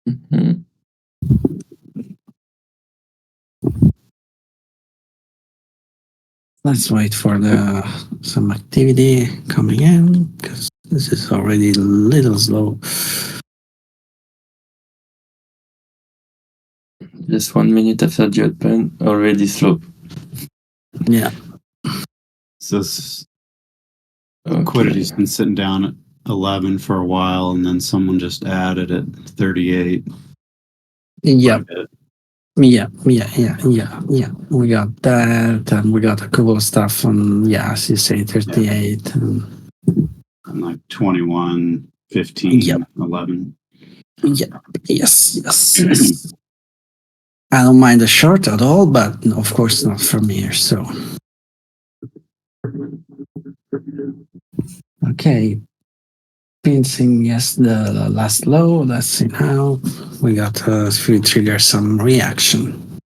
Mhm. Let's wait for some activity coming in because this is already a little slow. Just 1 minute after the open, already slow. Yeah. So liquidity's been sitting down at 11 for a while, and then someone just added at 38. Yeah. Yeah. We got that, and we got a couple of stuff on, as you say, 38. And like 21, 15, 11. Yeah. Yes. I don't mind the short at all, but of course not from here. So, okay. Pincing, yes, the last low. Let's see now. We got if we trigger some reaction.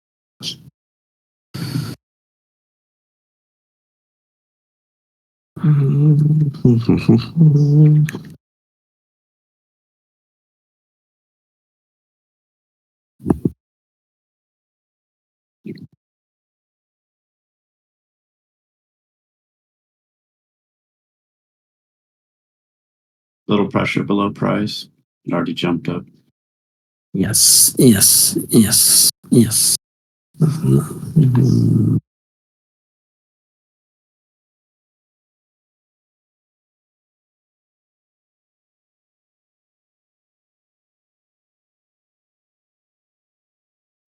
Little pressure below price. It already jumped up. Yes.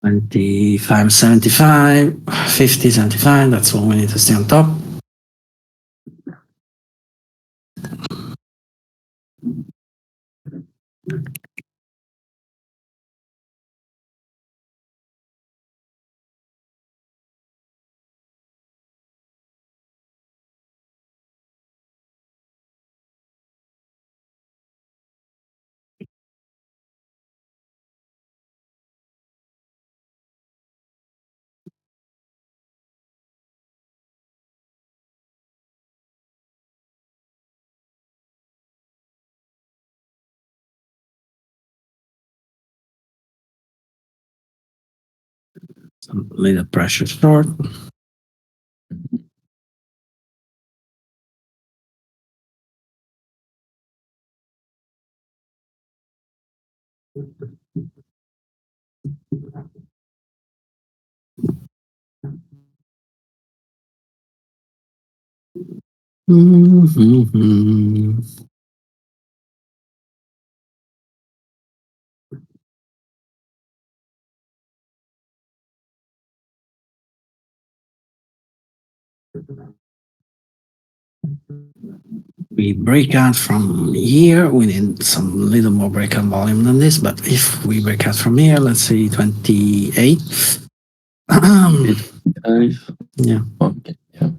$25, $75, $50, $75. That's what we need to stay on top. Some little pressure short. We break out from here. We need some little more breakout volume than this, but if we break out from here, let's say 28. 5. Yeah. Okay. Yeah.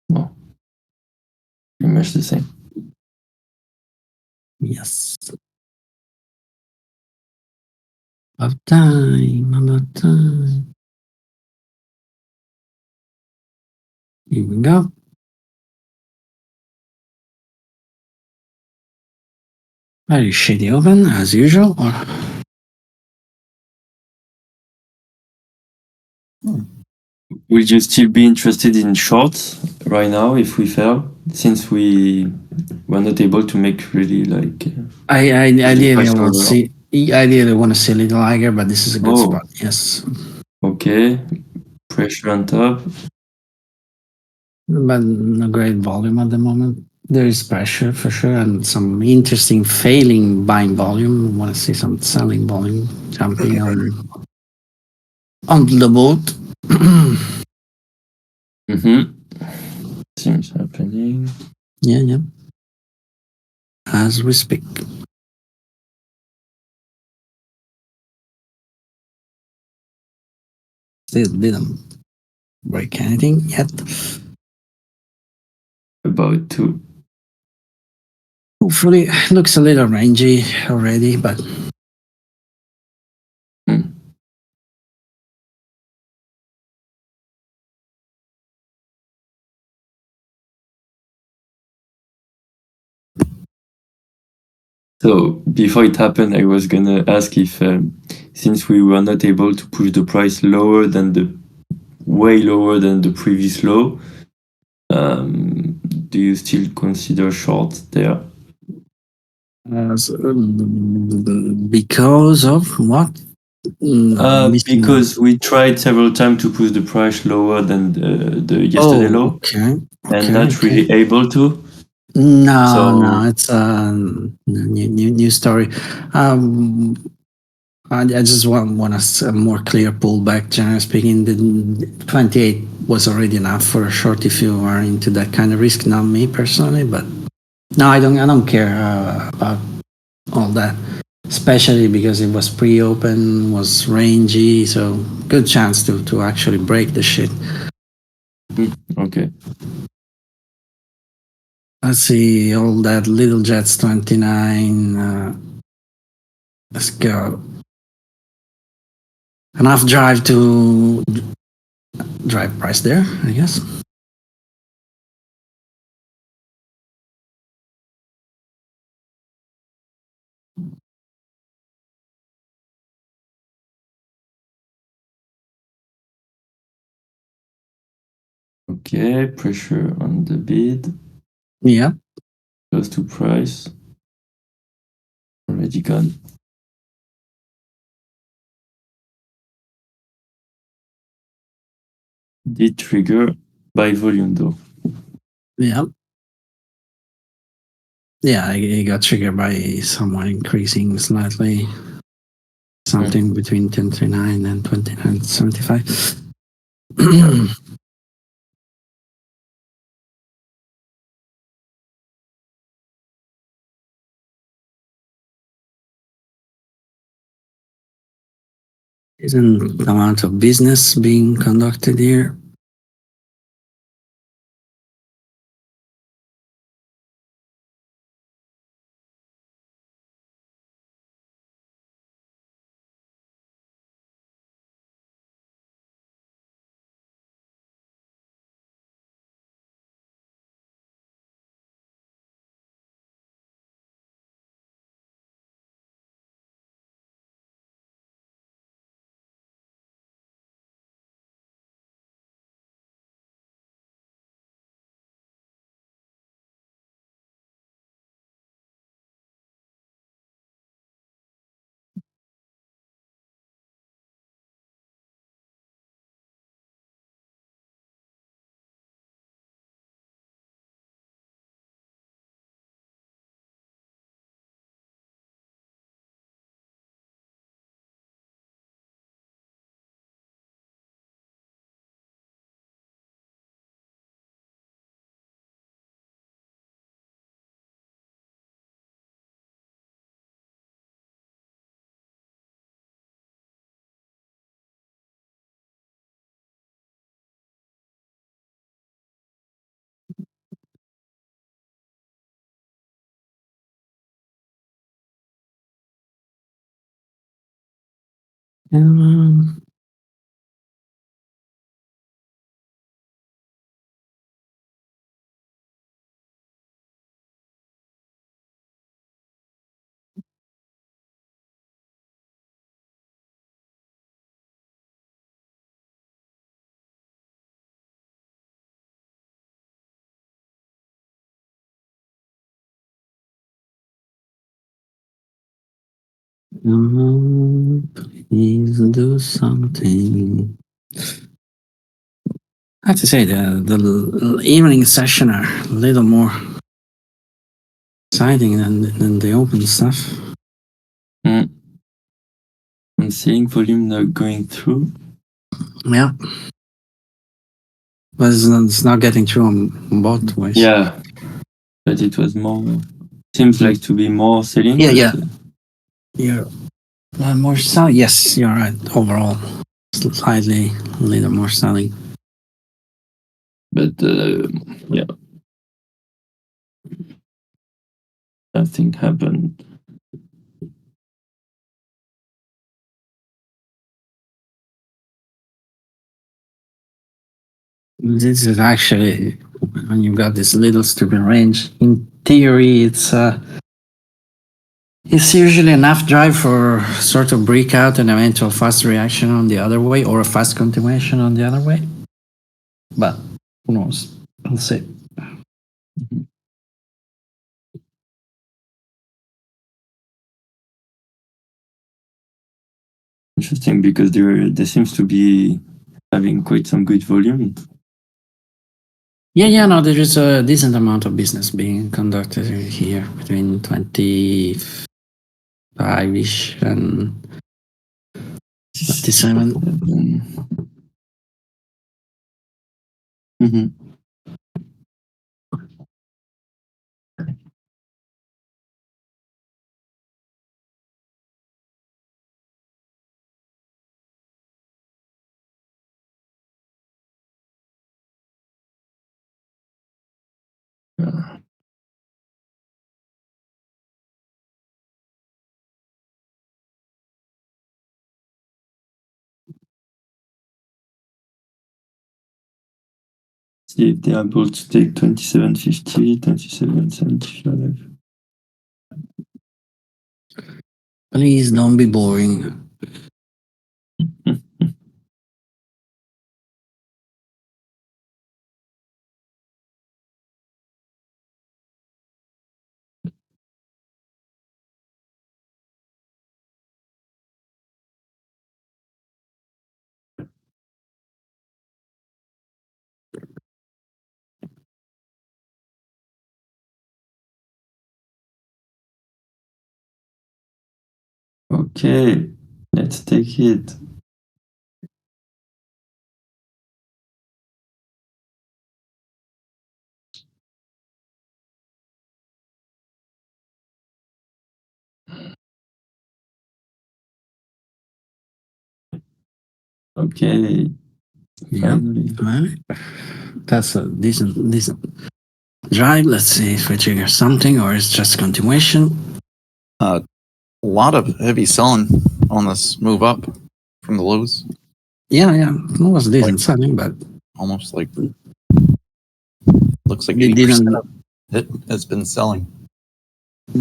Well, pretty much the same. Yes. About time. Here we go. Very shady open as usual. Will you still be interested in shorts right now if we fail? Since we were not able to make really like. I ideally price want to order. see. Ideally, want to see a little higher, but this is a good spot. Yes. Okay. Pressure on top. But no great volume at the moment. There is pressure for sure, and some interesting failing buying volume. Want to see some selling volume jumping on the boat. Seems happening. Yeah. As we speak. Still didn't break anything yet. About 2. Hopefully, looks a little rangy already, but. So before it happened, I was gonna ask if, since we were not able to push the price lower than way lower than the previous low, do you still consider short there? Because of what? Missing. Because we tried several times to push the price lower than the yesterday Oh, low, okay. and not really able to. No, So it's a new story. I just want a more clear pullback. Generally speaking, the 28 was already enough for a short if you are into that kind of risk. Not me personally, but no, I don't care about all that. Especially because it was pre-open, was rangy, so good chance to actually break the shit. okay. Let's see, all that little jets 29. Let's go. Enough drive to drive price there, I guess. Okay, pressure on the bid, Yeah. close to price. Already gone. Did trigger by volume though. Yeah. Yeah, it got triggered by someone increasing slightly. Something between 1039 and 2975. Isn't the amount of business being conducted here? Um, please do something. I have to say the evening session are a little more exciting than the open stuff. I'm seeing volume not going through. Yeah. But it's not getting through on both ways. Yeah, but it was more. Seems like to be more selling. Yeah, but, yeah. More selling. Yes, you're right. Overall, slightly a little more selling. But yeah, nothing happened. This is actually when you got this little stupid range. In theory, it's It's usually enough drive for sort of breakout and eventual fast reaction on the other way, or a fast continuation on the other way. But who knows? We'll see. Interesting, because there seems to be having quite some good volume. Yeah, no, there is a decent amount of business being conducted here between 25-ish and 57. Mm-hmm. See if they're able to take 27.50, 27.75. Please don't be boring. Okay, let's take it. Okay, Yeah, finally. right. That's a decent drive. Let's see if we trigger something or it's just continuation. A lot of heavy selling on this move up from the lows. Yeah, it was decent selling, but Almost like looks like it 80% of it has been selling.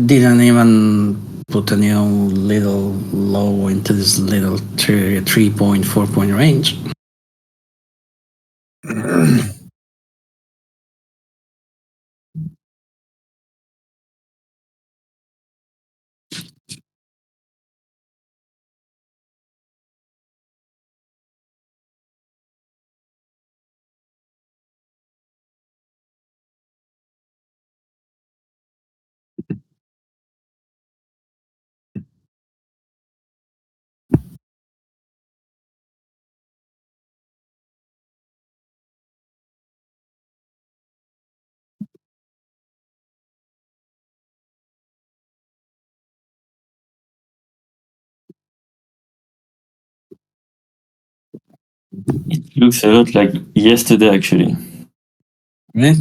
didn't even put a new little low into this little 3 point, 4 point range. It looks a lot like yesterday, actually. Yeah.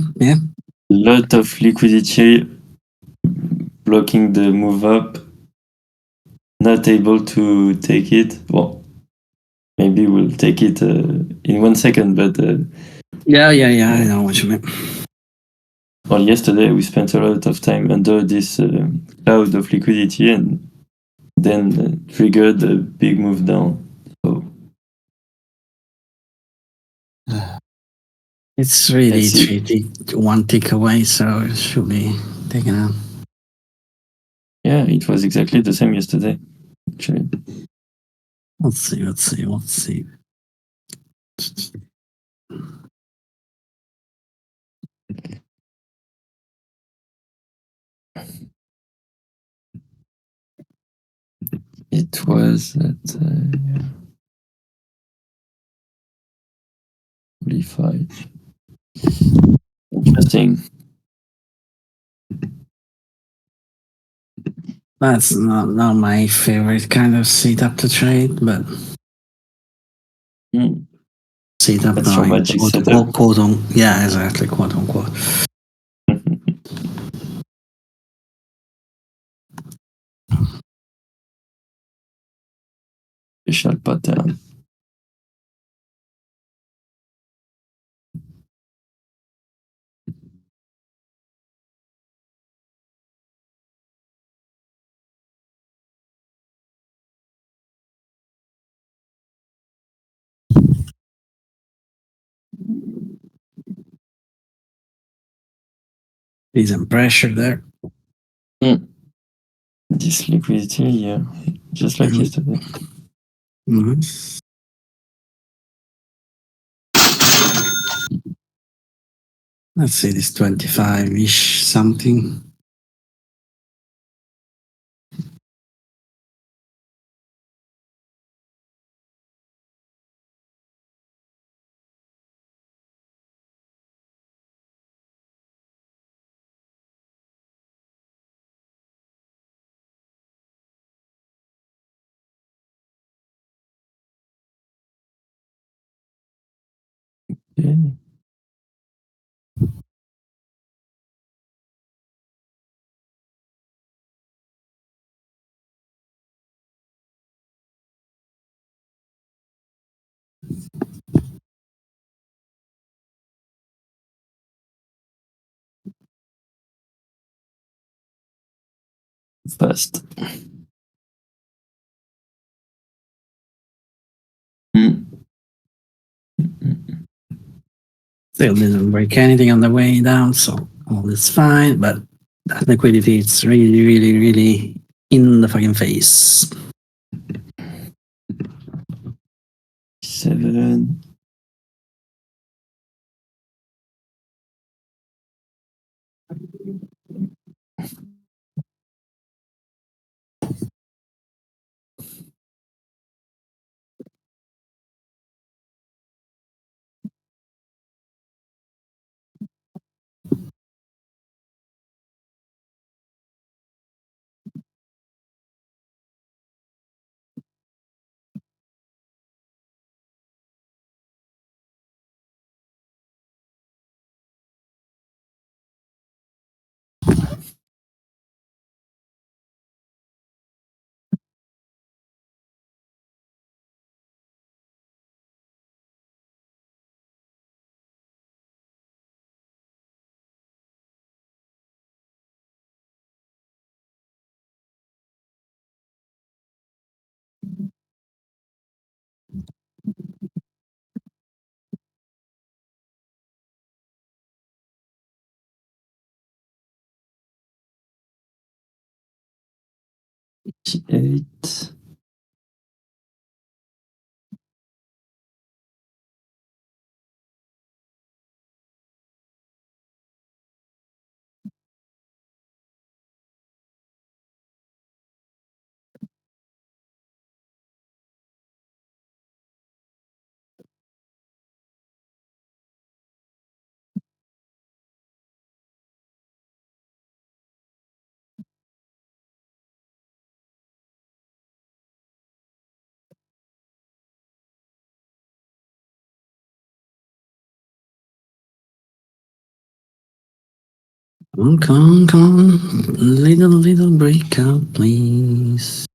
A lot of liquidity blocking the move up, not able to take it. Well, maybe we'll take it in 1 second, but Yeah, I know what you mean. well, yesterday we spent a lot of time under this cloud of liquidity and then triggered a big move down. So It's really let's see. one tick away, so it should be taken out. Yeah, it was exactly the same yesterday, actually. Let's see. It was at 45. Interesting. That's not my favorite kind of setup to trade, but setup That's your going magic setup. yeah, exactly, quote unquote. Special pattern. Decent pressure there. This liquidity, yeah, just like Mhm. yesterday. Mhm. Let's say this 25-ish something. Okay. Fast. Mm. Still didn't break anything on the way down, so all is fine. But that liquidity is really, really, really in the fucking face. 7. Eight. Come on. Little breakout, please.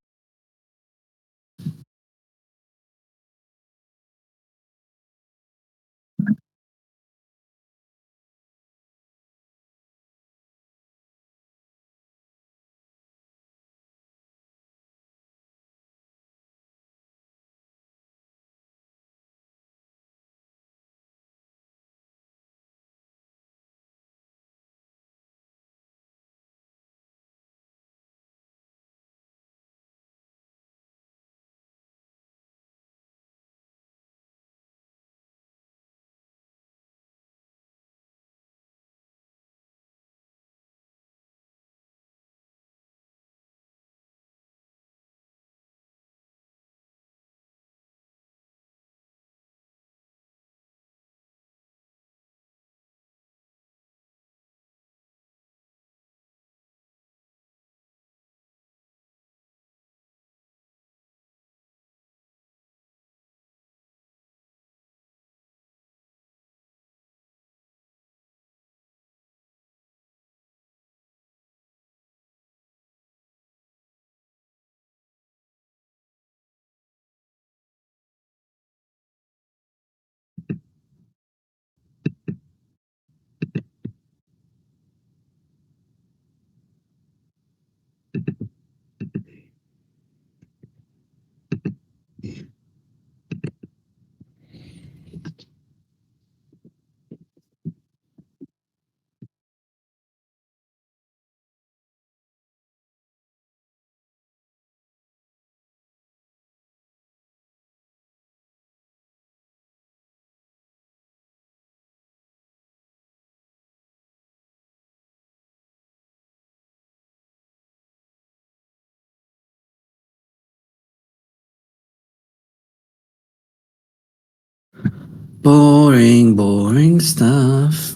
boring stuff.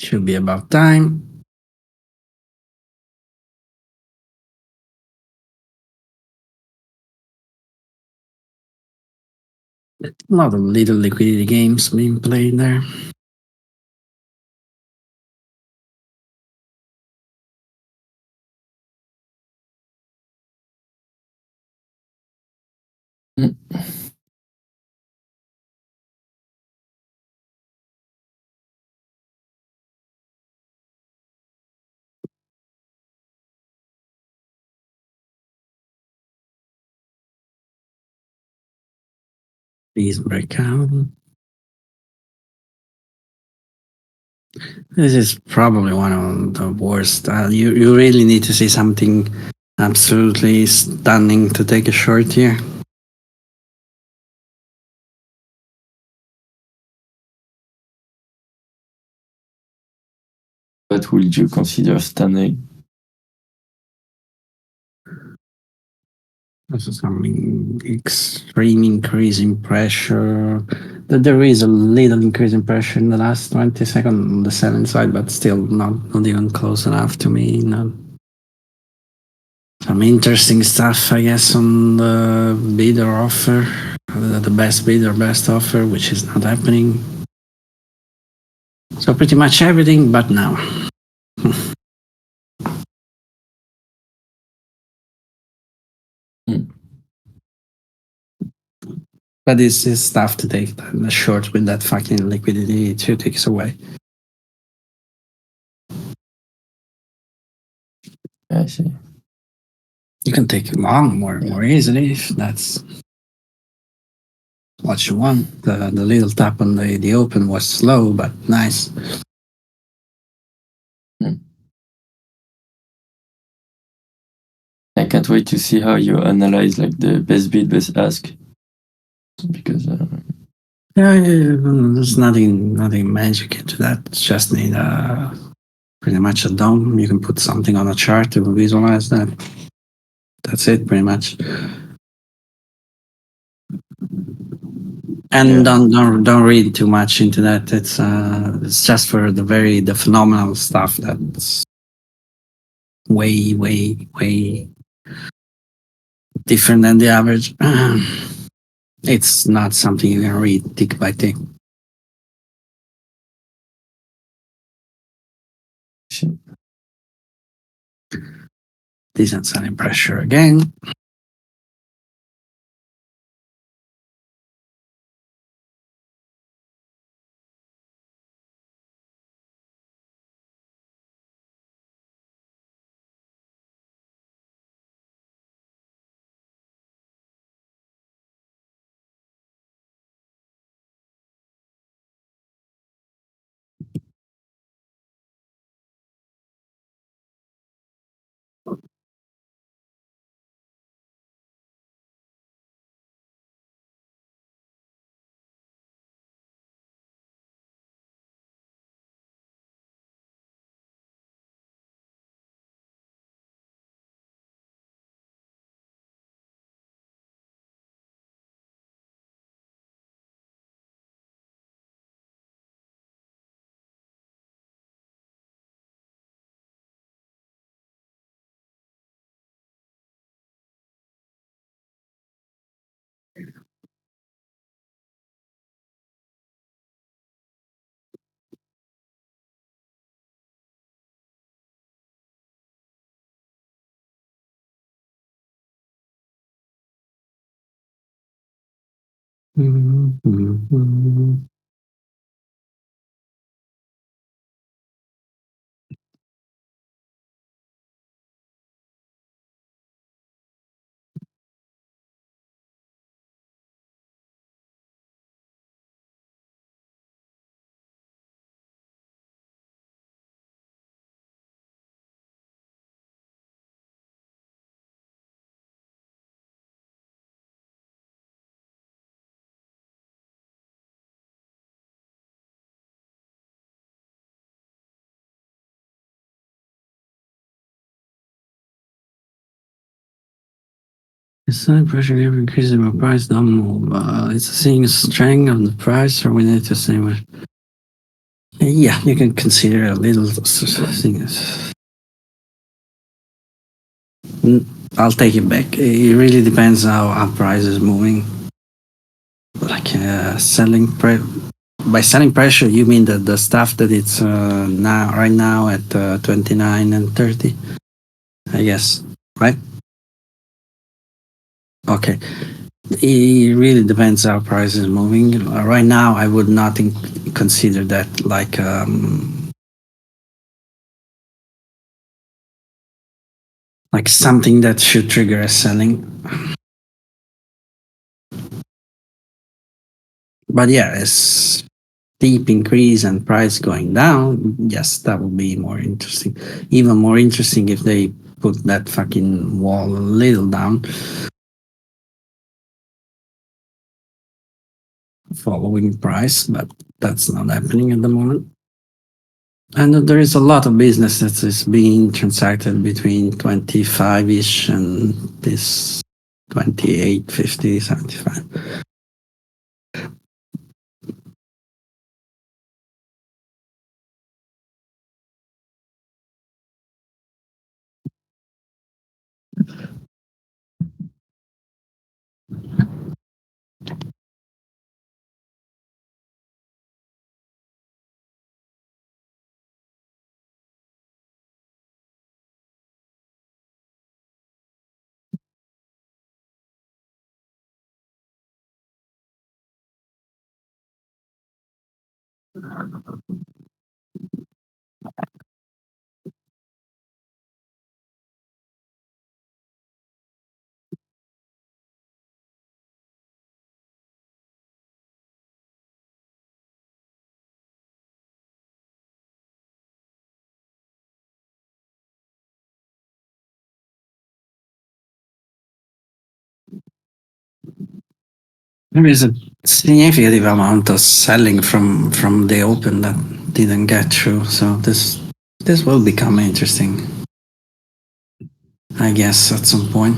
Should be about time. A lot of little liquidity games being played there. Please break out. This is probably one of the worst. You really need to see something absolutely stunning to take a short here. What would you consider stunning? This is something extreme increase in pressure. There is a little increase in pressure in the last 20 seconds on the selling side, but still not even close enough to me. No. Some interesting stuff, I guess, on the bidder offer, the best bidder, best offer, which is not happening. So pretty much everything, but now. But this is tough to take the short with that fucking liquidity. 2 ticks away. I see. You can take it long more easily if that's what you want. The little tap on the open was slow, but nice. I can't wait to see how you analyze like the best bid, best ask. Because Yeah, there's nothing magic into that. It's just need pretty much a DOM. You can put something on a chart to visualize that. That's it, pretty much. And Yeah. don't read too much into that. It's just for the phenomenal stuff that's way different than the average. It's not something you can read tick by tick. Decent selling pressure again. Mhm. The selling pressure ever increases my price don't move. It's seeing strength of the price, or we need to say what? Yeah, you can consider a little thing. I'll take it back. It really depends how price is moving. Like by selling pressure, you mean the stuff that it's now right now at 29 and 30, I guess, right? Okay. It really depends how price is moving. Right now, I would not consider that like something that should trigger a selling. But yeah, as steep increase and price going down, yes, that would be more interesting. Even more interesting if they put that fucking wall a little down, following price, but that's not happening at the moment. And there is a lot of business that is being transacted between 25-ish and this 28, 50, 75. There is a significant amount of selling from the open that didn't get through, so this will become interesting, I guess, at some point.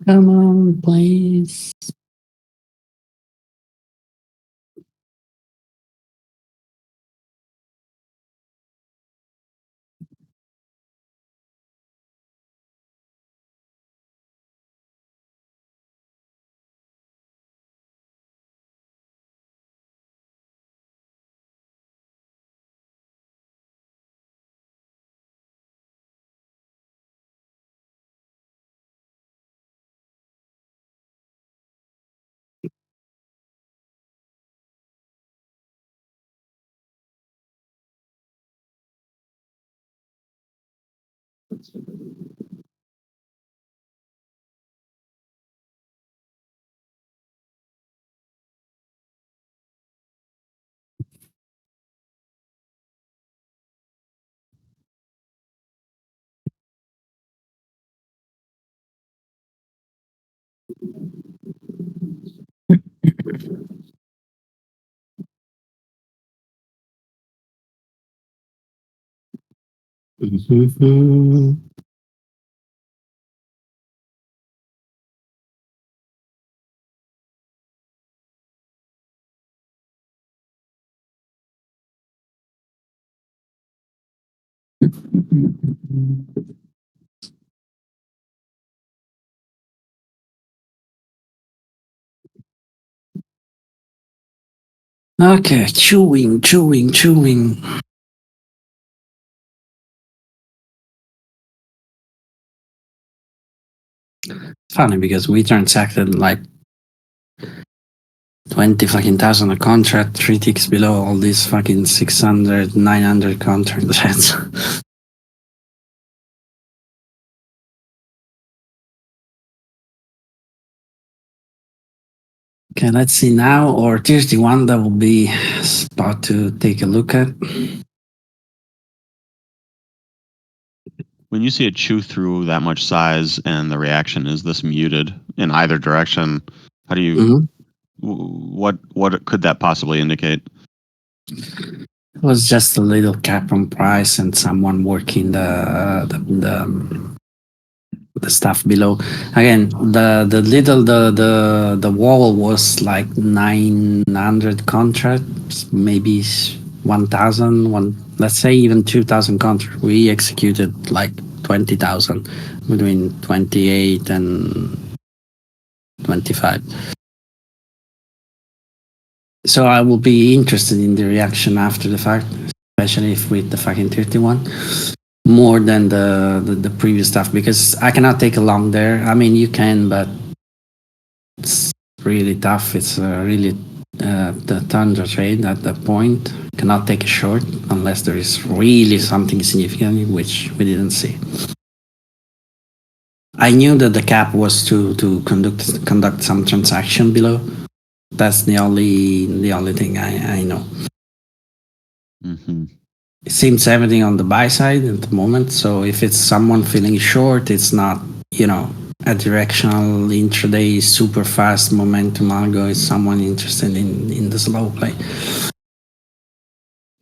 Come on, please. Okay, chewing. Funny because we transacted like 20 fucking thousand a contract, 3 ticks below all these fucking 600, 900 contracts. Okay, let's see now, or 31 that will be spot to take a look at. When you see it chew through that much size and the reaction is this muted in either direction, how do you Mhm. what could that possibly indicate? It was just a little cap on price and someone working the stuff below. Again, the wall was like 900 contracts, maybe 1,000, let's say even 2,000 contracts. We executed like 20,000 between 28 and 25. So I will be interested in the reaction after the fact, especially if with the fucking 31. More than the previous stuff, because I cannot take a long there. I mean, you can, but it's really tough. It's really the thunder trade at that point. Cannot take a short unless there is really something significant, which we didn't see. I knew that the cap was to conduct some transaction below. That's the only thing I know. Mm-hmm. It seems everything on the buy side at the moment. So if it's someone feeling short, it's not, a directional intraday super fast momentum algo. It's someone interested in the slow play.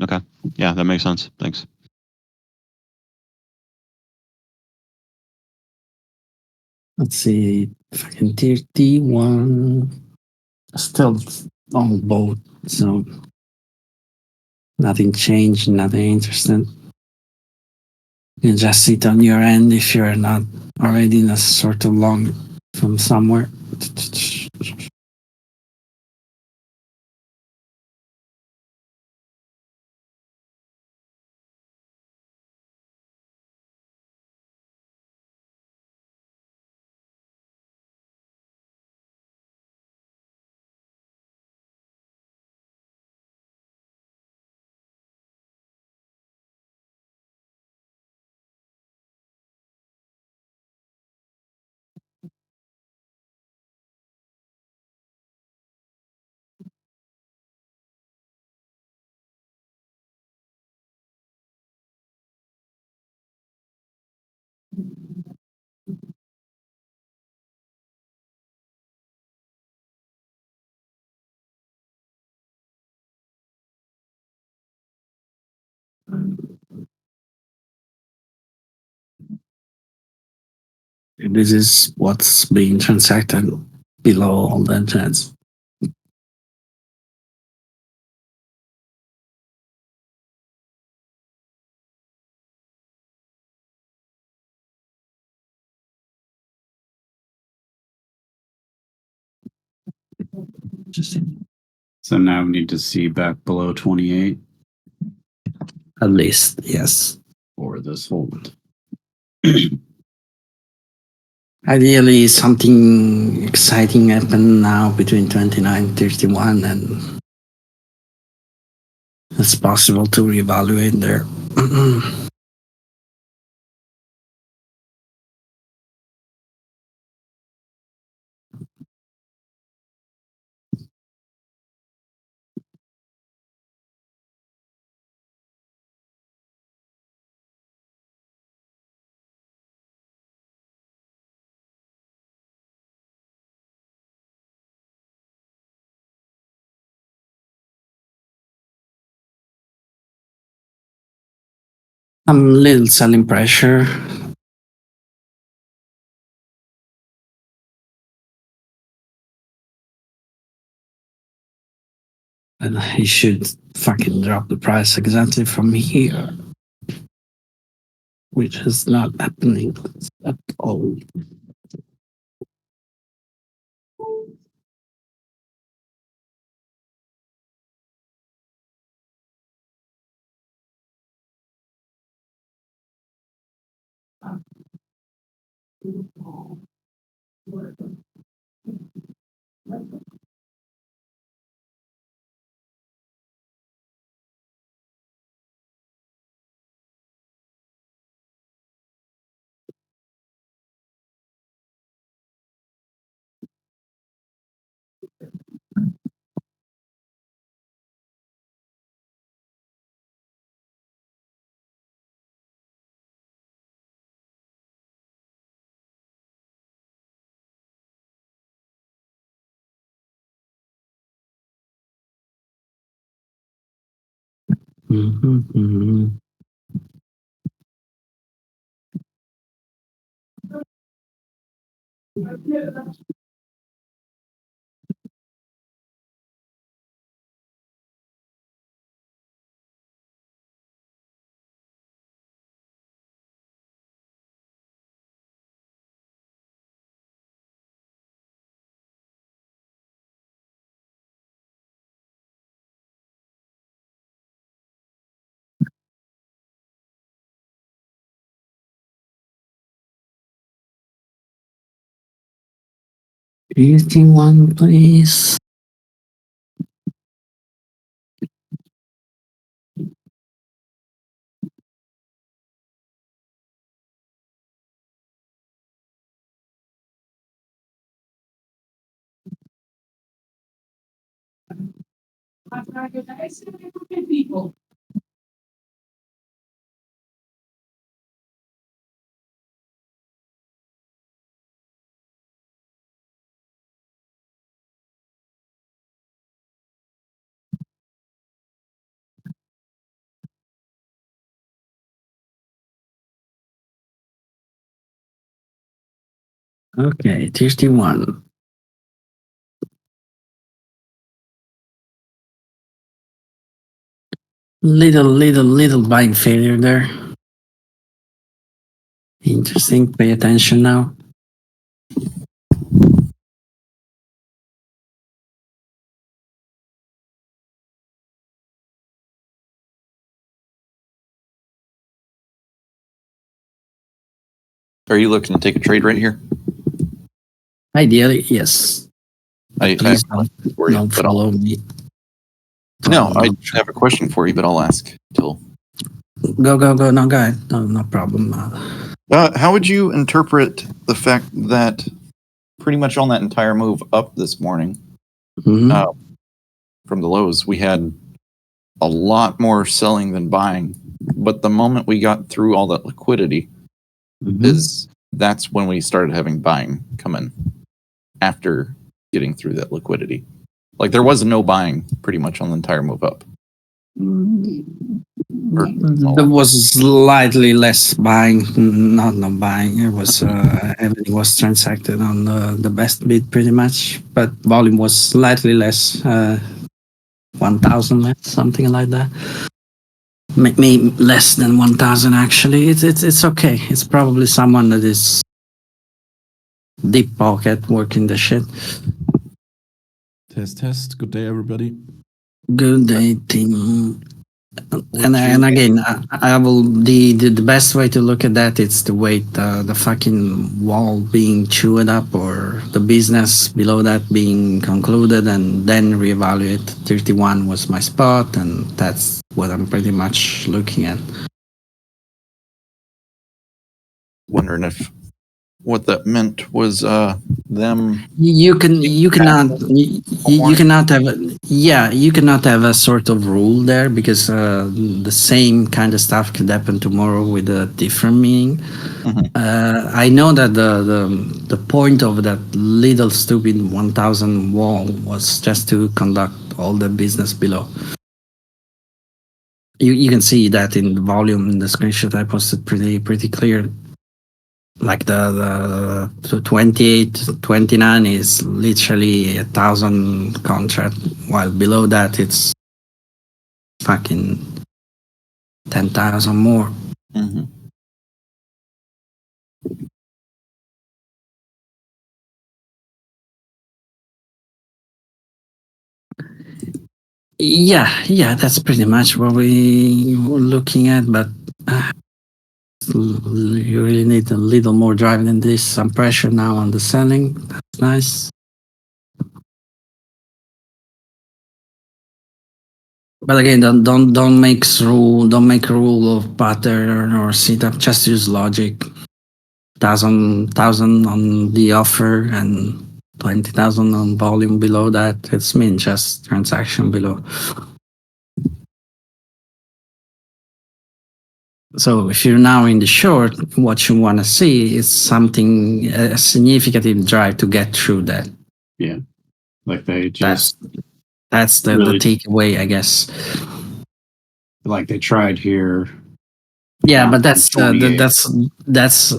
Okay. Yeah, that makes sense. Thanks. Let's see, fucking 31, still on boat. So nothing changed, nothing interesting. You just sit on your end if you're not already in a sort of long from somewhere. This is what's being transacted below all the chats. Interesting. So now we need to see back below 28 At least, yes. for this hold. Ideally, something exciting happen now between 29 and 31, and it's possible to reevaluate there. I'm a little selling pressure. And he should fucking drop the price exactly from here, which is not happening at all. Mhm. one, please. Okay, 31. Little buying failure there. Interesting. Pay attention now. Are you looking to take a trade right here? Ideally, yes. I Please have a question for you, don't but I'll, follow me. no, I have a question for you, but I'll ask till. Go. No, go ahead. No problem. How would you interpret the fact that pretty much on that entire move up this morning Mhm. from the lows, we had a lot more selling than buying, but the moment we got through all that liquidity, Mhm. that's when we started having buying come in after getting through that liquidity. Like there was no buying pretty much on the entire move up. There was slightly less buying, not no buying. It was everything was transacted on the best bid pretty much, but volume was slightly less, 1,000 less, something like that. Maybe less than 1,000 actually. It's okay. It's probably someone that is deep pocket working the shit. Test. Good day, everybody. Good day, team. Would And you- again, I will the best way to look at that is to wait the fucking wall being chewed up or the business below that being concluded and then reevaluate. 31 was my spot, and that's what I'm pretty much looking at. Wondering if what that meant was them. You cannot have a sort of rule there because the same kind of stuff could happen tomorrow with a different meaning. Mhm. I know that the point of that little stupid 1,000 wall was just to conduct all the business below. You can see that in the volume in the screenshot I posted pretty clear. Like the 28, 29 is literally 1,000 contract, while below that it's fucking 10,000 more. Mm-hmm. Yeah, that's pretty much what we were looking at, but you really need a little more drive than this. Some pressure now on the selling. That's nice. But again, don't make rule of pattern or setup. Just use logic. Thousand on the offer and 20,000 on volume below that. It's mean just transaction below. So if you're now in the short, what you want to see is something, a significant drive to get through that. Yeah. Like they just That's the really- takeaway, I guess. like they tried here. Yeah, down but from that's 28. that's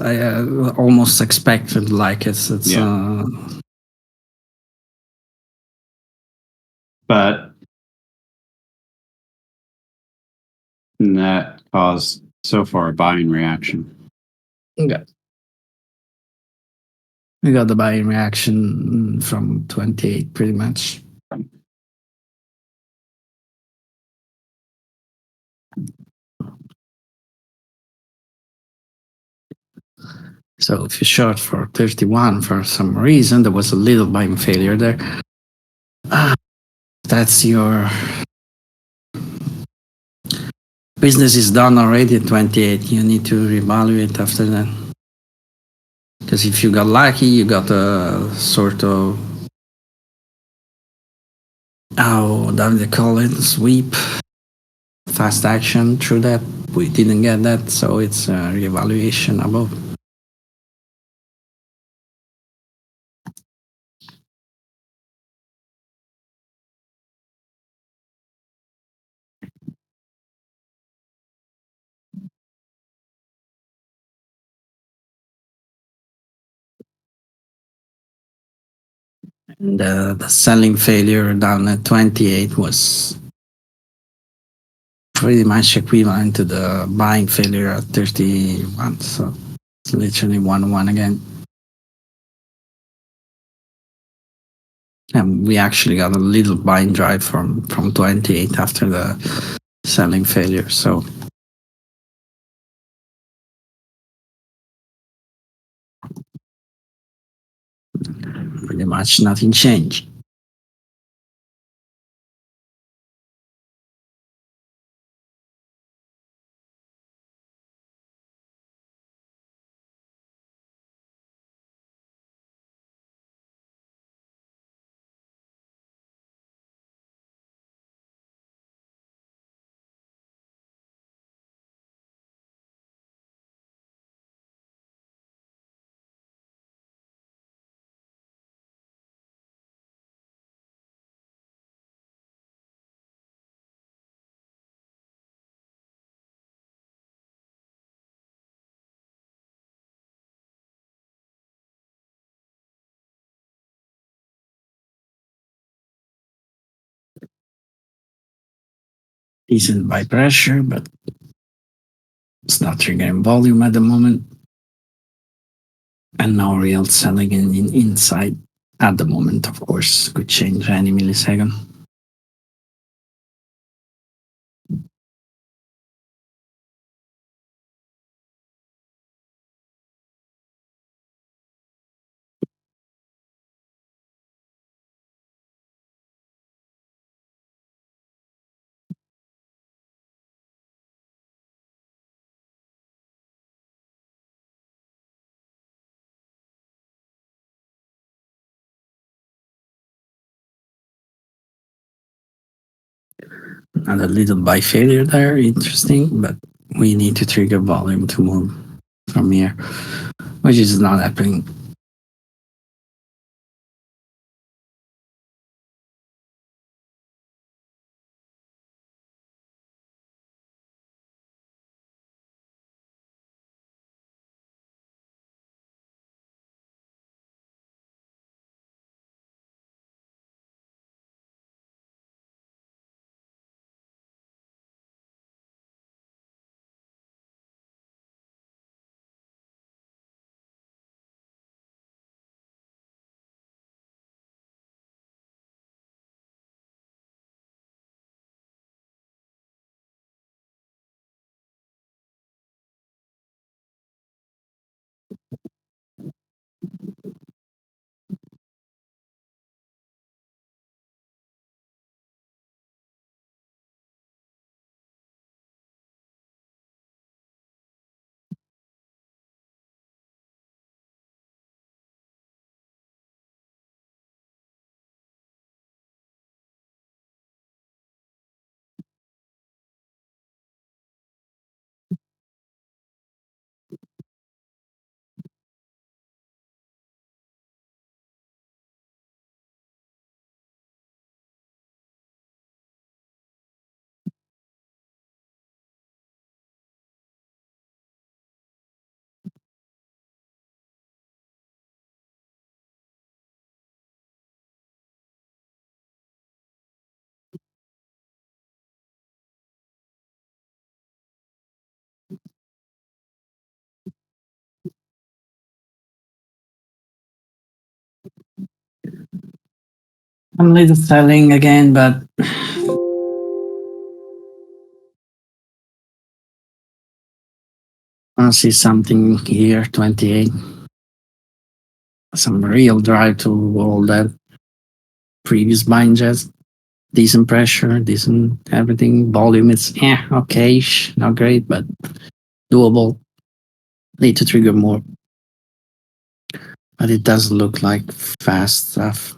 almost expected. Like it's Yeah. But that caused so far a buying reaction. okay. We got the buying reaction from 28 pretty much. So if you short for 31 for some reason, there was a little buying failure there. That's your business is done already at 28. You need to reevaluate after that. Because if you got lucky, you got a sort of, how do they call it? Sweep, fast action through that. We didn't get that, so it's a reevaluation above. And the selling failure down at 28 was pretty much equivalent to the buying failure at 31. So it's literally 1-1 again. And we actually got a little buying drive from 28 after the selling failure. So pretty much nothing changed. Decent buy pressure, but it's not triggering volume at the moment. And no real selling in inside at the moment, of course, could change any millisecond. And a little buy failure there, interesting, but we need to trigger volume to move from here, which is not happening. I'm little selling again, but I see something here, 28. Some real drive to all that previous buying just decent pressure, decent everything. Volume is okay, not great, but doable. Need to trigger more. But it does look like fast stuff.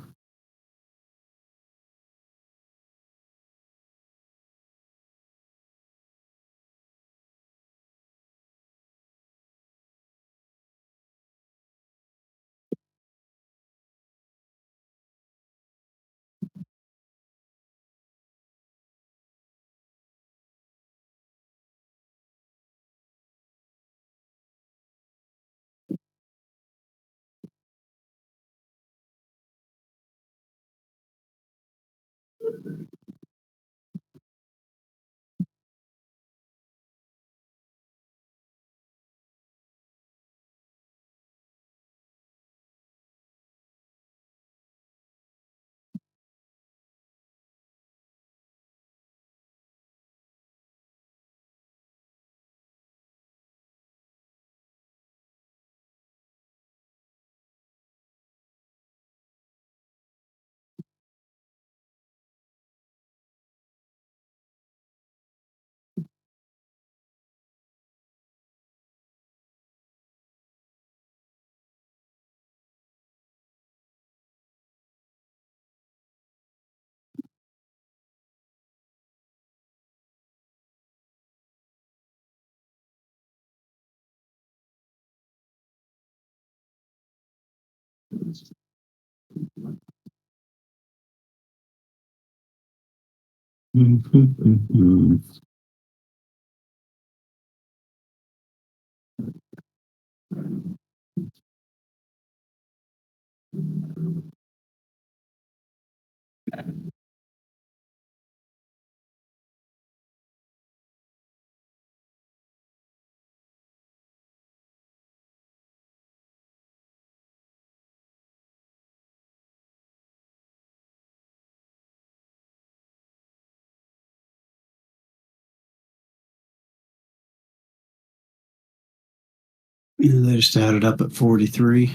Yeah, they just added up at 43.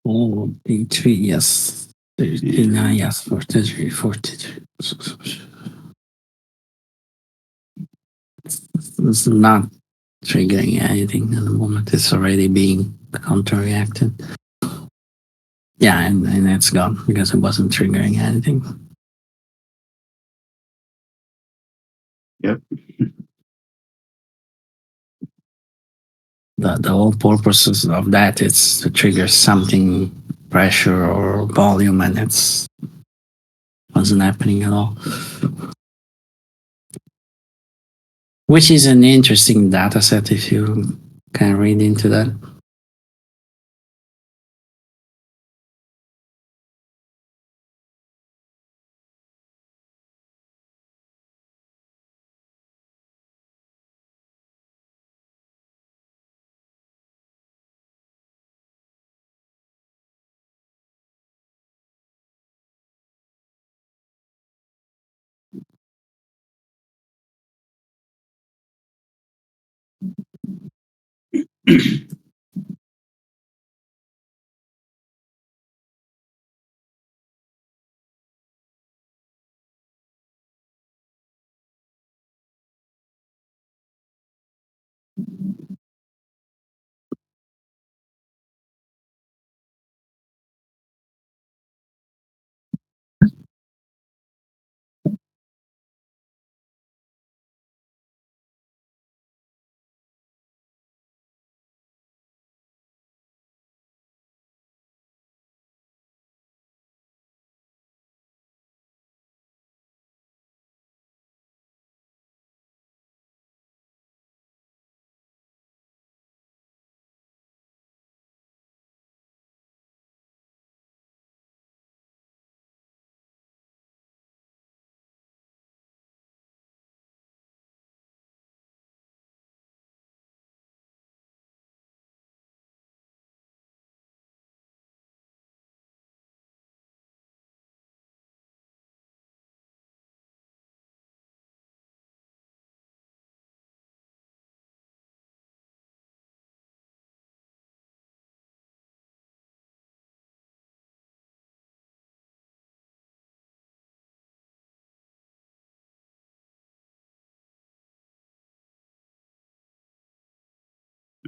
Oh, D3, yes. 39, yes, 43, 43. It's not triggering anything at the moment. It's already being counter-reacted. Yeah, and it's gone because it wasn't triggering anything. Yep. The whole purpose of that is to trigger something, pressure or volume, and it's wasn't happening at all. Which is an interesting data set if you can read into that.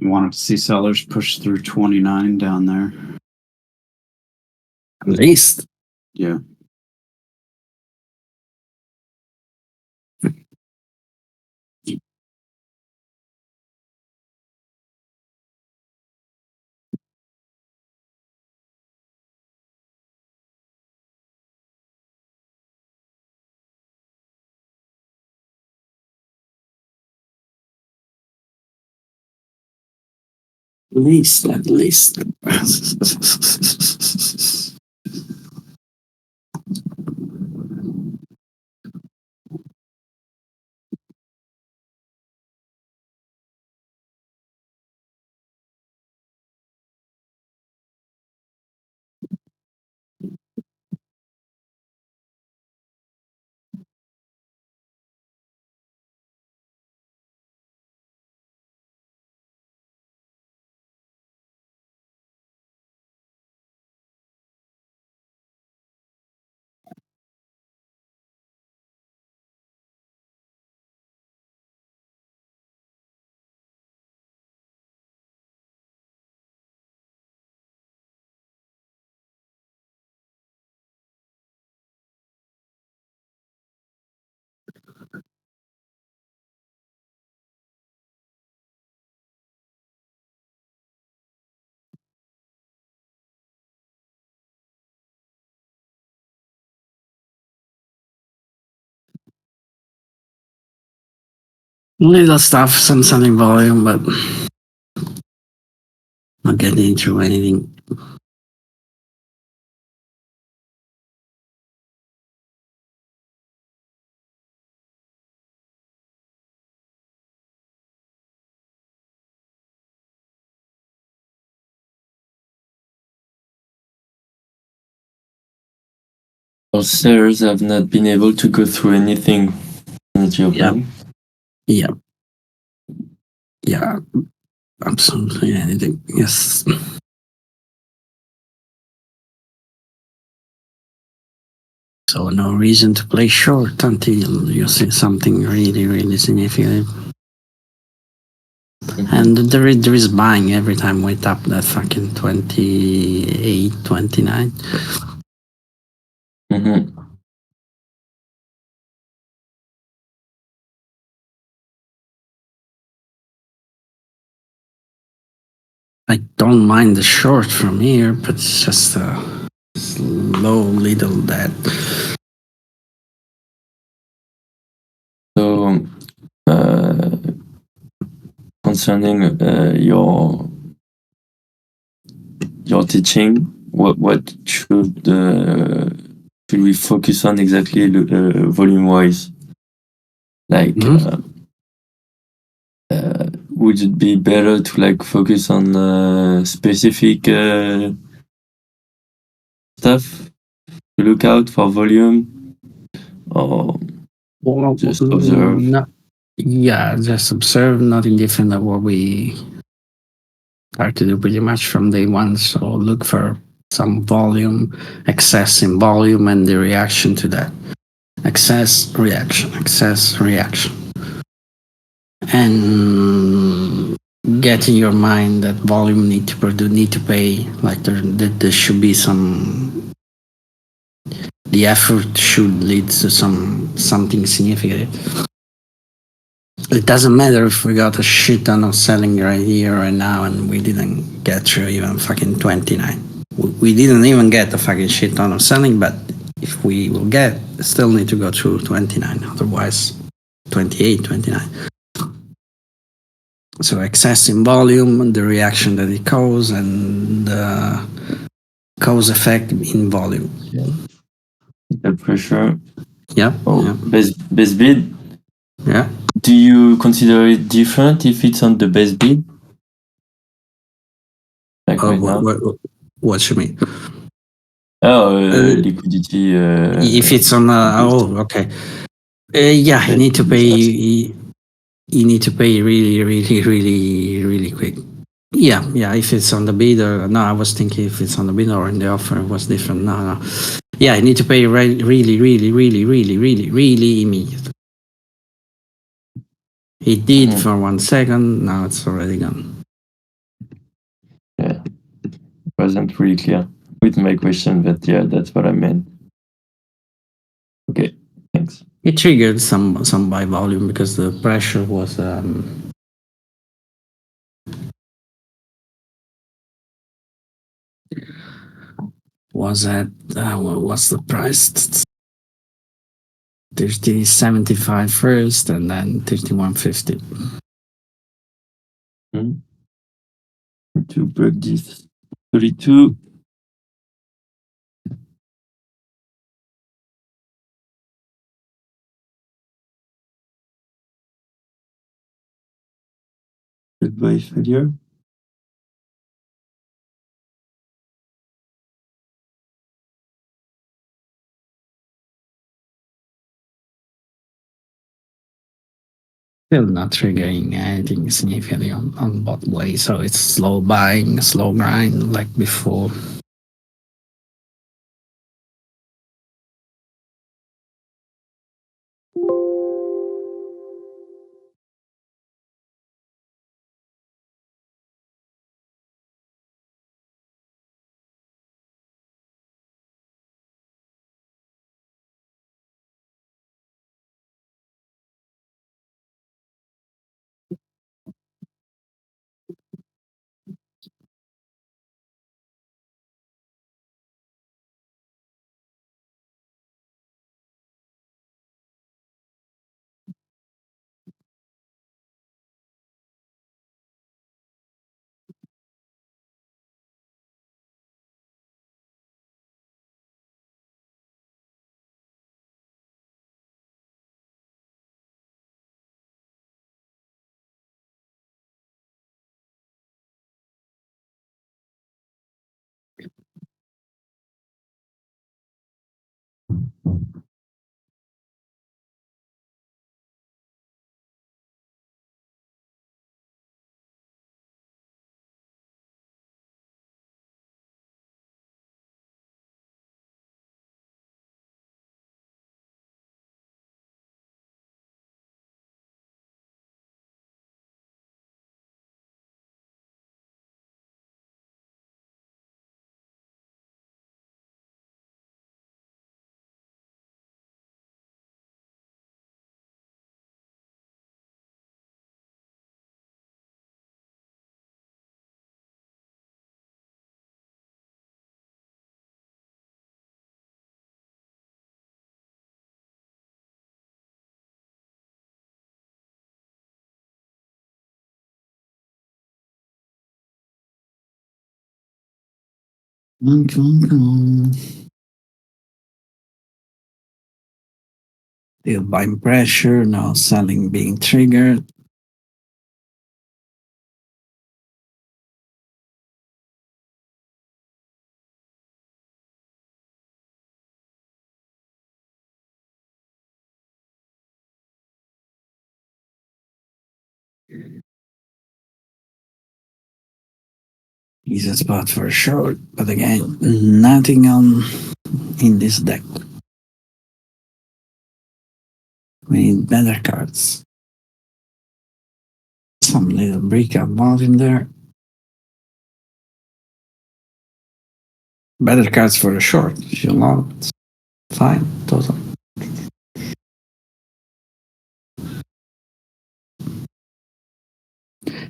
Wanted to see sellers push through 29 down there. At least. Yeah. At least. Little stuff, some selling volume, but not getting into anything. Our sellers have not been able to go through anything in the opening. Yeah, absolutely anything. Yes. So no reason to play short until you see something really significant. And there is buying every time we tap that fucking 28, 29. Mm-hmm. I don't mind the short from here, but it's just a slow little that. So, concerning your teaching, what should we focus on exactly volume wise? Like, would it be better to like focus on specific stuff to look out for volume, or just observe? Yeah, just observe, nothing different than what we try to do pretty much from day one. So look for some volume, excess in volume, and the reaction to that. Excess, reaction, and get in your mind that volume need to pay. Like there should be some. The effort should lead to something significant. It doesn't matter if we got a shit ton of selling right here right now and we didn't get through even fucking 29. We didn't even get a fucking shit ton of selling, but if we will get, still need to go through 29. Otherwise, 28, 29. So excess in volume, the reaction that it causes, and the cause effect in volume. The pressure. Yeah. Oh, yeah. Base bid. Yeah. Do you consider it different if it's on the base bid? Like right now? What you mean? Oh, liquidity. If it's on, okay. Yeah, you need to pay. You need to pay really quick. Yeah. If it's on the bid or no, I was thinking if it's on the bid or in the offer, it was different. No. Yeah, you need to pay really immediately. It did for 1 second. Now it's already gone. wasn't really clear with my question, but yeah, that's what I meant. Okay, thanks. It triggered some buy volume because the pressure was at what's the price? 30.75 first, and then 31.50. To break this 32. Goodbye failure. Still not triggering anything significantly on bot way, so it's slow buying, slow grind like before. Come on. Still buying pressure, now selling being triggered. Easy spot for a short, but again, nothing on in this deck. We need better cards. Some little breakout volume there. Better cards for a short. If you long, it's fine, total.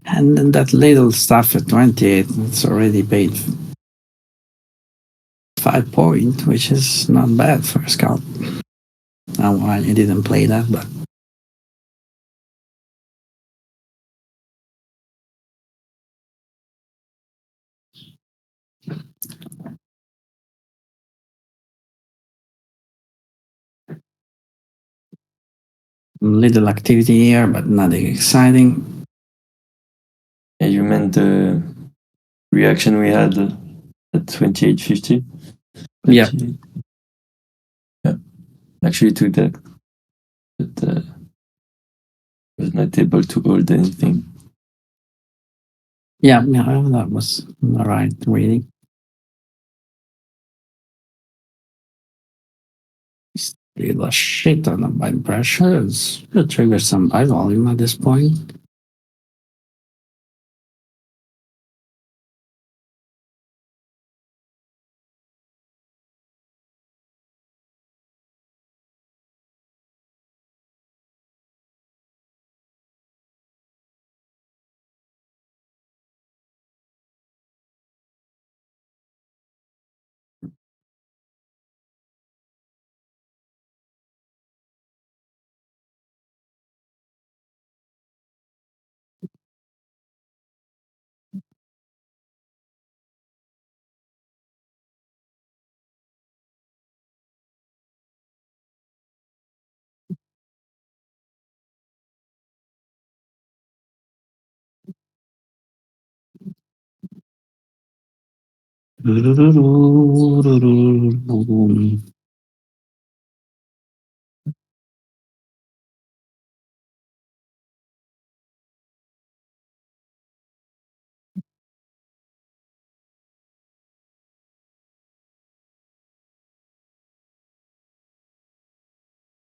And then that little stuff at 28, it's already paid 5 point, which is not bad for a scout. Now, I didn't play that, but little activity here, but nothing exciting. Yeah, you meant the reaction we had at 28.50? Yeah. Yeah. Actually took that, but was not able to hold anything. Yeah, that was the right reading. Still a shit ton of buy pressure. It's should trigger some buy volume at this point.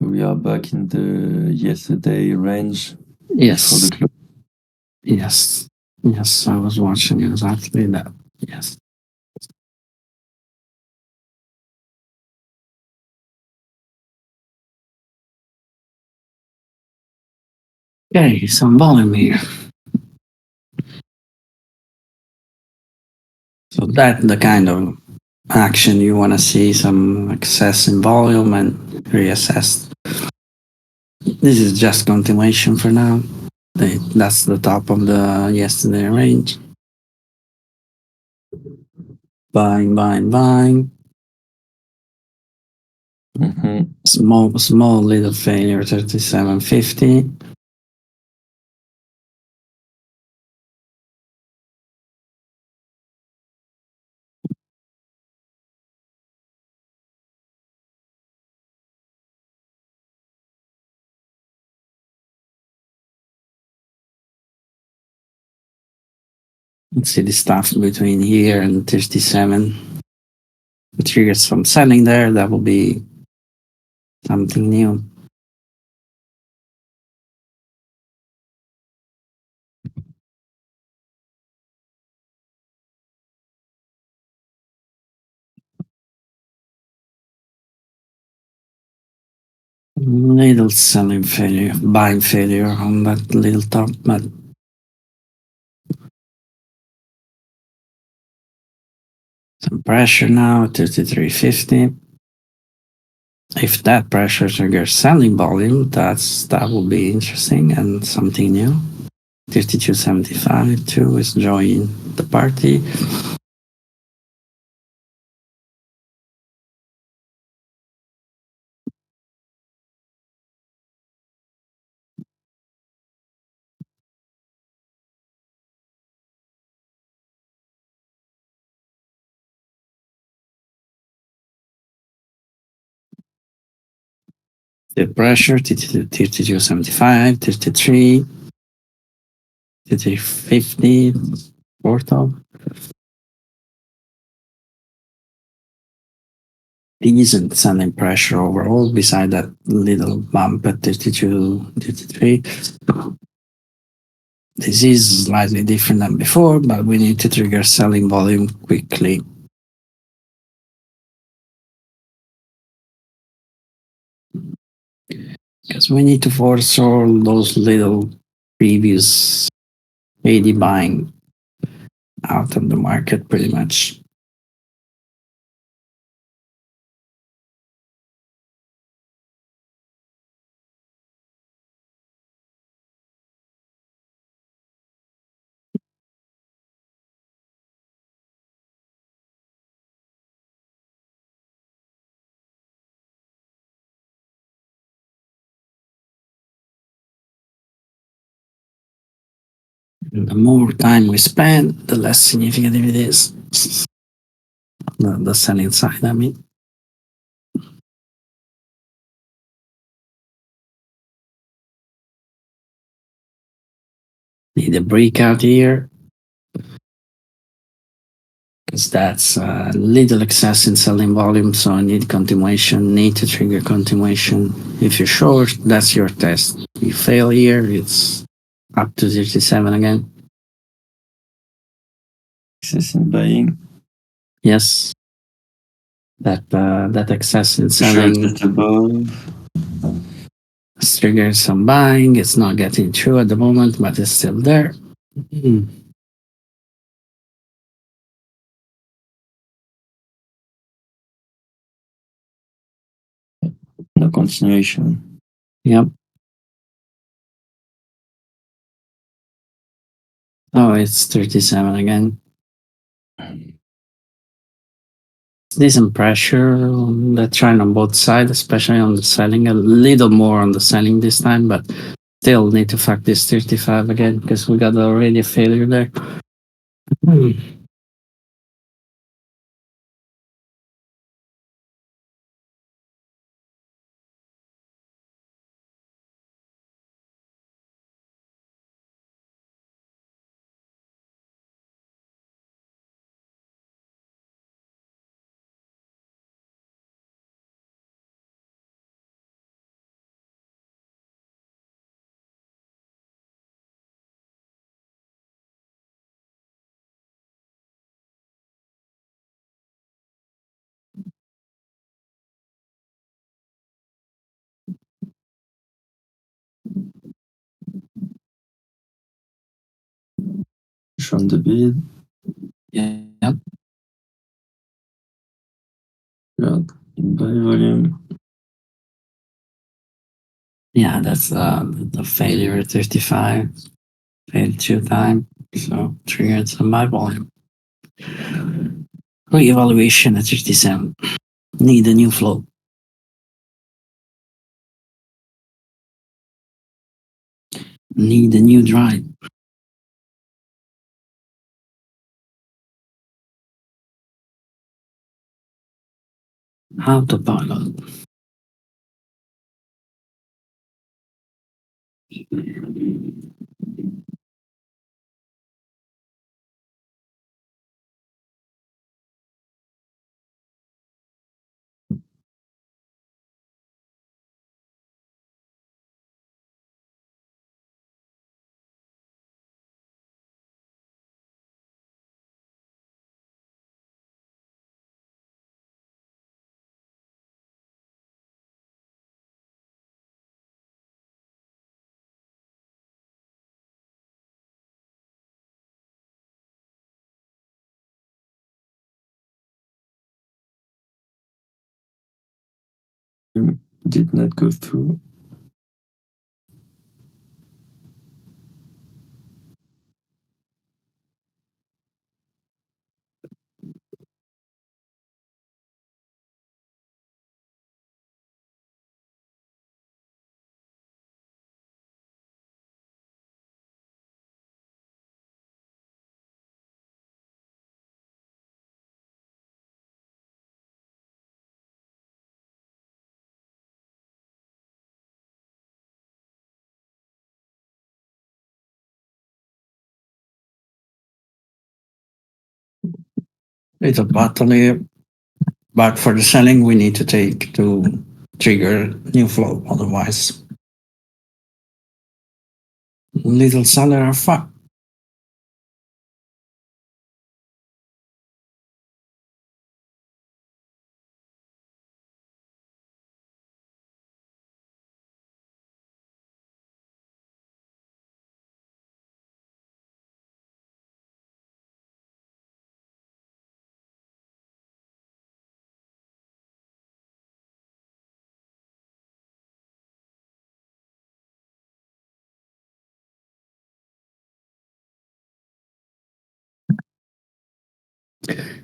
We are back in the yesterday range for Yes. the close. Yes. Yes, I was watching exactly that. Yes. Okay, some volume here. So that's the kind of action you want to see, some excess in volume and reassess. This is just continuation for now. That's the top of the yesterday range. Buying. Small little failure, 37.50. Let's see the stuff between here and 37. It triggers some selling there. That will be something new. Little selling failure, buying failure on that little top, but some pressure now, 33.50. If that pressure triggers selling volume, that will be interesting and something new. 52.75 too is joining the party. The pressure, 32.75, 33, 33.50, portal. Decent selling pressure overall, beside that little bump at 32, 33. This is slightly different than before, but we need to trigger selling volume quickly. Because we need to force all those little previous 80 buying out of the market pretty much. And the more time we spend, the less significant it is. The selling side, I mean. Need a breakout here. Because that's a little excess in selling volume, so I need continuation, need to trigger continuation. If you're short, that's your test. You fail here, it's up to 37 again. Excess in buying. Yes. That excess in Sure, selling just above. triggers some buying. It's not getting through at the moment, but it's still there. No continuation. Yep. Oh, it's 37 again. Decent pressure. They're trying on both sides, especially on the selling. A little more on the selling this time, but still need to fuck this 35 again because we got already a failure there. From the bid. Yeah. Got buy volume. Yeah, that's the failure at 55. Failed 2 times. So triggered some buy volume. Re-evaluation at 57. Need a new flow. Need a new drive. Autopilot. Did not go through. It's a battle, but for the selling, we need to take to trigger new flow. Otherwise, little seller are fucked.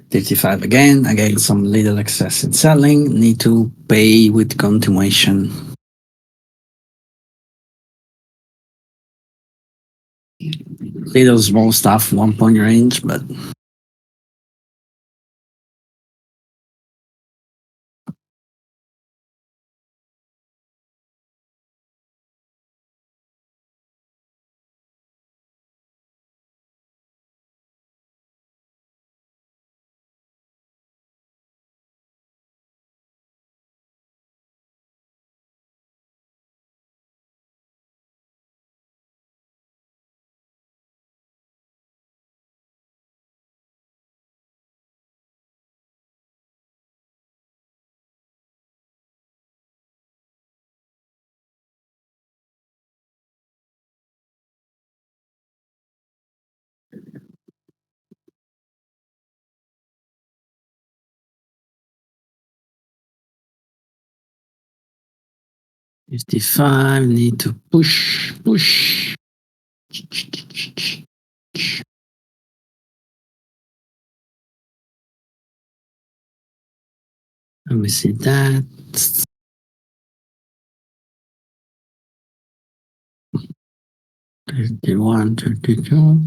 $55 again. Again, some little excess in selling. Need to pay with continuation. Little small stuff, 1 point range, but $55 need to push. Let me see that. 31, 32.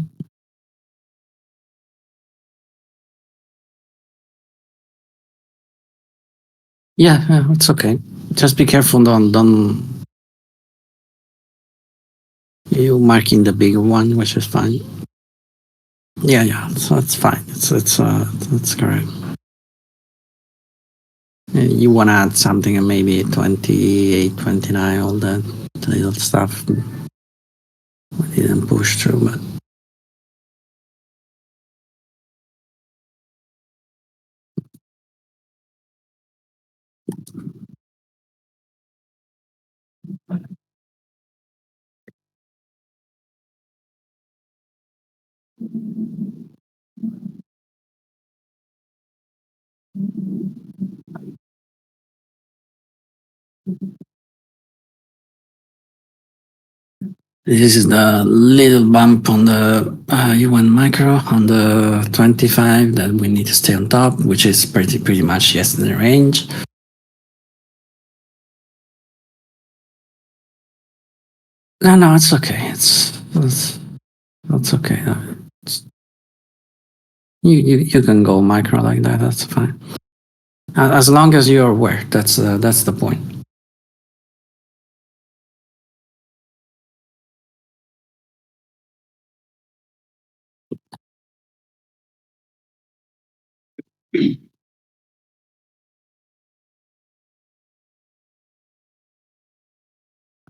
Yeah, it's okay. Just be careful. Don't. You marking the bigger one, which is fine. Yeah. So it's fine. It's correct. You want to add something and maybe 28, 29, all that little stuff. We didn't push through, but This is the little bump on the U1 micro on the 25 that we need to stay on top, which is pretty much yes in the range. No, it's okay. It's okay. You can go micro like that. That's fine. As long as you're aware, that's the point.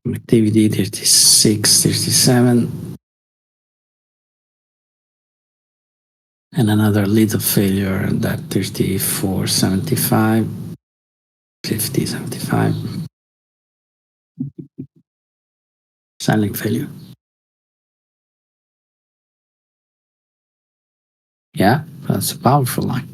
Activity 36, 37. And another little failure that 34, 75, 50, 75. Silent failure. Yeah, that's a powerful line.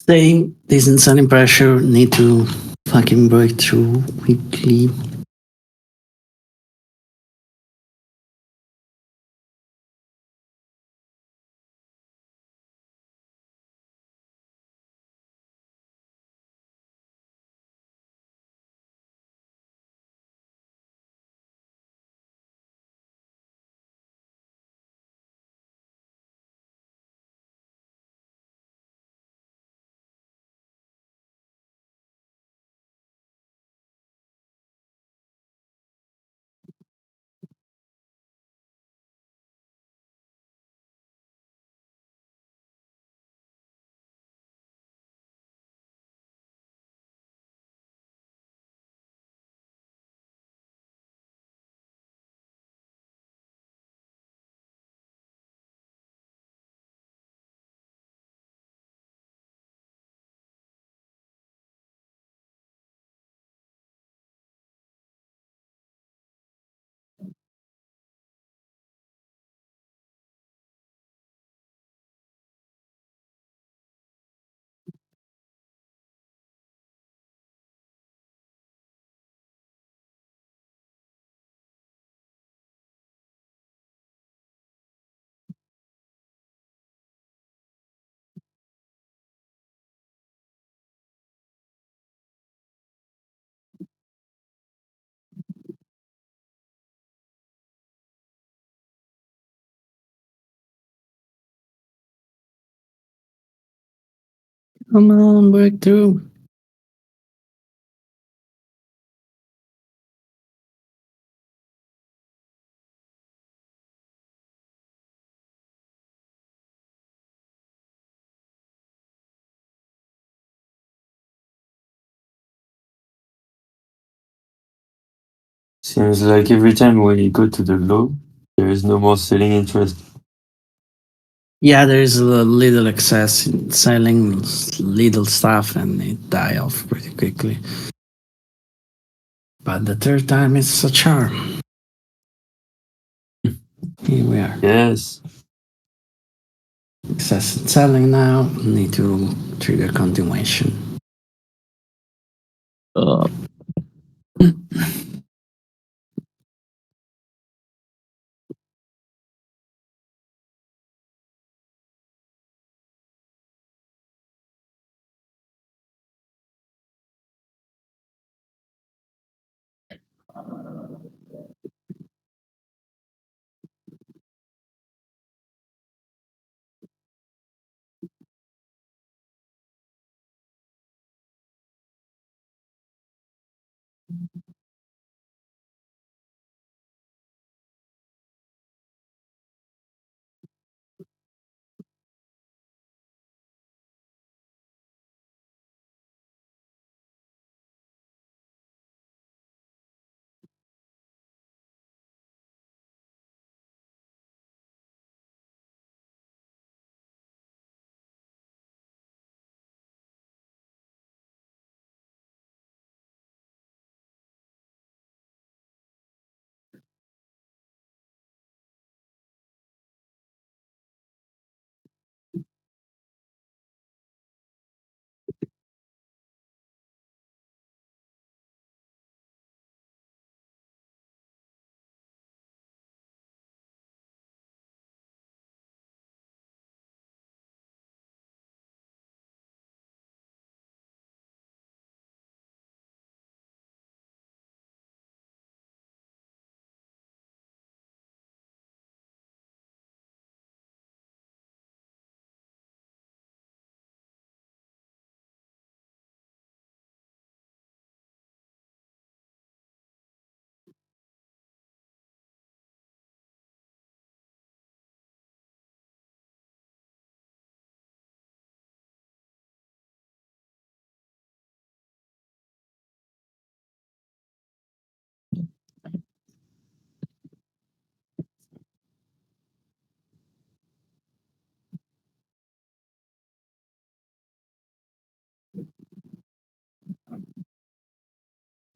Same decent selling pressure, need to fucking break through quickly. Come on, breakthrough. Seems like every time we go to the low, there is no more selling interest. Yeah, there's a little excess in selling little stuff and it die off pretty quickly. But the third time it's a charm. Here we are. Yes. Excess in selling now. Need to trigger continuation.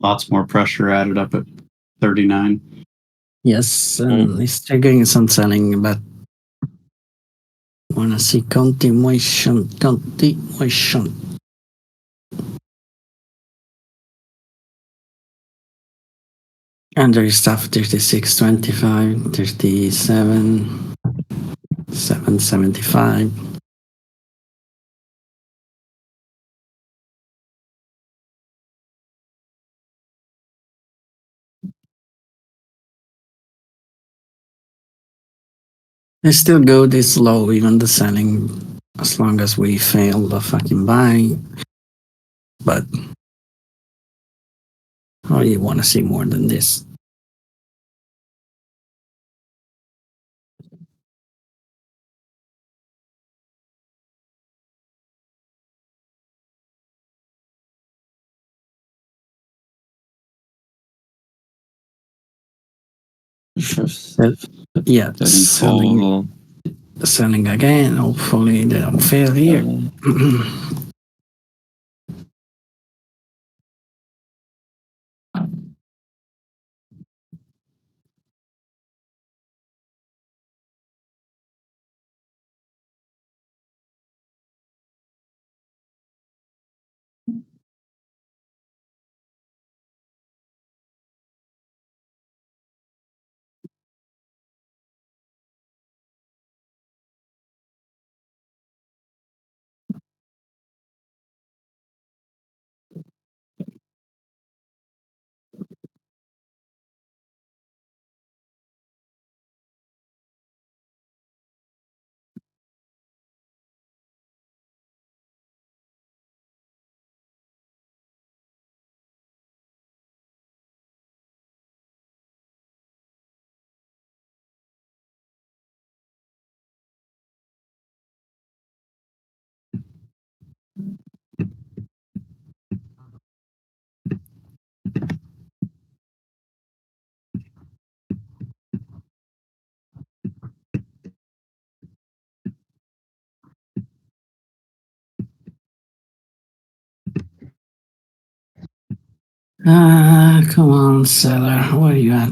Lots more pressure added up at 39. Yes, and it's triggering some selling, but wanna see continuation. And there is stuff 36, 25, 37, 775. It's still good, it's low, even the selling, as long as we fail the fucking buy. But oh, you want to see more than this. Yeah, selling again. Hopefully they don't fail here. Come on, seller. Where are you at?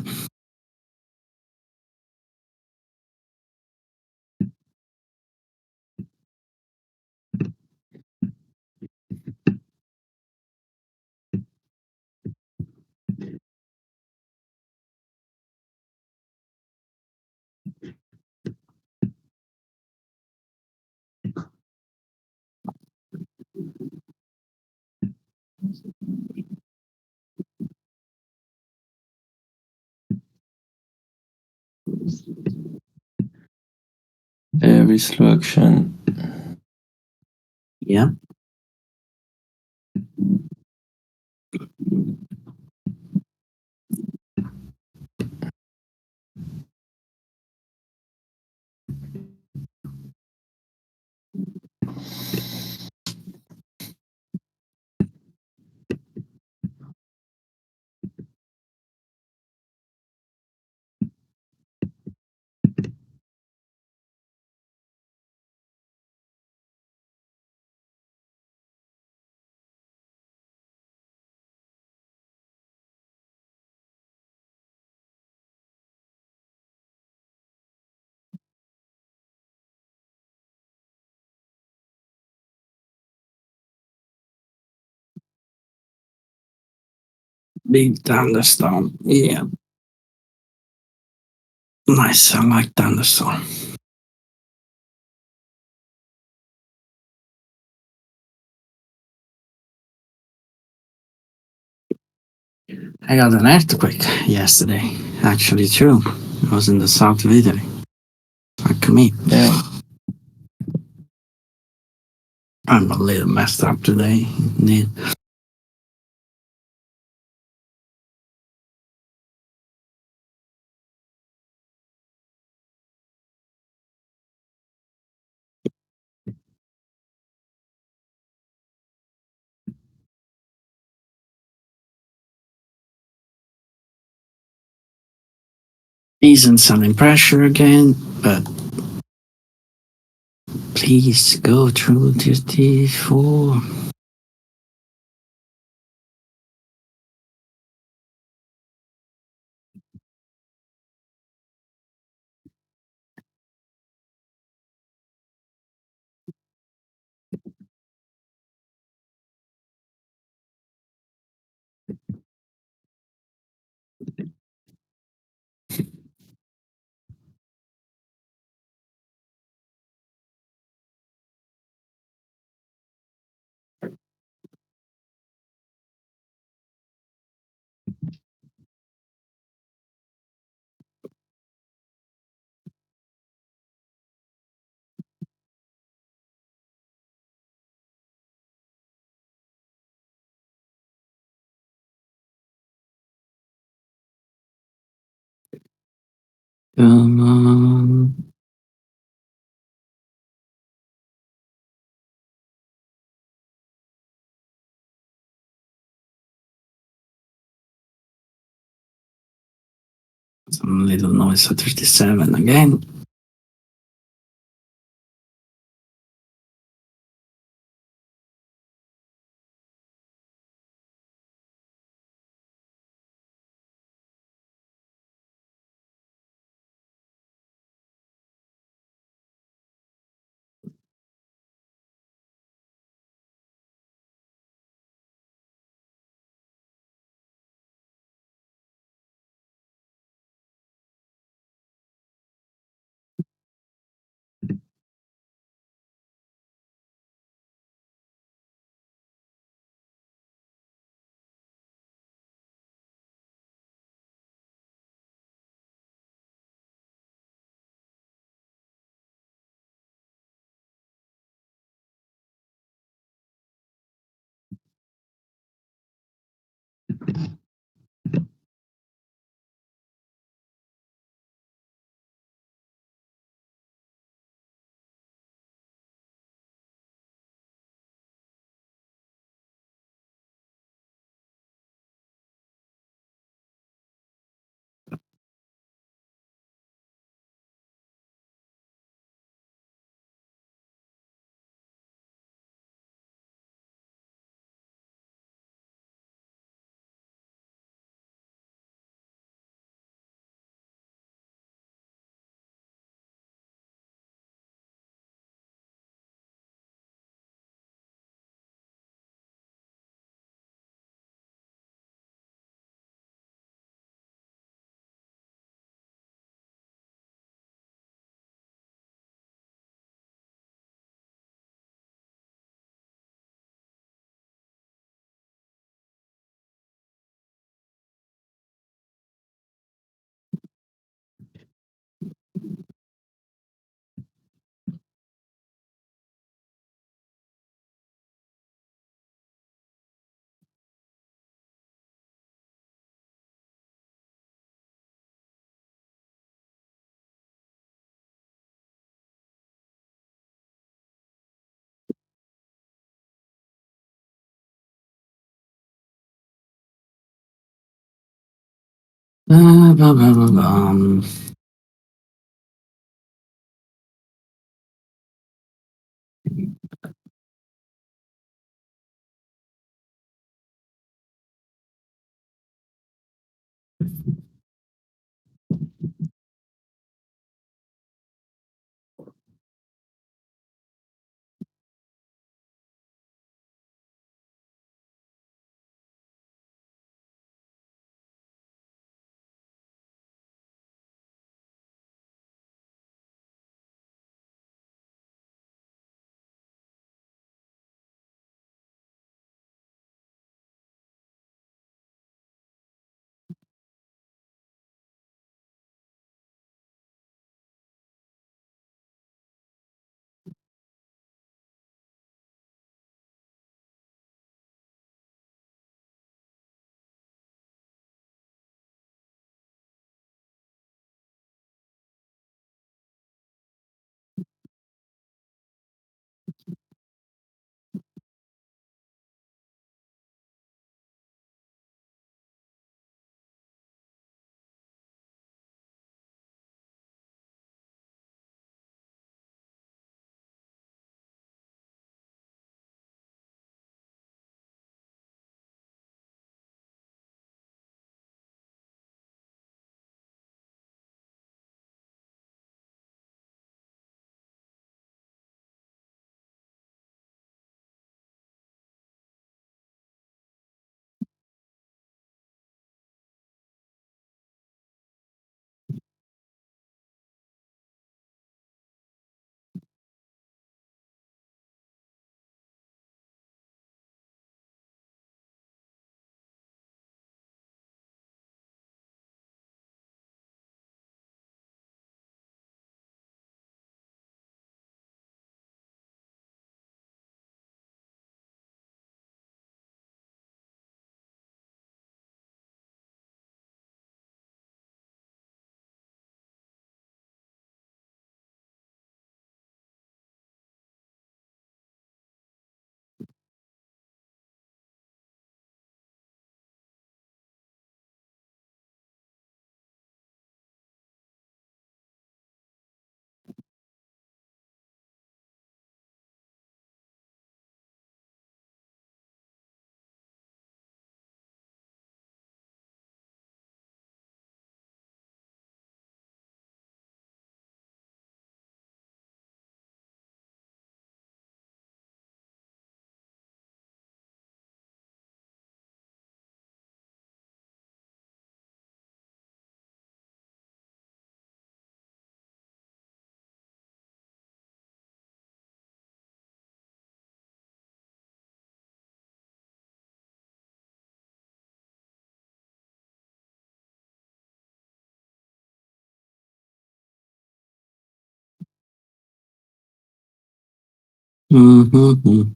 Very slow action. Yeah. Big thunderstorm. Yeah. Nice. I like thunderstorm. I got an earthquake yesterday. Actually, true. It was in the south of Italy. Like me. Yeah. I'm a little messed up today. Indeed. Decent selling pressure again, but please go through this D4. Come on. Some little noise at 37 again. Blah, blah, blah, blah. Mm-hmm.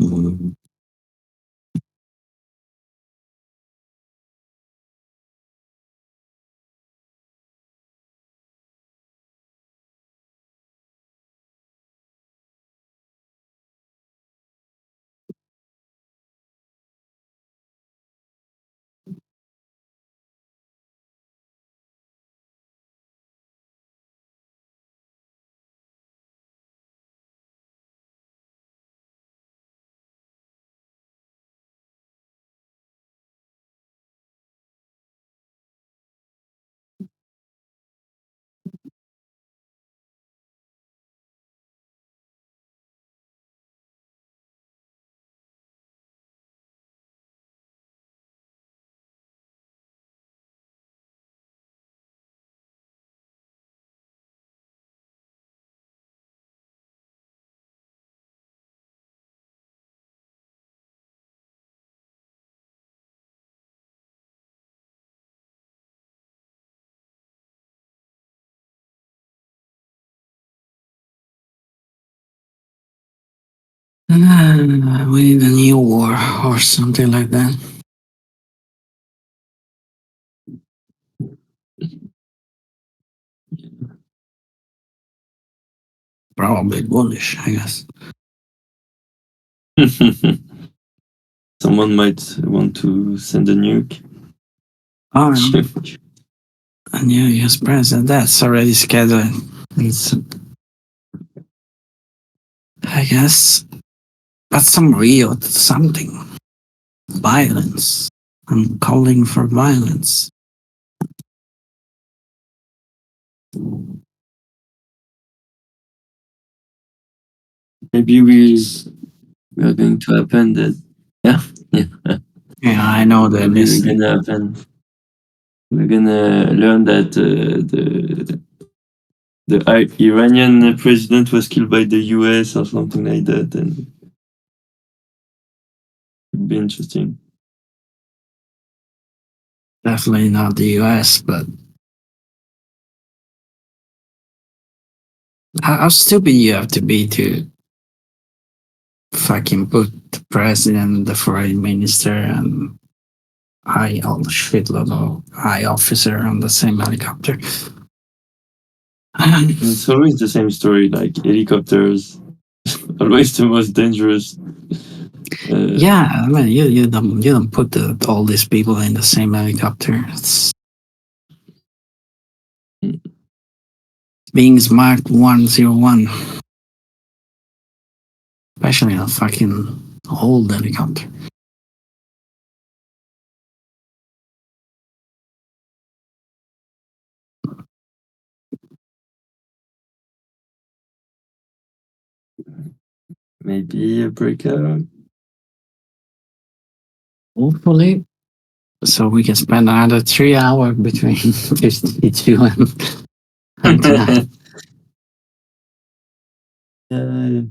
We need a new war or something like that. Probably bullish, I guess. Someone might want to send a nuke. Oh, a new US president. That's already scheduled. It's, I guess, but some real something. Violence. I'm calling for violence. Maybe we are going to happen that yeah Yeah, I know that maybe this. we're gonna happen. We're gonna learn that the Iranian president was killed by the US or something like that, and it'd be interesting. Definitely not the US, but how stupid you have to be to fucking put the president, the foreign minister, and all the shitload of high officer on the same helicopter. It's always the same story, like helicopters, always the most dangerous. Yeah, I mean, you don't put all these people in the same helicopter. It's being smart 101, especially a fucking old helicopter. Maybe a breakout. Hopefully, so we can spend another 3 hours between 52 and tonight. Yeah.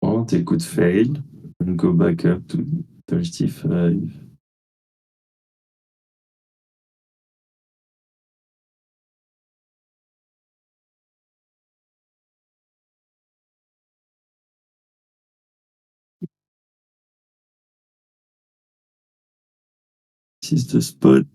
Or they could fail and go back up to 35. This is the spot.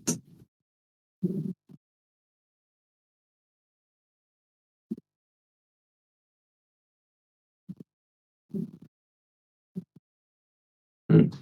Mm.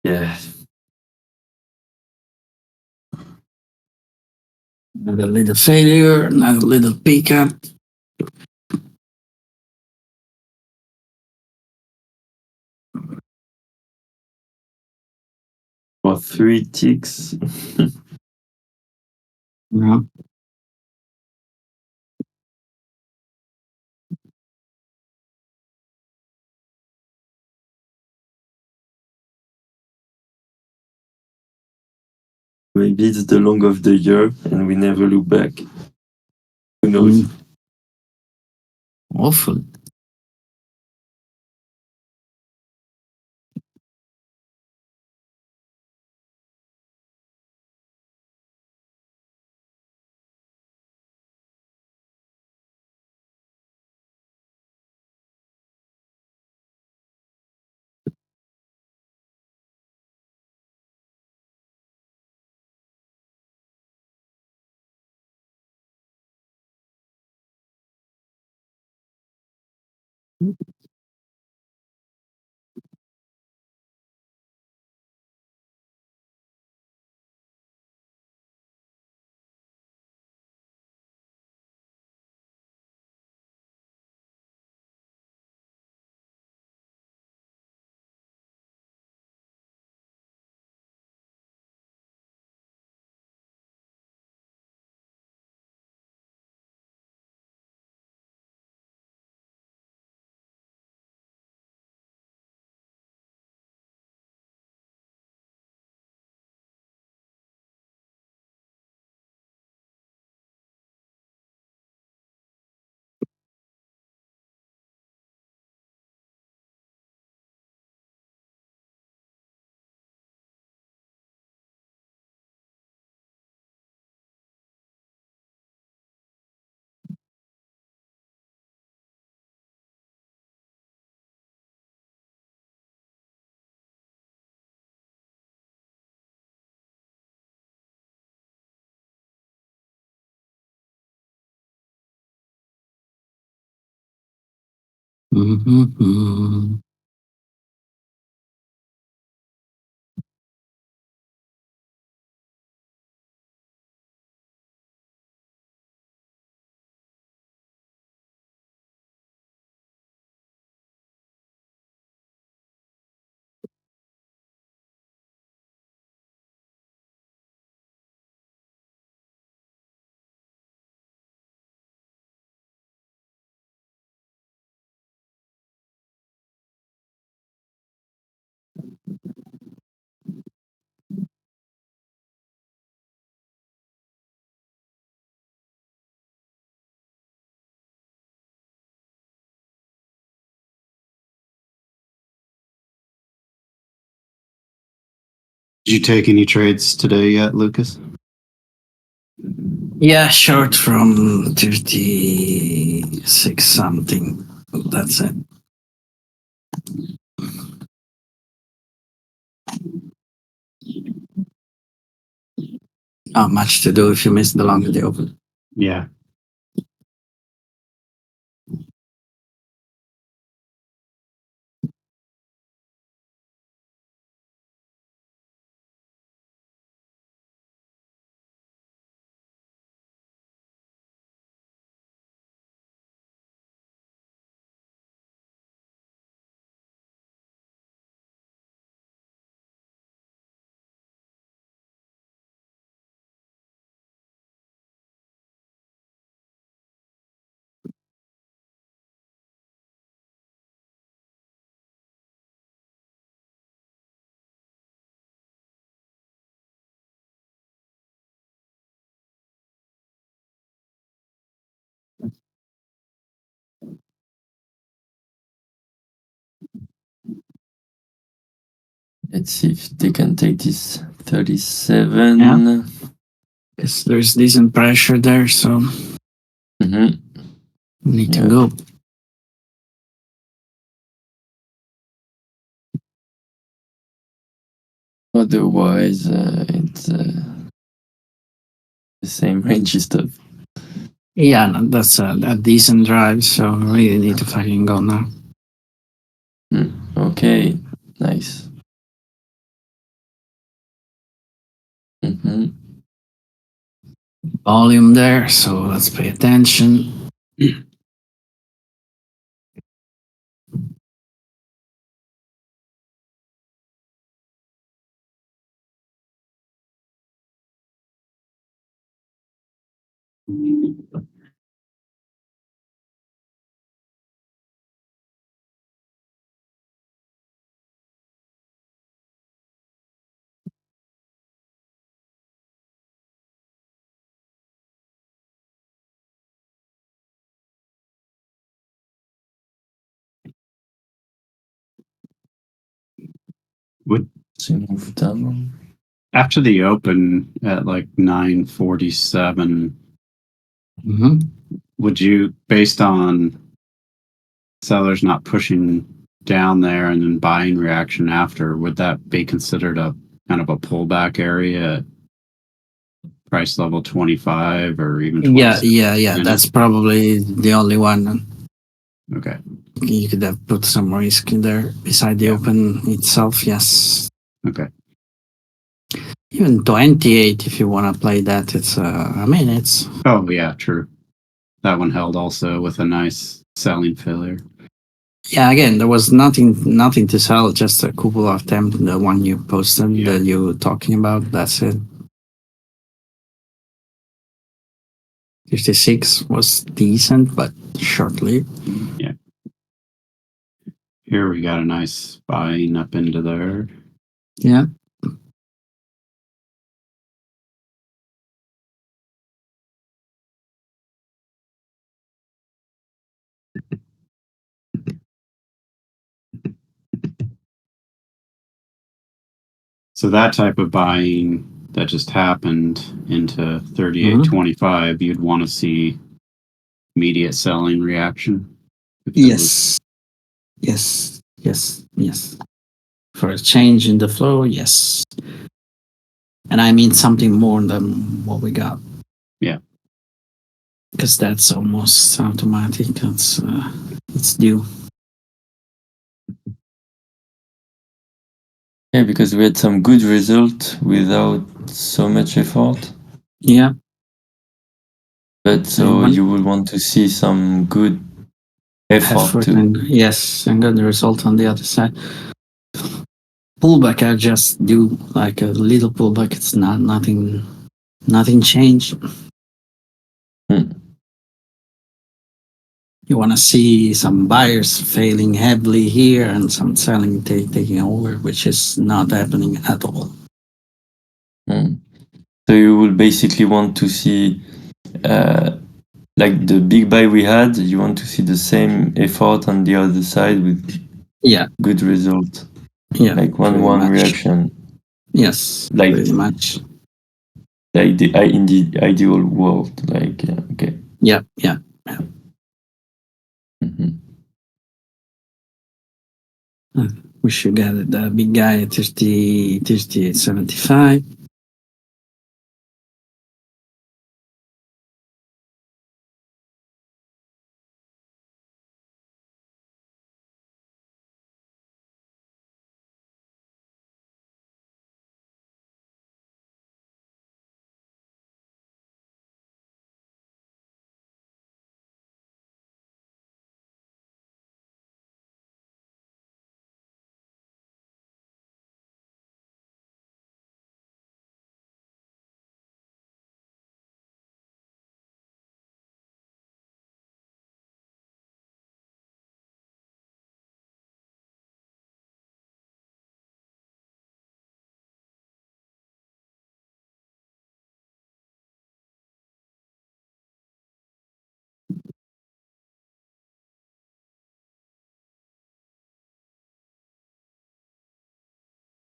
Yeah. Another little failure, another little pickup. For 3 ticks. Yeah. Maybe it's the long of the year and we never look back. Who knows? Hopefully. Mm-hmm. Did you take any trades today yet, Lucas? Yeah, short from 36 something. That's it. Not much to do if you miss the long of the open. Yeah. Let's see if they can take this 37. Yeah. Yes, there's decent pressure there, so Mhm. need to Yeah. go. Otherwise, it's the same range stuff. Yeah, no, that's a decent drive, so really need to fucking go now. Okay, nice. Mhm. Volume there, so let's pay attention. Would So move down. after the open at like 9:47, Mm-hmm. would you, based on sellers not pushing down there and then buying reaction after, would that be considered a kind of a pullback area at price level 25 or even 26? Yeah. That's probably the only one. Okay. You could have put some risk in there beside the Yeah. open itself, yes. Okay. Even 28 if you want to play that. It's I mean it's Oh, yeah, true. That one held also with a nice selling failure. yeah, again, there was nothing to sell, just a couple of them. The one you posted Yeah. that you were talking about, that's it. 56 was decent, but short-lived. Yeah. Here we got a nice buying up into there. Yeah. So that type of buying that just happened into 38.25, you'd want to see immediate selling reaction. If there was- Yes. For a change in the flow, yes. And I mean something more than what we got. Yeah. Because that's almost automatic. It's due. Yeah, because we had some good result without so much effort. Yeah. But so want- you would want to see some good effort too. and yes, and good result on the other side. Pullback, I just do like a little pullback. It's nothing changed. Hmm. You want to see some buyers failing heavily here and some selling taking over, which is not happening at all. Hmm. So you will basically want to see, like the big buy we had, you want to see the same effort on the other side with Yeah, good result, yeah, like pretty 1-1 much. reaction, Yes, like pretty much. in the ideal world. Like okay. Yeah. Mhm. We should get the big guy at 38.75.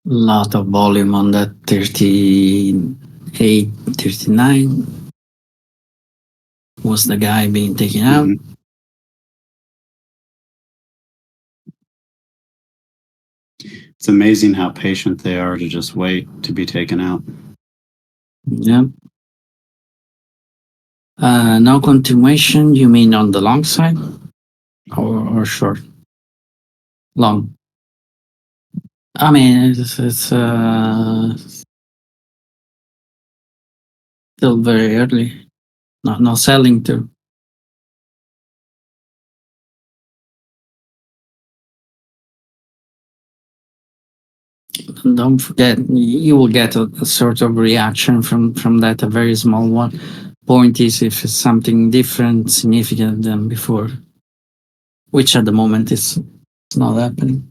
Lot of volume on that 38, 39. Was the guy being taken out? Mhm. It's amazing how patient they are to just wait to be taken out. Yeah. No continuation, you mean on the long side or short? Long. I mean, it's still very early. No selling too. Don't forget, you will get a sort of reaction from that, a very small one. Point is if it's something different, significant than before, which at the moment is not happening.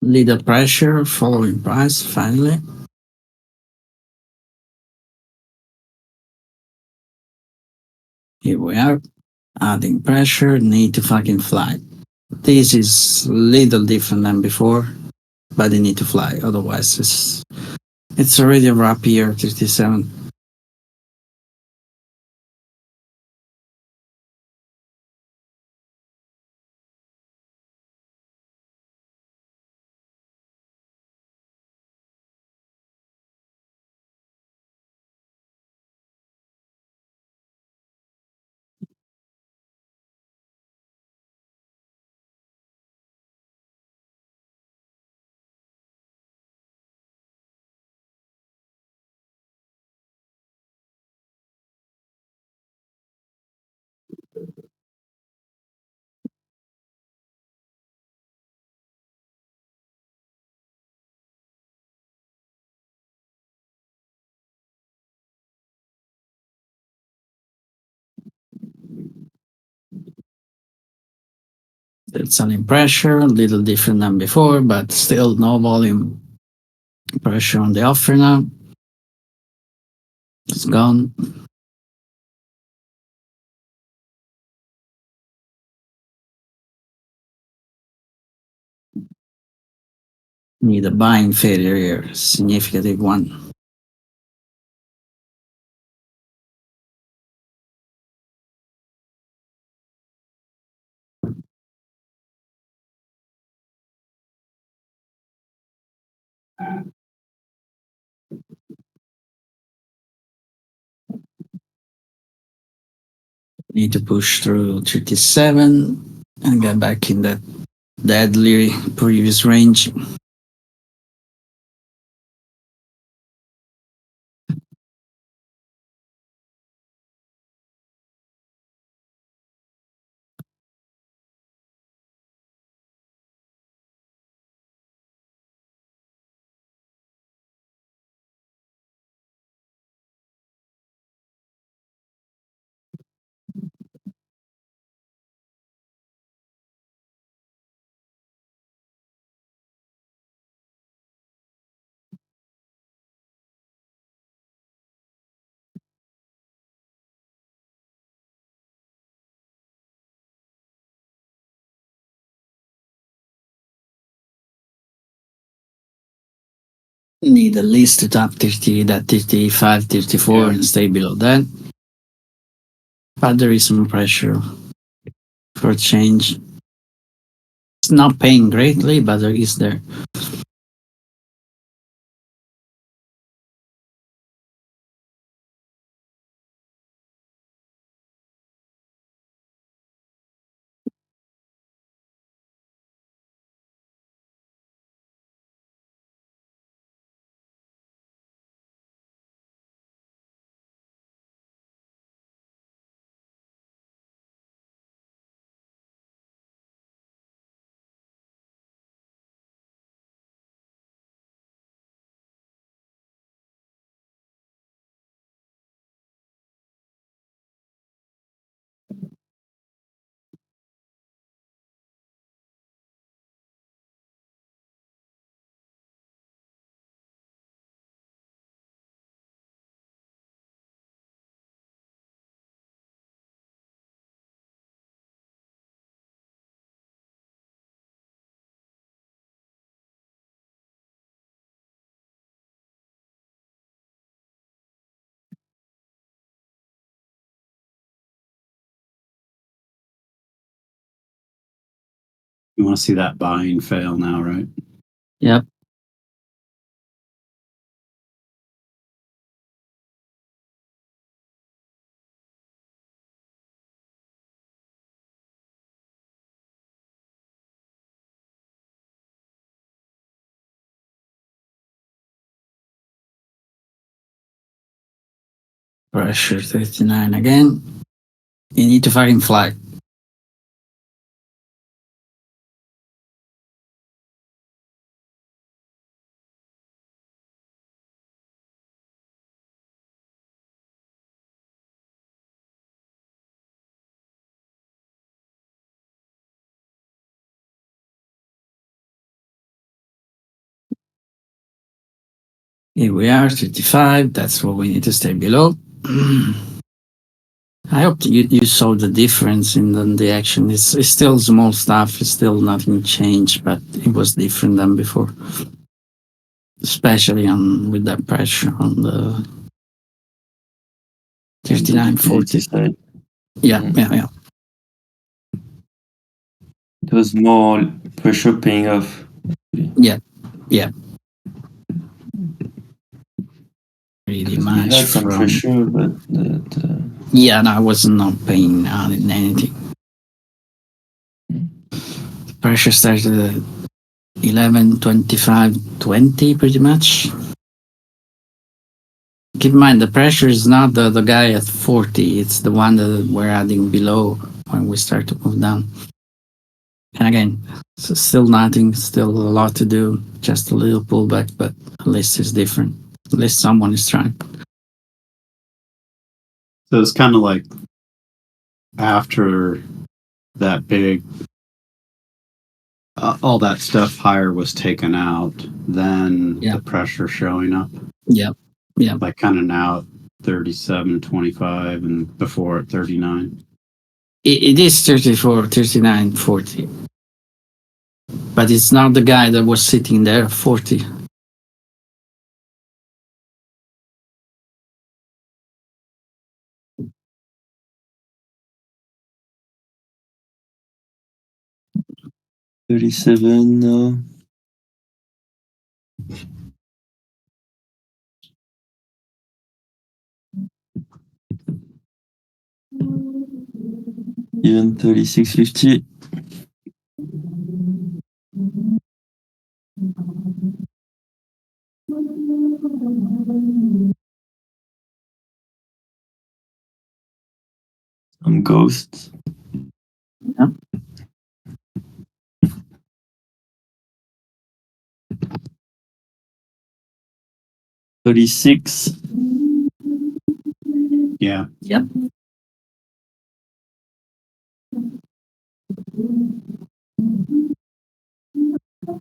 Little pressure, following price, finally. Here we are. Adding pressure, need to fucking fly. This is little different than before, but they need to fly. Otherwise, it's already a wrap here, 37. It's an pressure, a little different than before, but still no volume pressure on the offer now. It's gone. Need a buying failure here, significant one. Need to push through 37 and get back in that deadly previous range. Need at least to top 30, that 35, 34 Yeah. and stay below that. But there is some pressure for change. It's not paying greatly, but there is there. You want to see that buying fail now, right? Yep. Pressure 39 again. You need to fucking fly. Here we are, 35. That's what we need to stay below. I hope you saw the difference in the action. It's still small stuff. It's still nothing changed, but it was different than before. Especially with that pressure on the 39, 40. Side. Yeah. It was more pressure paying off. Yeah. Pretty We much had some from... pressure, but Yeah, no, I was not paying anything. The pressure started at 11, 25, 20 pretty much. Keep in mind, the pressure is not the guy at 40. It's the one that we're adding below when we start to move down. And again, so still nothing, still a lot to do, just a little pullback, but at least it's different. At least someone is trying. So it's kind of like after that big, all that stuff higher was taken out, then Yeah. the pressure showing up. Yeah. Like kind of now at 37, 25, and before at 39. It is 34, 39, 40. But it's not the guy that was sitting there at 40. $37 now. Even 36.50. Some ghosts. Yeah. $36. Yeah. Yep.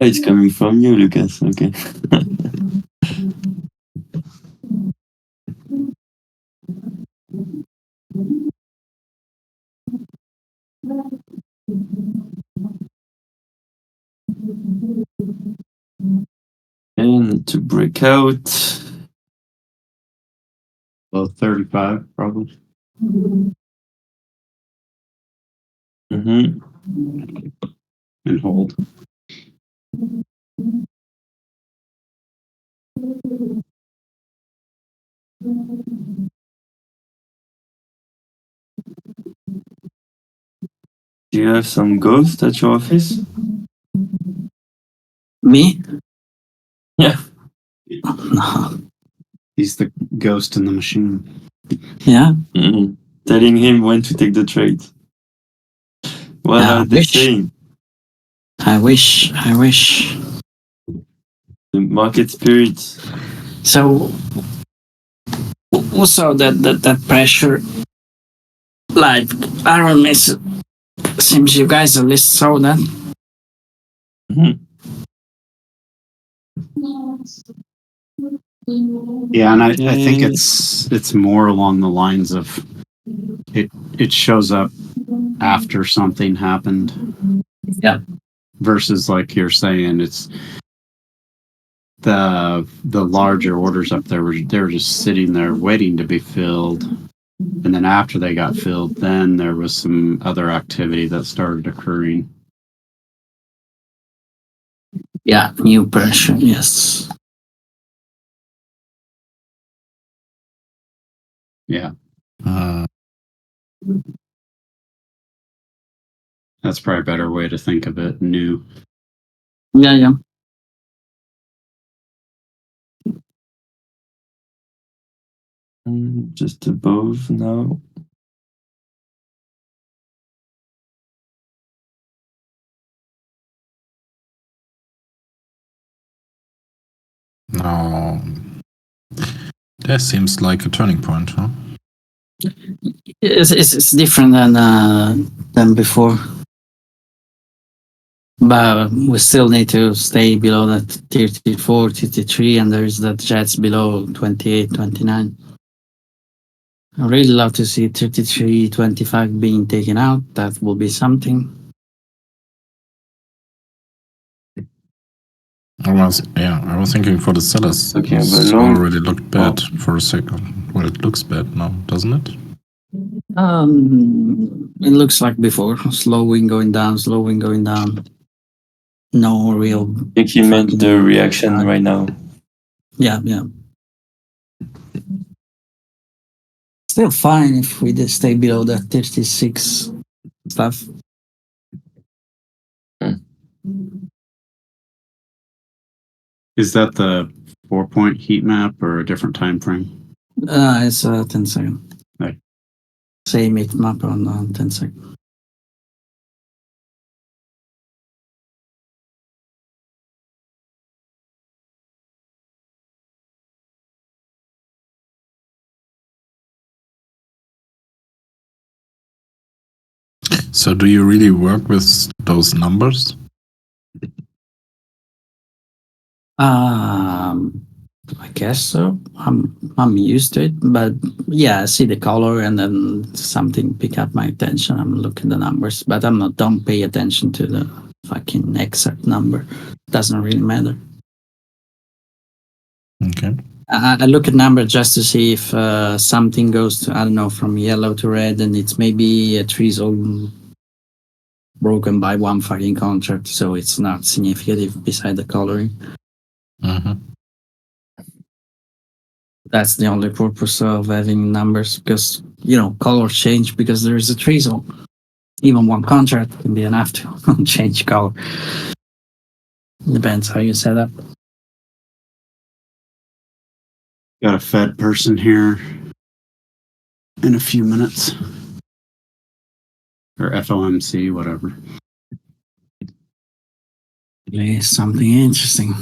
It's coming from you, Lucas. Okay. And to break out. Well, 35 probably. Mm-hmm. And hold. Do you have some ghosts at your office? Me? Yeah. No. He's the ghost in the machine. Yeah. Mm-hmm. Telling him when to take the trade. What are they saying? I wish. The market spirits. So also that pressure, like I don't miss. Seems you guys at least saw that. Mm-hmm. Yeah, and I think it's more along the lines of it shows up after something happened. Yeah. Versus like you're saying, it's the larger orders up there they were just sitting there waiting to be filled. And then after they got filled, then there was some other activity that started occurring. Yeah, new pressure, yes. Yeah. Uh, That's probably a better way to think of it. New. Yeah. Just above now. No, that seems like a turning point, huh? It's different than before, but we still need to stay below that 34, 33, and there's that jets below 28, 29. I really love to see 33, 25 being taken out. That will be something. I was thinking for the sellers. Okay, but It's long- already looked bad for a second. Well, it looks bad now, doesn't it? It looks like before, slowing going down, slowing going down. No real. I think he meant the reaction right now. Yeah. Still fine if we just stay below that 36 stuff. Is that the 4-point heat map or a different time frame? It's 10 second. Right. Same heat map on 10 second. So do you really work with those numbers? I guess so. I'm used to it, but yeah, I see the color and then something pick up my attention. I'm looking the numbers, but don't pay attention to the fucking exact number. Doesn't really matter. Okay. I look at number just to see if something goes to, I don't know, from yellow to red, and it's maybe a tree's all broken by one fucking contract, so it's not significant beside the coloring. Mm-hmm. That's the only purpose of having numbers, because colors change because there is a tree zone. Even one contract can be enough to change color. Depends how you set up. Got a Fed person here in a few minutes. Or FOMC, whatever. Something interesting.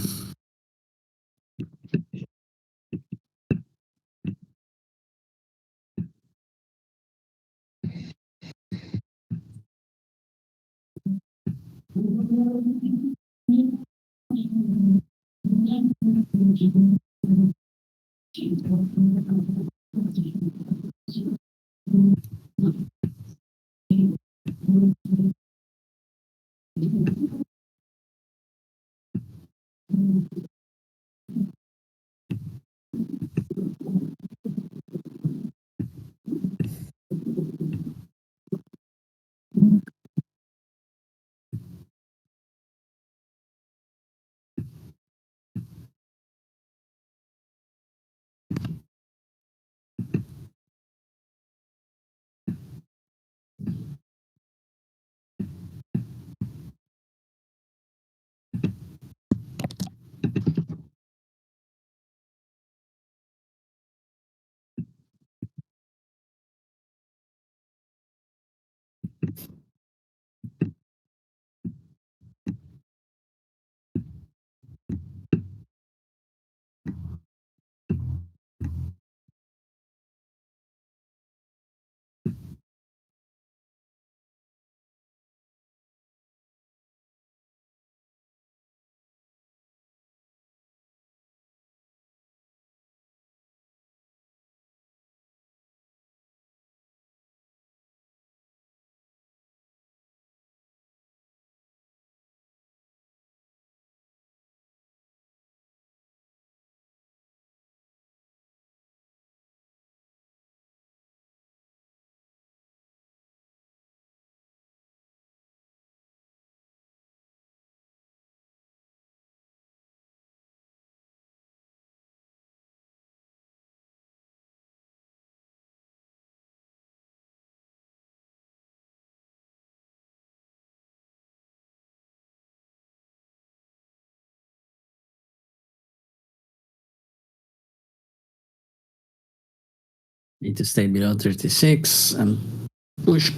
Need to stay below 36 and push.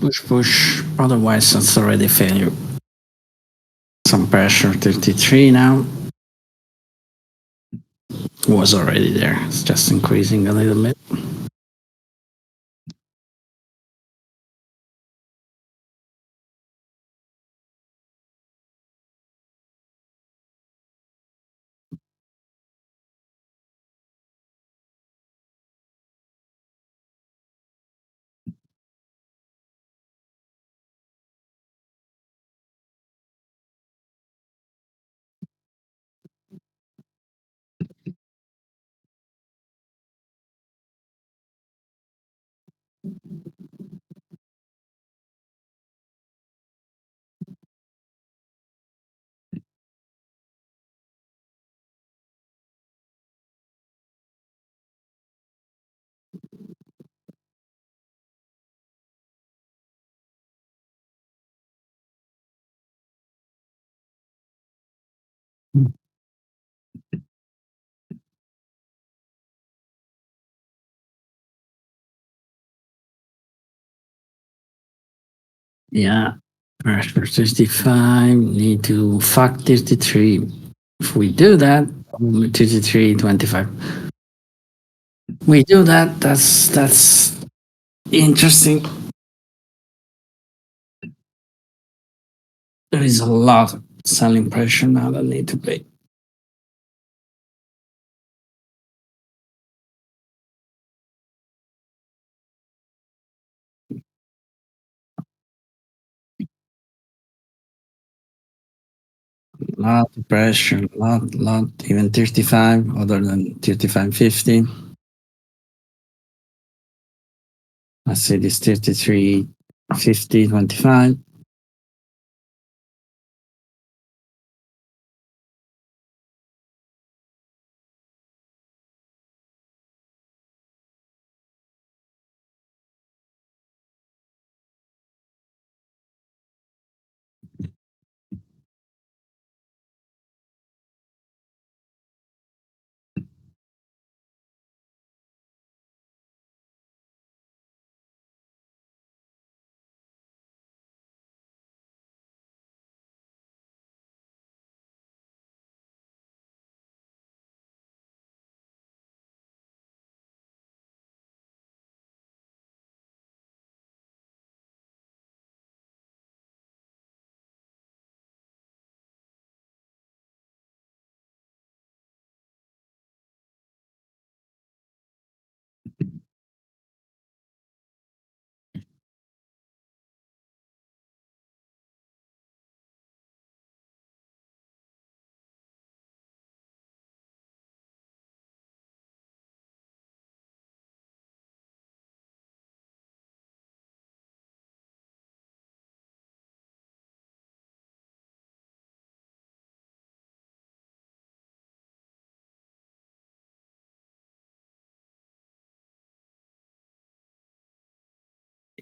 Otherwise, that's already failure. Some pressure, 33 now. Was already there. It's just increasing a little bit. Yeah, pressure 35, need to fuck 33. If we do that, 33, 25. We do that, that's interesting. There is a lot of selling pressure now that need to pay. Lot of pressure, lot, even 35, other than 35.50. Let's say this 33.50, 25.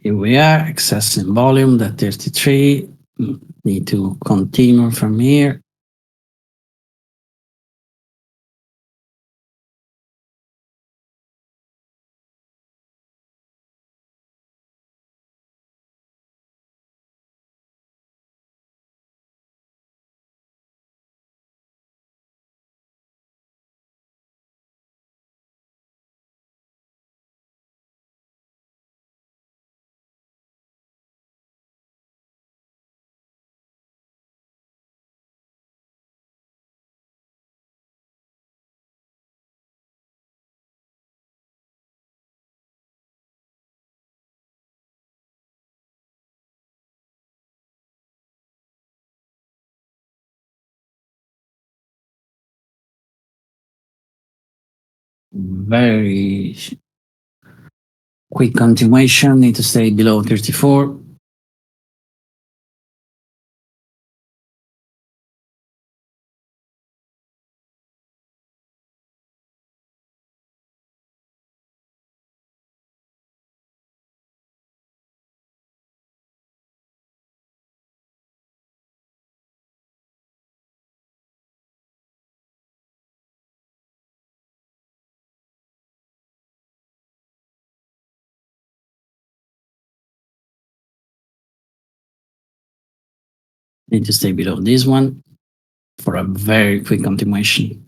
Here we are, excess in volume, that 33. Need to continue from here. Very quick continuation, need to stay below 34. Need to stay below this one for a very quick continuation.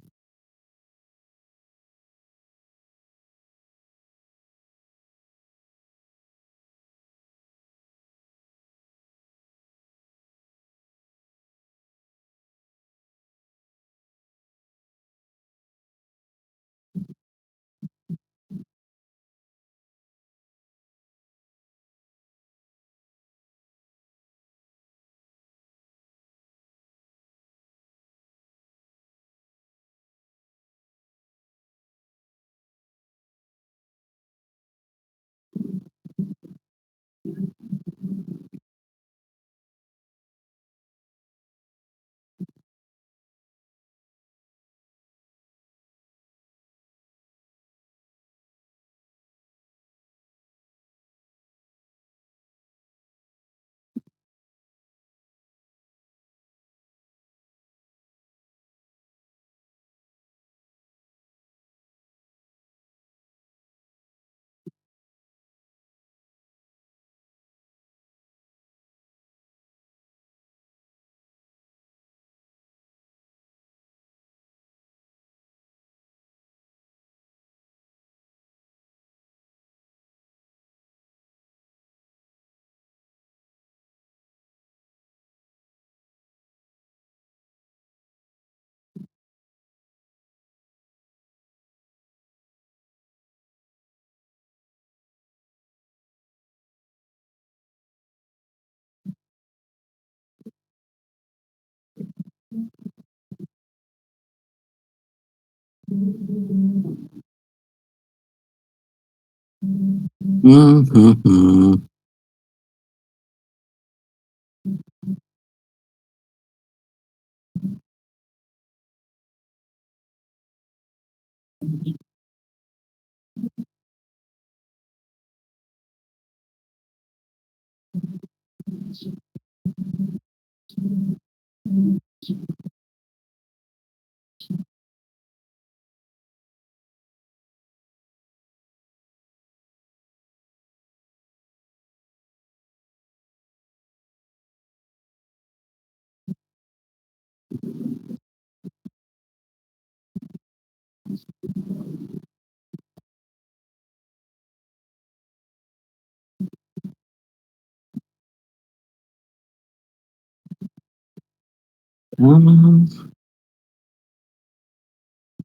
Mm-hmm.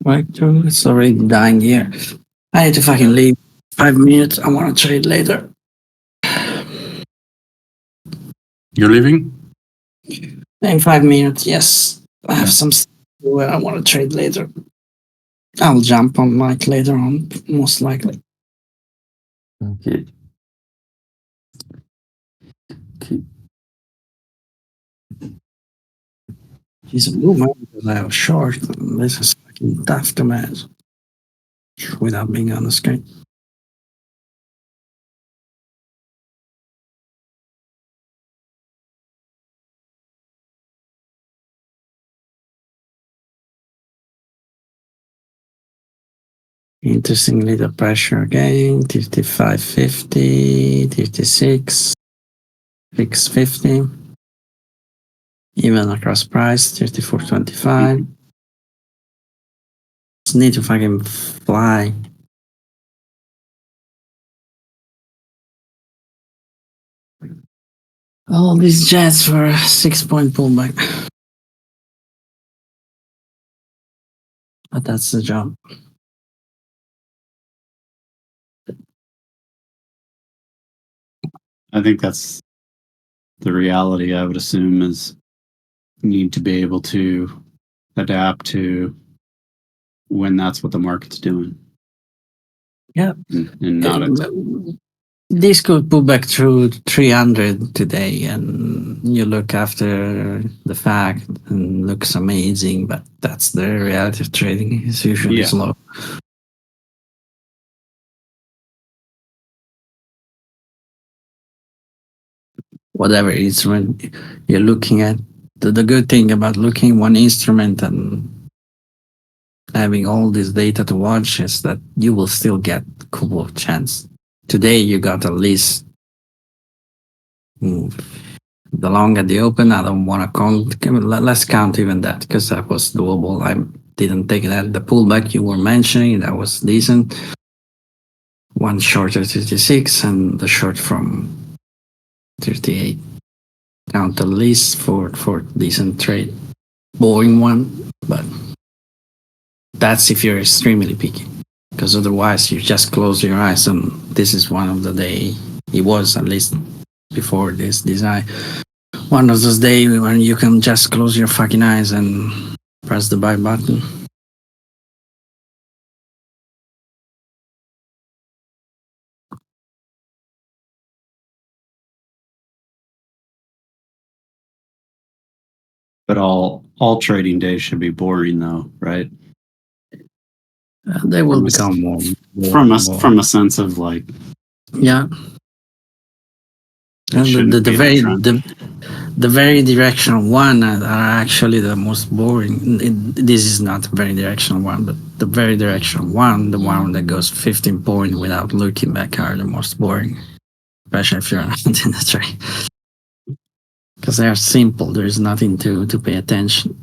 Right through. It's already dying here. I need to fucking leave. 5 minutes. I want to trade later. You're leaving? In 5 minutes, yes. I have some stuff where I want to trade later. I'll jump on mic later on, most likely. Okay. Okay. He's a boomer because I was short. And this is fucking tough to manage without being on the screen. Interestingly, the pressure again 35.50, 36, 650. Even across price 34.25. Just need to fucking fly. All these jets for a 6-point pullback. But that's the job. I think that's the reality. I would assume is you need to be able to adapt to when that's what the market's doing. Yeah. And not This could pull back through 300 today, and you look after the fact and looks amazing, but that's the reality of trading. It's usually slow. Whatever instrument you're looking at, the good thing about looking one instrument and having all this data to watch is that you will still get a couple of chance. Today you got at least the long at the open. I don't want to count. Let's count even that because that was doable. I didn't take that. The pullback you were mentioning, that was decent. One short at 36 and the short from 38. Count at least for decent trade. Boring one, but that's if you're extremely picky. Because otherwise you just close your eyes and this is one of the day. It was at least before this design. One of those days when you can just close your fucking eyes and press the buy button. But all trading days should be boring, though, right? They will From a- become more From a sense of like, yeah. it And shouldn't be the trend. the very directional one are actually the most boring. This is not a very directional one, but the very directional one, the one that goes 15 point without looking back, are the most boring, especially if you're not in the trade. Because they are simple. There is nothing to pay attention.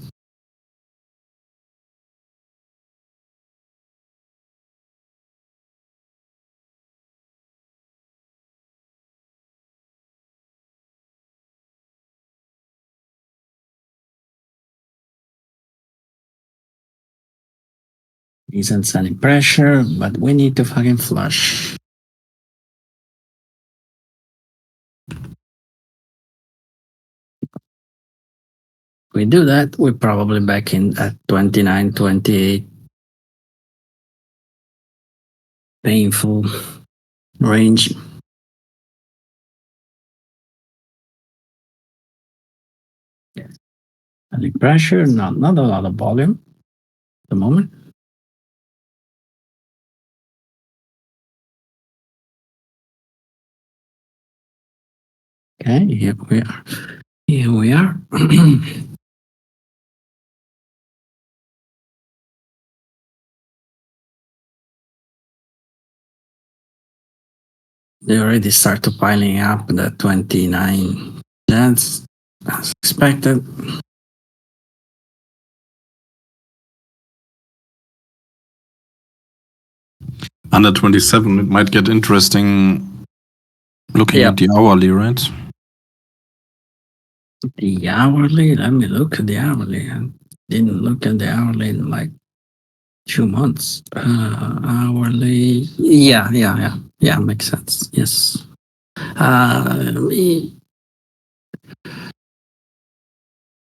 Decent selling pressure, but we need to fucking flush. If we do that, we're probably back in at 29, 28. Painful range. Selling pressure, not a lot of volume at the moment. Okay, here we are. Here we are. They already started piling up the 29 cents as expected. Under 27, it might get interesting looking Yeah. at the hourly, right? The hourly, let me look at the hourly. I didn't look at the hourly in like 2 months. Hourly, yeah, makes sense. Yes.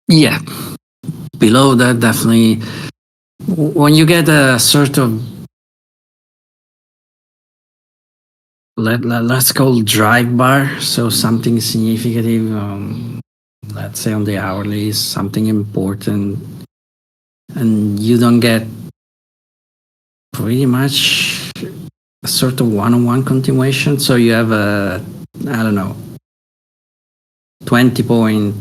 Yeah, below that, definitely. When you get a sort of let's call drive bar, so something significant, let's say on the hourly is something important, and you don't get pretty much a sort of one-on-one continuation. So you have a, I don't know, 20 point,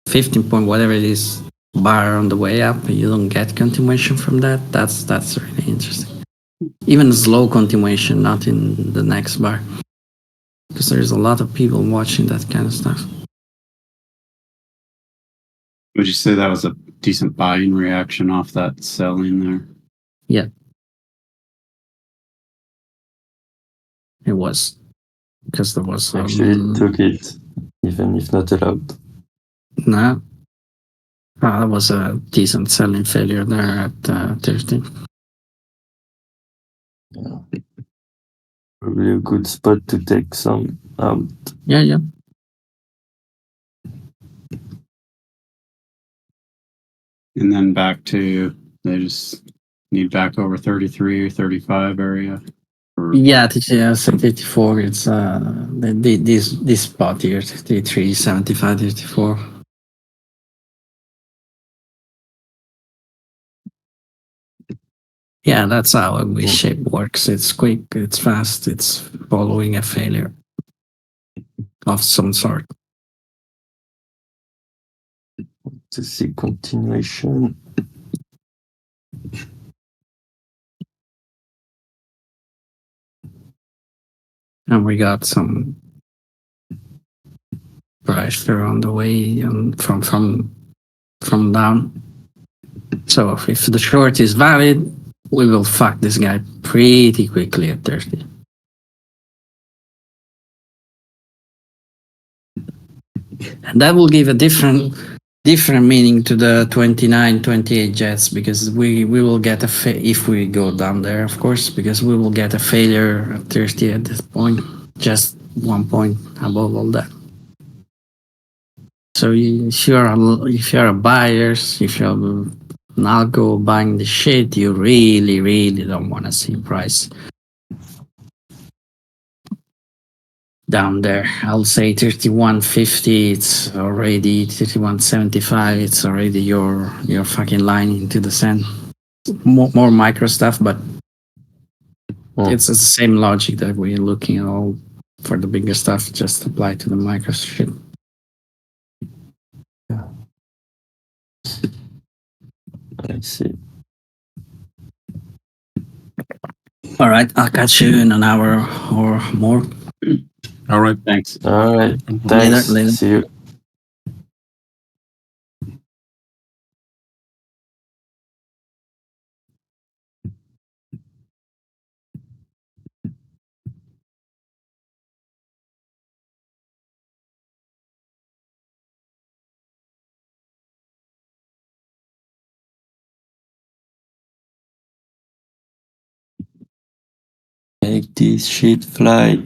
15 point, whatever it is, bar on the way up. You don't get continuation from that. That's really interesting. Even slow continuation, not in the next bar, because there's a lot of people watching that kind of stuff. Would you say that was a decent buying reaction off that selling there? Yeah, it was, because there was Actually took it, even if not allowed. no. That was a decent selling failure there at 13. Yeah. Probably a good spot to take some out. Yeah. And then back to, they just need back over 33 or 35 area. Or Yeah, TCS 84. It's this spot here, 33, 75, 34. Yeah, that's how a V shape works. It's quick, it's fast, it's following a failure of some sort. To see continuation. And we got some pressure on the way from down. So if the short is valid, we will fuck this guy pretty quickly at 30. And that will give a different meaning to the 29, 28 jets, because we will get if we go down there, of course, because we will get a failure at 30 at this point, just 1 point above all that. So if you're a buyer, if you're an algo buying the shit, you really, really don't want to see price down there. I'll say 31.50. It's already 31.75. It's already your fucking line into the sand. More micro stuff, but it's the same logic that we're looking at all for the bigger stuff. Just apply to the micro shit. I see. All right, I'll catch you in an hour or more. All right. Thanks. All right. Thanks. Later. See you. Make this shit fly.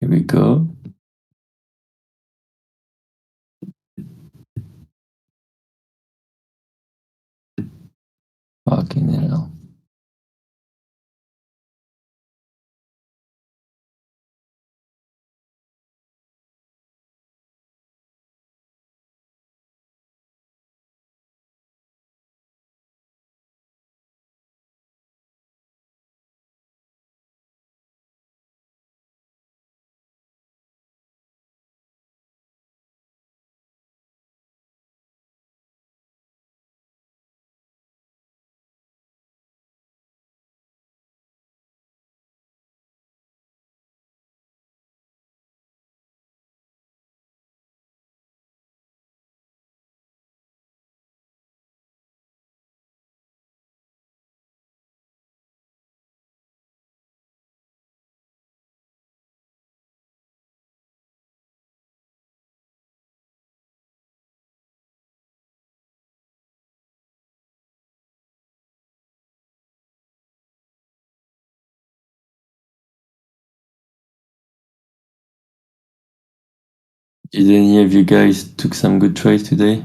Here we go. Fucking hell. Did any of you guys took some good trades today?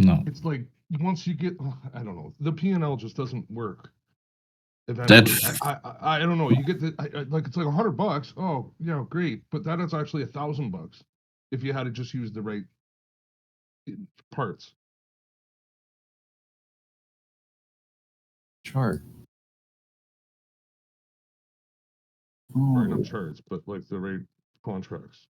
No. It's like once you get, I don't know, the P&L just doesn't work. That Eventually, I don't know. You get like it's like $100. Oh yeah, great, but that is actually $1,000 if you had to just use the right parts. Chart. Sorry, not Oh. charts, but like the right contracts.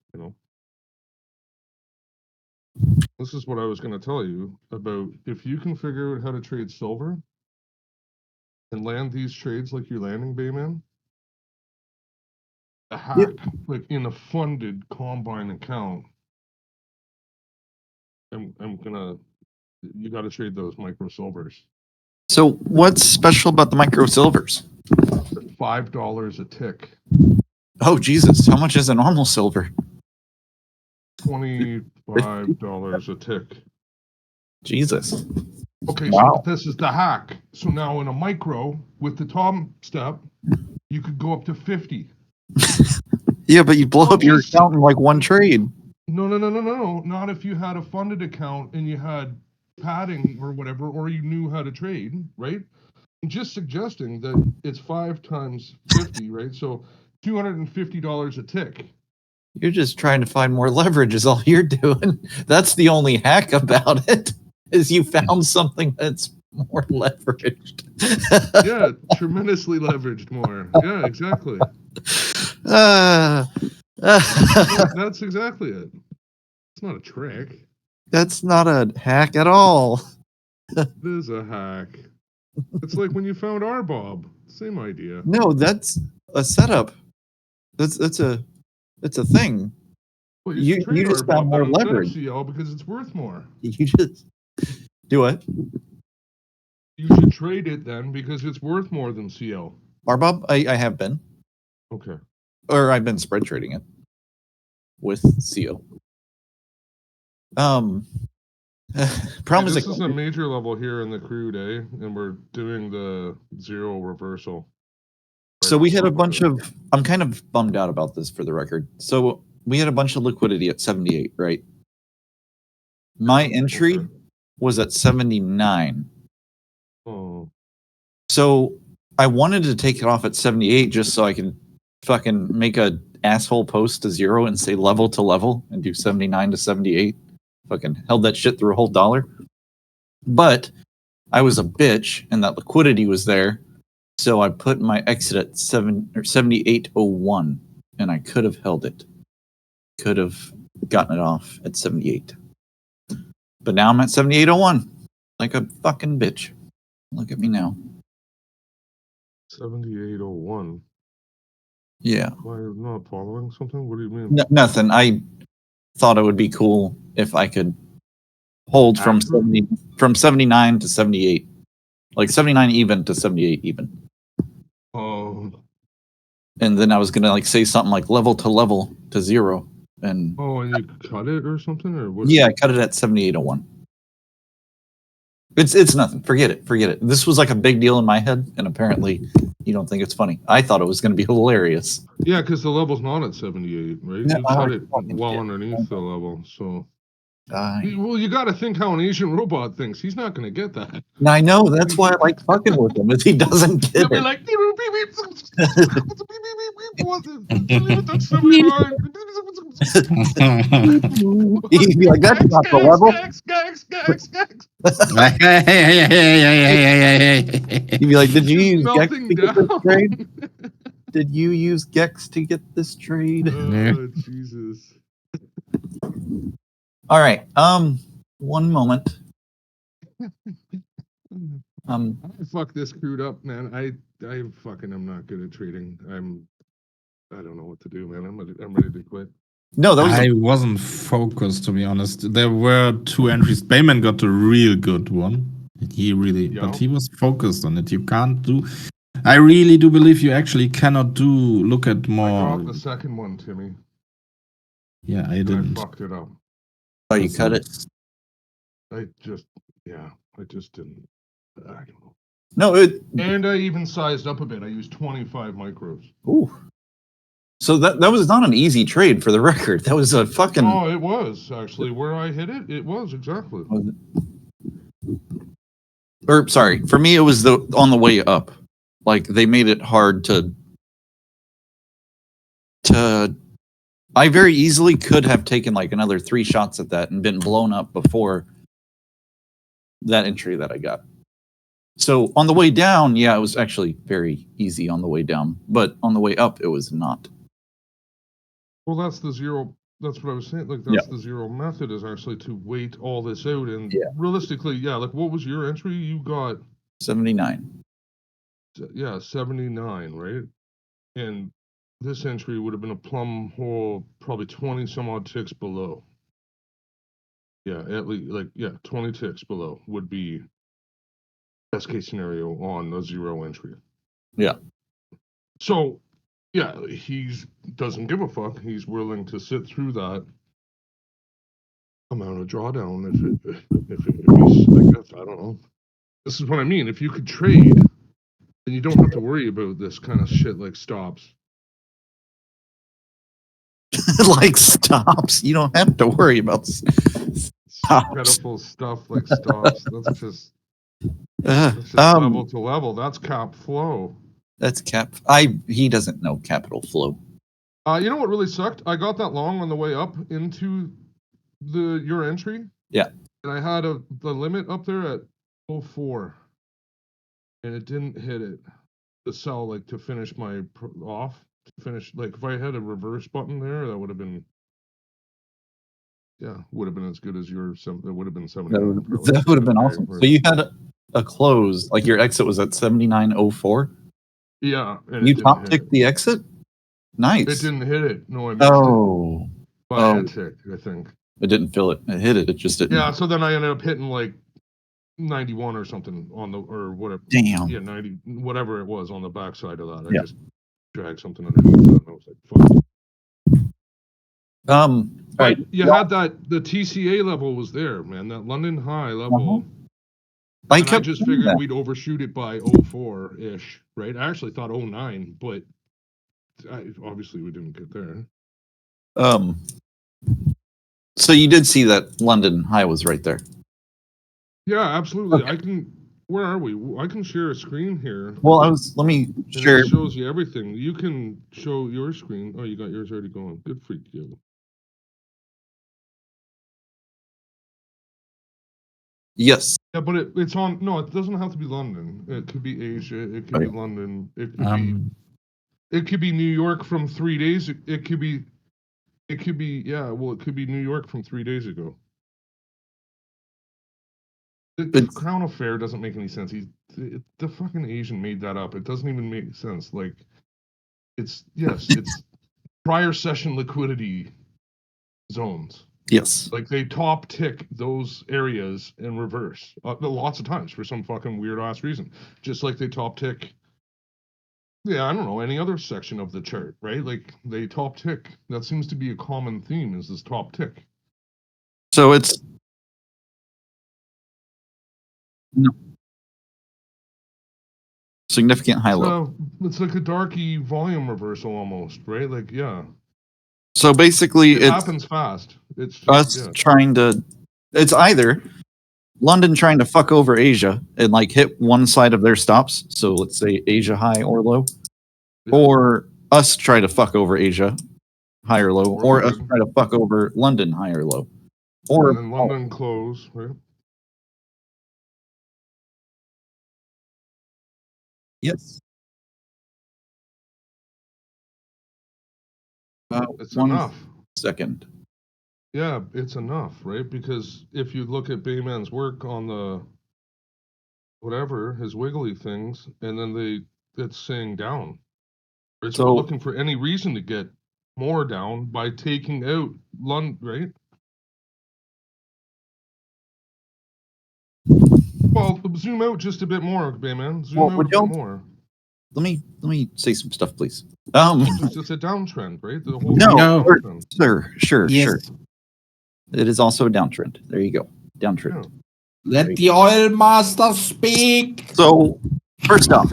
This is what I was going to tell you about. If you can figure out how to trade silver and land these trades like you're landing, Bayman, a hack, like in a funded combine account, I'm gonna, you got to trade those micro silvers. So what's special about the micro silvers? They're $5 a tick. Oh Jesus! How much is a normal silver? $25 a tick. Jesus. Okay, Wow. so this is the hack. So now in a micro with the top step, you could go up to 50. Yeah, but you blow Oh, up your just- account in like one trade. No. Not if you had a funded account and you had padding or whatever, or you knew how to trade, right? I'm just suggesting that it's 5 times 50, right? So $250 a tick. You're just trying to find more leverage is all you're doing. That's the only hack about it, is you found something that's more leveraged. Yeah, tremendously leveraged more. Yeah, exactly. That's exactly it. It's not a trick. That's not a hack at all. It is a hack. It's like when you found RBOB. Same idea. No, that's a setup. That's a thing. Well, You should trade just RBOB found more then instead of leverage. CL because it's worth more. You just do what? You should trade it then because it's worth more than CL. RBOB, I have been, Okay. or I've been spread trading it with CO. Problem is This like, is a major level here in the crude, and we're doing the zero reversal. so we had a bunch of, I'm kind of bummed out about this for the record. So we had a bunch of liquidity at 78, right? My entry Okay. was at 79. Oh, So I wanted to take it off at 78 just so I can fucking make a asshole post to zero and say level to level and do 79 to 78. Fucking held that shit through a whole dollar. But I was a bitch and that liquidity was there. So I put my exit at 78.01 and I could have held it. Could have gotten it off at 78. But now I'm at 78.01. Like a fucking bitch. Look at me now. 7801. Yeah. Why are you not following something? What do you mean? Nothing. I thought it would be cool if I could hold from Actually? 79 to 78. Like 79 even to 78 even. Oh, And then I was gonna like say something like level to zero. And and you cut it or something, or what? yeah, I cut it at 78.01. It's nothing. Forget it. This was like a big deal in my head, and apparently you don't think it's funny. I thought it was gonna be hilarious. Yeah, because the level's not at 78, right? No, You cut I it fucking well did. underneath the level, so. I Well, you got to think how an Asian robot thinks. He's not going to get that. know that's why I like fucking with him, is he doesn't He'll get be it. like, that's 79. He'd be like, that's not the level. He'd be like, did you use Gex Melting to get this down. trade? Did you use Gex to get this trade? Oh, Jesus. All right. One moment. I fuck this crude up, man. I fucking am not good at trading. I don't know what to do, man. I'm ready to quit. No, that was I wasn't focused, to be honest. There were 2 entries. Bayman got a real good one. He really, Yeah. but he was focused on it. You can't do. I really do believe you actually cannot look at I more. dropped the second one, Timmy. Yeah, I And didn't. I fucked it up. oh, you cut it. I just didn't. I don't know. No, And I even sized up a bit. I used 25 micros. ooh. So that was not an easy trade for the record. That was a fucking. Oh, it was actually where I hit it. It was exactly. or sorry, for me it was on the way up. Like they made it hard to. I very easily could have taken like another 3 shots at that and been blown up before that entry that I got. So on the way down, yeah, it was actually very easy on the way down, but on the way up, it was not. Well, that's the zero. That's what I was saying. Like, that's the zero method is actually to wait all this out. And realistically, yeah, like, what was your entry? You got 79. Yeah, 79, right? And this entry would have been a plumb hole, probably 20 some odd ticks below. Yeah, at least, like, 20 ticks below would be best case scenario on a zero entry. Yeah. So, yeah, he's doesn't give a fuck. He's willing to sit through that amount of drawdown if he's, I guess, I don't know. This is what I mean. If you could trade, then you don't have to worry about this kind of shit like stops. Like stops. You don't have to worry about stops. Pitiful stuff like stops. That's just level to level. That's cap flow. That's cap. He doesn't know capital flow. You know what really sucked? I got that long on the way up into your entry. Yeah. And I had the limit up there at 04. And it didn't hit it. The sell, like, to finish my off. To finish, like, if I had a reverse button there, that would have been... Yeah, would have been as good as your... It would have been 79. That would have been awesome. So you had a close, like your exit was at 79.04? Yeah. You top ticked the exit? Nice. It didn't hit it. No, I missed it. By a tick, I think. It didn't fill it. It hit it. It just didn't. Yeah, so then I ended up hitting like 91 or something on the, or whatever. Damn. Yeah, 90, whatever it was on the backside of that. I just dragged something underneath that and I was like, fuck. Right. You had that, the TCA level was there, man. That London high level. I just figured we'd overshoot it by 04-ish, right? I actually thought 09, but obviously we didn't get there. So you did see that London high was right there. Yeah, absolutely. Okay. Where are we? I can share a screen here. Well, let me share. It shows you everything. You can show your screen. Oh, you got yours already going. Good for you. Yes. Yeah, but it's on. No, it doesn't have to be London. It could be Asia. It could be London. It could be. It could be New York from 3 days. It could be. It could be. Yeah. Well, it could be New York from 3 days ago. The Crown Affair doesn't make any sense. The fucking Asian made that up. It doesn't even make sense. Like, it's prior session liquidity zones. Yes. Like, they top tick those areas in reverse lots of times for some fucking weird ass reason. Just like they top tick, I don't know, any other section of the chart, right? Like, they top tick. That seems to be a common theme, is this top tick. So it's... No. Significant high low. It's like a darky volume reversal almost, right? Like, yeah. So basically, it happens fast. It's just, us trying to. It's either London trying to fuck over Asia and like hit one side of their stops. So let's say Asia high or low, or us try to fuck over Asia high or low, or us try to fuck over London high or low, or and London close, right? Yes. It's enough. Second. Yeah, it's enough, right? Because if you look at Bayman's work on the whatever, his wiggly things, and then it's saying down. Right? So we're looking for any reason to get more down by taking out London, right? Well, zoom out just a bit more, Bayman. Zoom out a bit more. Let me say some stuff, please. It's a downtrend, right? The whole sure. It is also a downtrend. There you go. Downtrend. Yeah. Let the oil master speak. So, first off,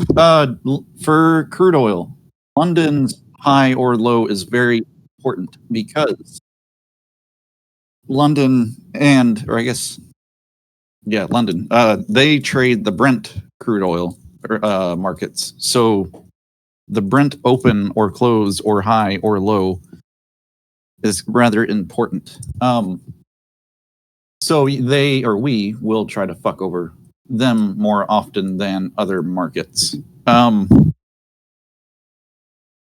for crude oil, London's high or low is very important because London or I guess Yeah, London. They trade the Brent crude oil markets. So the Brent open or close or high or low is rather important. So we will try to fuck over them more often than other markets. And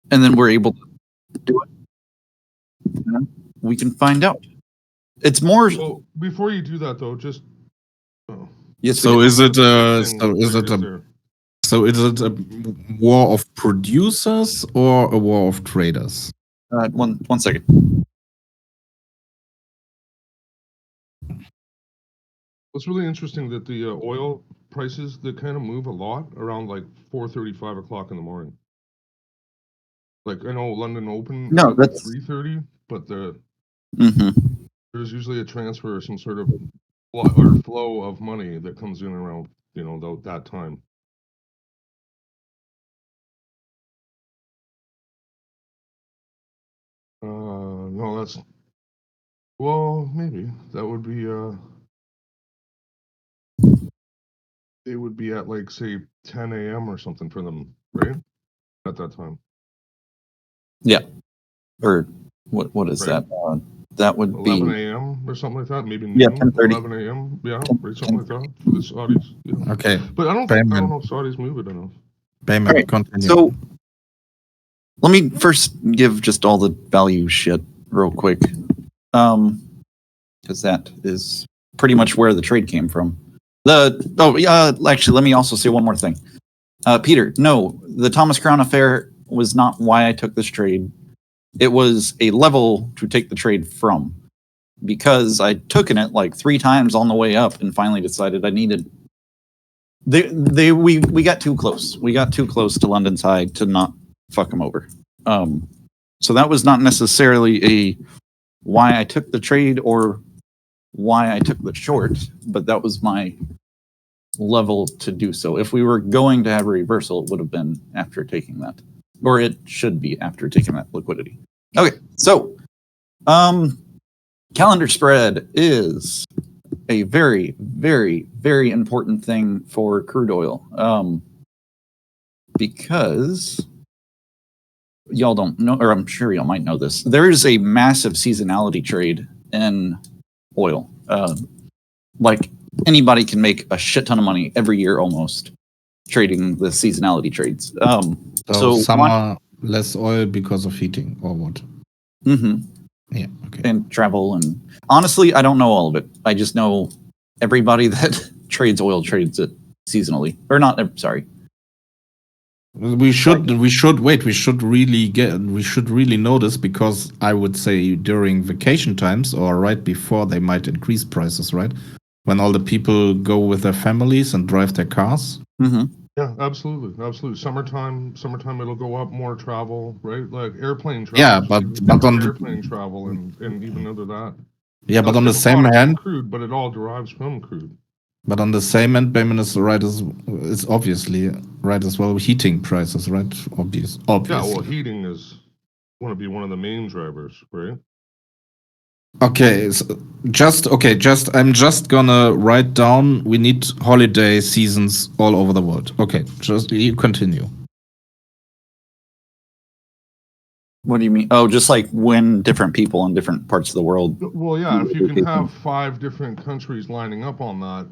then we're able to do it. You know, we can find out. It's more. Well, before you do that, though, just. Oh. Yes. So is it a There. so is it a war of producers or a war of traders? One second. What's really interesting that the oil prices, they kind of move a lot around like 4:30, 5 o'clock in the morning. Like I know London Open No, that's 3:30, but Mm-hmm. there's usually a transfer or some sort of flow of money that comes in around that time. No, that's maybe that would be it would be at like say 10 a.m. or something for them, right? At that time. Yeah. Or what is Right. that? That would 11 be a.m. or something like that. Maybe Yeah, noon, 10:30. 11 a.m. Yeah, right, something like that for the Saudis. Yeah. Okay, But I don't Bayman. know if Saudis move it enough. Bayman, All right, continue. So let me first give just all the value shit real quick. Because that is pretty much where the trade came from. Actually, let me also say one more thing. Peter, no, the Thomas Crown affair was not why I took this trade. It was a level to take the trade from, because I'd taken it like 3 times on the way up and finally decided I needed. We got too close. We got too close to London's high to not fuck them over. So that was not necessarily a why I took the trade or why I took the short, but that was my level to do so. If we were going to have a reversal, it would have been after taking that, or it should be after taking that liquidity. Okay, so calendar spread is a very, very, very important thing for crude oil, because y'all don't know, or I'm sure y'all might know this. There is a massive seasonality trade in oil. Like anybody can make a shit ton of money every year almost trading the seasonality trades. So summer less oil because of heating or what? Mm-hmm. Yeah. Okay. And travel, and honestly, I don't know all of it. I just know everybody that trades oil trades it seasonally, or not. Sorry. We should really know this, because I would say during vacation times or right before they might increase prices, right? When all the people go with their families and drive their cars. Mm-hmm. Yeah, absolutely. Summertime it'll go up, more travel, right? Like airplane travel. Yeah, but on airplane travel and even under that. Yeah, now, but on the same hand, crude, but it all derives from crude. But on the same hand, Bayman is right is obviously right as well. Heating prices, right? Obviously. Yeah, well, heating is want to be one of the main drivers, right? Okay, I'm just gonna write down. We need holiday seasons all over the world. Okay, just you continue. What do you mean? Oh, just like when different people in different parts of the world. Well, yeah, if you can have 5 different countries lining up on that,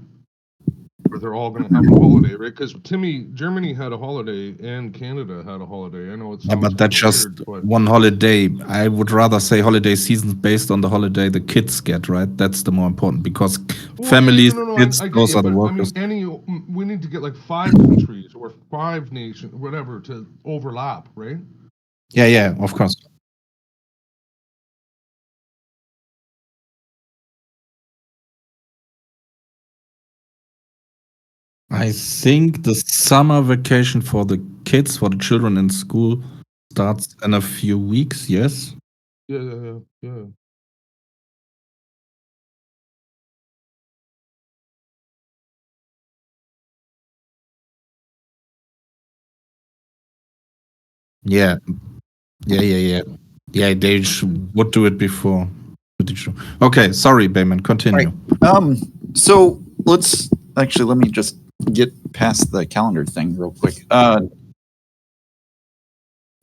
where they're all going to have a holiday, right? Because Germany had a holiday and Canada had a holiday. I know it's but that's just weird, but one holiday. I would rather say holiday seasons based on the holiday the kids get, right? That's the more important, because families, kids, those are the workers. I mean, we need to get like 5 countries or 5 nations, whatever, to overlap, right? Yeah, of course. I think the summer vacation for the kids, for the children in school, starts in a few weeks, yes? Yeah. Yeah, they would do it before. Okay, sorry, Bayman, continue. Right. So let me just get past the calendar thing real quick.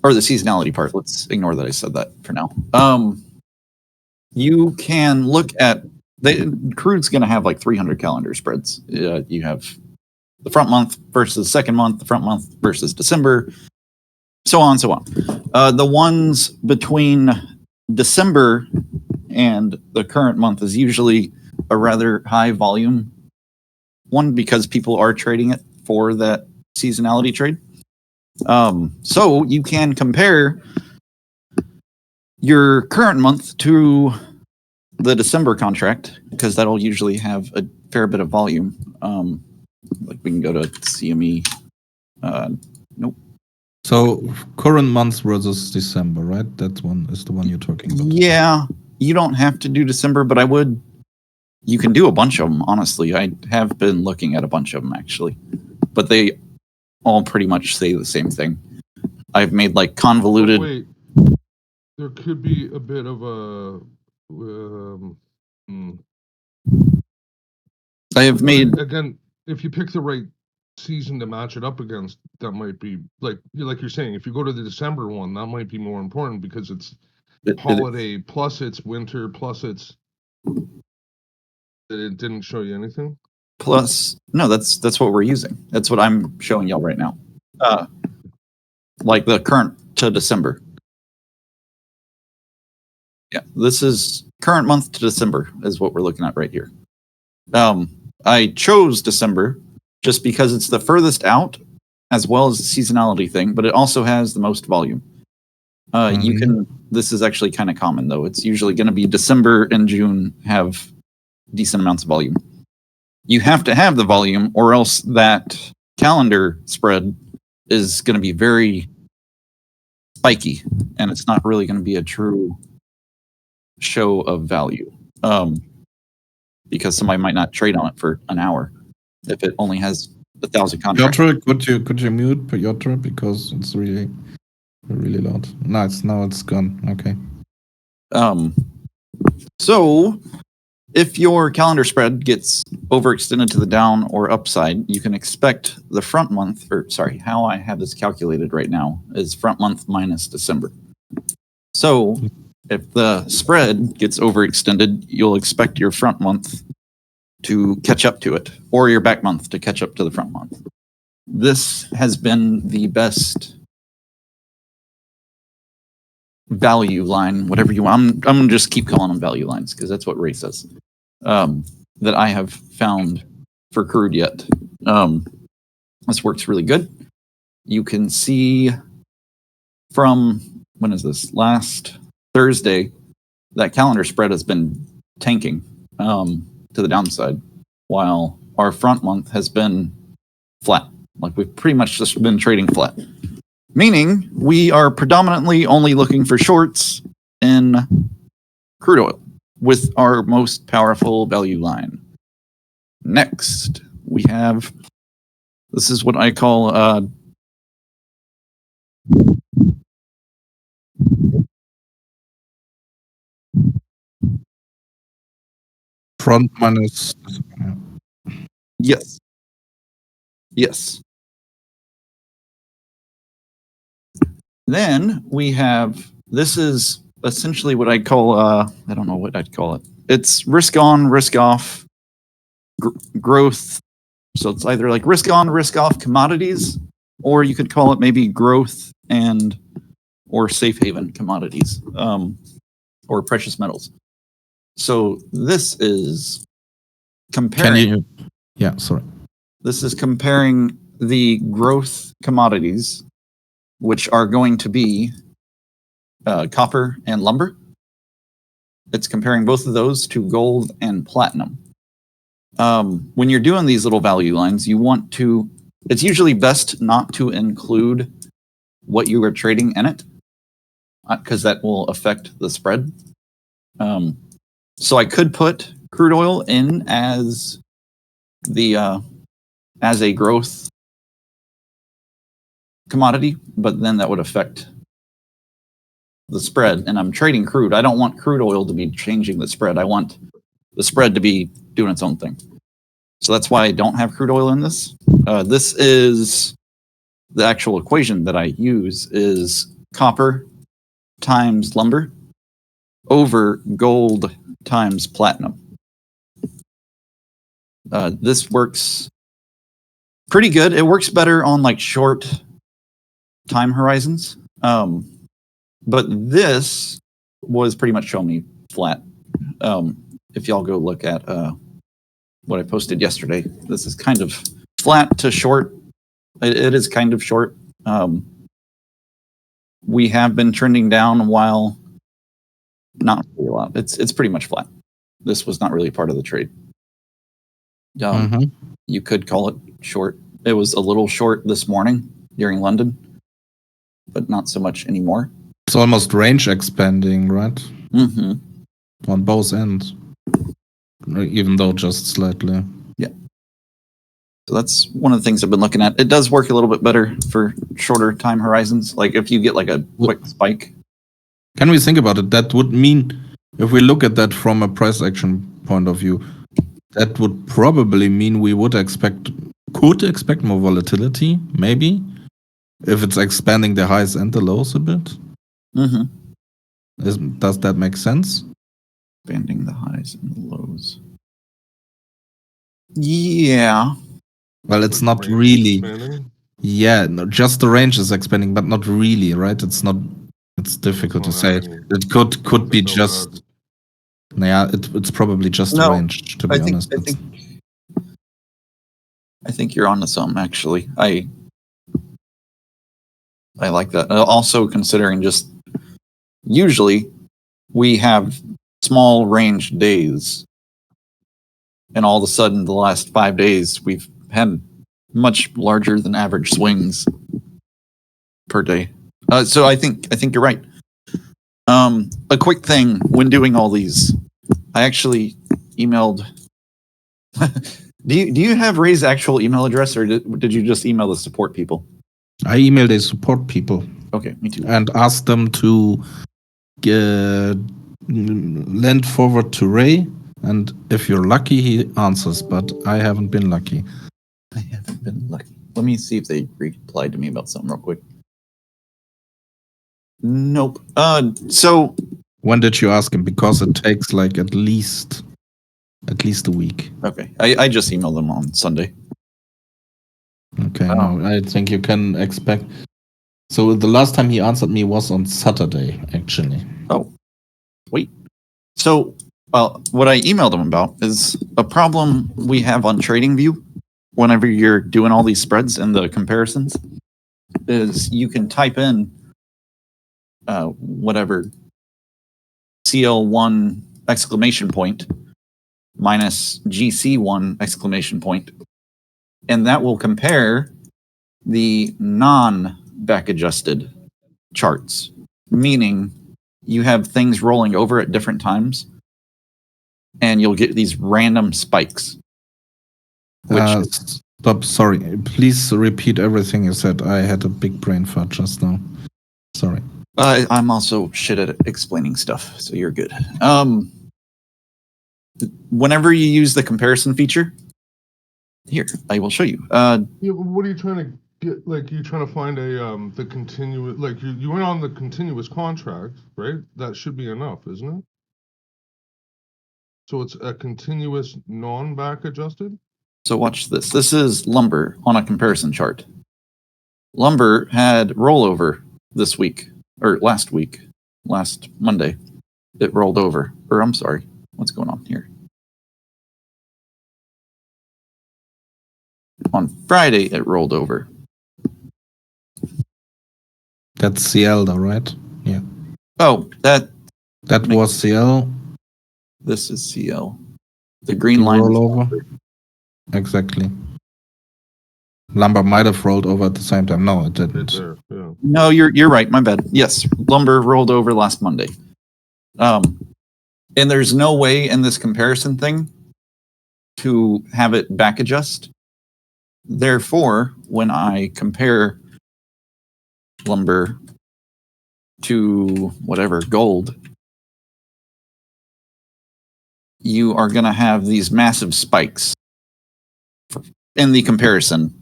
Or the seasonality part. Let's ignore that I said that for now. You can look at crude's going to have like 300 calendar spreads. You have the front month versus the second month, the front month versus December, so on and so on. The ones between December and the current month is usually a rather high volume one because people are trading it for that seasonality trade. So you can compare your current month to the December contract because that'll usually have a fair bit of volume. Like we can go to CME. Nope. So current month versus December, right? That one is the one you're talking about. Yeah, you don't have to do December, but I would. You can do a bunch of them, honestly. I have been looking at a bunch of them, actually. But they all pretty much say the same thing. I've made like convoluted... Wait, there could be a bit of a... I have made... Again, if you pick the right season to match it up against, that might be, like you're saying, if you go to the December one, that might be more important because it's holiday, plus it's winter, plus it's... It didn't show you anything? Plus, no, that's what we're using. That's what I'm showing y'all right now. Like the current to December. Yeah, this is current month to December is what we're looking at right here. I chose December just because it's the furthest out, as well as the seasonality thing, but it also has the most volume. You can. This is actually kind of common though. It's usually going to be December and June have decent amounts of volume. You have to have the volume, or else that calendar spread is going to be very spiky, and it's not really going to be a true show of value. Because somebody might not trade on it for an hour if it only has 1,000 contracts. Piotr, could you mute Piotr because it's really loud. Now it's gone. Okay. So if your calendar spread gets overextended to the down or upside, you can expect the front month, how I have this calculated right now is front month minus December. So if the spread gets overextended, you'll expect your front month to catch up to it, or your back month to catch up to the front month. This has been the best value line, whatever you want. I'm going to just keep calling them value lines because that's what Ray says. That I have found for crude yet. This works really good. You can see from, when is this? Last Thursday, that calendar spread has been tanking to the downside, while our front month has been flat. Like we've pretty much just been trading flat. Meaning we are predominantly only looking for shorts in crude oil with our most powerful value line. Next, we have, this is what I call Front minus. Yes. Yes. Then we have, this is essentially what I'd call, I don't know what I'd call it. It's risk on, risk off growth. So it's either like risk on, risk off commodities, or you could call it maybe growth and or safe haven commodities, or precious metals. So this is comparing. This is comparing the growth commodities, which are going to be copper and lumber. It's comparing both of those to gold and platinum. When you're doing these little value lines, you want to, it's usually best not to include what you are trading in it, because that will affect the spread. So I could put crude oil in as the as a growth commodity, but then that would affect the spread. And I'm trading crude. I don't want crude oil to be changing the spread. I want the spread to be doing its own thing. So that's why I don't have crude oil in this. This is the actual equation that I use is copper times lumber over gold times platinum. This works pretty good. It works better on like short time horizons. But this was pretty much showing me flat. If y'all go look at what I posted yesterday, this is kind of flat to short. It is kind of short. We have been trending down while not really a lot. It's pretty much flat. This was not really part of the trade. You could call it short. It was a little short this morning during London, but not so much anymore. It's almost range expanding, right? Mm-hmm. On both ends. Even though just slightly. Yeah. So that's one of the things I've been looking at. It does work a little bit better for shorter time horizons. Like if you get like a quick spike. Can we think about it? That would mean, if we look at that from a price action point of view, that would probably mean we could expect more volatility, maybe, if it's expanding the highs and the lows a bit. Mm-hmm. Does that make sense? Expanding the highs and the lows. Yeah. Well, it's Like not range really. expanding? Yeah, no, just the range is expanding, but not really, right? It's not. It's difficult to It's say. not adding It could be to just. Yeah, it's probably just No, range. To be honest, I think you're onto something. Actually, I like that. Also, considering just usually we have small range days, and all of a sudden, the last 5 days we've had much larger than average swings per day. So I think you're right. A quick thing when doing all these, I actually emailed. Do you have Ray's actual email address, or did you just email the support people? I emailed the support people. Okay, me too. And asked them to lend forward to Ray, and if you're lucky, he answers. But I haven't been lucky. I haven't been lucky. Let me see if they replied to me about something real quick. Nope. So when did you ask him? Because it takes like at least a week. Okay, I just emailed them on Sunday. Okay, no, I think you can expect. So the last time he answered me was on Saturday, actually. Oh, wait. So, what I emailed him about is a problem we have on TradingView. Whenever you're doing all these spreads and the comparisons, is you can type in whatever CL1 exclamation point minus GC1 exclamation point, and that will compare the non-back adjusted charts, meaning you have things rolling over at different times and you'll get these random spikes. Stop, sorry. Please repeat everything you said. I had a big brain fart just now. Sorry. I'm also shit at explaining stuff, so you're good. Whenever you use the comparison feature, here, I will show you. Yeah, what are you trying to get? Like, you trying to find a the continuous? Like, you went on the continuous contract, right? That should be enough, isn't it? So it's a continuous non-back adjusted. So watch this. This is lumber on a comparison chart. Lumber had rollover this week, or last week, last Monday. It rolled over. Or I'm sorry, what's going on here? On Friday, it rolled over. That's CL though, right? Yeah. Oh, that was CL. This is CL. The green line rollover. Exactly. Lumber might have rolled over at the same time. No, it didn't. Yeah. No, you're right. My bad. Yes, lumber rolled over last Monday. And there's no way in this comparison thing to have it back adjust. Therefore, when I compare lumber to whatever gold, you are going to have these massive spikes in the comparison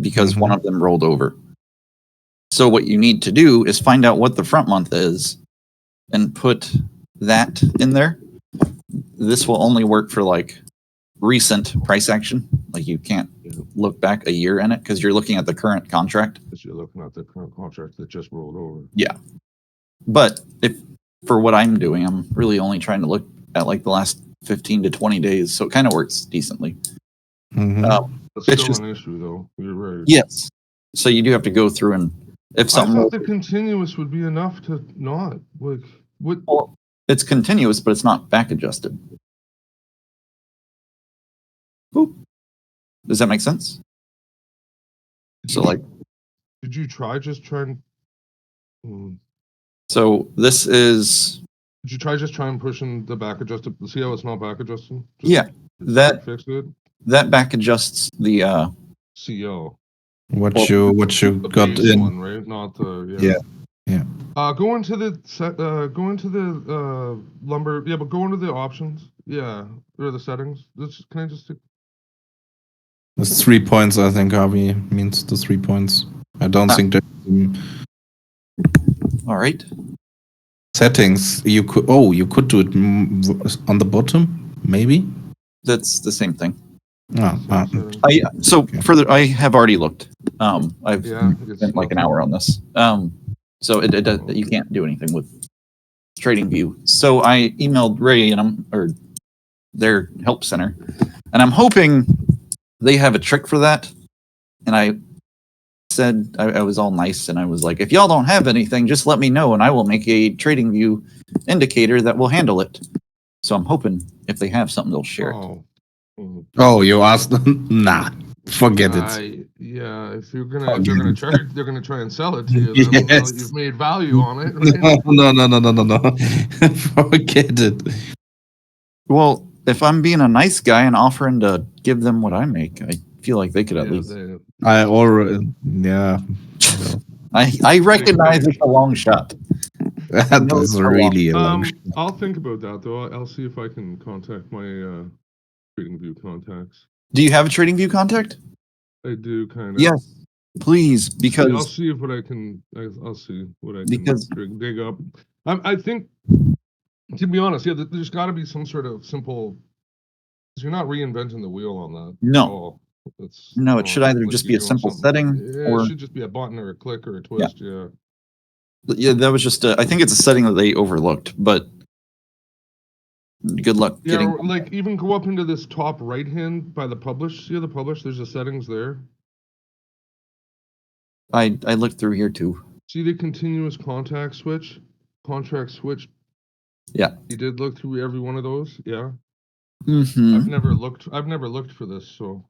because one of them rolled over. So what you need to do is find out what the front month is and put that in there. This will only work for like recent price action. Like you can't look back a year in it because you're looking at the current contract. Because you're looking at the current contract that just rolled over. Yeah. But if for what I'm doing, I'm really only trying to look at like the last 15 to 20 days. So it kind of works decently. That's It's still just- an issue, though. You're right. Yes. So you do have to go through and if I something thought the continuous would be enough to not. Like, what? well, it's continuous, but it's not back adjusted. Boop. Does that make sense? So like, Did you just try and? so this is Did you just try and pushing the back adjusted? See how it's not back adjusted? yeah that Fix it. that back adjusts the CO. What you The got base in? one, right? Not the Yeah. Go into the set. Go into the lumber. Yeah, but go into the options. Yeah, or the settings. Can I just? It's 3 points, I think, Harvey means the 3 points. I don't think that all right. settings you could do it on the bottom, maybe. That's the same thing. Ah. Further, I have already looked. I've Yeah, spent like an hour on this. So it does, you can't do anything with Trading View. So I emailed Ray or their help center, and I'm hoping they have a trick for that. And I said I was all nice, and I was like, if y'all don't have anything, just let me know, and I will make a Trading View indicator that will handle it. So I'm hoping if they have something, they'll share it. Oh, you asked them? Nah, forget it. Yeah, if they're gonna try and sell it to you. Then Yes. you've made value on it. Right? No. Forget it. Well, if I'm being a nice guy and offering to give them what I make, I feel like they could at least. I already, yeah. I recognize it's a long shot. That was really a long shot. I'll think about that though. I'll see if I can contact my Trading View contacts. Do you have a Trading View contact? I do kind of. Yes, please, I'll because see what I can. I'll see what I can Because- dig up. I think, to be honest, yeah, there's got to be some sort of simple. Because you're not reinventing the wheel on that. No. at all. No, it should either just be a you're doing simple something. setting Yeah, or- it should just be a button or a click or a twist. Yeah. that was just. I think it's a setting that they overlooked, but good luck Yeah, getting. or, like even go up into this top right hand by the publish. See the publish? There's the settings there. I looked through here too. See the continuous contract switch? Yeah. You did look through every one of those? Yeah. Mm-hmm. I've never looked for this, so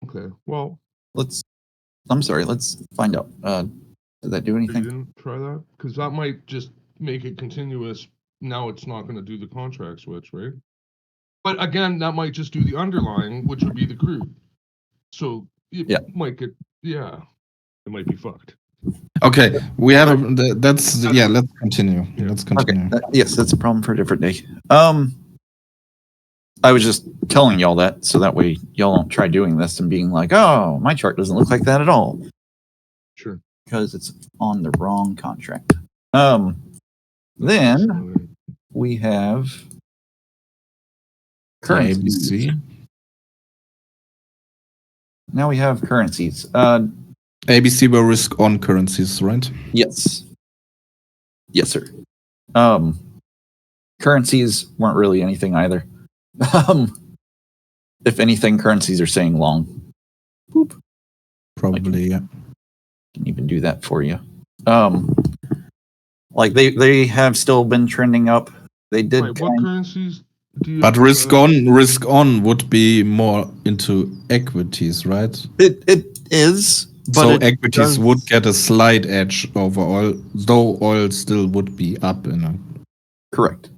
okay. Well, I'm sorry. Let's find out. Did that do you anything? didn't try that? Because that might just make it continuous. Now it's not going to do the contract switch, right? But again, that might just do the underlying, which would be the crude. So it might get, it might be fucked. Okay, we have let's continue. Yeah. Let's continue. Okay. Yes, that's a problem for a different day. I was just telling y'all that so that way y'all don't try doing this and being like, oh, my chart doesn't look like that at all. Sure. Because it's on the wrong contract. Then we have currencies. ABC. Now we have currencies. ABC were risk on currencies, right? Yes. Yes, sir. Currencies weren't really anything either. If anything, currencies are saying long. Boop. Probably, yeah. Can even do that for you. Like they have still been trending up. They did. Wait, what currencies do you? But risk on would be more into equities, right? It is. But So it equities does- would get a slight edge over oil, though oil still would be up in a correct.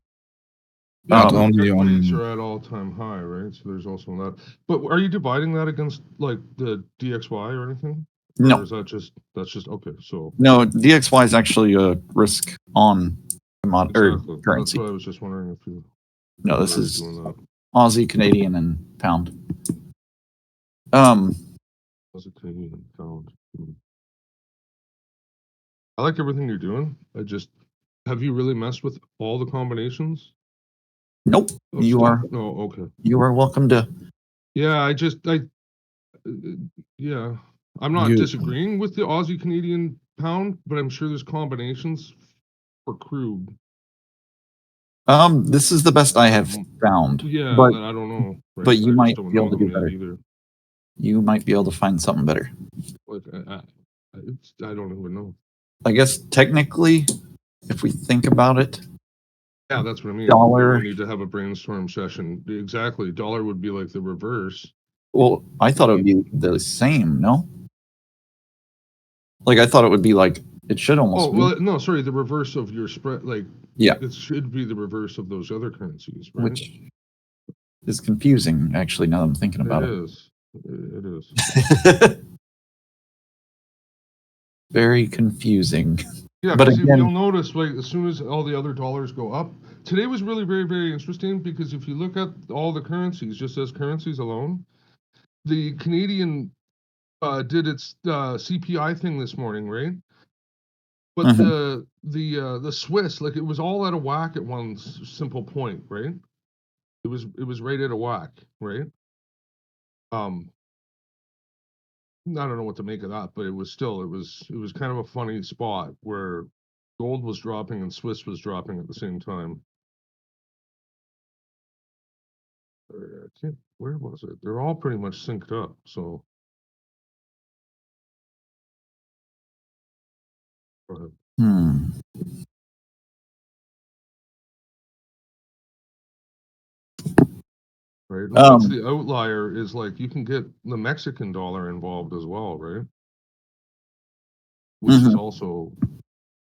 not only Equities on. are at all-time high, right? So there's also that. But are you dividing that against like the DXY or anything? No. Or is that's just okay? So No, DXY is actually a risk on commodity or exactly. currency. That's why I was just wondering if you. No, this were is doing that. Aussie, Canadian, and pound. Was a Canadian pound. I like everything you're doing. Have you really messed with all the combinations? Nope. of You stuff? are Oh, okay. you are welcome to. Yeah, yeah. I'm not You- disagreeing with the Aussie Canadian pound, but I'm sure there's combinations for crude. This is the best I have found. Yeah, but that I don't know. Right? but you I just might don't be able know to do them yet better. either. You might be able to find something better. Like I don't even know. I guess technically, if we think about it, Yeah, that's what I mean. Dollar. We need to have a brainstorm session. Exactly. Dollar would be like the reverse. well, I thought it would be the same. No, like I thought it would be like it should almost. Oh, be, well, no, sorry, the reverse of your spread. Like, yeah, it should be the reverse of those other currencies, right? which is confusing. Actually, now that I'm thinking about It is. It is. it, very confusing. Yeah, But because again- you'll notice, like, as soon as all the other dollars go up, today was really very, very interesting because if you look at all the currencies, just as currencies alone, the Canadian did its CPI thing this morning, right? But the Swiss, like, it was all out of whack at one simple point, right? It was right out of whack, right? I don't know what to make of that, but it was kind of a funny spot where gold was dropping and Swiss was dropping at the same time. Where was it? They're all pretty much synced up, so. Go ahead. Right. Well, that's the outlier is like you can get the Mexican dollar involved as well, right? Which is also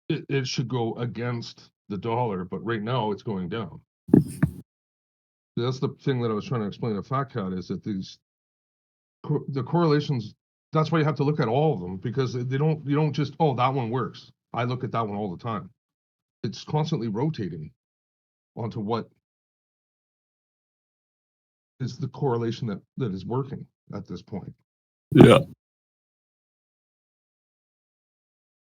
it should go against the dollar, but right now it's going down. That's the thing that I was trying to explain to Fat Cat is that the correlations. That's why you have to look at all of them because you don't just that one works. I look at that one all the time. It's constantly rotating onto what is the correlation that is working at this point. Yeah.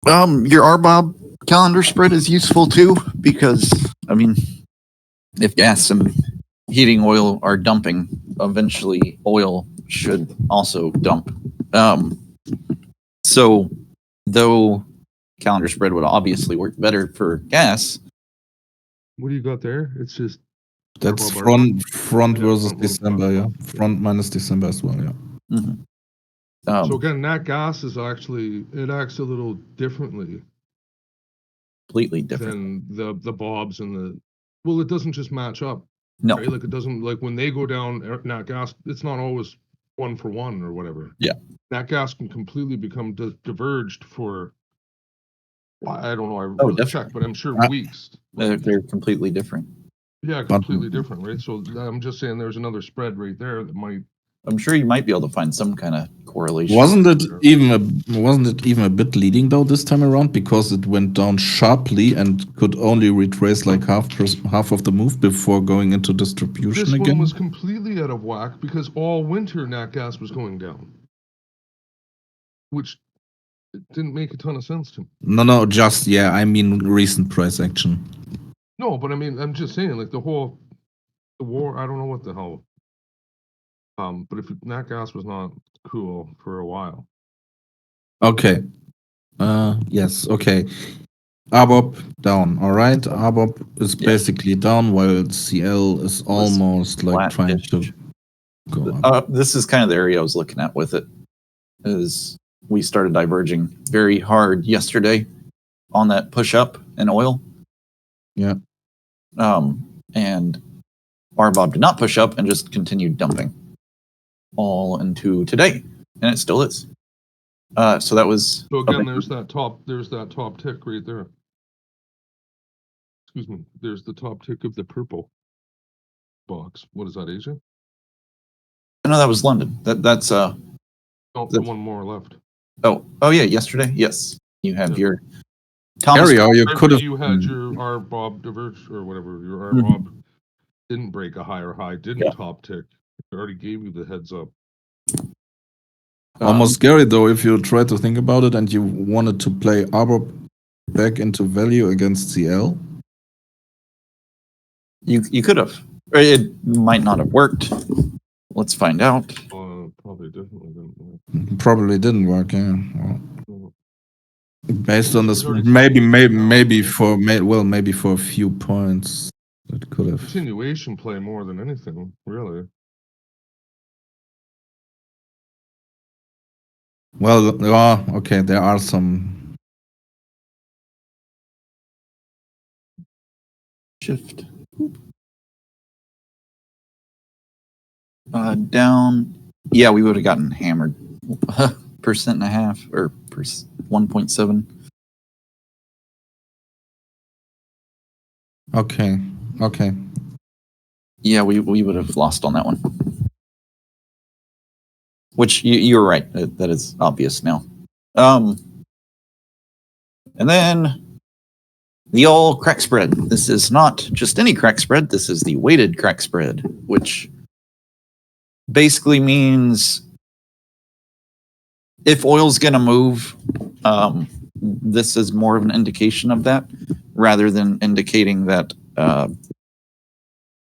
Your RBOB calendar spread is useful too because I mean, if gas and heating oil are dumping, eventually oil should also dump. So though calendar spread would obviously work better for gas. What do you got there? It's just That's RBOB. front Yeah, versus front, December, yeah. front. Front minus December as well, yeah. So again, nat gas is it acts a little differently completely different than the bobs and it doesn't just match up. No. Right? Like it doesn't, like when they go down nat gas, it's not always 1 for 1 or whatever. Yeah. Nat gas can completely become diverged for I don't know, I Oh, really definitely. checked, but I'm sure weeks. They're completely different. Yeah, completely different, right? So I'm just saying there's another spread right there that might. I'm sure you might be able to find some kind of correlation. Wasn't it even a bit leading though this time around because it went down sharply and could only retrace like half of the move before going into distribution This again? one was completely out of whack because all winter nat gas was going down, which didn't make a ton of sense to me. No, just I mean recent price action. No, but I mean I'm just saying like the war. I don't know what the hell. But if nat gas was not cool for a while. Okay. Yes. Okay. RBOB down. All right. RBOB is basically down while CL is almost like trying to go up. This is kind of the area I was looking at with it. Is we started diverging very hard yesterday on that push up in oil. Yeah. And RBOB did not push up and just continued dumping all into today, and it still is. So that was. So again, there's that top tick right there. Excuse me. There's the top tick of the purple box. What is that, Asia? No, that was London. That's the one more left. Oh yeah, yesterday. Yes, you have your. Area, you could have. You had your RBOB diverge or whatever. Your RBOB didn't break a higher high, didn't top tick. It already gave you the heads up. Almost scary though if you try to think about it and you wanted to play Arbor back into value against CL. You could have. It might not have worked. Let's find out. Probably definitely didn't work. Probably didn't work, yeah. Well, based on this, Already maybe for a few points, it could have. Continuation play more than anything, really. Well, okay, there are some. Shift. Down. Yeah, we would have gotten hammered. 1.5% or 1.7. Okay. Yeah, we would have lost on that one. Which you're right. That is obvious now. And then the old crack spread. This is not just any crack spread. This is the weighted crack spread, which basically means if oil's going to move, this is more of an indication of that rather than indicating that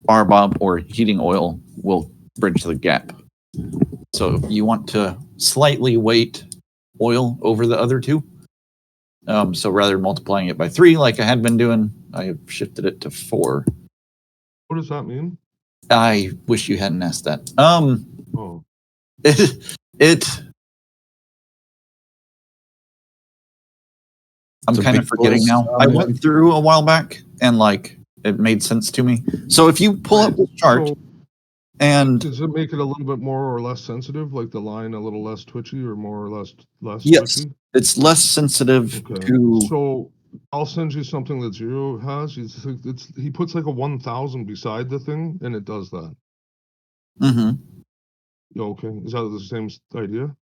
RBOB or heating oil will bridge the gap. So you want to slightly weight oil over the other two. So rather than multiplying it by 3 like I had been doing, I have shifted it to 4. What does that mean? I wish you hadn't asked that. Oh. I'm kind of forgetting now. I went through a while back and like it made sense to me. So if you pull up the chart and does it make it a little bit more or less sensitive, like the line a little less twitchy or more or less yes, twitchy? it's less sensitive to. So I'll send you something that Zero has. He puts like a 1000 beside the thing, and it does that. Mm-hmm. Okay, is that the same idea?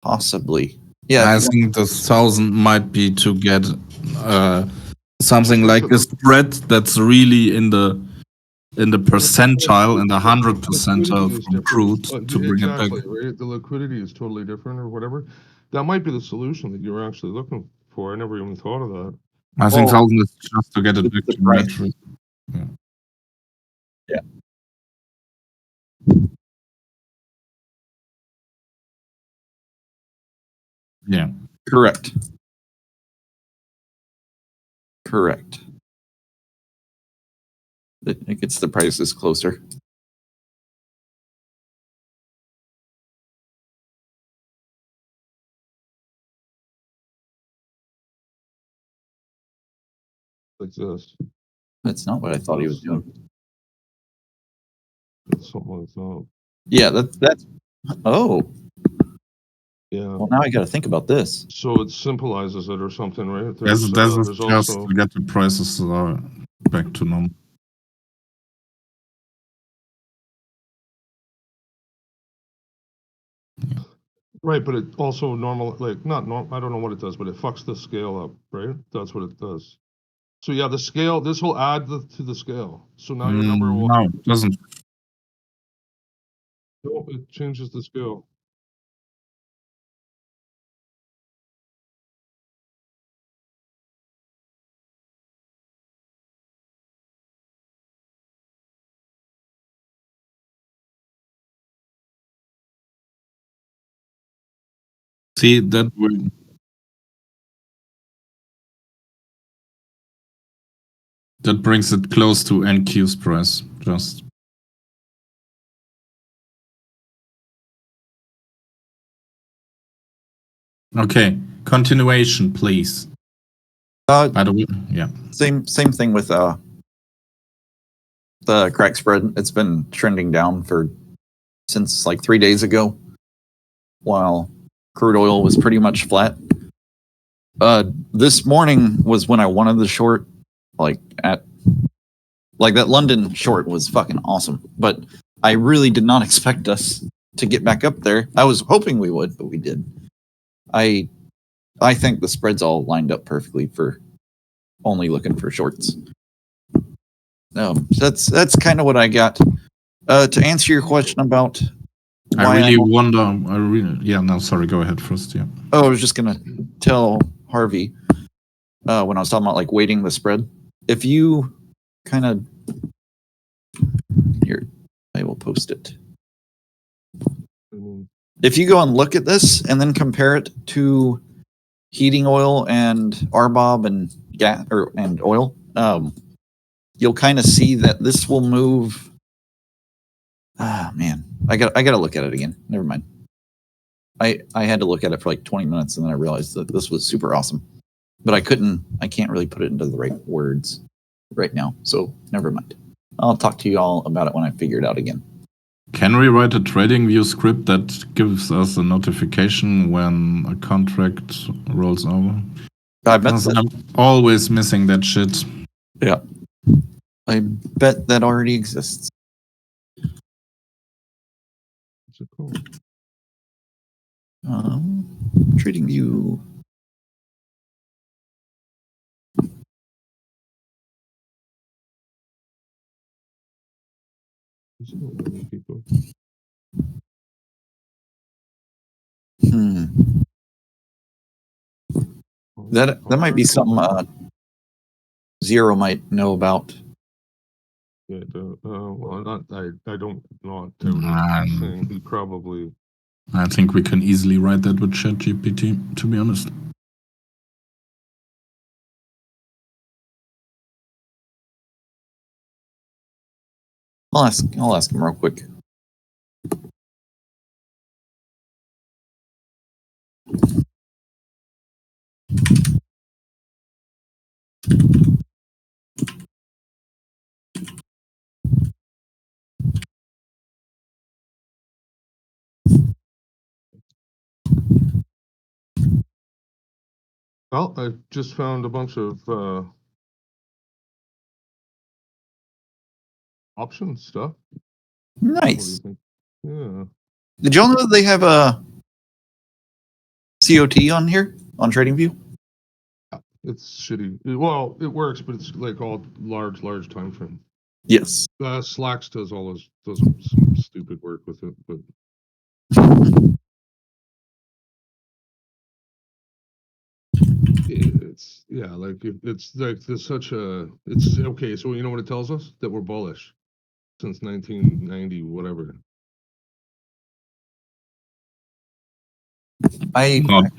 Possibly. Yeah, I think the 1000 might be to get something like a spread that's really in the percentile, in the 100 percentile from crude to bring it back. Right? The liquidity is totally different or whatever. That might be the solution that you're actually looking for. I never even thought of that. I think 1000 is just to get it back to metric. Yeah. Yeah. Correct. It gets the prices closer. Like this. That's not what I thought he was doing. Something like that. Yeah, that's. Oh. Yeah. Well, now I got to think about this. So it symbolizes it or something, right? There's just to get the prices back to normal. Right, but it also I don't know what it does, but it fucks the scale up, right? That's what it does. So yeah, the scale, this will add to the scale. So now your number will. No, it doesn't. No, it changes the scale. See, that way. That brings it close to NQ's price, just. Okay, continuation, please. By the way, yeah. Same thing with the crack spread. It's been trending down since like 3 days ago, while crude oil was pretty much flat. This morning was when I wanted the short, that London short was fucking awesome, but I really did not expect us to get back up there. I was hoping we would, but we did. I think the spreads all lined up perfectly for only looking for shorts. That's kind of what I got. To answer your question about I really wonder. No, sorry. Go ahead first. Yeah. Oh, I was just gonna tell Harvey when I was talking about like weighting the spread. If you kind of here, I will post it. If you go and look at this and then compare it to heating oil and RBOB and gas and oil, you'll kind of see that this will move. Man, I gotta look at it again. Never mind. I had to look at it for like 20 minutes and then I realized that this was super awesome, but I can't really put it into the right words right now. So never mind. I'll talk to you all about it when I figure it out again. Can we write a TradingView script that gives us a notification when a contract rolls over? I bet I'm always missing that shit. Yeah. I bet that already exists. What's it called? TradingView. People. That might be something Zero might know about. Yeah, well, I don't not saying he probably. I think we can easily write that with ChatGPT, to be honest. I'll ask him real quick. Well, I just found a bunch of option stuff. Nice. What do you think? Yeah. Did y'all know that they have a COT on here on TradingView? It's shitty. Well, it works, but it's like all large time frame. Yes. Slacks does some stupid work with it, but it's okay. So you know what it tells us? That we're bullish since 1990, whatever.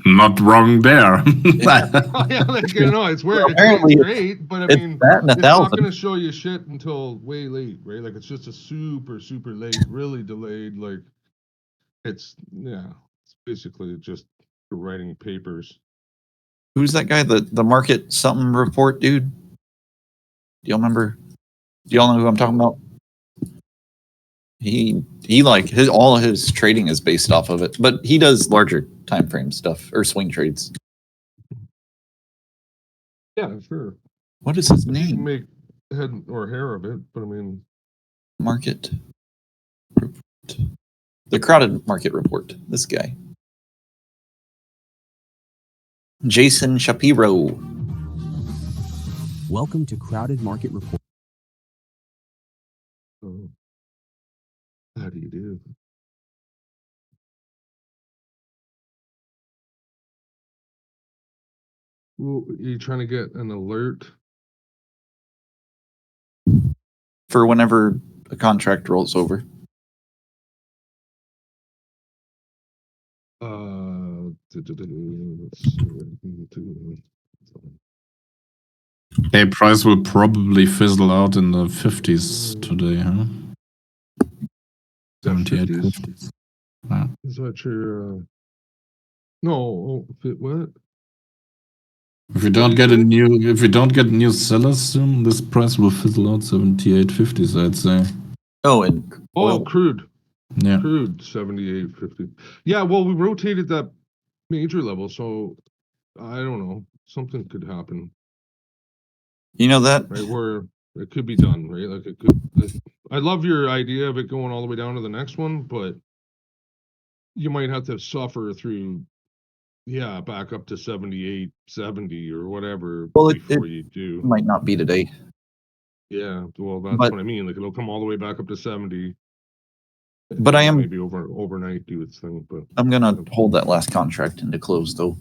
Not wrong there. It's weird. Apparently It's great, but I mean, it's not going to show you shit until way late, right? Like it's just a super late, really delayed. Like it's basically just writing papers. Who's that guy? The market something report dude? Do y'all remember? Do y'all know who I'm talking about? He like all of his trading is based off of it, but he does larger time frame stuff or swing trades. Yeah, sure. What is his You can name? make head or hair of it, but I mean, Market report. The crowded market report. This guy. Jason Shapiro. Welcome to Crowded Market Report. How do you do? Well, are you trying to get an alert? For whenever a contract rolls over. Let's see what I can do. Okay, price will probably fizzle out in the 50s today, huh? 78, 50s. Wow. Is that your no, what? If we don't get new sellers soon, this price will fizzle out 78, 50s, I'd say. Oh, and crude. Yeah. Crude 78.50. Yeah, well, we rotated that major level, so I don't know. Something could happen. You know that? Right, where it could be done, right? Like it could. I love your idea of it going all the way down to the next one, but you might have to suffer through, back up to 78, 70 or whatever before you do. Might not be today. Yeah, well, that's what I mean. Like it'll come all the way back up to 70. But I am- maybe overnight do its thing, but I'm gonna hold that last contract into close though.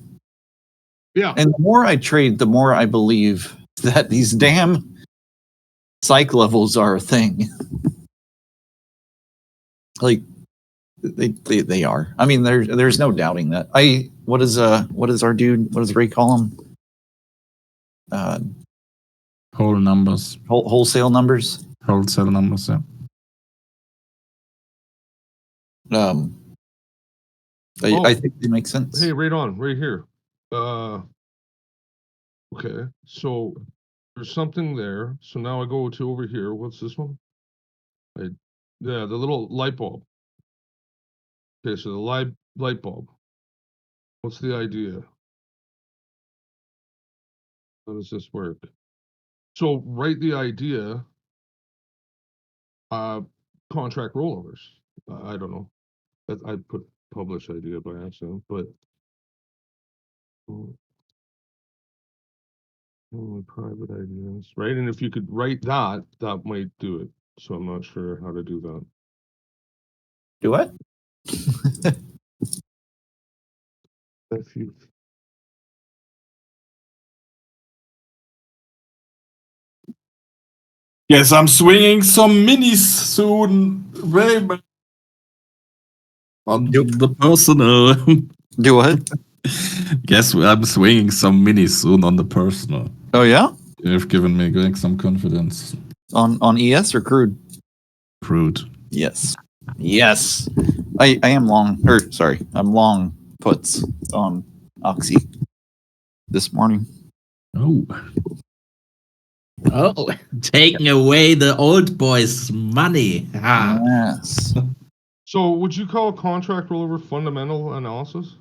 yeah. And the more I trade, the more I believe that these damn psych levels are a thing. Like they are. I mean, there's no doubting that. What is our dude? What does Ray call him? Whole numbers, Wholesale numbers. wholesale numbers. Yeah. Um, I think they make sense. Hey, right on, right here. Okay, so there's something there. So now I go to over here. What's this one? Yeah, the little light bulb. Okay, so the light bulb. What's the idea? How does this work? So write the idea. Contract rollovers. I don't know. I put publish idea by accident, but only private ideas, right? And if you could write that, that might do it. So I'm not sure how to do that. Do what? If you Yes, I'm swinging some minis soon. Bayman. On the personal. Do what? Yes, I'm swinging some minis soon on the personal. Oh yeah, You've given me like some confidence. on ES or crude? Crude. Yes. Yes. I am long, or sorry, I'm long puts on Oxy this morning. Oh. Oh, taking away the old boys' money. Ah. Yes. So would you call a contract rollover fundamental analysis?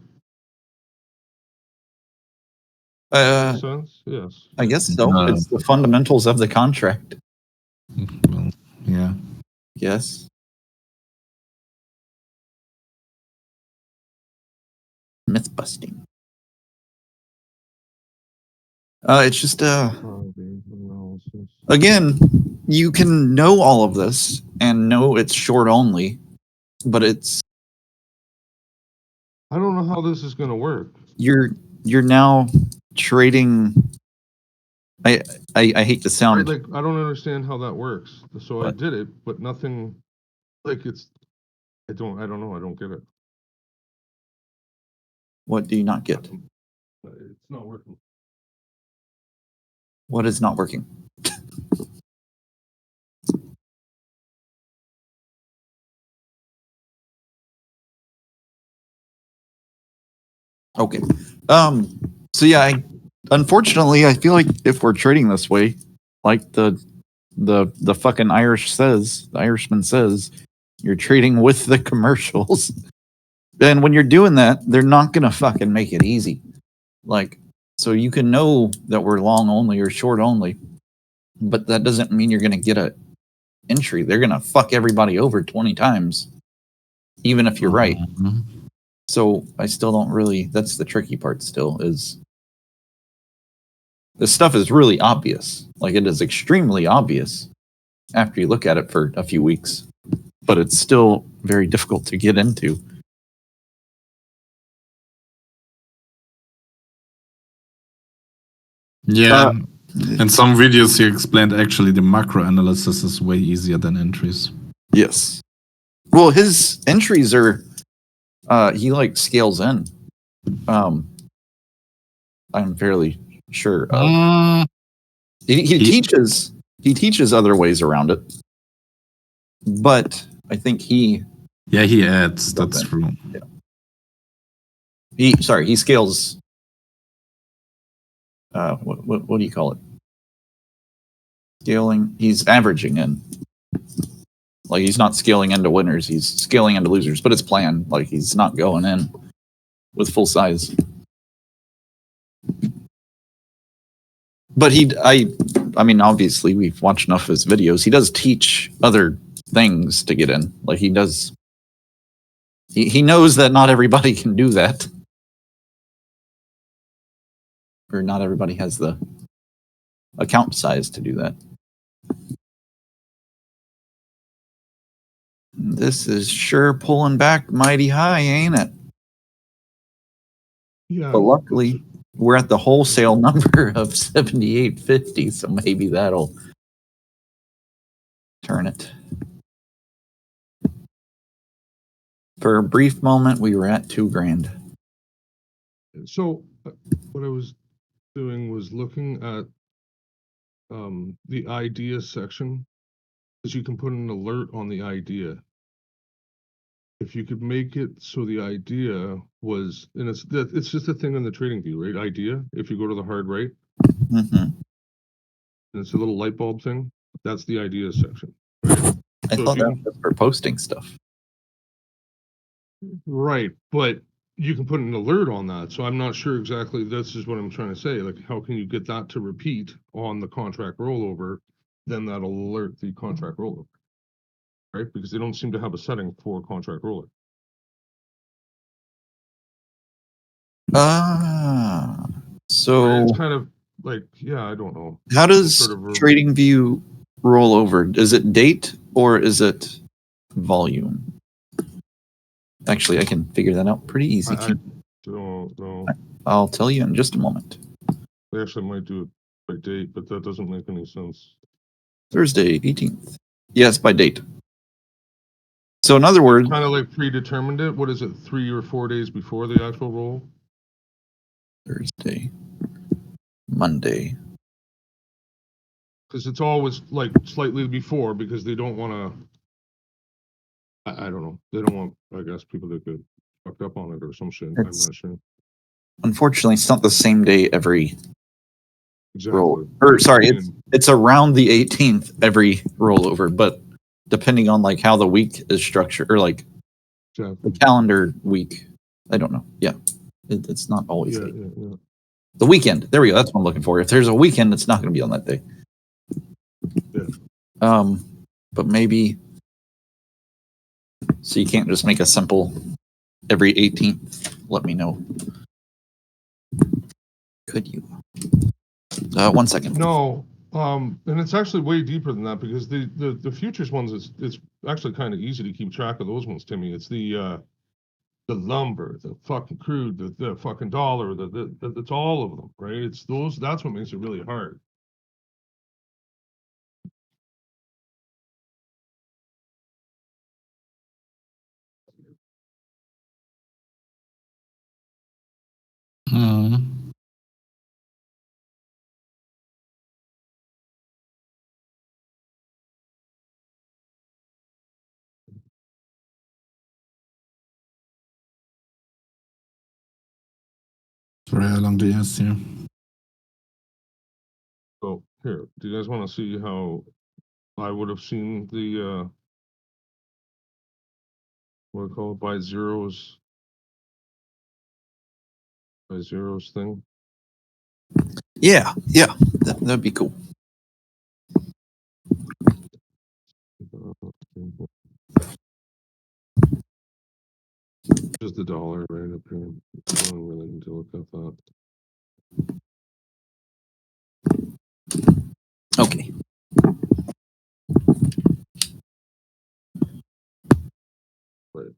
Makes sense? Yes. I guess so. It's the fundamentals of the contract. Well, yeah. Yes. Myth busting. It's just Analysis. again, you can know all of this and know it's short only, but it's I don't know how this is gonna work. you're now trading. I hate to Right, sound like I don't understand how that works. So I What? did it, but nothing like it's I don't know. I don't get it. what do you not get? It's not working. What is not working? Okay. So yeah, unfortunately I feel like if we're trading this way, like the fucking the Irishman says, you're trading with the commercials. And when you're doing that, they're not gonna fucking make it easy. Like, so you can know that we're long only or short only, but that doesn't mean you're gonna get a entry. They're gonna fuck everybody over 20 times, even if you're right. Mhm. So I still don't really. That's the tricky part. Still, is this stuff is really obvious. Like it is extremely obvious after you look at it for a few weeks, but it's still very difficult to get into. Yeah. In some videos, he explained actually the macro analysis is way easier than entries. Yes. Well, his entries are. He like scales in. I'm fairly sure of. He teaches other ways around it, but I think he adds. That's Okay. true. he scales. What do you call it? Scaling. He's averaging in. Like he's not scaling into winners. He's scaling into losers. But it's planned. Like he's not going in with full size. But I mean, obviously we've watched enough of his videos. He does teach other things to get in. Like he does. He knows that not everybody can do that, or not everybody has the account size to do that. This is sure pulling back mighty high, ain't it? Yeah. But luckily, we're at the wholesale number of 78.50, so maybe that'll turn it. For a brief moment, we were at $2,000. So what I was doing was looking at the idea section, because you can put an alert on the idea. If you could make it so the idea was, and it's just a thing in the trading view, right? Idea. If you go to the hard right, Mm-hmm. and it's a little light bulb thing. That's the idea section. I So thought if you that was for posting stuff. Right, but you can put an alert on that. So I'm not sure exactly. This is what I'm trying to say. Like, how can you get that to repeat on the contract rollover? Then that'll alert the contract rollover, right? Because they don't seem to have a setting for contract rollover. Ah, so Right? It's kind of like, yeah, I don't know. how does Sort of Trading View roll over? Is it date or is it volume? Actually, I can figure that out pretty easy. I don't know. I'll tell you in just a moment. They actually might do it by date, but that doesn't make any sense. Thursday, 18th. Yes, by date. So in other words, Kind of like predetermined it. What is it, 3 or 4 days before the actual roll? Thursday, Monday. Because it's always like slightly before, because they don't want to. I don't know. They don't want, I guess, people to get fucked up on it or some shit. I'm not sure. Unfortunately, it's not the same day every roll. Exactly. Or sorry, it's around the 18th every rollover, but depending on like how the week is structured or like the Exactly. calendar week, I don't know. Yeah, it's not always Yeah, late. yeah. The weekend. There we go. That's what I'm looking for. If there's a weekend, it's not going to be on that day. Yeah. But maybe so you can't just make a simple every 18th. Let me know. Could you? 1 second. No, and it's actually way deeper than that, because the futures ones, it's actually kind of easy to keep track of those ones, Timmy. It's the lumber, the fucking crude, the fucking dollar, it's all of them, right? It's those. That's what makes it really hard. Hmm. Sorry, how long do you see? So here, do you guys want to see how I would have seen the what do I call it, by zeros thing? Yeah, that'd be cool. Just the dollar right up here. I don't really need to look at that. Okay. Right.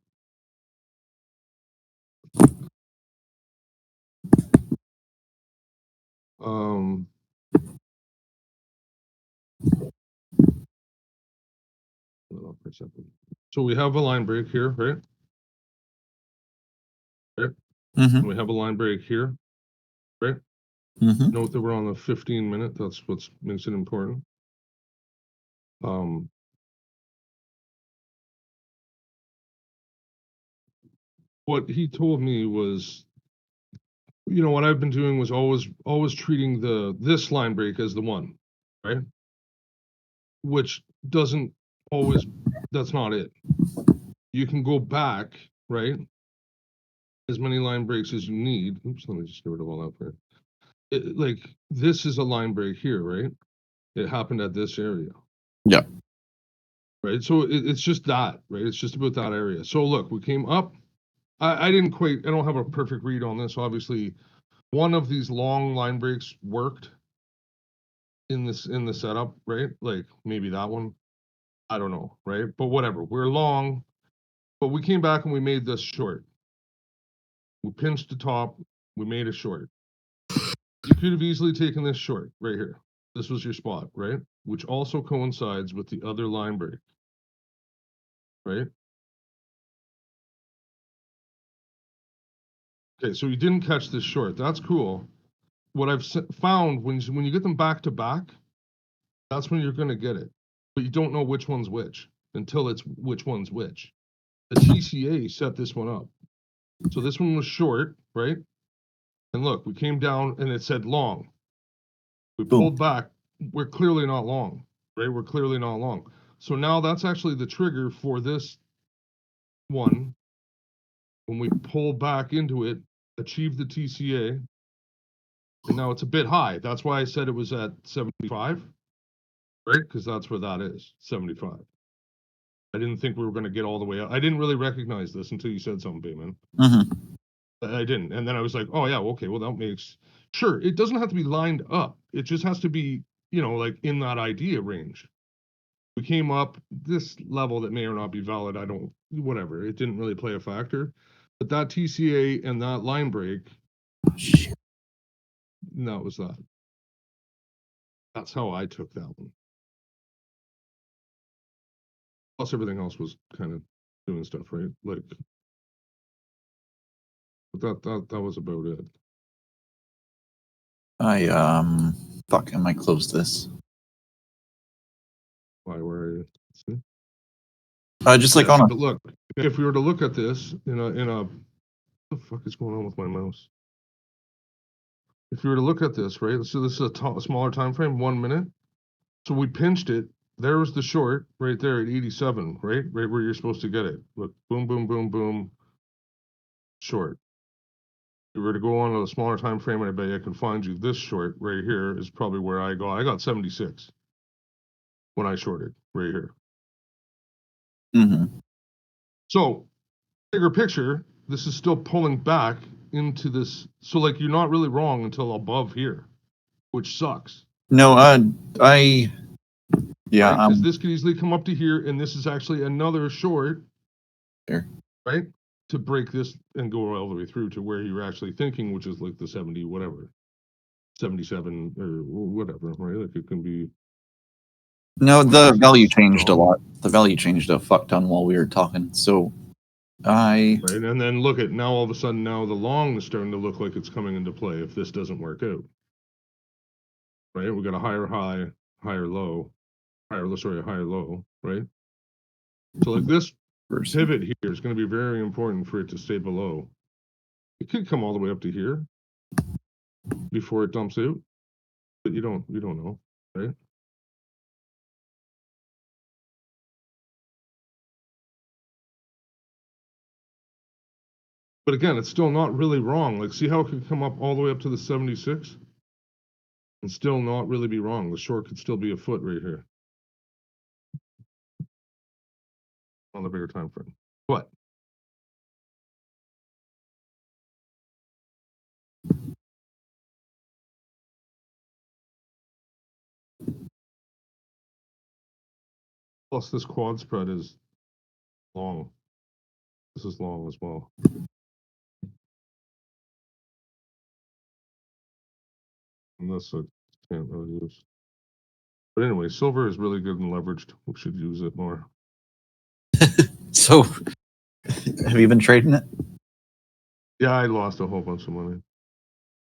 So we have a line break here, right? Right. Mm-hmm. And we have a line break here, right? Mm-hmm. Note that we're on the 15-minute. That's what makes it important. What he told me was, what I've been doing was always treating this line break as the one, right? Which doesn't always, that's not it. You can go back, right? As many line breaks as you need. Oops, let me just get rid of all that for it. Like, this is a line break here, right? It happened at this area. Yeah. Right. So it's just that, right? It's just about that area. So look, we came up. I don't have a perfect read on this. Obviously, one of these long line breaks worked in the setup, right? Like maybe that one. I don't know, right? But whatever. We're long, but we came back and we made this short. We pinched the top. We made it short. You could have easily taken this short right here. This was your spot, right? Which also coincides with the other line break, right? Okay, so you didn't catch this short. That's cool. What I've found when you get them back to back, that's when you're going to get it. But you don't know which one's which until it's which one's which. The TCA set this one up. So this one was short, right? And look, we came down and it said long. We pulled back. We're clearly not long, right? We're clearly not long. So now that's actually the trigger for this one. When we pull back into it, achieve the TCA, and now it's a bit high. That's why I said it was at 75, right? Because that's where that is, 75. I didn't think we were going to get all the way up. I didn't really recognize this until you said something, Bayman. I didn't. And then I was like, oh, yeah, okay, well, that makes... Sure, it doesn't have to be lined up. It just has to be, like in that idea range. We came up this level that may or not be valid. I don't... Whatever. It didn't really play a factor. But that TCA and that line break... Oh, shit. That was that. That's how I took that one. Plus everything else was kind of doing stuff, right? Like... But that was about it. Fuck, I might close this. Why, where are you? See? Just like on a... But look, if we were to look at this in a what the fuck is going on with my mouse? If we were to look at this, right? So this is a smaller time frame, 1 minute. So we pinched it. There was the short right there at 87, right? Right where you're supposed to get it. Look, boom, boom, boom, boom. Short. If we were to go on to a smaller time frame, and I bet you I can find you this short right here is probably where I got. I got 76 when I shorted right here. Mm-hmm. So, bigger picture, this is still pulling back into this. So, like, you're not really wrong until above here, which sucks. No, yeah, right? Because this could easily come up to here, and this is actually another short, Sure. right? To break this and go all the way through to where you're actually thinking, which is like the 70, whatever, 77 or whatever, right? Like it can be. No, the value changed a lot. The value changed a fuck ton while we were talking. So, Right, and then look at now. All of a sudden, now the long is starting to look like it's coming into play. If this doesn't work out, right? We got a higher high, higher low, higher low, right? So like this pivot here is going to be very important for it to stay below. It could come all the way up to here before it dumps out, but you don't know, right? But again, it's still not really wrong. Like, see how it could come up all the way up to the 76 and still not really be wrong. The short could still be a foot right here on the bigger time frame. But plus this quad spread is long. This is long as well. And this I can't really use. But anyway, silver is really good and leveraged. We should use it more. So, have you been trading it? Yeah, I lost a whole bunch of money.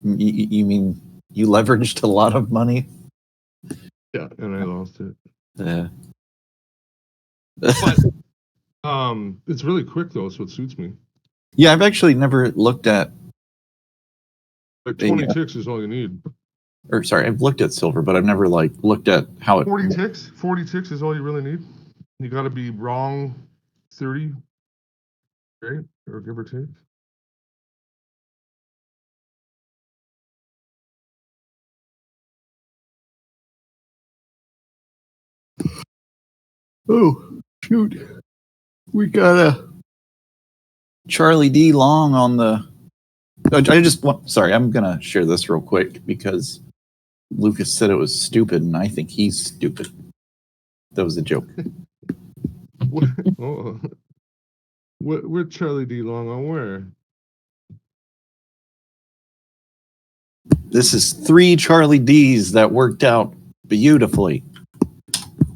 You mean you leveraged a lot of money? Yeah, and I lost it. Yeah. But it's really quick though, so it suits me. Yeah, I've actually never looked at. Like 20 ticks is all you need. Or sorry, I've looked at silver, but I've never like looked at how it. 40 ticks is all you really need. You got to be wrong 30, right? Or give or take. Oh, shoot. We got a Charlie D long on the. I just want. Sorry, I'm going to share this real quick because Lucas said it was stupid, and I think he's stupid. That was a joke. Oh, where Charlie D Long on where? This is 3 Charlie D's that worked out beautifully.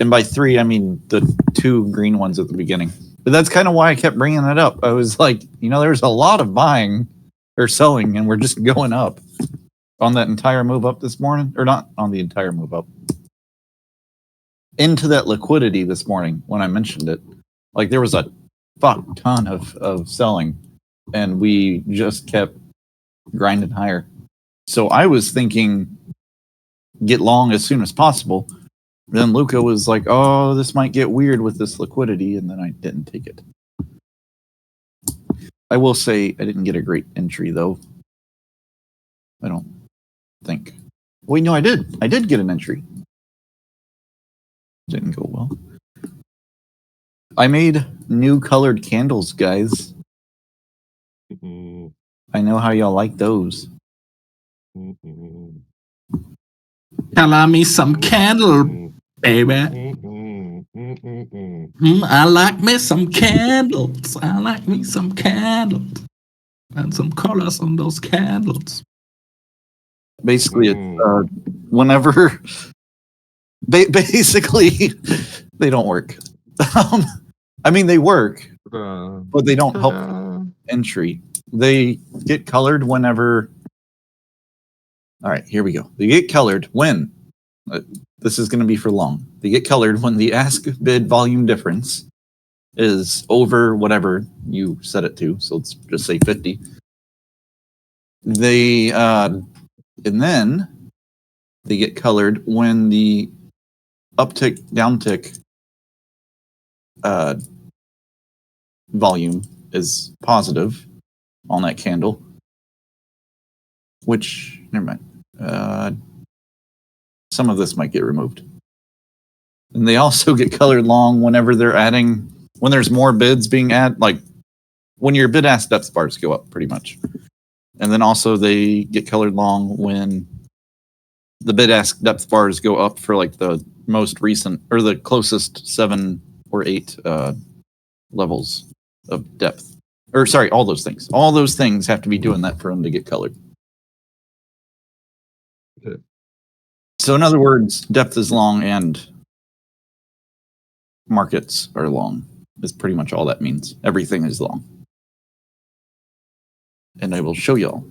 And by 3, I mean the 2 green ones at the beginning. But that's kind of why I kept bringing it up. I was like, there's a lot of buying or selling, and we're just going up on that entire move up this morning. Or not on the entire move up. Into that liquidity this morning when I mentioned it. Like, there was a fuck ton of selling, and we just kept grinding higher. So I was thinking get long as soon as possible. Then Luca was like, oh, this might get weird with this liquidity, and then I didn't take it. I will say I didn't get a great entry, though. I don't think. Wait, no, I did. I did get an entry. Didn't go well. I made new colored candles, guys. Mm-mm, I know how y'all like those. mm-mm, Color me some candle, mm-mm, baby. mm-mm, mm-mm. I like me some candles. I like me some candles. And some colors on those candles. Basically, it's, whenever... basically, they don't work. I mean, they work, but they don't help entry. They get colored whenever... All right, here we go. They get colored when... this is going to be for long. They get colored when the ask bid volume difference is over whatever you set it to. So let's just say 50. They and then they get colored when the uptick downtick volume is positive on that candle. Which, never mind. Some of this might get removed. And they also get colored long whenever they're adding, when there's more bids being added, like when your bid ask depth bars go up, pretty much. And then also they get colored long when the bid ask depth bars go up for like the most recent or the closest 7 or 8 levels of depth. Or sorry, all those things. All those things have to be doing that for them to get colored. Okay. So in other words, depth is long and markets are long. Is pretty much all that means. Everything is long. And I will show y'all.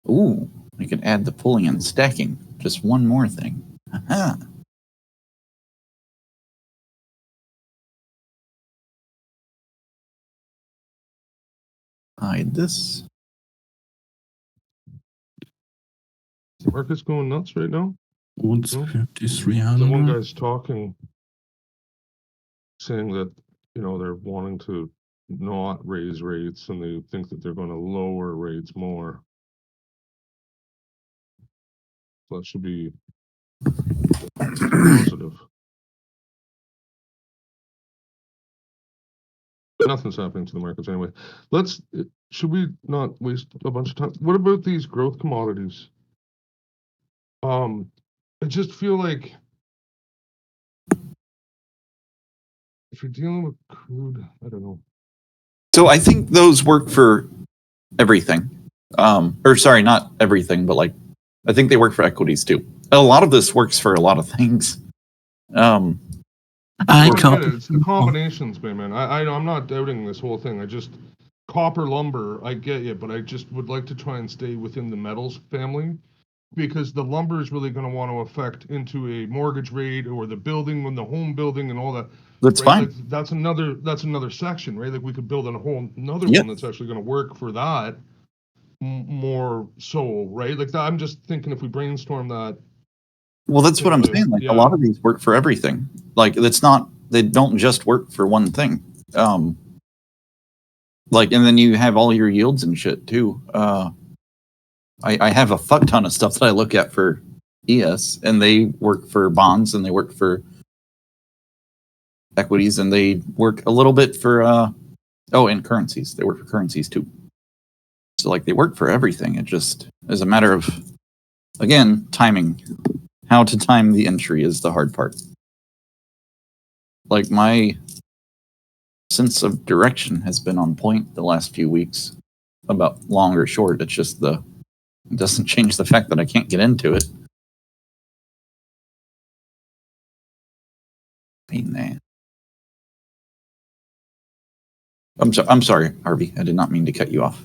Ooh, I can add the pulling and stacking. Just one more thing. Aha. Hide this. Is the market's going nuts right now? What's No? 5300? The one guy's talking, saying that, they're wanting to not raise rates and they think that they're going to lower rates more. So that should be positive. But nothing's happening to the markets anyway. Should we not waste a bunch of time? What about these growth commodities? I just feel like if you're dealing with crude, I don't know. So I think those work for everything. Or sorry, not everything, but like I think they work for equities too. A lot of this works for a lot of things. I get it. It's the combinations, Bayman. I'm not doubting this whole thing. Copper lumber, I get you, but I just would like to try and stay within the metals family because the lumber is really going to want to affect into a mortgage rate or the building when the home building and all that. That's fine. Like, that's another section, right? Like we could build a whole another Yep. one that's actually going to work for that more so, right? Like that, I'm just thinking if we brainstorm that. Well, that's what I'm saying. Like a lot of these work for everything. Like they don't just work for one thing. Like, and then you have all your yields and shit too. I have a fuck ton of stuff that I look at for ES, and they work for bonds, and they work for equities, and they work a little bit for and currencies. They work for currencies too. So like they work for everything. It just is a matter of, again, timing. How to time the entry is the hard part. like my sense of direction has been on point the last few weeks about long or short. It's just it doesn't change the fact that I can't get into it. Man. I'm sorry, Harvey. I did not mean to cut you off.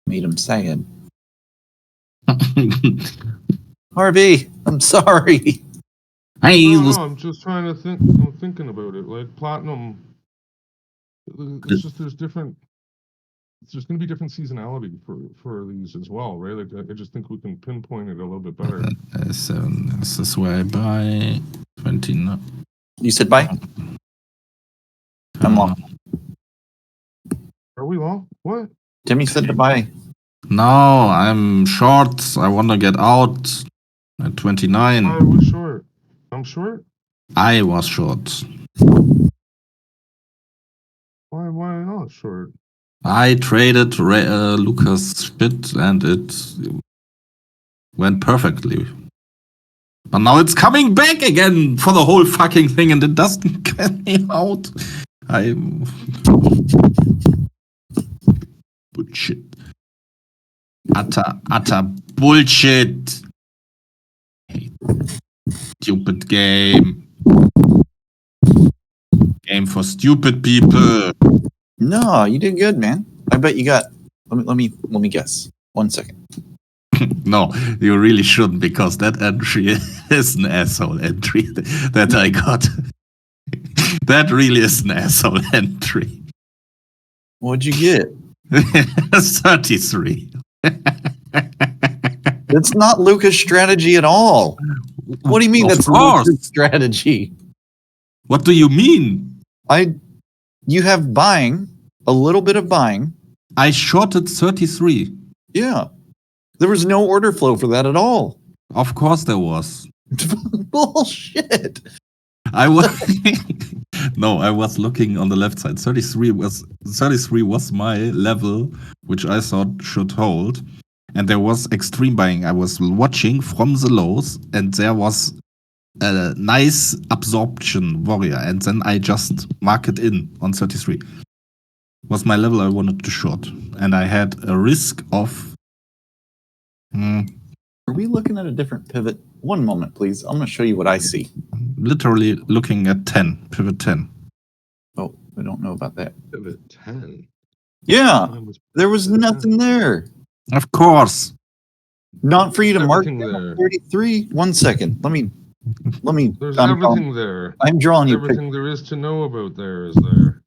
Made him sad. Harvey, I'm sorry. Hey, No, I'm just trying to think. I'm thinking about it. Like platinum, it's just there's going to be different seasonality for these as well, right? Like I just think we can pinpoint it a little bit better. So this is where I buy 29. You said bye? I'm long. Are we long? What? Timmy said to buy. No, I'm short. I want to get out at 29. I was short. I'm short. I was short. Why not short? I traded Lucas shit and it went perfectly. But now it's coming back again for the whole fucking thing and it doesn't get me out. Bullshit. Utter bullshit. Hey, stupid game. Game for stupid people. No, you did good, man. I bet you got. Let me guess. 1 second. No, you really shouldn't because that entry is an asshole entry that I got. That really is an asshole entry. What'd you get? 33. That's not Lucas' strategy at all. What do you mean Of that's course. Lucas' strategy? What do you mean? You have buying, a little bit of buying. I shorted 33. Yeah. There was no order flow for that at all. Of course there was. Bullshit. I was No, I was looking on the left side. 33 was my level, which I thought should hold. And there was extreme buying. I was watching from the lows, and there was a nice absorption warrior, and then I just mark it in on 33. Was my level I wanted to short, and I had a risk of. Are we looking at a different pivot? 1 moment, please. I'm going to show you what I see. Literally looking at 10, pivot 10. Oh, I don't know about that. Pivot 10. Yeah, there was nothing there. Of course. Not for you to mark Everything there. 33. 1 second. Let me. There's everything there. I'm drawing you. Everything there is to know about there is there.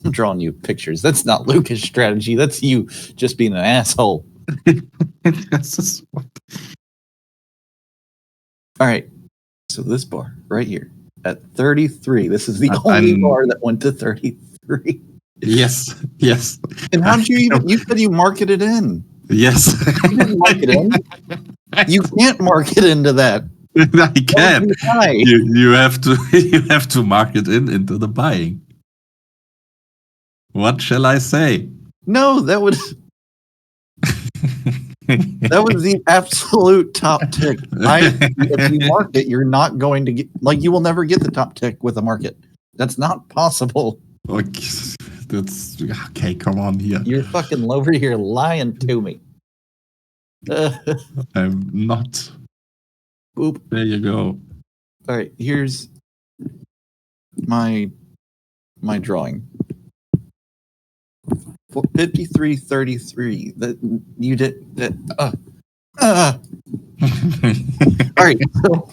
I'm drawing you pictures. That's not Lucas' strategy. That's you just being an asshole. All right. So this bar right here at 33. This is the only bar that went to 33. Yes. And how did you said you market it in? Yes. You didn't mark it in. You can't mark it into that. I can. You have to mark it into the buying. What shall I say? No, that was the absolute top tick. If you mark it, you're not going to get you will never get the top tick with a market. That's not possible. Okay, that's okay. Come on here. You're fucking over here lying to me. I'm not. Boop. There you go. All right, here's my drawing. 53-33. That you did that. All right, so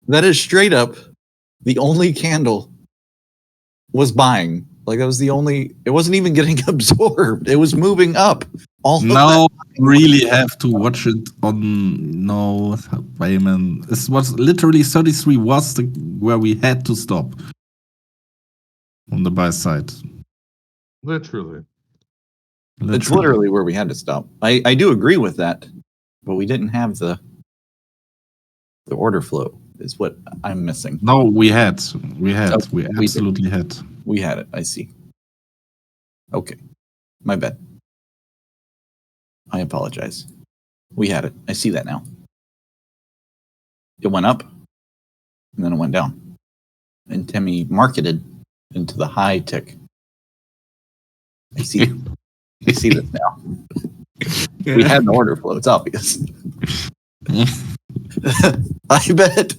that is straight up the only candle was buying. That was the only. It wasn't even getting absorbed. It was moving up. Now really have to watch it on Bayman. This was literally 33 was where we had to stop on the buy side. Literally. It's literally where we had to stop. I do agree with that, but we didn't have the order flow is what I'm missing. No, we had. We We absolutely had. We had it. I see. Okay. My bad. I apologize. We had it. I see that now. it went up, and then it went down. And Timmy marketed into the high tick. I see. I see this now. We had an order flow. It's obvious. I bet.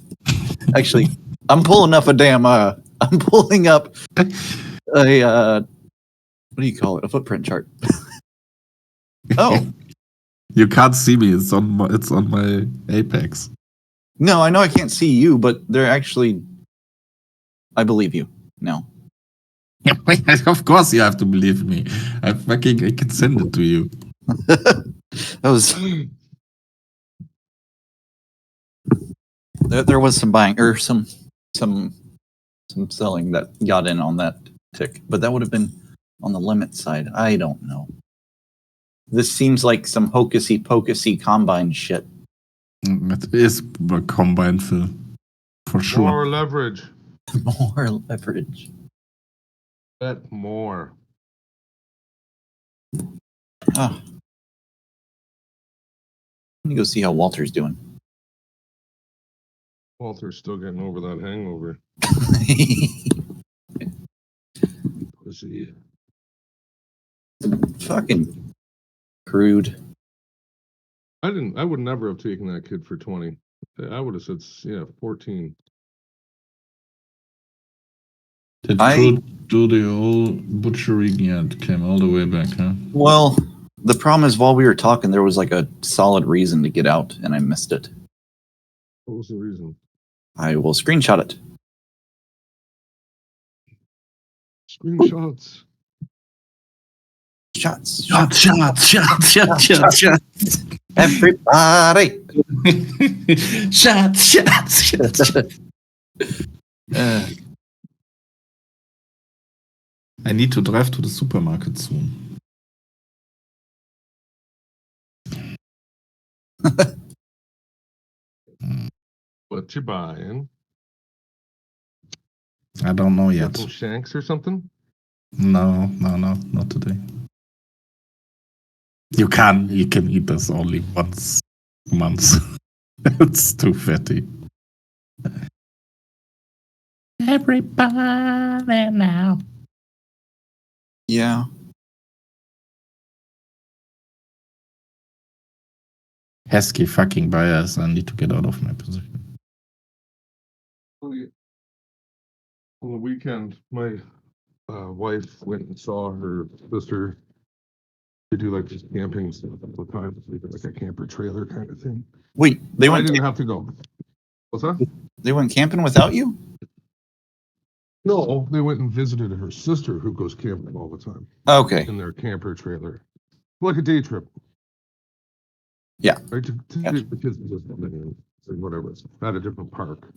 Actually, I'm pulling up a damn. I'm pulling up a. What do you call it? A footprint chart. Oh You can't see me. It's on my Apex. no, I know I can't see you, but they're actually. I believe you. No. Of course you have to believe me. I can send it to you. That was. There was some buying or some selling that got in on that tick, but that would have been on the limit side. I don't know. This seems like some hocusy pocusy combine shit. It is a combine fill. For sure. More leverage. More leverage. Bet more. Oh. Let me go see how Walter's doing. Walter's still getting over that hangover. Pussy. Fucking crude. I would never have taken that kid for 20. I would have said 14. Did Crude do the old butchering yet? Came all the way back, huh? Well, the problem is while we were talking, there was like a solid reason to get out, and I missed it. What was the reason? I will screenshot it. Screenshots. Shots. Shots. Everybody. Shots. I need to drive to the supermarket soon. What you buying? I don't know yet. Some shanks or something? No, not today. You can eat this only once a month. It's too fatty. Everybody now. Yeah. Pesky fucking bias. I need to get out of my position. On the weekend, my wife went and saw her sister. They do like just camping stuff all the time, like a camper trailer kind of thing. Wait, they I went. didn't have to go. What's that? They went camping without you? No, they went and visited her sister who goes camping all the time Okay. in their camper trailer, like a day trip. Yeah. Right to Gotcha. the kids just whatever. It's at a different park.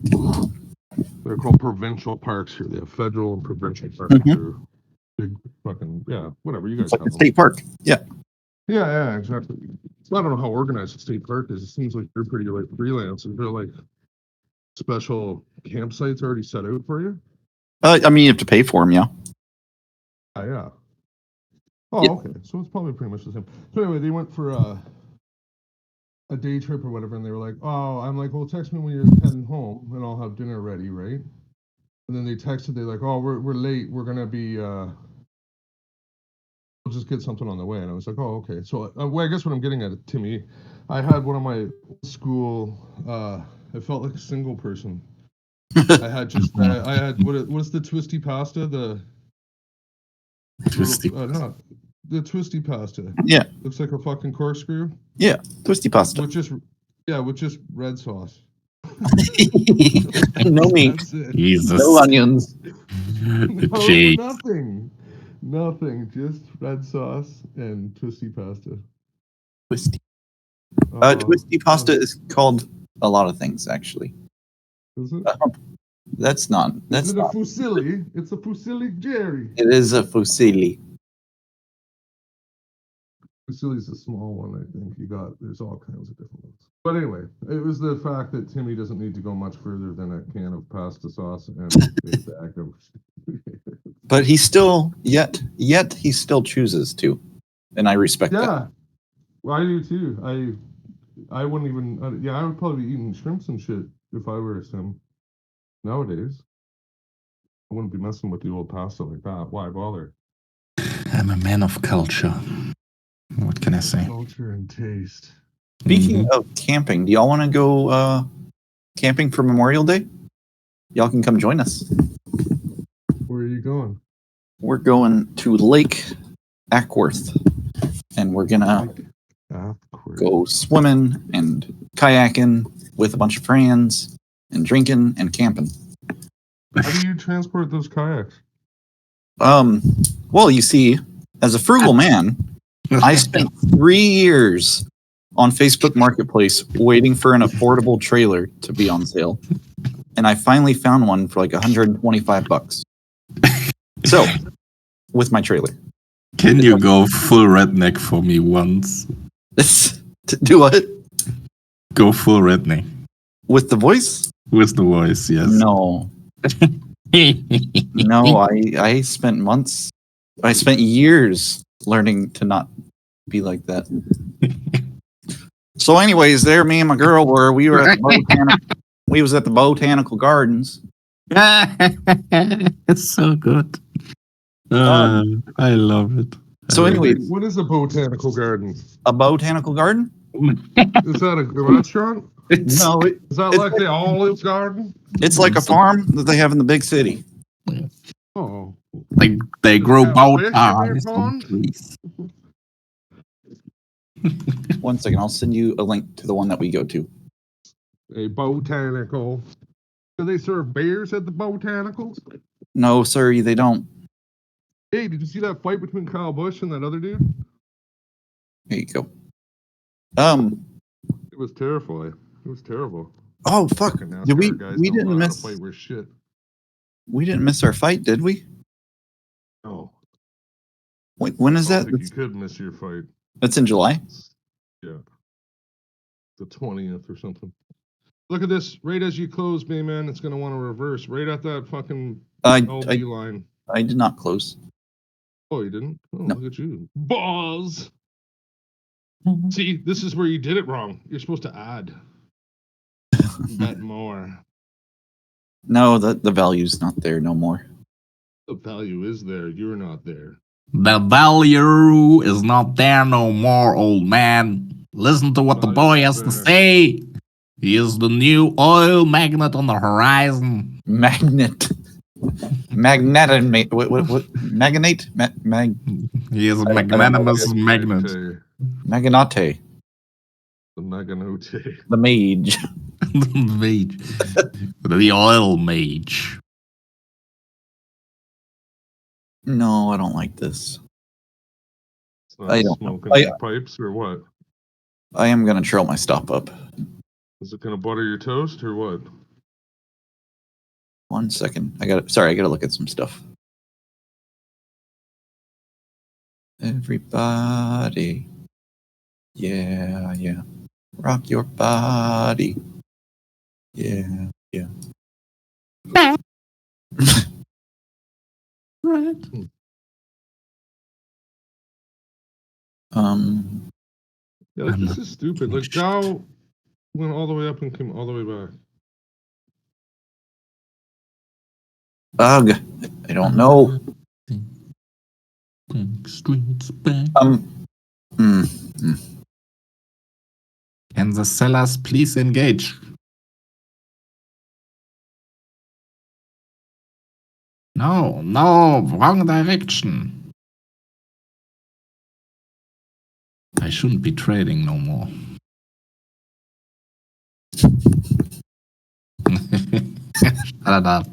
They're called provincial parks here. They have federal and provincial parks. Mhm. They're big fucking whatever. You guys It's like have a them. state park. Yeah. Yeah, exactly. So I don't know how organized the state park is. It seems like they're pretty like freelance. Is there like special campsites already set out for you? I mean, you have to pay for them, yeah. Yeah. Oh, Yeah. okay. So it's probably pretty much the same. So anyway, they went for a day trip or whatever, and they were like, "Oh," I'm like, "Well, text me when you're heading home, and I'll have dinner ready, right?" And then they texted, they're like, "Oh, we're late. We're gonna be we'll just get something on the way." And I was like, "Oh, okay." So well, I guess what I'm getting at, Timmy, I had one of my school. I felt like a single person. I had what's the twisty pasta? The Twisty. not the twisty pasta. Yeah. Looks like a fucking corkscrew. Yeah. Twisty pasta. With just red sauce. No meat. That's it. Jesus. No onions. The No, cheese. nothing. Just red sauce and twisty pasta. Twisty. Oh, Twisty pasta is called a lot of things, actually. Is it? That's not. That's Is it a not. fusilli? It's a fusilli, Jerry. It is a fusilli. Fusilli's a small one, I think. There's all kinds of different ones. But anyway, it was the fact that Timmy doesn't need to go much further than a can of pasta sauce and a bag of. But he still, yet he still chooses to, and I respect that. Yeah, well, I do too. I wouldn't even. I would probably be eating shrimps and shit if I were a sim nowadays. I wouldn't be messing with the old pasta like that. Why bother? I'm a man of culture. What can I say? Culture and taste. Speaking of camping, do y'all want to go camping for Memorial Day? Y'all can come join us. Where are you going? We're going to Lake Ackworth, and we're gonna go swimming and kayaking with a bunch of friends, and drinking and camping. How do you transport those kayaks? Well, you see, as a frugal man, I spent 3 years on Facebook Marketplace waiting for an affordable trailer to be on sale, and I finally found one for like $125. So, with my trailer. Can you go full redneck for me once? Do what? Go full redneck. With the voice? With the voice, yes. No. No, I spent months, I spent years learning to not be like that. So anyways, there me and my girl we were at the botanical gardens. It's so good. I love it. So anyways, what is a botanical garden? a botanical garden? Is that a restaurant? No, Is that like the Olive Garden? it's like a farm that they have in the big city. Oh. They grow have bow fish in ties their on pond? trees. 1 second, I'll send you a link to the one that we go to. A botanical. Do they serve beers at the botanicals? No, sir, they don't. Hey, did you see that fight between Kyle Busch and that other dude? There you go. It was terrifying. It was terrible. Oh fuck! Fucking Did we NASCAR guys we don't didn't know how to miss fight worth shit. we didn't miss our fight, did we? No. Wait, when is I that? don't think you could miss your fight. That's in July. Yeah. The 20th or something. Look at this. Right as you close, Bayman, it's going to want to reverse. Right at that fucking LB line. I did not close. Oh, you didn't? Oh, No. look at you. Balls! See, this is where you did it wrong. You're supposed to add. Bet more. No, the value's not there no more. The value is there. You're not there. The value is not there no more, old man. Listen to what the boy has to say. He is the new oil magnet on the horizon. Magnet. Magnate. What? Magnate? He is a magnanimous magnet. Magnate. The Maganote. The mage. The mage. The oil mage. No, I don't like this. It's not I don't know. smoking pipes or what? I am gonna trail my stop up. Is it going to butter your toast or what? 1 second. I gotta look at some stuff. Everybody. Yeah. Rock your body. Yeah. Right. Yeah, like, this is stupid. Like, Dow went all the way up and came all the way back. Ugh. I don't know. Streets back. Can the sellers please engage? No, wrong direction. I shouldn't be trading no more. Shut up.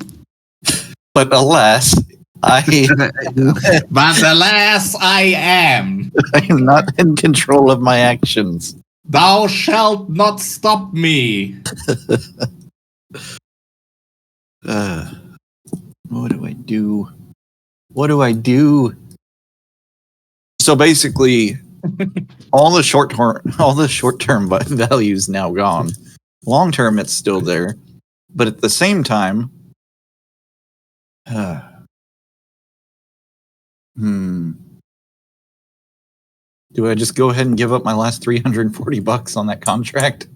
But alas, But alas, I am. I am not in control of my actions. Thou shalt not stop me. What do I do? So basically, all the short term values now gone. Long term, it's still there, but at the same time, do I just go ahead and give up my last $340 on that contract?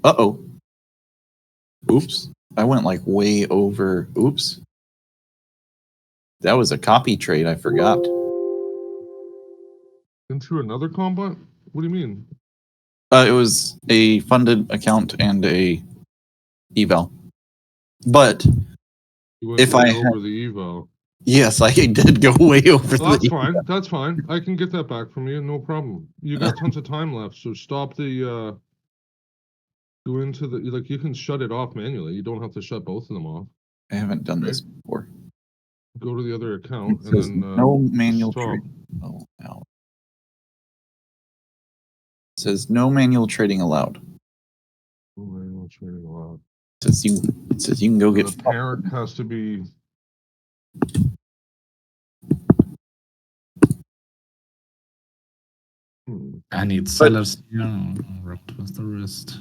Uh-oh. Oops. I went like way over. Oops. That was a copy trade. I forgot. Into another combat? What do you mean? It was a funded account and a eval. But You went if way I over the eval. yes, I did go way over Well, that's the. fine. That's fine. I can get that back from you. No problem. You got tons of time left, so stop the. Go into the like. You can shut it off manually. You don't have to shut both of them off. I haven't done this before. Go to the other account It and says then no manual stop. trading. Oh, no. It says no manual trading allowed. Oh, manual trading allowed. It says you can go get. The parent has to be. I need sellers here. Wrapped with the wrist.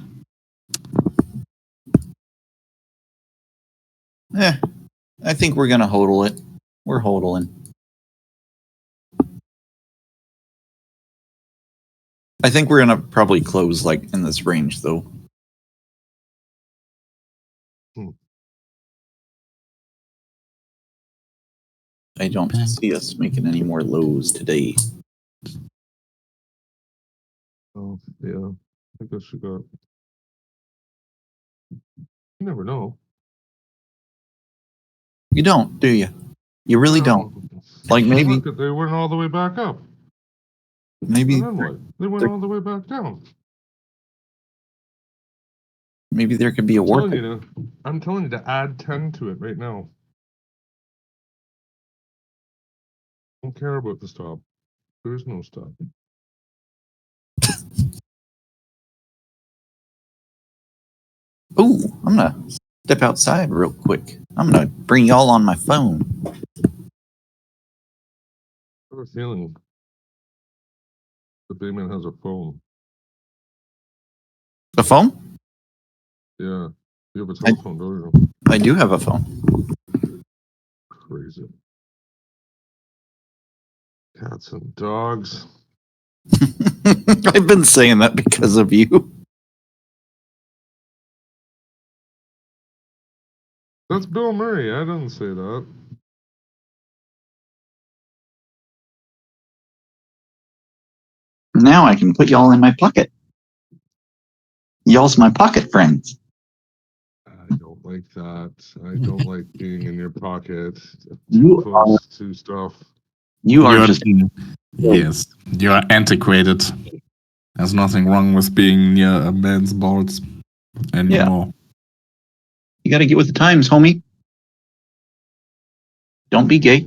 I think we're gonna hodl it. We're hodling. I think we're gonna probably close like in this range though. I don't see us making any more lows today. Oh yeah, I guess you got. You never know. You don't, do you? You really don't. Like maybe, Look, they went all the way back up. maybe, And then what? They went all the way back down. maybe there could be a war. I'm telling you to add 10 to it right now. Don't care about the stop. There is no stop. Oh, I'm gonna step outside real quick. I'm gonna bring y'all on my phone. I have a feeling the Bayman has a phone. A phone? Yeah. You have a telephone, don't you? I do have a phone. Crazy. Cats and dogs. I've been saying that because of you. That's Bill Murray. I didn't say that. Now I can put y'all in my pocket. Y'all's my pocket friends. I don't like that. I don't like being in your pocket. You Too close to stuff. You are You're- just Yes, you are antiquated. There's nothing wrong with being near a man's balls anymore. you got to get with the times, homie. Don't be gay.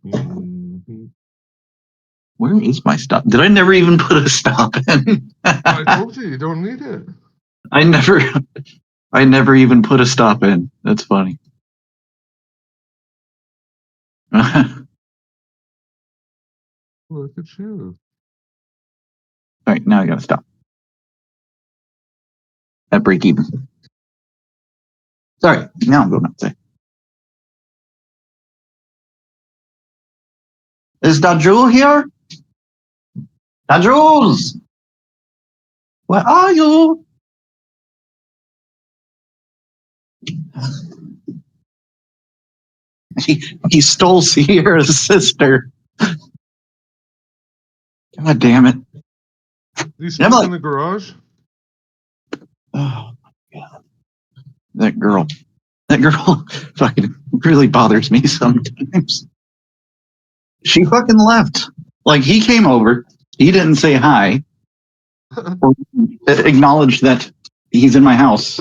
Mhm. Where is my stop? Did I never even put a stop in? I told you don't need it. I never even put a stop in. That's funny. All Look at you. right, now I gotta stop. At break even. Sorry, now I'm going outside. Is Dajul here? Dajuls! Where are you? He stole Sierra's sister. God damn it. He's I'm stuck like- in the garage. Oh my god. That girl fucking really bothers me sometimes. She fucking left. Like, he came over, he didn't say hi, or acknowledge that he's in my house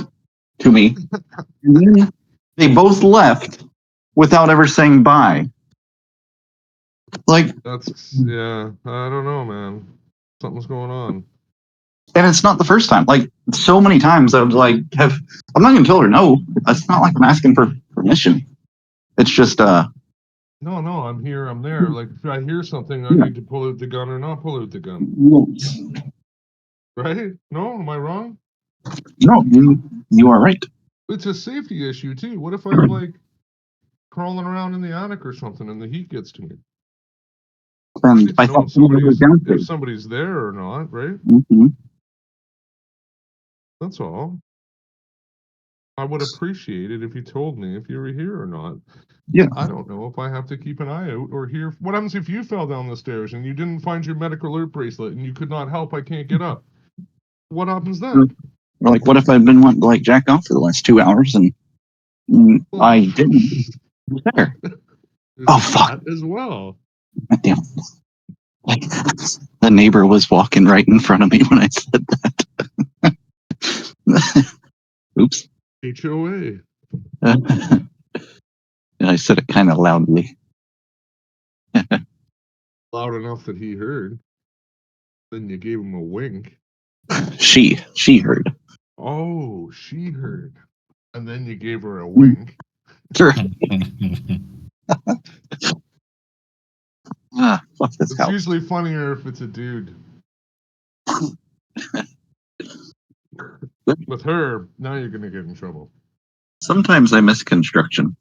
to me. And then they both left without ever saying bye. Like, Yeah, I don't know, man. Something's going on. and it's not the first time. Like, so many times I was like, I'm not gonna tell her no. It's not like I'm asking for permission. It's just No, I'm here, I'm there. Like, if I hear something, I Yeah. need to pull out the gun or not pull out the gun. yes. Right? No, am I wrong? No, you are right. It's a safety issue too. What if I'm like crawling around in the attic or something and the heat gets to me? I And need to I know thought if somebody was if downstairs. somebody's there or not, right? Mhm. That's all. I would appreciate it if you told me if you were here or not. Yeah. I don't know if I have to keep an eye out or hear. What happens if you fell down the stairs and you didn't find your medical alert bracelet and you could not help? I can't get up. What happens then? Like, what if I've been wanting to like jack off for the last 2 hours and I didn't? I was there. Oh, fuck. As well. Damn. Like, the neighbor was walking right in front of me when I said that. Oops. HOA. And I said it kind of loudly. Loud enough that he heard. Then you gave him a wink. She heard. Oh, she heard. And then you gave her a wink. Sure. Fuck this It's house. usually funnier if it's a dude. With her, now you're going to get in trouble. Sometimes I miss construction.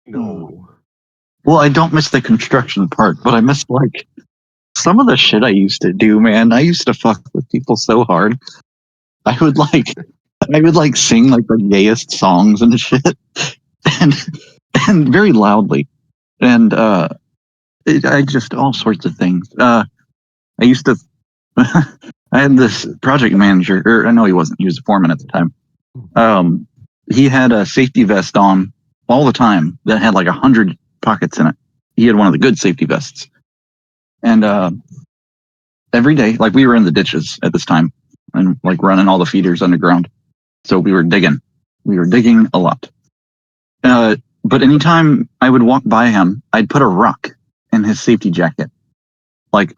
No. Well, I don't miss the construction part, but I miss like some of the shit I used to do, man. I used to fuck with people so hard. I would like sing like the gayest songs and shit, and very loudly, and I just all sorts of things. I used to. I had this project manager, or I know he wasn't. He was a foreman at the time. He had a safety vest on all the time that had like 100 pockets in it. He had one of the good safety vests, and every day, like we were in the ditches at this time, and like running all the feeders underground. So we were digging a lot. But anytime I would walk by him, I'd put a rock in his safety jacket, like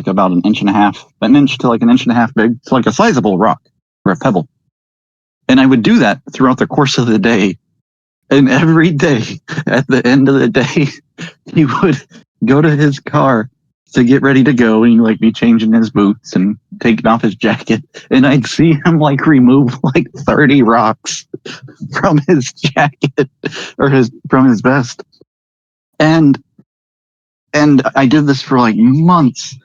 about an inch to like an inch and a half big. It's like a sizable rock or a pebble. And I would do that throughout the course of the day. And every day, at the end of the day, he would go to his car to get ready to go, and he'd like be changing his boots and taking off his jacket. And I'd see him like remove like 30 rocks from his jacket or from his vest. And I did this for like months.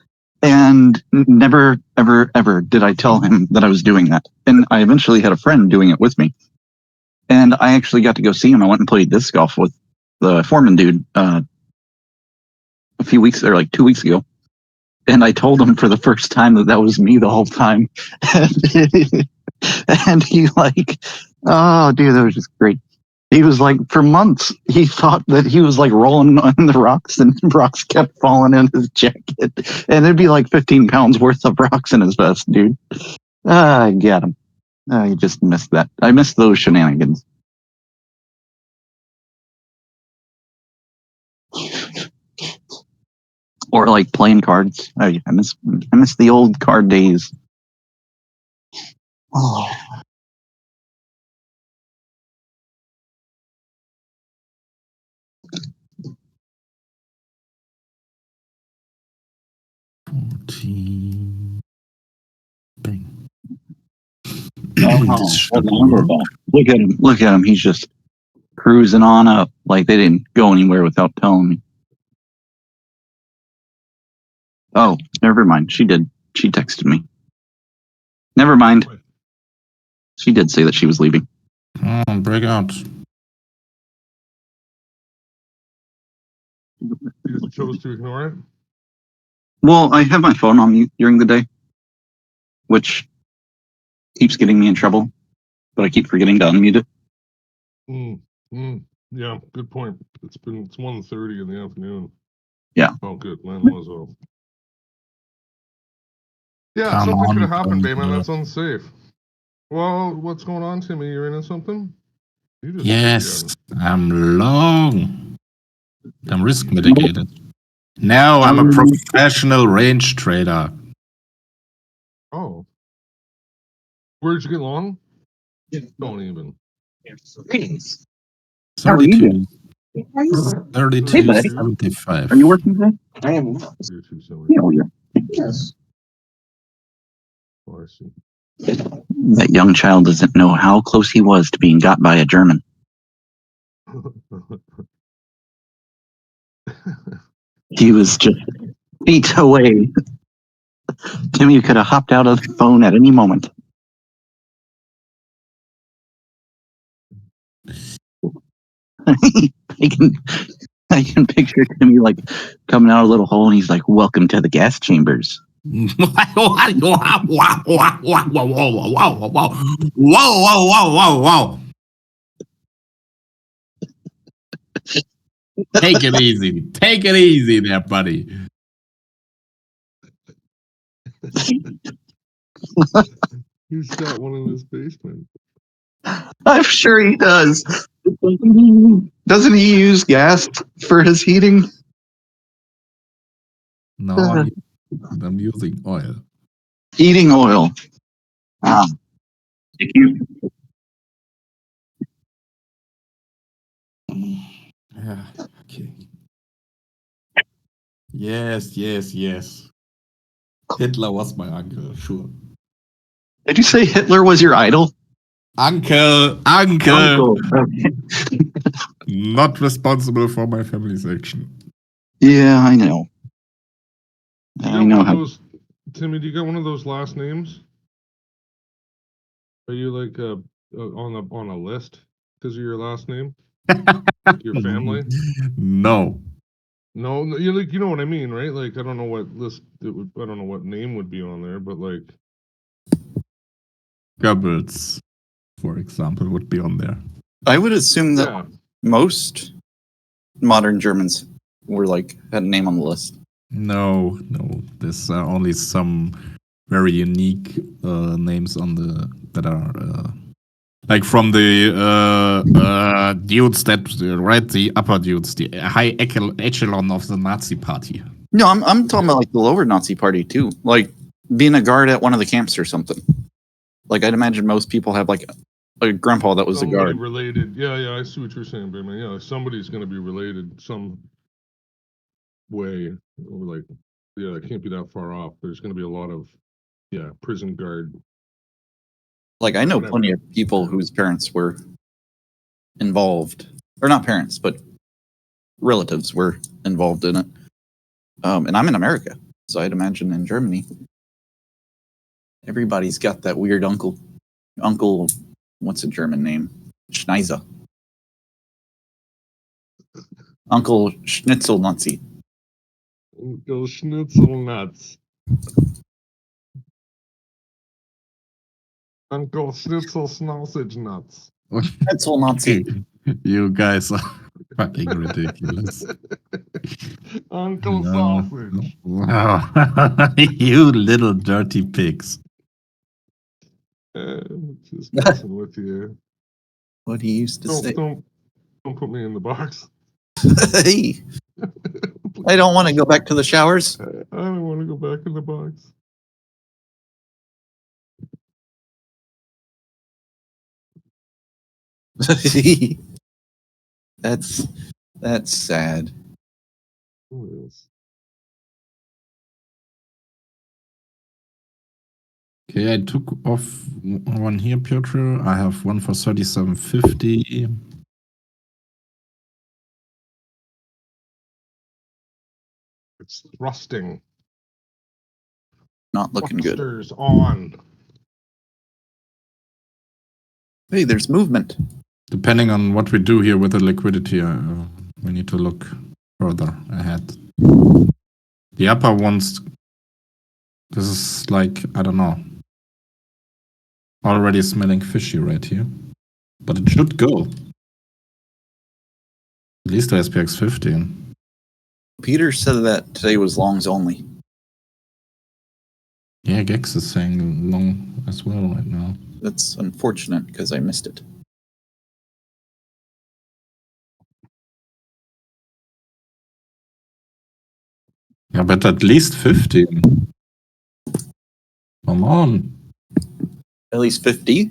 And never, ever, ever did I tell him that I was doing that. And I eventually had a friend doing it with me. And I actually got to go see him. I went and played disc golf with the foreman dude a few weeks, or like 2 weeks ago. And I told him for the first time that was me the whole time. And he like, oh, dude, that was just great. He was like, for months, he thought that he was like rolling on the rocks, and rocks kept falling in his jacket. And it'd be like 15 pounds worth of rocks in his vest, dude. I got him. I just missed that. I missed those shenanigans. Or like playing cards. I miss the old card days. Oh. Bang. Look at him. Look at him. He's just cruising on up like they didn't go anywhere without telling me. Oh, never mind. She did. She texted me. Never mind. She did say that she was leaving. Oh, break out. You just chose to ignore it? Well, I have my phone on mute during the day, which keeps getting me in trouble, but I keep forgetting to unmute it. Yeah, good point. It's 1:30 in the afternoon. Yeah. Oh, good. Mine was off. Yeah, Come something on, could have happened, don't Bayman. do That's unsafe. Well, what's going on, Timmy? You're into something? You just Yes, I'm long. I'm risk mitigated. Now I'm a professional range trader. Oh. Where'd you get long? Don't even. How are you 32, doing? 32, Hey, buddy. 75. Are you working today? I am. You're too silly. Yeah, well, yes. Oh, I see. That young child doesn't know how close he was to being got by a German. He was just feet away. Timmy could have hopped out of the phone at any moment. I can picture Timmy like coming out of a little hole, and he's like, "Welcome to the gas chambers." Whoa. Take it easy. Take it easy there, buddy. He's got one in his basement. I'm sure he does. Doesn't he use gas for his heating? No, I'm using oil. Heating oil. Ah, if you Yeah, okay. Yes. Hitler was my uncle, sure. did you say Hitler was your idol? Uncle, Uncle. not responsible for my family's action. Yeah, I know. You I got know one of how. those, Timmy? Do you got one of those last names? Are you like on a list because of your last name? Like your family? No. No, you like you know what I mean, right? Like I don't know what list it would. I don't know what name would be on there, but like Goebbels, for example, would be on there. I would assume that yeah, most modern Germans were like had a name on the list. No. There's only some very unique names on the that are like from the dudes that right, the upper dudes, the high echelon of the Nazi party. No, I'm talking about like the lower Nazi party too, like being a guard at one of the camps or something. Like I'd imagine most people have like a grandpa that was a somebody guard. related. Yeah, I see what you're saying, Bayman. Yeah, somebody's going to be related some way, or like yeah, it can't be that far off. There's going to be a lot of prison guard. Like I know Whatever. plenty of people whose parents were involved, or not parents, but relatives were involved in it. And I'm in America, so I'd imagine in Germany, everybody's got that weird uncle. Uncle, what's a German name? Schneiser. Uncle Schnitzel Nazi. Go schnitzel nuts. Uncle Schnitzel sausage nuts. Schnitzel Nazi. You guys are fucking ridiculous. Uncle No. Sausage. Wow. You little dirty pigs. Just messing with you. What he used to say. Don't put me in the box. Hey, I don't want to go back to the showers. I don't want to go back in the box. That's sad. Who is? Okay, I took off one here, Piotr. I have one for 37.50. It's thrusting. Not looking good. Thrusters on. Hey, there's movement. Depending on what we do here with the liquidity, we need to look further ahead. The upper ones, this is like, I don't know, already smelling fishy right here. But it should go. At least to SPX 15. Peter said that today was longs only. Yeah, Gex is saying long as well right now. That's unfortunate because I missed it. Yeah, but at least 15. Come on. At least 50?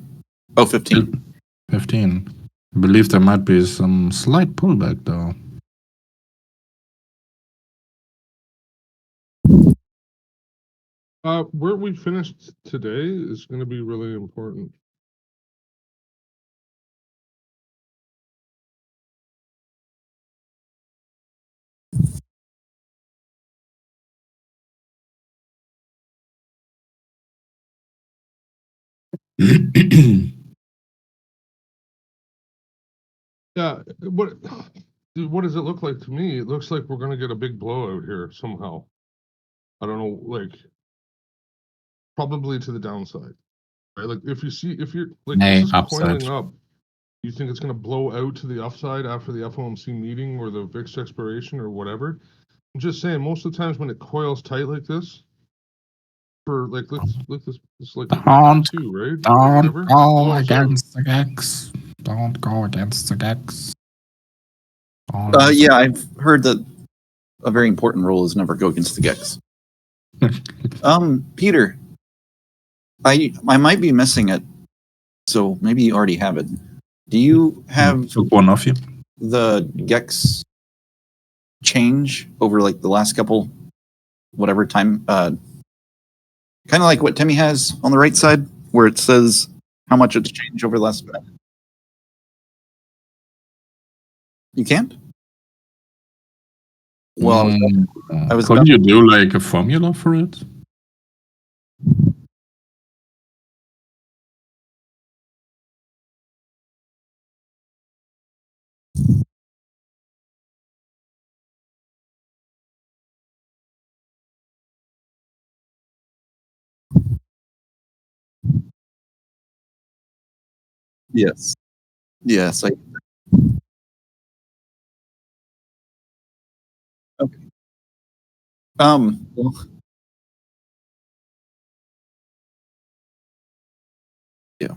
Oh, 15. 15. I believe there might be some slight pullback though. Where we finished today is going to be really important. Yeah, what does it look like to me? It looks like we're gonna get a big blowout here somehow. I don't know, like probably to the downside, right? Like if you're like Nay, this is upside. coiling up, you think it's gonna blow out to the upside after the FOMC meeting or the VIX expiration or whatever? I'm just saying, most of the times when it coils tight like this, for like let's this like Don't, 2, right? Or don't whatever. go Oh, sorry. against the gex. Don't go against the gex. Yeah, I've heard that a very important rule is never go against the gex. Peter, I might be missing it, so maybe you already have it. Do you have Took one off you. the gex change over like the last couple, whatever time? Kind of like what Timmy has on the right side, where it says how much it's changed over the last minute. You can't. Well, I was Couldn't you do like a formula for it? yes, yes. Okay. Well, yeah.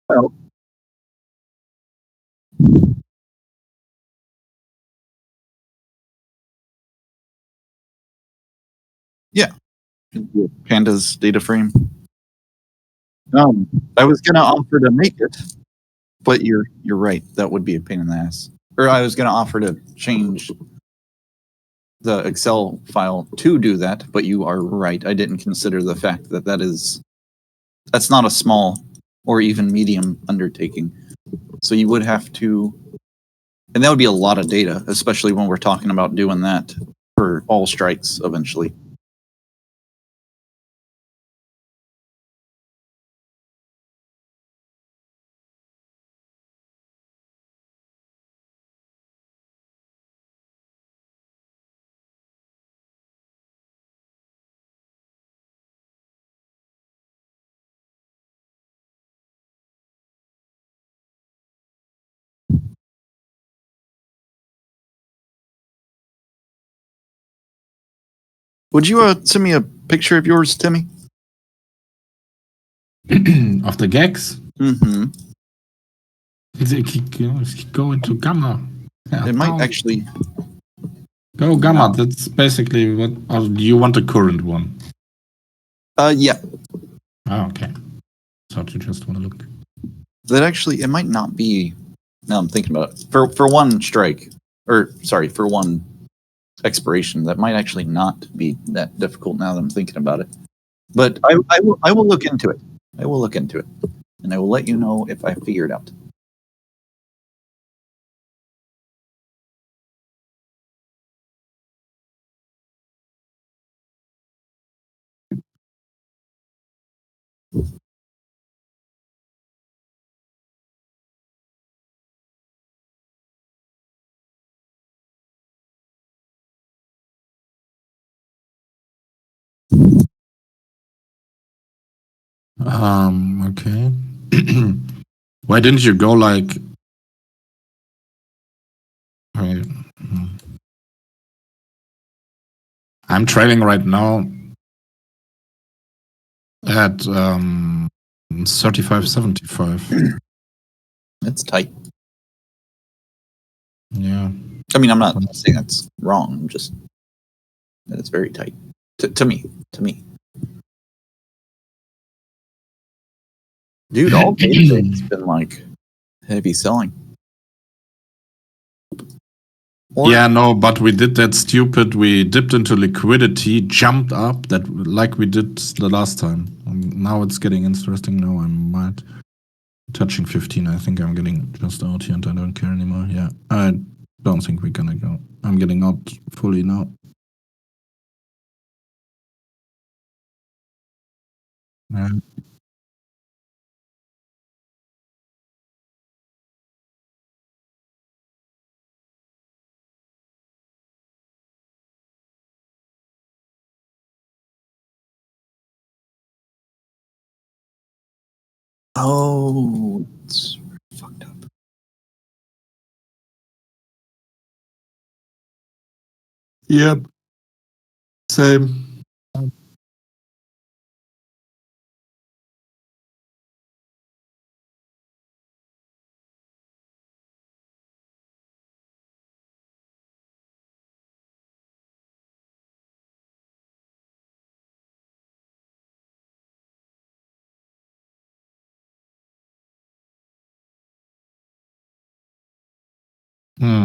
Well, yeah. Panda's data frame. I was gonna offer to make it, but you're right. That would be a pain in the ass. Or I was gonna offer to change the Excel file to do that, but you are right. I didn't consider the fact that that's not a small or even medium undertaking. So you would have to, and that would be a lot of data, especially when we're talking about doing that for all strikes eventually. Would you send me a picture of yours, Timmy? Of the gex? Mm-hmm. They go into gamma. Yeah, It might actually. go gamma. No. That's basically what. Or do you want the current one? Yeah. Oh, okay. So you just want to look. That actually, it might not be. Now I'm thinking about it. For one strike, or sorry, for one expiration, that might actually not be that difficult. Now that I'm thinking about it, but I will look into it. I will look into it, and I will let you know if I figure it out. Okay. Why didn't you go like? Wait, I'm trading right now at 35.75. It's tight. Yeah. I mean, I'm not saying that's wrong. I'm just that it's very tight to me. To me, dude, all day it's been like heavy selling. Or, Yeah, no, but we did that stupid. We dipped into liquidity, jumped up that like we did the last time. Now it's getting interesting. Now I might touching 15. I think I'm getting just out here and I don't care anymore. Yeah, I don't think we're gonna go. I'm getting out fully now. Yeah. Oh, it's fucked up. Yep. Same. Hmm.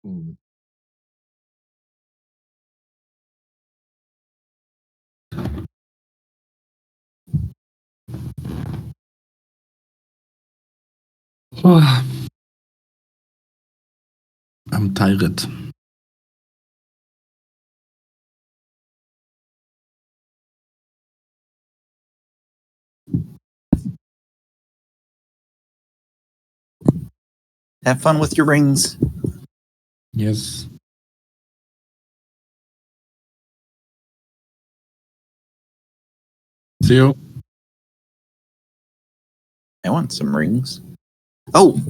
Hmm. I'm tired. Have fun with your rings. Yes. See you. I want some rings. Oh,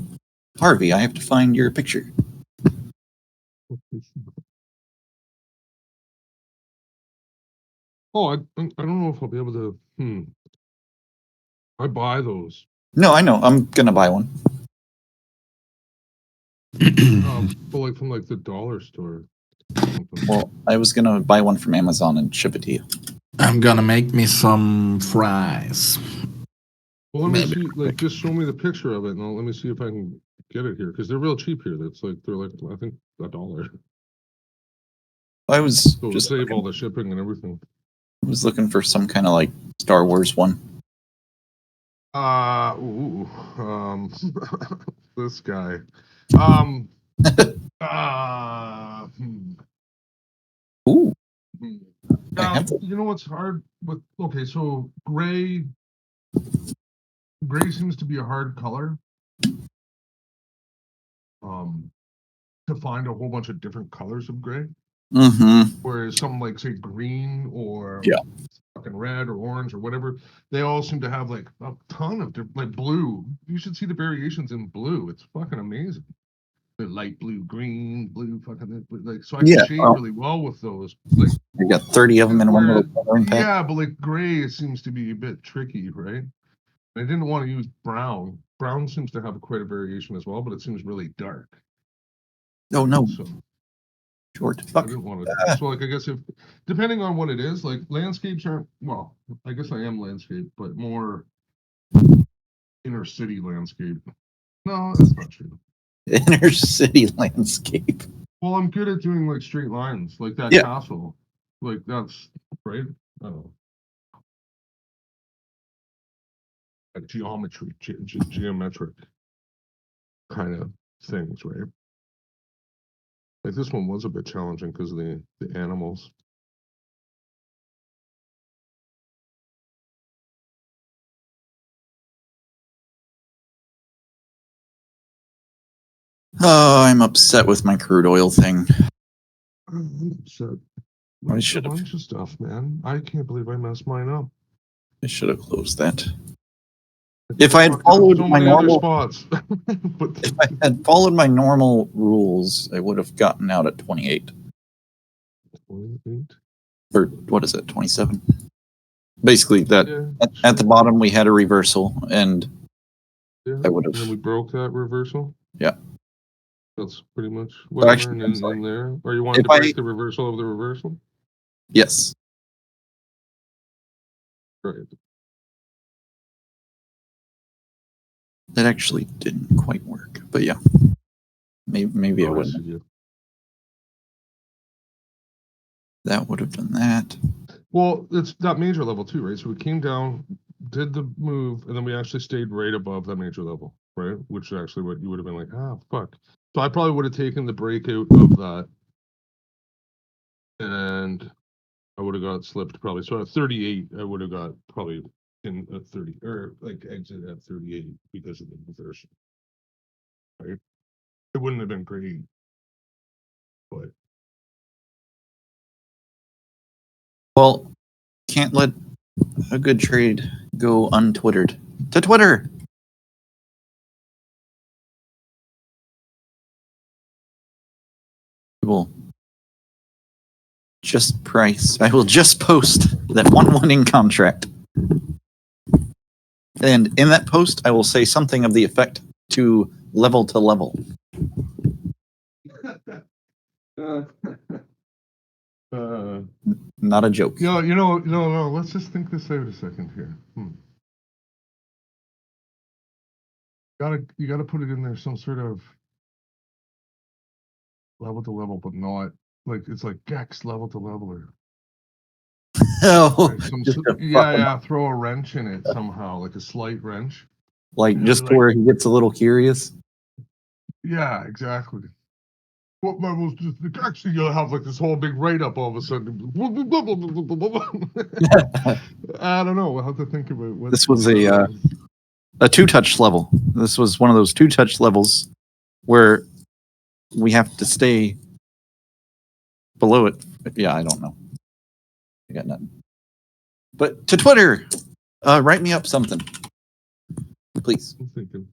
Harvey, I have to find your picture. Oh, I don't know if I'll be able to. I buy those. No, I know. I'm gonna buy one. But like from like the dollar store. Or something. Well, I was gonna buy one from Amazon and ship it to you. I'm gonna make me some fries. Well, let me Maybe. see. Like, just show me the picture of it, and let me see if I can get it here because they're real cheap here. They're like I think $1. I was So just save all the shipping and everything. was looking for some kind of like Star Wars one. Ooh, this guy. Um, hmm. Ooh, Hmm. I have that. You know what's hard with, okay, so gray seems to be a hard color. To find a whole bunch of different colors of gray. Mm-hmm. Whereas something like, say, green or Yeah. fucking red or orange or whatever, they all seem to have like a ton of different, like blue. You should see the variations in blue. It's fucking amazing. The light blue, green, blue, fucking like. So I can Yeah. shade really well with those. Like, You got 30 of them in one where, little coloring pack. yeah, but like gray seems to be a bit tricky, right? I didn't want to use brown. Brown seems to have quite a variation as well, but it seems really dark. Oh no, So short. I Fuck. didn't want to. So like I guess if depending on what it is, like landscapes aren't, well, I guess I am landscape, but more inner city landscape. No, that's not true. Inner city landscape. Well, I'm good at doing like straight lines, like that Yeah. castle. Like that's right. I don't know. Like geometry, geometric kind of things, right? Like this one was a bit challenging because of the animals. Oh, I'm upset with my crude oil thing. I'm upset. I Like a should have. bunch of stuff, man. I can't believe I messed mine up. I should have closed that. If I had Fucked up followed so my many other normal, spots. But if I had followed my normal rules, I would have gotten out at 28. Or what is it, 27? Basically, that yeah, at the bottom we had a reversal, and yeah. I would And then we have. broke that reversal. Yeah. That's pretty much whatever. Actually, and I'm in sorry. there, or you wanted If to break I, the reversal of the reversal, yes, right? that actually didn't quite work, but yeah, maybe I Oh, I wouldn't. see you. That would have done that. Well, it's that major level too, right? So we came down, did the move, and then we actually stayed right above that major level, right? Which is actually what you would have been like, ah, fuck. So I probably would have taken the breakout of that, and I would have got slipped probably. So at 38, I would have got probably in at 30 or like exit at 38 because of the reversal, right? It wouldn't have been great, but Well, can't let a good trade go untwittered. To Twitter. Will just price. I will just post that one winning contract. And in that post, I will say something of the effect to level. Not a joke. no. Let's just think this out a second here. You gotta put it in there some sort of level to level, but not like it's like Gex level to leveler. Oh, Right? just to fuck him up. Throw a wrench in it somehow, like a slight wrench. Like just to where he gets a little curious. Yeah, exactly. What levels just the actually you'll have like this whole big write up all of a sudden. I don't know. We'll have to think about what This was a 2-touch level. This was one of those 2-touch levels where we have to stay below it. Yeah, I don't know. I got nothing. But to Twitter, write me up something, please. I'm thinking.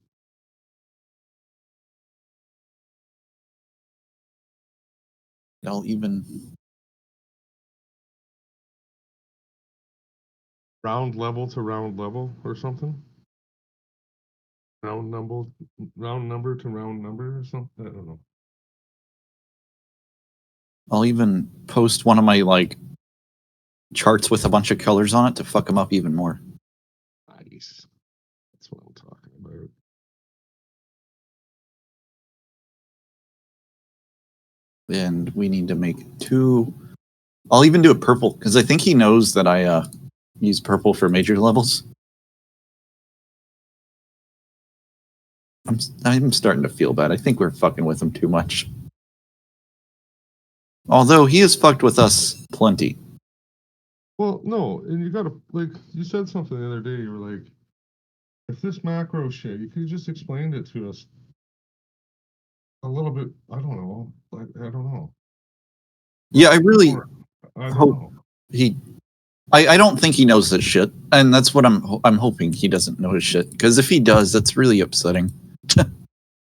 I'll even Round level to round level or something. Round number to round number or something. I don't know. I'll even post one of my like charts with a bunch of colors on it to fuck them up even more. Nice. That's what I'm talking about. And we need to make 2. I'll even do it purple because I think he knows that I use purple for major levels. I'm starting to feel bad. I think we're fucking with him too much. Although he has fucked with us plenty. Well, no, and you gotta like you said something the other day. You were like, if this macro shit, you could have just explained it to us a little bit. I don't know. Like I don't know. Yeah, I really I don't hope know. he. I don't think he knows this shit, and that's what I'm hoping he doesn't know his shit. Because if he does, that's really upsetting.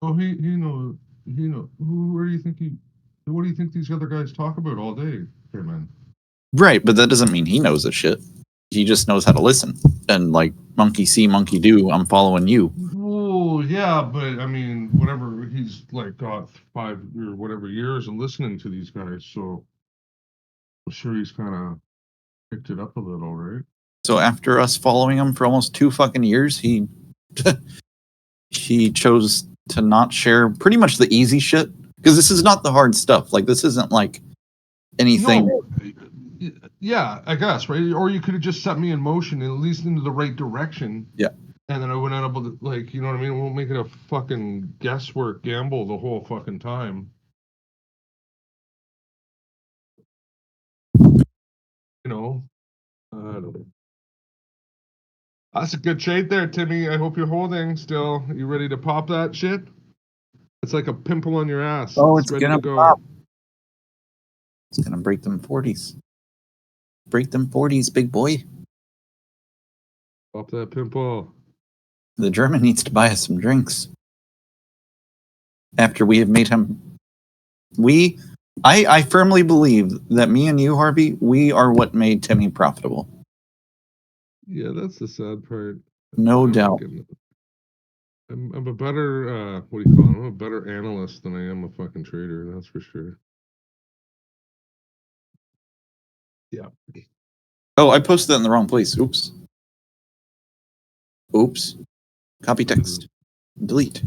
Oh, he knows. He know. Where do you think he? What do you think these other guys talk about all day, here, man? Right, but that doesn't mean he knows this shit. He just knows how to listen. And like monkey see, monkey do. I'm following you. Oh yeah, but I mean, whatever. He's like got 5 or whatever years of listening to these guys, so I'm sure he's kind of picked it up a little, right? So after us following him for almost 2 fucking years, he he chose to not share pretty much the easy shit because this is not the hard stuff. Like this isn't like anything. No. Yeah, I guess, right? Or you could have just set me in motion, at least into the right direction. Yeah. And then I wouldn't end up with, like, you know what I mean? We won't make it a fucking guesswork gamble the whole fucking time. You know? I don't know. That's a good trade there, Timmy. I hope you're holding still. You ready to pop that shit? It's like a pimple on your ass. Oh, it's ready gonna to go. pop. It's gonna break them 40s. Break them 40s, big boy. Pop that pimple. The German needs to buy us some drinks. After we have made him... I firmly believe that me and you, Harvey, we are what made Timmy profitable. Yeah, that's the sad part. No I'm doubt. I'm a better what do you call it? I'm a better analyst than I am a fucking trader. That's for sure. Yeah. Oh, I posted that in the wrong place. Oops. Copy text. Delete.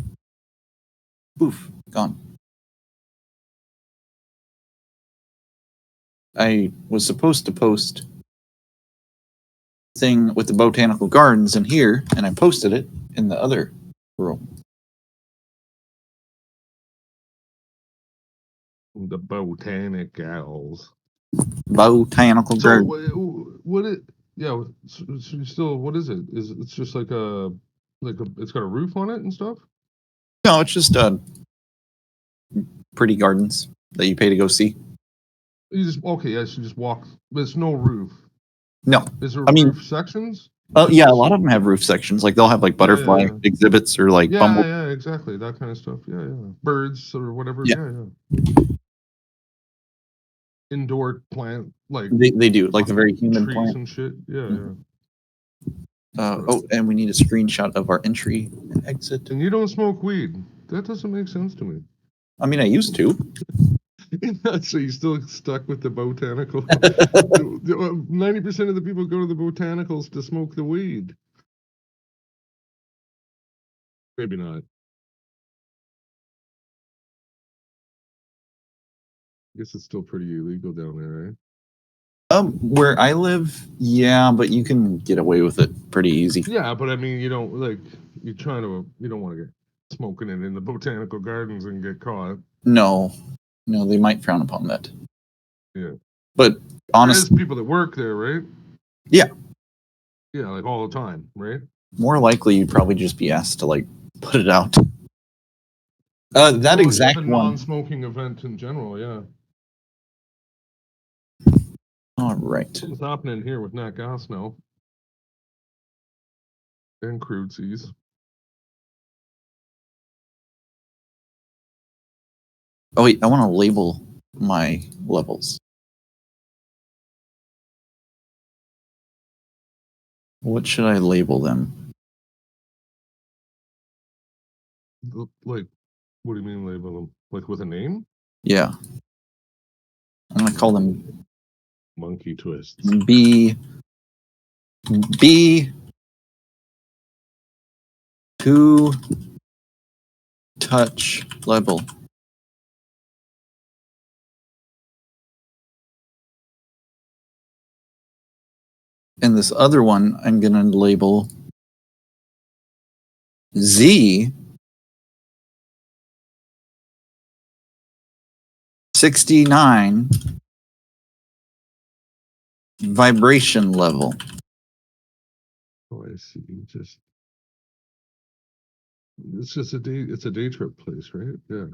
Poof. Gone. I was supposed to post thing with the botanical gardens in here, and I posted it in the other room. The botanicals. Botanical So garden. what it? Yeah. So still, what is it? Is it's just like a it's got a roof on it and stuff? No, it's just pretty gardens that you pay to go see. You just okay. Yeah, so you just walk. There's no roof. No, Is there I mean, roof sections? oh yeah, a lot of them have roof sections. Like they'll have like butterfly yeah. exhibits or like bumble. Yeah, exactly. That kind of stuff. Yeah. Birds or whatever. Yeah. Yeah. Indoor plant like They do like the very humid trees plant. and shit. Yeah. Oh, and we need a screenshot of our entry and exit. And you don't smoke weed. That doesn't make sense to me. I mean, I used to. So you're still stuck with the botanical. 90% of the people go to the botanicals to smoke the weed. Maybe not. I guess it's still pretty illegal down there, right? Where I live, yeah, but you can get away with it pretty easy. Yeah, but I mean, you don't you don't want to get smoking it in the botanical gardens and get caught. No, they might frown upon that. Yeah. But honestly, there's people that work there, right? Yeah. Yeah, like all the time, right? More likely, you'd probably just be asked to like put it out. That exact a one. non-smoking event in general, yeah. All right. Something's happening here with nat gas now. And crude seas. Oh wait, I want to label my levels. What should I label them? Like, what do you mean label them? Like with a name? Yeah. I'm gonna call them Monkey twists. B 2 touch level. And this other one I'm gonna label Z 69 vibration level. Oh, I see. It's just a day trip place, right? Yeah.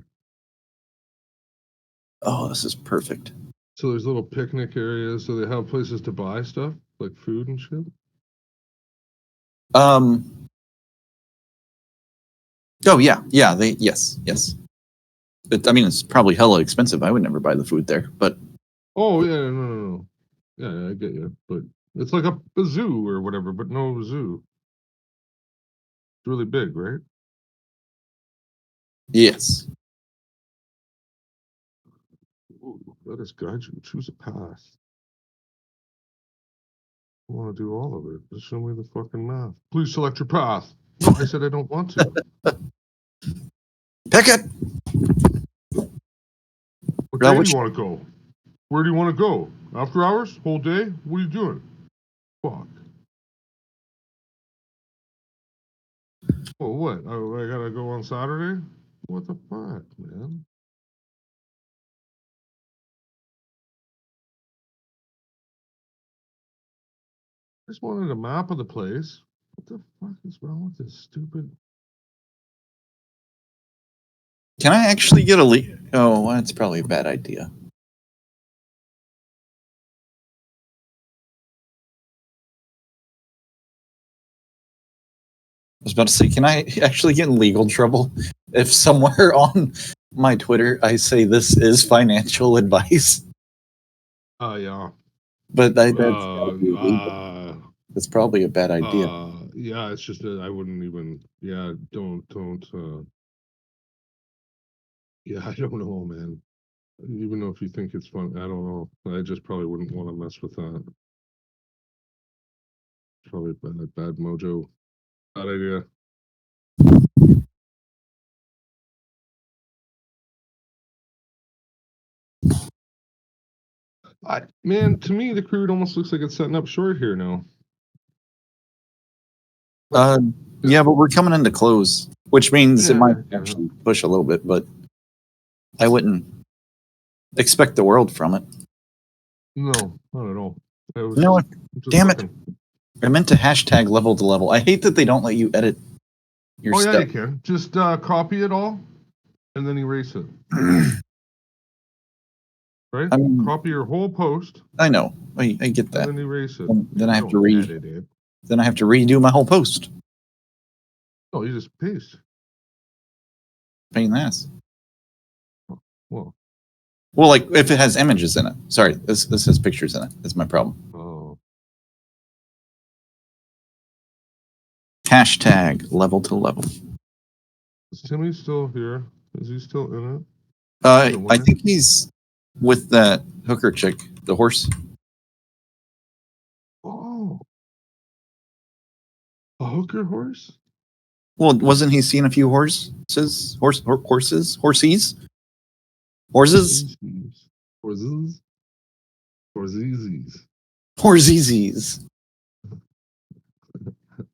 Oh, this is perfect. So there's little picnic areas. So they have places to buy stuff like food and shit. Oh yeah. Yes. But I mean, it's probably hella expensive. I would never buy the food there, but. Oh yeah, no. Yeah, I get you. But it's like a zoo or whatever, but no zoo. It's really big, right? Yes. Ooh, let us guide you. Choose a path. I want to do all of it. Just show me the fucking map. Please select your path. No, I said I don't want to. Pick it. What day do you want to go? Where do you want to go? After hours? Whole day? What are you doing? Fuck. Oh, what? I gotta go on Saturday? What the fuck, man? I just wanted a map of the place. What the fuck is wrong with this stupid? Can I actually get a lead? Oh, that's probably a bad idea. was about to say, can I actually get in legal trouble if somewhere on my Twitter I say this is financial advice? Yeah. But that's probably a bad idea. Yeah, it's just that I wouldn't even. Yeah, don't. Yeah, I don't know, man. Even though if you think it's fun, I don't know. I just probably wouldn't want to mess with that. Probably bad mojo. Bad idea. Man, to me, the crude almost looks like it's setting up short here now. Yeah, but we're coming into close, which means it might Yeah. actually push a little bit, but I wouldn't expect the world from it. No, not at all. You know what? Damn it. I meant to hashtag level to level. I hate that they don't let you edit your Oh, stuff. yeah, you can. Just copy it all and then erase it. Right? I mean, copy your whole post. I know. I get that. And then erase it. Then I have to edit it. Then I have to redo my whole post. Oh, you just paste. Pain in the ass. Well, like if it has images in it. Sorry, this has pictures in it. That's my problem. Oh. Hashtag level to level. Is Timmy still here? Is he still in it? I think he's with that hooker chick, the horse. Oh. A hooker horse? Well, wasn't he seeing a few horses? Horses? Horses? Horses? Horsies.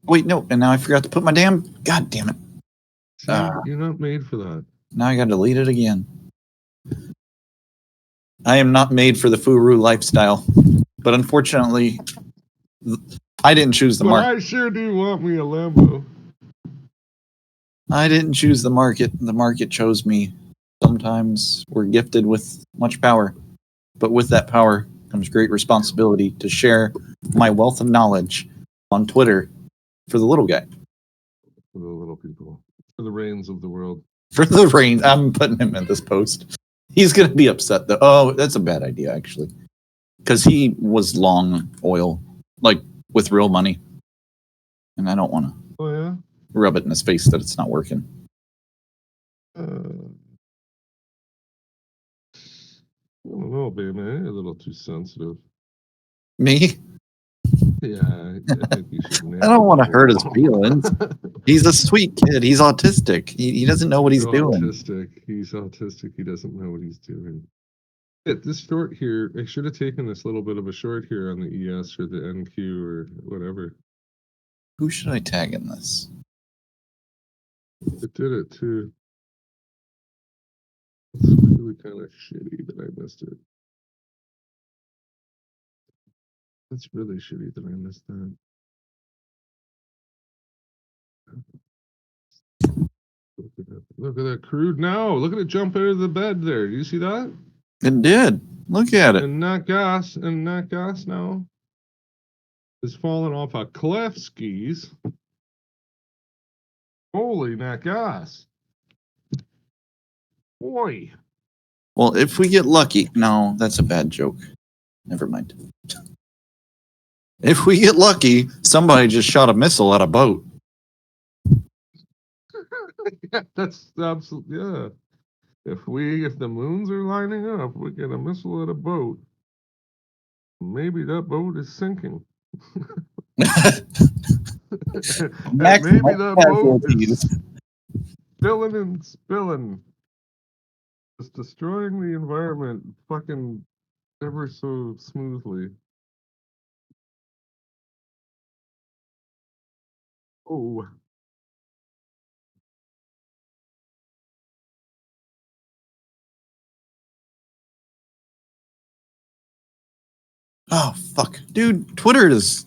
Wait, no, and now I forgot to put my damn. God damn it. You're not made for that. Now I gotta delete it again. I am not made for the Furu lifestyle. But unfortunately, I didn't choose the market. I sure do want me a Lambo. I didn't choose the market. The market chose me. Sometimes we're gifted with much power. But with that power comes great responsibility to share my wealth of knowledge on Twitter for the little guy. For the little people. For the reins of the world. For the reins. I'm putting him in this post. He's going to be upset, though. Oh, that's a bad idea, actually. Because he was long oil, like with real money. And I don't want to rub it in his face that it's not working. I don't know, Bayman. You're a little too sensitive. Me? Yeah, I think you should. I don't want to hurt his feelings. He's a sweet kid. He's autistic. He doesn't know what he's doing. He's autistic. He doesn't know what he's doing. This short here, I should have taken this little bit of a short here on the ES or the NQ or whatever. Who should I tag in this? It did it too. It's really kind of shitty that I missed it. That's really shitty that I missed that. Look at that crude now. Look at it jump out of the bed there. Do you see that? It did. Look at it. And Nat Gas now is falling off a cliff skis. Holy Nat Gas. Boy. Well, if we get lucky. No, that's a bad joke. Never mind. If we get lucky, somebody just shot a missile at a boat. Yeah, that's absolutely, yeah. If the moons are lining up, we get a missile at a boat. Maybe that boat is sinking. Maybe that boat is spilling and spilling. Just destroying the environment fucking ever so smoothly. Oh. Oh, fuck. Dude, Twitter is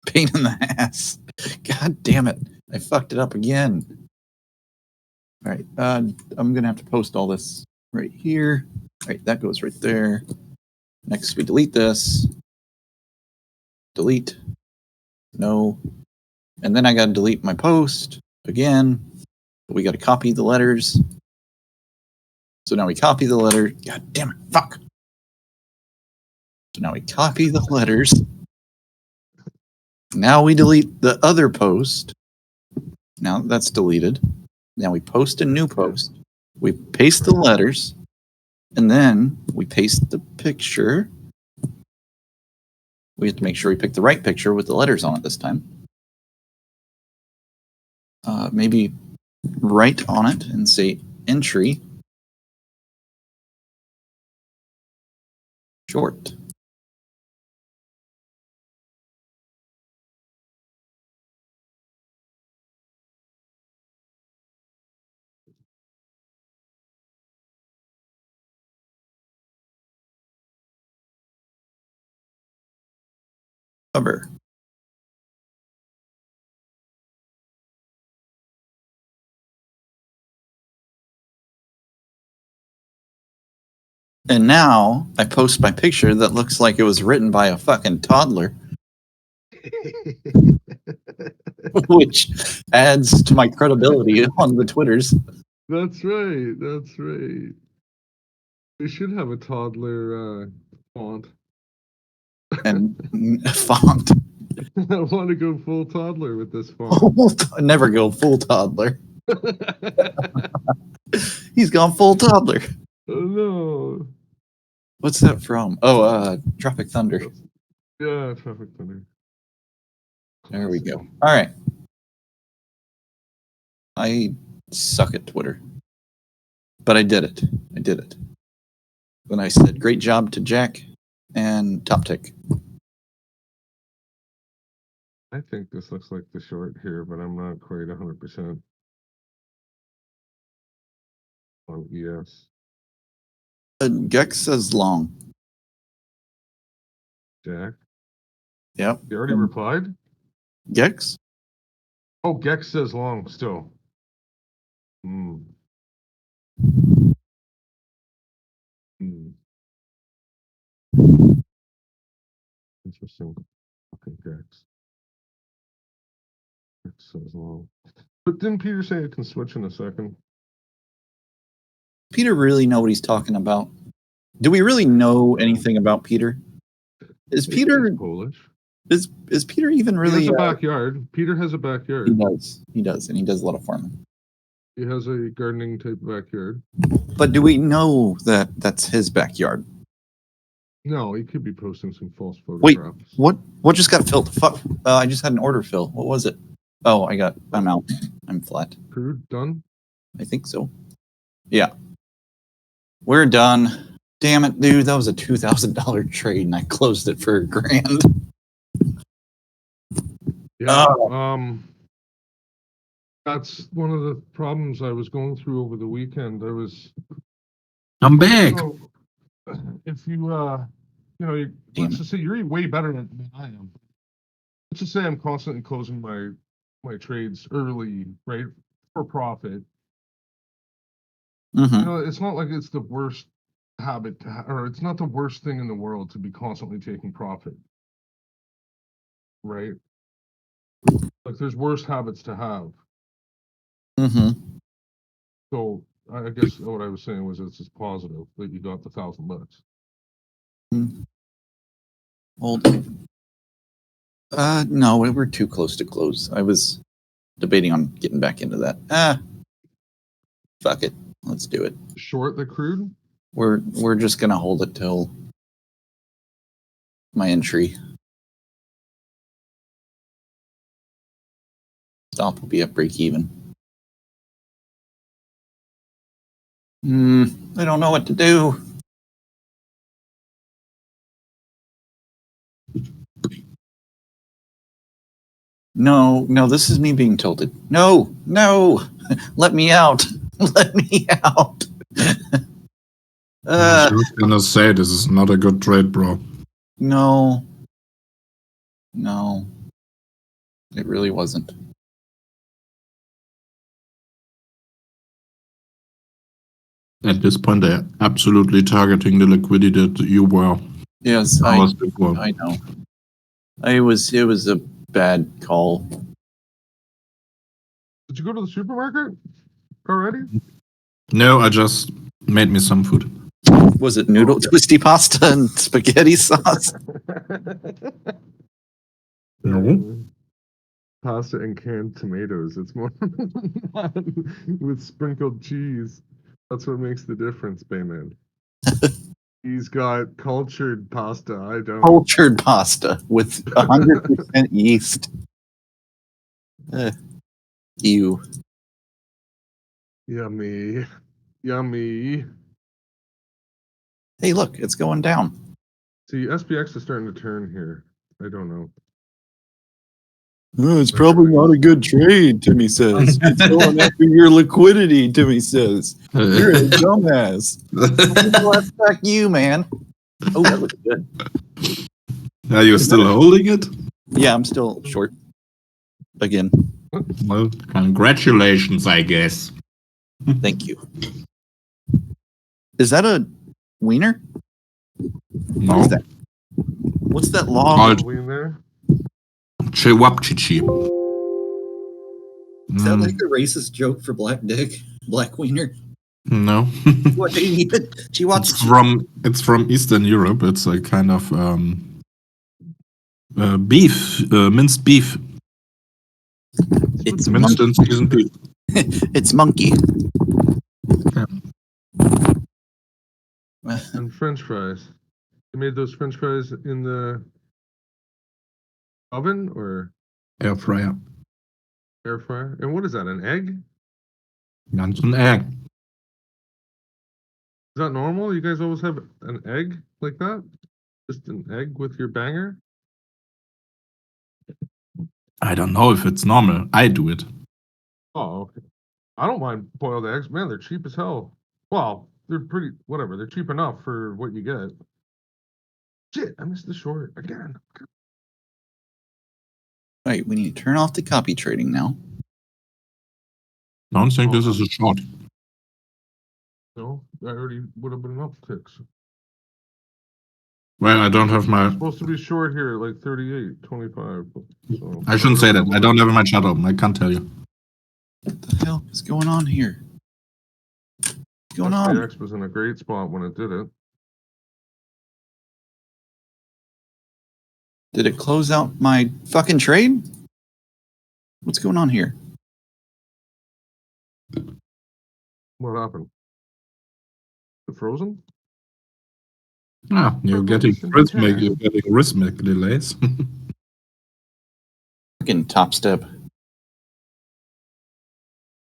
pain in the ass. God damn it. I fucked it up again. All right. I'm going to have to post all this right here. All right. That goes right there. Next, we delete this. Delete. No. And then I got to delete my post again. But we got to copy the letters. So now we copy the letter. God damn it. Fuck. So now we copy the letters. Now we delete the other post. Now that's deleted. Now we post a new post. We paste the letters. And then we paste the picture. We have to make sure we pick the right picture with the letters on it this time. Maybe write on it and say entry short. Cover. And now I post my picture that looks like it was written by a fucking toddler, which adds to my credibility on the Twitters. That's right. That's right. We should have a toddler font. And font. I want to go full toddler with this font. Never go full toddler. He's gone full toddler. Oh no. What's that from? Oh, Tropic Thunder. Yeah, Tropic Thunder. There we go. All right. I suck at Twitter. But I did it. I did it. Then I said, great job to Jack and Top Tick. I think this looks like the short here, but I'm not quite 100% on ES. Gex says long. Jack? Yep. You already replied? Gex? Oh, Gex says long still. Interesting. Okay, Gex. Gex says long. But didn't Peter say it can switch in a second? Peter really know what he's talking about? Do we really know anything about Peter? Is Peter Polish? Is Peter even really? He has a backyard. Peter has a backyard. He does, and he does a lot of farming. He has a gardening type backyard. But do we know that that's his backyard? No, he could be posting some false photographs. Wait, what just got filled? Fuck! I just had an order fill. What was it? Oh, I'm out. I'm flat. Crude done. I think so. Yeah, we're done. Damn it, dude! That was a $2,000 trade, and I closed it for $1,000. Yeah. That's one of the problems I was going through over the weekend. I'm back. So, if you, let's just say you're way better than I am. Let's just say I'm constantly closing my trades early, right, for profit. Mm-hmm. It's not like it's the worst habit or it's not the worst thing in the world to be constantly taking profit, right? Like there's worse habits to have. Mm-hmm. So I guess what I was saying was it's just positive that you got the $1,000. Hold on. No, we were too close to close. I was debating on getting back into that. Fuck it. Let's do it. Short the crude? We're just gonna hold it till my entry. Stop will be at break even. I don't know what to do. No, this is me being tilted. No, let me out. Let me out. I was gonna say this is not a good trade, bro. No, it really wasn't. At this point, they're absolutely targeting the liquidity that you were. Yes, hours before. I know. It was a bad call. Did you go to the supermarket already? No, I just made me some food. Was it noodle twisty pasta and spaghetti sauce? No. Pasta and canned tomatoes. It's more with sprinkled cheese. That's what makes the difference, Bayman. He's got cultured pasta. I don't. Cultured pasta with 100% yeast. Ew. Yummy. Yummy. Hey, look, it's going down. See, SPX is starting to turn here. I don't know. Oh, it's probably not a good trade, Timmy says. It's going after your liquidity, Timmy says. You're a dumbass. Let's fuck you, man. Oh, that looks good. Are you still holding it? Yeah, I'm still short. Again. Well, congratulations, I guess. Thank you. Is that a wiener? No. What is that? What's that log? Called We in there? Chewapchichi. Is that like a racist joke for black dick? Black wiener? No. What do you need? It's from Eastern Europe. It's a kind of beef, minced beef. It's Minced and seasoned beef. It's monkey. And French fries. You made those French fries in the oven or Air fryer. air fryer? And what is that? An egg? That's an egg. Is that normal? You guys always have an egg like that? Just an egg with your banger? I don't know if it's normal. I do it. Oh, okay. I don't mind boiled eggs. Man, they're cheap as hell. Well, they're pretty, whatever. They're cheap enough for what you get. Shit, I missed the short again. Right, we need to turn off the copy trading now. Don't think this is a short. No, I already would have been up ticks. Well, I don't have my. Supposed to be short here, like 38, 25. So I shouldn't say that. I don't have my chat open. I can't tell you. What the hell is going on here? What's going on? SPX was in a great spot when it did it. Did it close out my fucking trade? What's going on here? What happened? The frozen? Ah, you're getting rhythmic. You're getting rhythmic delays. Fucking top step.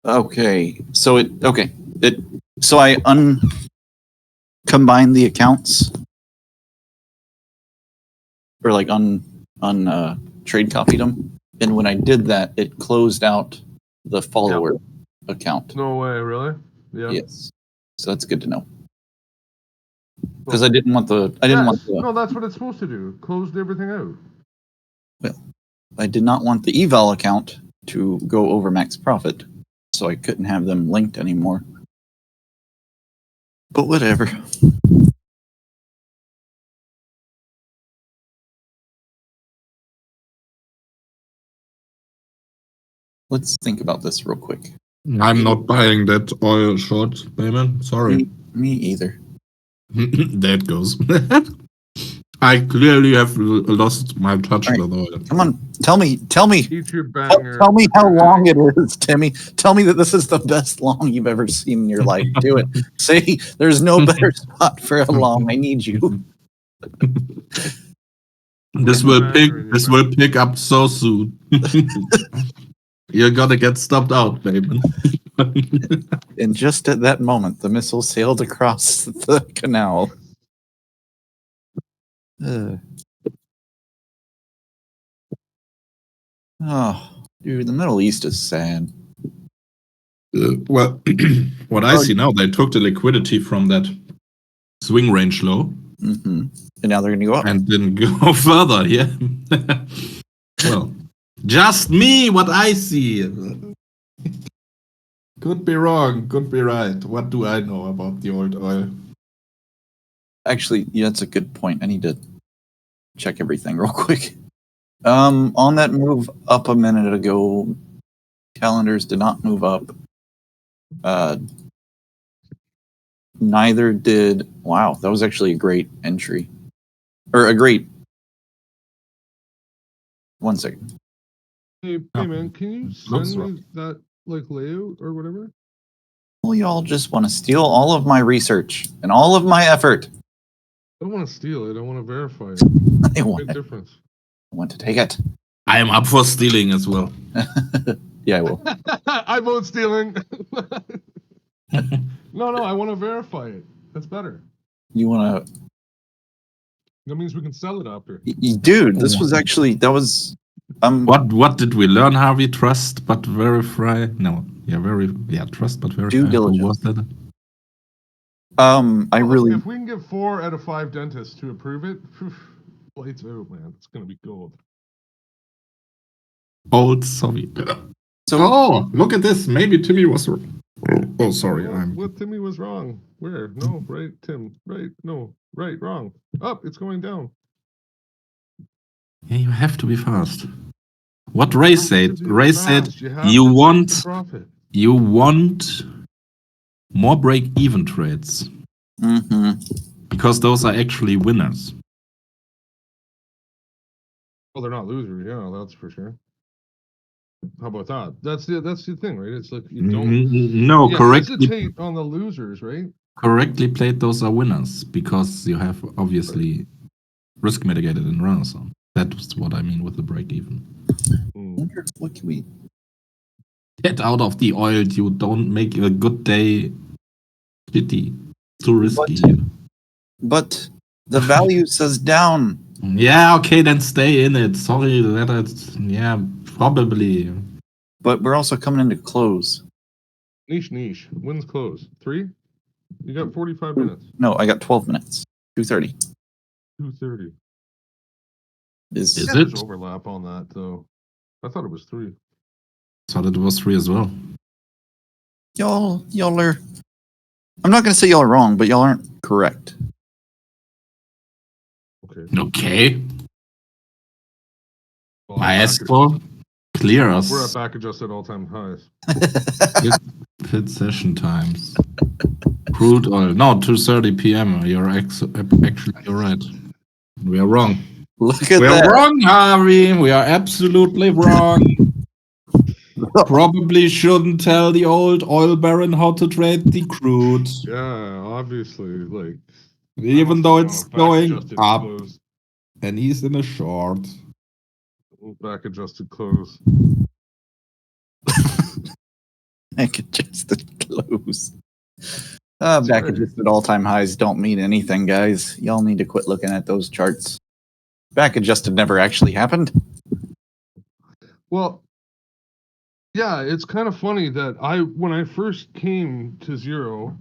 Okay, so I combined the accounts, or like trade copied them, and when I did that, it closed out the follower account. No way, really? Yeah. Yes, so that's good to know. Because I didn't want the. No, that's what it's supposed to do. Closed everything out. Well, I did not want the eval account to go over max profit, so I couldn't have them linked anymore. But whatever. Let's think about this real quick. I'm not buying that oil short, Bayman. Sorry. Me either. There it goes. I clearly have lost my touch with oil. Come on, tell me, Eat your banger. tell me how long it is, Timmy. Tell me that this is the best long you've ever seen in your life. Do it. Say there's no better spot for a long. I need you. This will pick up so soon. You're gonna get stopped out, Bayman. And just at that moment, the missile sailed across the canal. Oh, dude, the Middle East is sad. Well, what I see now, they took the liquidity from that swing range low. Mm-hmm. And now they're going to go up. And didn't go further, yeah. Well, just me, what I see. Could be wrong, could be right. What do I know about the old oil? Actually, yeah, that's a good point. I need to check everything real quick. On that move up a minute ago, calendars did not move up. Neither did. Wow, that was actually a great entry, or a great. One second. Hey man, can you send me that like layout or whatever? Well, y'all just want to steal all of my research and all of my effort. I don't want to steal it. I want to verify it. I want, Big difference. I want to take it. I am up for stealing as well. Yeah, I will. I vote stealing. No, I want to verify it. That's better. You want to, That means we can sell it after. dude? This was actually that was. What did we learn, Harvey? Trust but verify. No, trust but verify. Due diligence. Who was that? I really. If we can get 4 out of 5 dentists to approve it, lights out, man. It's gonna be gold. Old Soviet. So, oh, look at this. Maybe Timmy was wrong. Oh, sorry. What Timmy was wrong? Where? No, right, Tim. Right, no, right, wrong. Up, it's going down. Yeah, you have to be fast. What Ray said? Ray said have you to want take the profit. you want more break-even trades because those are actually winners. Well, they're not losers. Yeah, that's for sure. How about that? That's the thing, right? It's like you don't No, correctly hesitate on the losers, right? correctly played. Those are winners because you have obviously risk mitigated in Renaissance. That's what I mean with the break-even. What can we Get out of the oil. You don't make a good day. Pity. Too risky. But the value says down. Yeah, okay, then stay in it. Sorry, let it. Yeah, probably. But we're also coming into close. Niche. When's close? 3? You got 45 minutes. No, I got 12 minutes. 2:30. 2:30. Is it? There's overlap on that though. I thought it was 3. Thought it was 3 as well. y'all are. I'm not gonna say y'all are wrong, but y'all aren't correct. Okay. Okay. Well, I asked for clear us. We're at back adjusted all-time highs. Hit session times. Crude oil. No, 2:30 p.m. You're actually you're right. We are wrong. Look at We that. are wrong, Harvey. We are absolutely wrong. Probably shouldn't tell the old oil baron how to trade the crude. Yeah, obviously, like Even though it's going adjusted up close. and he's in a short. Back adjusted close. Back adjusted close. Back adjusted all-time highs don't mean anything, guys. Y'all need to quit looking at those charts. Back adjusted never actually happened. Well, yeah, it's kind of funny that when I first came to zero,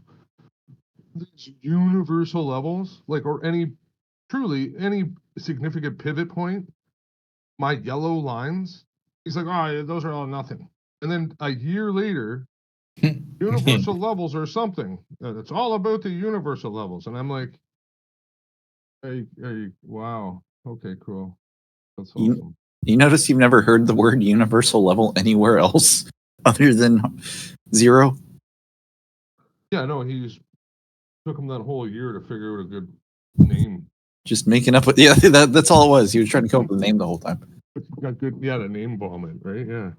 these universal levels, like, or any significant pivot point, my yellow lines, he's like, oh, those are all nothing. And then a year later, universal levels are something. It's all about the universal levels. And I'm like, hey, wow. Okay, cool. That's awesome. You notice you've never heard the word universal level anywhere else other than zero? Yeah, no, took him that whole year to figure out a good name. Just making up with, yeah, that's all it was. He was trying to come up with a name the whole time. Got good, yeah, the name bomb it, right? Yeah.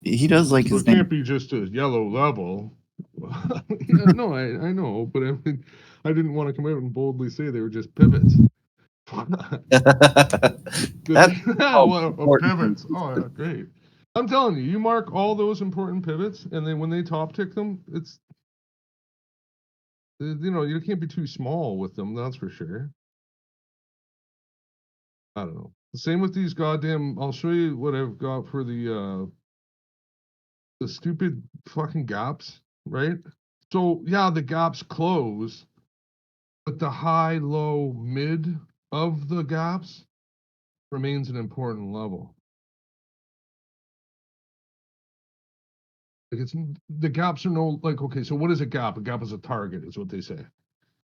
He does like So his it name. can't be just a yellow level. Yeah, no, I know, but I mean, I didn't want to come out and boldly say they were just pivots. Pivots. Oh, yeah, great. I'm telling you, you mark all those important pivots, and then when they top tick them, it's, you can't be too small with them, that's for sure. I don't know. The same with these goddamn, I'll show you what I've got for the stupid fucking gaps, right? So yeah, the gaps close, but the high, low, mid of the gaps remains an important level. Like the gaps are okay, so what is a gap? A gap is a target, is what they say.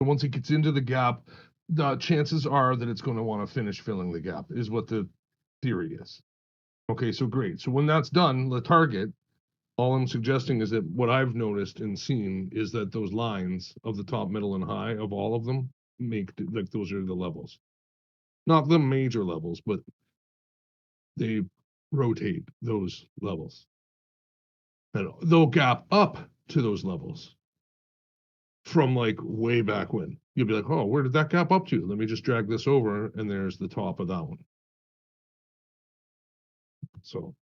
And once it gets into the gap, the chances are that it's going to want to finish filling the gap, is what the theory is. Okay, so great. So when that's done, the target, All I'm suggesting is that what I've noticed and seen is that those lines of the top, middle, and high of all of them make like those are the levels. Not the major levels, but they rotate those levels. And they'll gap up to those levels from like way back when. You'll be like, oh, where did that gap up to? Let me just drag this over, and there's the top of that one. So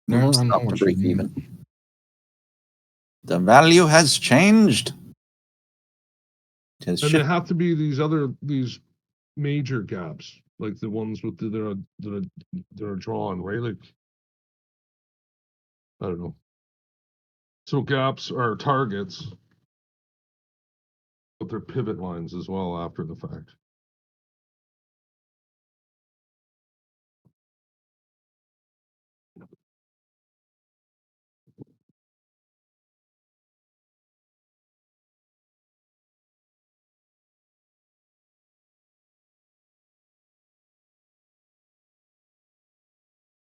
No, I know Stop to what you break mean. even. The value has changed. It has and they shifted. have to be these major gaps, like the ones with that are drawn, right? Like I don't know. So gaps are targets, but they're pivot lines as well after the fact.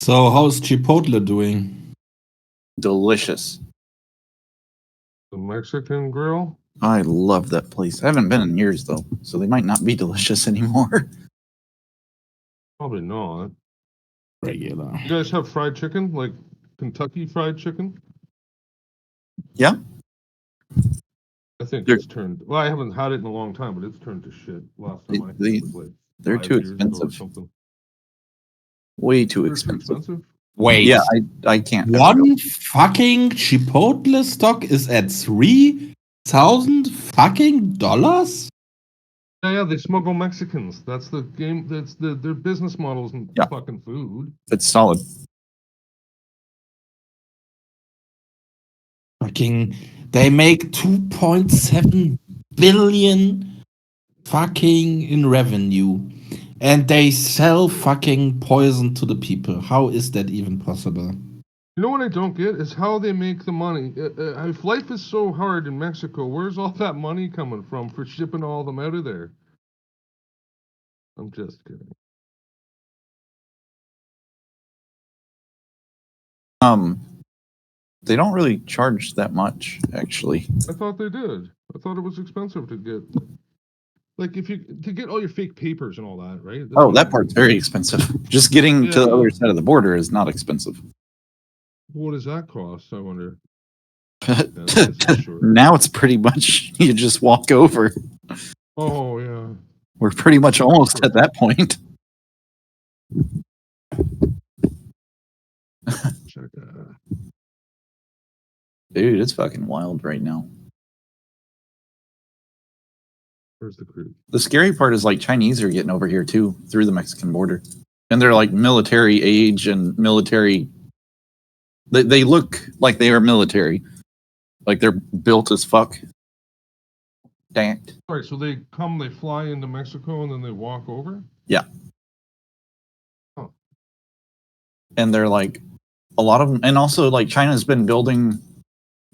So how's Chipotle doing? Delicious. The Mexican grill. I love that place. I haven't been in years though, so they might not be delicious anymore. Probably not. Regular. You guys have fried chicken, like Kentucky fried chicken? Yeah. I think They're- it's turned. Well, I haven't had it in a long time, but it's turned to shit. Last time I had They- it was like they're 5 too years ago or expensive. something. Way too They're expensive. Wait. Yeah, I can't. ever go. One fucking Chipotle stock is at 3,000 fucking dollars? Yeah, they smuggle Mexicans. That's the game. That's their business models and Yeah. fucking food. It's solid. Fucking, they make 2.7 billion fucking in revenue. And they sell fucking poison to the people. How is that even possible? You know what I don't get is how they make the money. If life is so hard in Mexico, where's all that money coming from for shipping all them out of there? I'm just kidding. They don't really charge that much, actually. I thought they did. I thought it was expensive to get, like, if you to get all your fake papers and all that, right? That's Oh, what that I- part's very expensive. Just getting to the Yeah. other side of the border is not expensive. What does that cost? I wonder. this is short. Now it's pretty much you just walk over. Oh yeah. We're pretty much almost at that point. Check that. Dude, it's fucking wild right now. Where's the crew? The scary part is like Chinese are getting over here too through the Mexican border. And they're like military age and military. They look like they are military. Like they're built as fuck. Dang. Sorry, so they fly into Mexico and then they walk over? Yeah. Oh. And they're like a lot of them. And also like China's been building,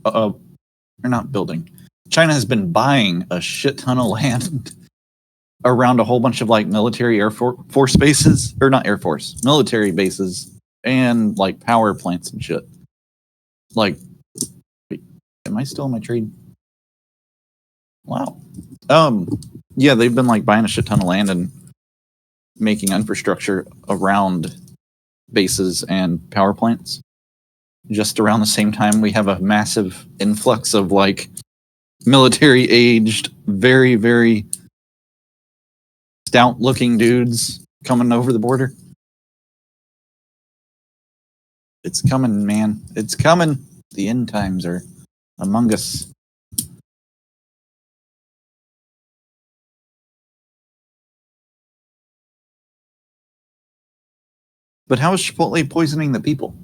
or not building. China has been buying a shit ton of land around a whole bunch of like military force bases, or not Air Force, military bases, and like power plants and shit. Like, wait, am I still in my trade? Wow. Yeah, they've been like buying a shit ton of land and making infrastructure around bases and power plants. Just around the same time, we have a massive influx of like military aged, very, very stout looking dudes coming over the border. It's coming, man. It's coming. The end times are among us. But how is Chipotle poisoning the people?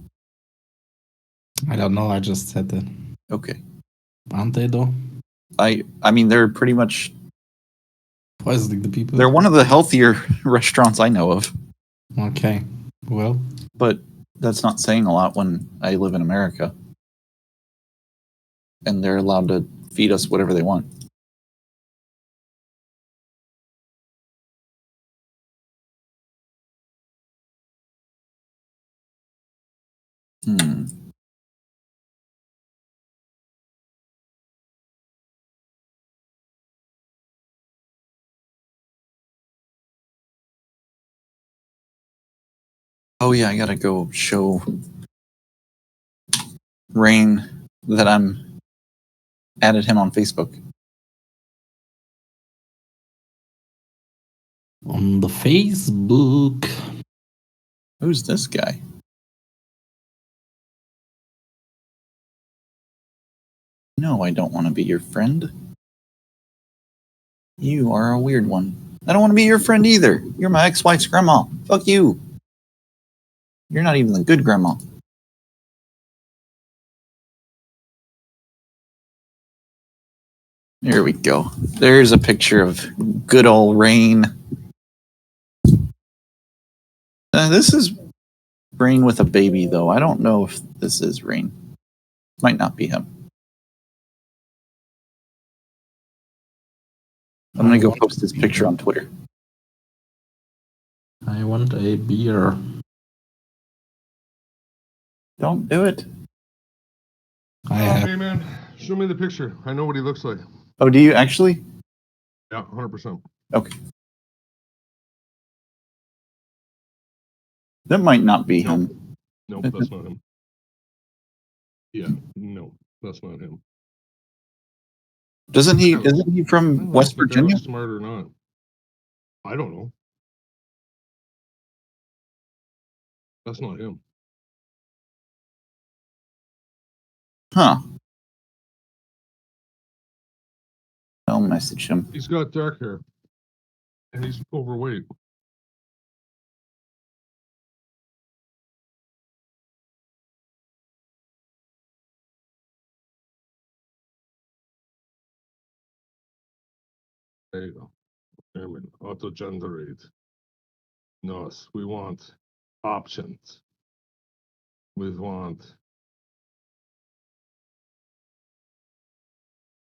I don't know. I just said that. Okay. Aren't they though? I mean, they're pretty much, Poisoning the people? they're one of the healthier restaurants I know of. Okay. Well, But that's not saying a lot when I live in America. And they're allowed to feed us whatever they want. Hmm. Oh yeah, I gotta go show Rain that I'm added him on Facebook. On the Facebook. Who's this guy? No, I don't want to be your friend. You are a weird one. I don't want to be your friend either. You're my ex-wife's grandma. Fuck you. You're not even the good grandma. There we go. There's a picture of good old Rain. This is Rain with a baby, though. I don't know if this is Rain. Might not be him. I'm gonna go post this picture on Twitter. I want a beer. Don't do it. I have. Hey man, show me the picture. I know what he looks like. Oh, do you actually? Yeah, 100%. Okay. That might not be him. Nope, that's not him. Yeah, no, that's not him. Isn't he from West Virginia? Smart or not? I don't know. That's not him. Huh. I'll message him. He's got dark hair. And he's overweight. There you go. German. Auto-generate. Nos. We want options. We want.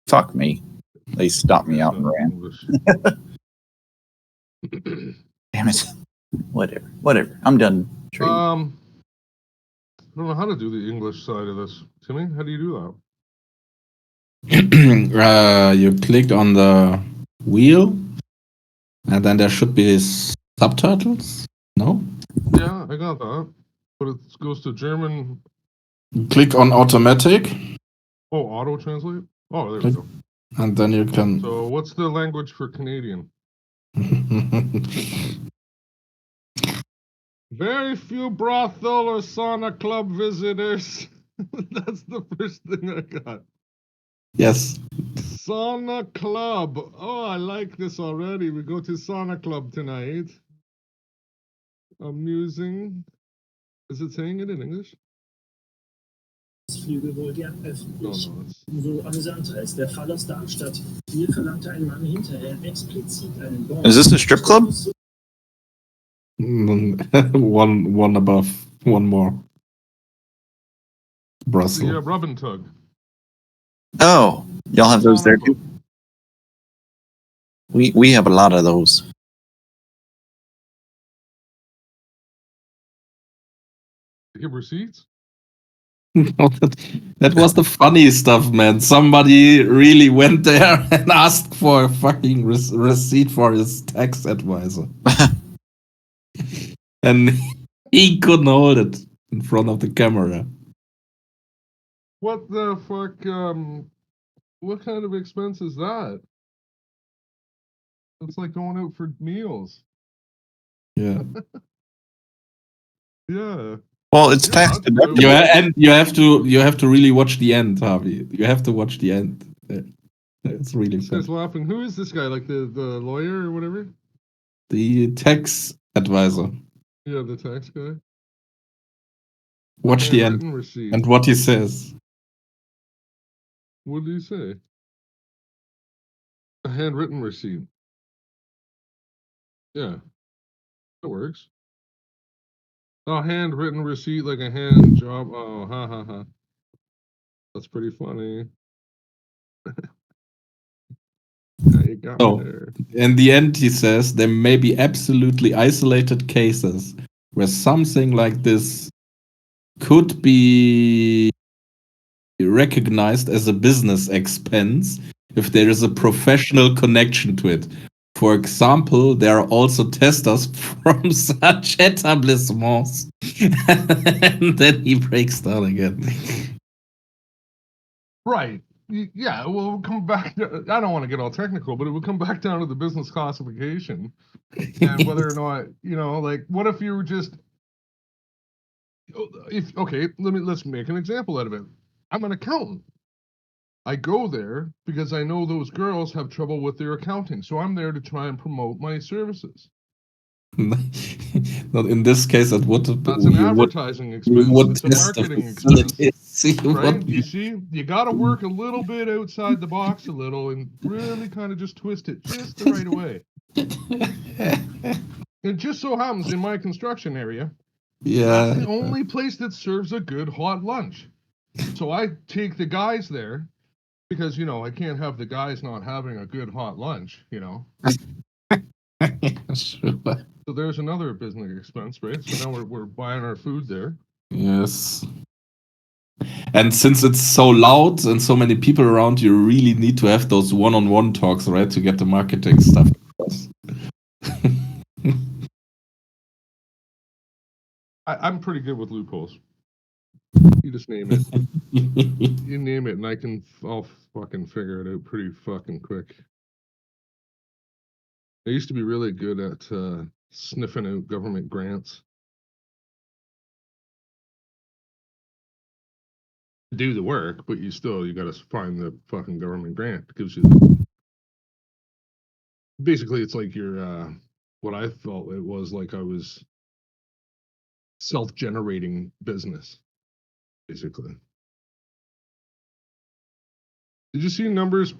Fuck me. They stopped me out and ran. Damn it. Whatever. I'm done trading. I don't know how to do the English side of this. Timmy, how do you do that? You click on the wheel, and then there should be subtitles. No? Yeah, I got that. But it goes to German. Click on automatic. Oh, auto translate? Oh, there we go. And then you can. So, what's the language for Canadian? Very few brothel or sauna club visitors. That's the first thing I got. Yes. Sauna club. Oh, I like this already. We go to sauna club tonight. Amusing. Is it saying it in English? Flüge wohl gern öffentlich. No, it's... Umso amüsanter ist der Fall aus Darmstadt. Hier verlangte ein Mann hinterher explizit einen Bon. Is this a strip club? one above, one more. Brussels. Yeah, rub and tug. Oh, y'all have those there too? We have a lot of those. Give receipts? No, that was the funny stuff, man. Somebody really went there and asked for a fucking receipt for his tax advisor. And he couldn't hold it in front of the camera. What the fuck? What kind of expense is that? It's like going out for meals. Yeah. Yeah. Well, it's tax deductible. You have to really watch the end, Harvey. You have to watch the end. It's really This fun. guy's laughing. Who is this guy? Like the lawyer or whatever? The tax advisor. Yeah, the tax guy. Watch the end Handwritten receipt. and what he says. What did he say? A handwritten receipt. Yeah, that works. A handwritten receipt, like a hand job. Oh, ha ha ha. That's pretty funny. Yeah, you got Oh. me there. In the end, he says there may be absolutely isolated cases where something like this could be recognized as a business expense if there is a professional connection to it. For example, there are also testers from such etablissements. And then he breaks down again. Right. Yeah, well, we'll come back to, I don't want to get all technical, but it would come back down to the business classification and whether or not, like, what if you were just, okay, let's make an example out of it. I'm an accountant. I go there because I know those girls have trouble with their accounting, so I'm there to try and promote my services. Not in this case, it would. That's an advertising expense. It's a test the marketing expense. facilities. Right? You see, you got to work a little bit outside the box a little and really kind of just twist it just the right way. It just so happens in my construction area, that's the only place that serves a good hot lunch. So I take the guys there because, I can't have the guys not having a good hot lunch, Sure. So there's another business expense, right? So now we're buying our food there. Yes. And since it's so loud and so many people around, you really need to have those one-on-one talks, right, to get the marketing stuff across. I'm pretty good with loopholes. You just name it. You name it, and I'll fucking figure it out pretty fucking quick. I used to be really good at sniffing out government grants. Do the work, but you got to find the fucking government grant. It gives you. Basically, it's like your what I felt it was like I was self-generating business, basically. Did you see numbers?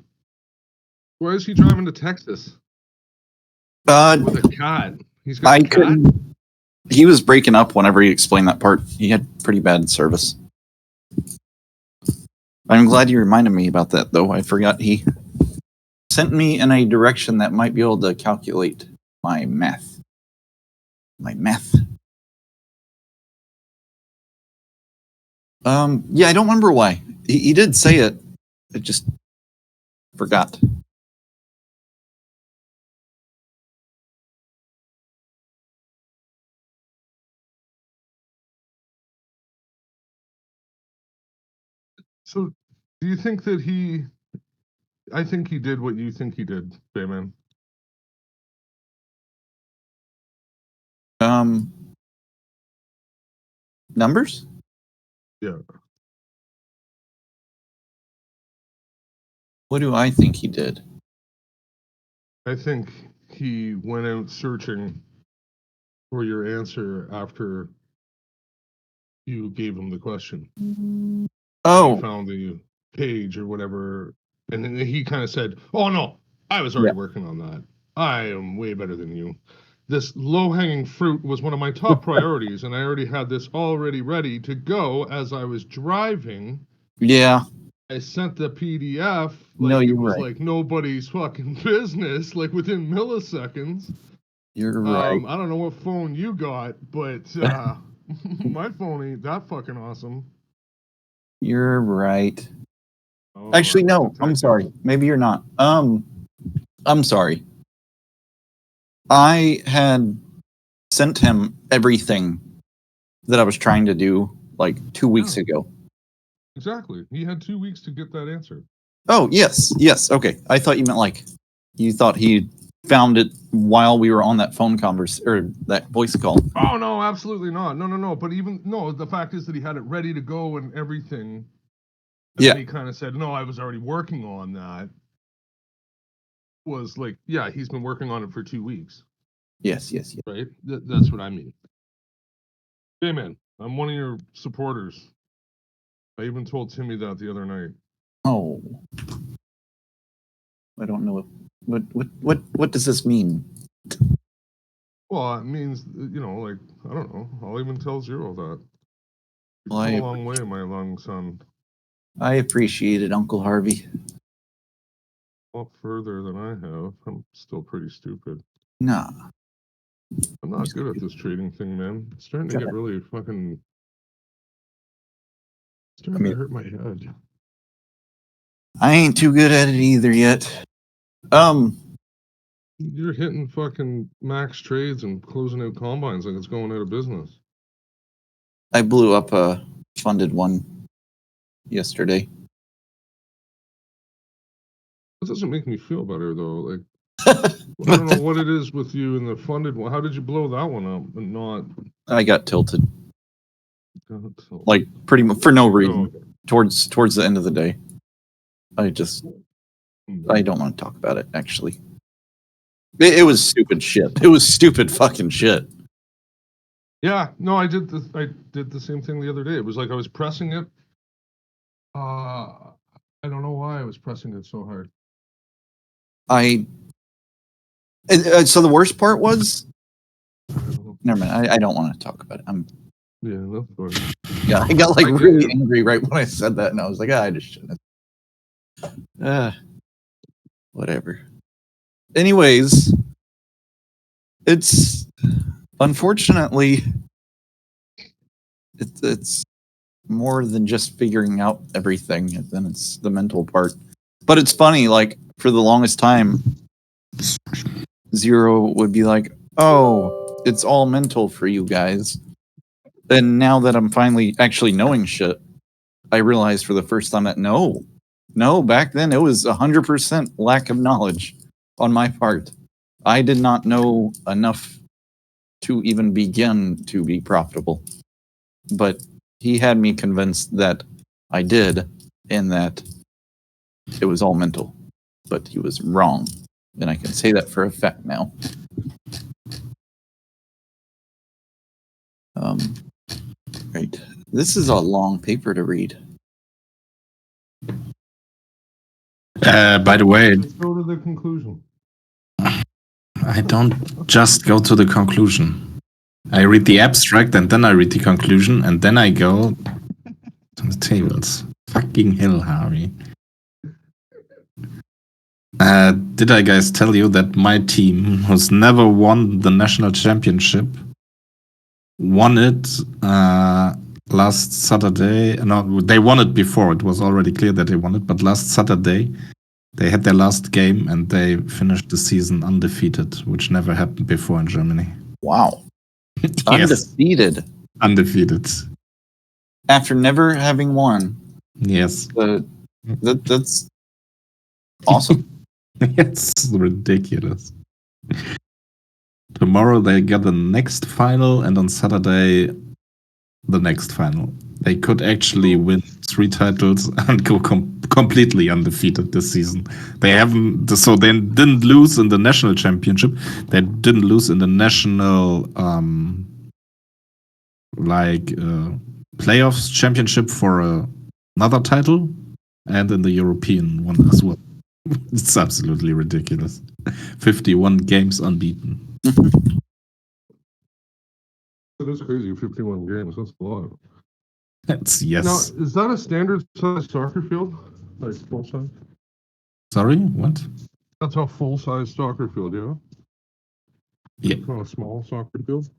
Why is he driving to Texas with a cat? He's got a cat. He was breaking up whenever he explained that part. He had pretty bad service. I'm glad you reminded me about that, though. I forgot he sent me in a direction that might be able to calculate my math. Yeah, I don't remember why. He did say it. I just forgot. So, do you think that I think he did what you think he did, Bayman. Numbers? Yeah. What do I think he did? I think he went out searching for your answer after you gave him the question. Oh. He found the page or whatever, and then he kind of said, "Oh no, I was already working on that. I am way better than you. This low-hanging fruit was one of my top priorities, and I already had this already ready to go as I was driving." Yeah. I sent the PDF. No, Like you're it was right. like nobody's fucking business. Like within milliseconds. You're right. I don't know what phone you got, but my phone ain't that fucking awesome. You're right. Oh, Actually, I'm a no. I'm detective. sorry. Maybe you're not. I'm sorry. I had sent him everything that I was trying to do like 2 weeks ago. Exactly. He had 2 weeks to get that answer. Oh, yes. Yes. Okay. I thought you meant like you thought he found it while we were on that phone conversation or that voice call. Oh no, absolutely not. No. But the fact is that he had it ready to go and everything. And then he kind of said, "No, I was already working on that." Was like, yeah, he's been working on it for 2 weeks. Yes. Right? That's what I mean. Hey man, I'm one of your supporters. I even told Timmy that the other night. Oh. I don't know what does this mean? Well, it means, like, I don't know. I'll even tell Zero that. You've Well, come a long way, my young son. I appreciate it, Uncle Harvey. A lot further than I have. I'm still pretty stupid. Nah. I'm not good at this trading thing, man. It's starting to get really fucking Starting to hurt my head. I ain't too good at it either yet. You're hitting fucking max trades and closing out combines like it's going out of business. I blew up a funded one yesterday. That doesn't make me feel better though. Like I don't know what it is with you in the funded one. How did you blow that one up and not? I got tilted. Like pretty much for no reason. No. Towards the end of the day. I don't want to talk about it actually. It was stupid shit. It was stupid fucking shit. Yeah, no, I did the same thing the other day. It was like I was pressing it. I don't know why I was pressing it so hard. So the worst part was, never mind. I don't want to talk about it. Yeah, that's fine. Yeah, I got like really angry right when I said that, and I was like, I just shouldn't. Whatever. Anyways, it's unfortunately it's more than just figuring out everything, and then it's the mental part. But it's funny, like for the longest time, Zero would be like, "Oh, it's all mental for you guys." And now that I'm finally actually knowing shit, I realized for the first time that no, back then it was 100% lack of knowledge on my part. I did not know enough to even begin to be profitable. But he had me convinced that I did, and that it was all mental. But he was wrong. And I can say that for a fact now. Right. This is a long paper to read. By the way, Let's go to the conclusion. I don't just go to the conclusion. I read the abstract and then I read the conclusion and then I go to the tables. Fucking hell, Harvey. Did I guys tell you that my team, who's never won the national championship, won it last Saturday? No, they won it before. It was already clear that they won it, but last Saturday they had their last game and they finished the season undefeated, which never happened before in Germany. Wow. Yes. Undefeated. Undefeated. After never having won. Yes. That's awesome. It's ridiculous. Tomorrow they get the next final, and on Saturday the next final. They could actually win 3 titles and go completely undefeated this season. They haven't, so they didn't lose in the national championship. They didn't lose in the national playoffs championship for another title, and in the European one as well. It's absolutely ridiculous. 51 games unbeaten. That is crazy. 51 games. That's a lot. That's yes. Now, is that a standard size soccer field? Like full size? Sorry, what? That's a full size soccer field, yeah? Yeah. It's not a small soccer field?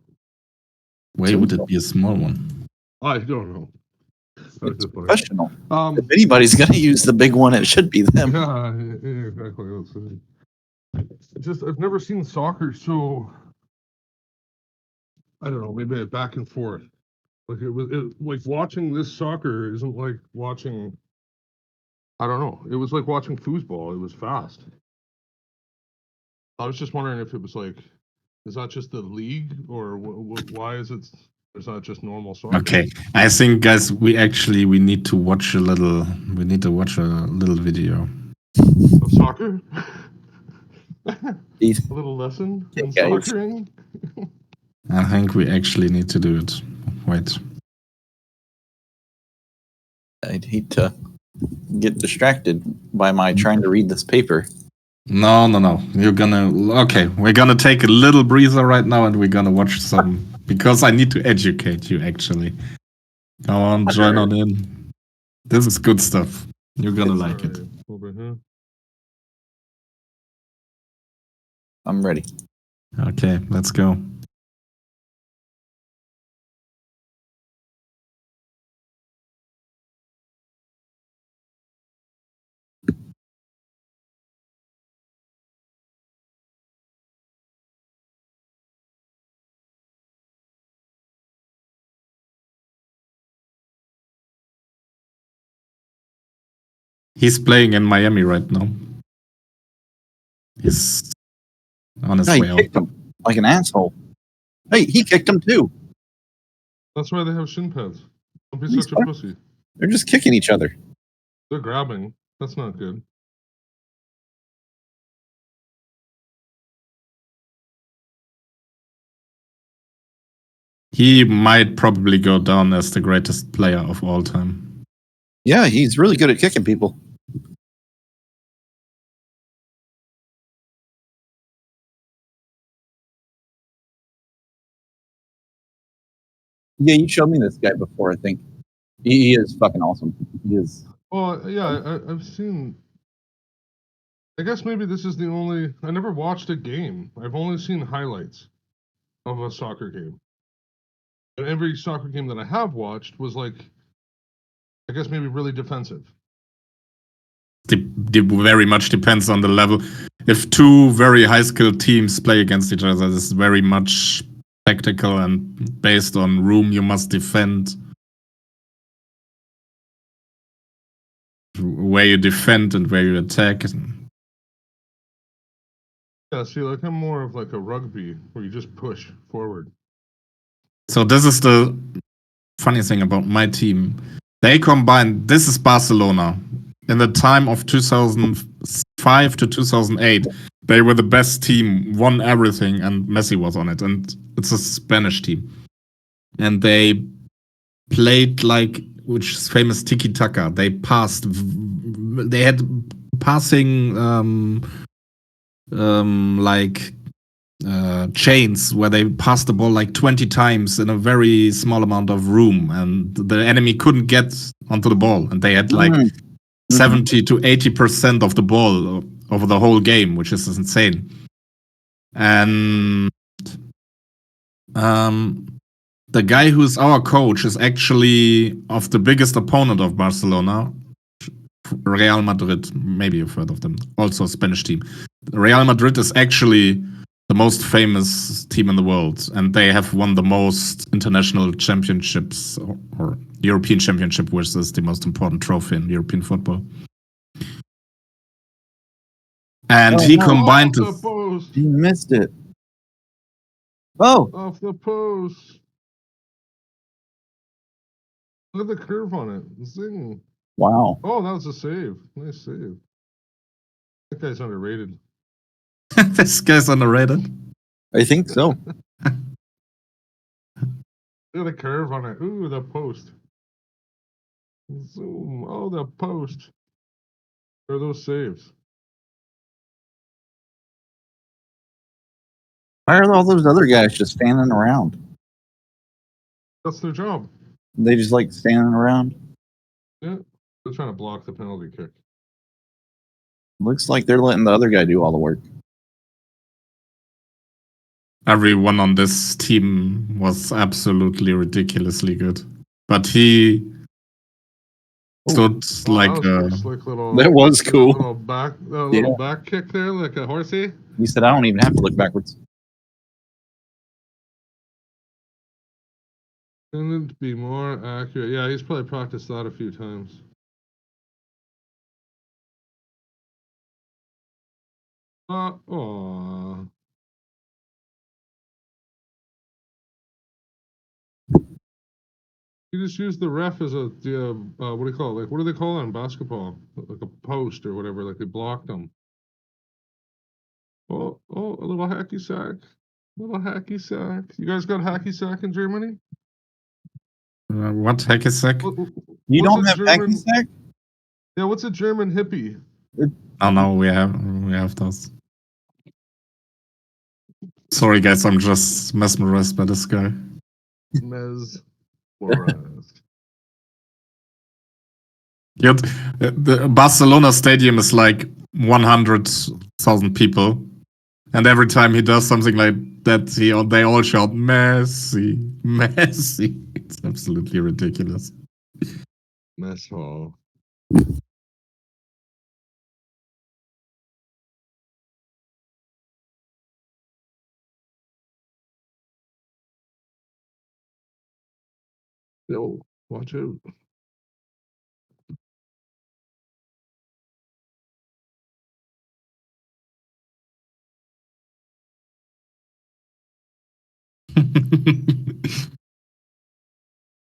Why would it be a small one? I don't know. It's professional. If anybody's going to use the big one, it should be them. Yeah, exactly. I've never seen soccer so, I don't know, maybe back and forth. Like like watching this soccer isn't like watching, I don't know. It was like watching foosball. It was fast. I was just wondering if it was like, is that just the league or why is it? It's not just normal soccer. Okay, I think, guys, we need to watch a little. We need to watch a little video of soccer. A little lesson in soccering. I think we actually need to do it. Wait. I'd hate to get distracted by my trying to read this paper. No. We're gonna take a little breather right now and we're gonna watch some, because I need to educate you actually. Come on, join on in. This is good stuff. You're gonna like it. Over here. I'm ready. Okay, let's go. He's playing in Miami right now. He's on his No, he way out. kicked him like an asshole. Hey, he kicked him too. That's why they have shin pads. Don't be He's such a fine. pussy. They're just kicking each other. They're grabbing. That's not good. He might probably go down as the greatest player of all time. Yeah, he's really good at kicking people. Yeah, you showed me this guy before, I think. He is fucking awesome. He is. Well, yeah, I've seen. I guess maybe this is the only. I never watched a game. I've only seen highlights of a soccer game. And every soccer game that I have watched was like, I guess maybe really defensive. Very much depends on the level. If two very high skilled teams play against each other, it's very much tactical and based on room you must defend, where you defend and where you attack. Yeah, see, like I'm more of like a rugby where you just push forward. So this is the funny thing about my team. They combined. This is Barcelona. In the time of 2005 to 2008, they were the best team, won everything, and Messi was on it. And it's a Spanish team. And they played like, which is famous tiki taka. They passed. They had passing like chains where they passed the ball like 20 times in a very small amount of room, and the enemy couldn't get onto the ball, and they had like 70 to 80% of the ball over the whole game, which is insane. And the guy who's our coach is actually of the biggest opponent of Barcelona, Real Madrid. Maybe you've heard of them. Also a Spanish team. Real Madrid is actually the most famous team in the world, and they have won the most international championships or European Championship, which is the most important trophy in European football. And he combined Off the post. He missed it. Oh, Off the post. Look at the curve on it. Zing. wow. Oh, that was a save. Nice save. That guy's underrated. This guy's underrated. I think so. Look at the curve on it. Ooh, the post. Zoom. Oh, the post. Where are those saves? Why are all those other guys just standing around? That's their job. They just like standing around. Yeah. They're trying to block the penalty kick. Looks like they're letting the other guy do all the work. Everyone on this team was absolutely ridiculously good. But he stood like that was a pretty slick little. That was cool. Little back kick there, like a horsey. He said, "I don't even have to look backwards." Couldn't be more accurate. Yeah, he's probably practiced that a few times. Aw. You just use the ref as what do you call it? Like, what do they call it in basketball? Like a post or whatever. Like they blocked them. Oh, a little hacky sack. Little hacky sack. You guys got hacky sack in Germany? what heck is that? You What's don't a have German- hacky sack? Yeah, what's a German hippie? Oh no, we have those. Sorry guys, I'm just mesmerized by this guy. Mesmerized. Yet the Barcelona stadium is like 100,000 people, and every time he does something like that, they all shout Messi, Messi. It's absolutely ridiculous. Mess hall. Yo, watch out.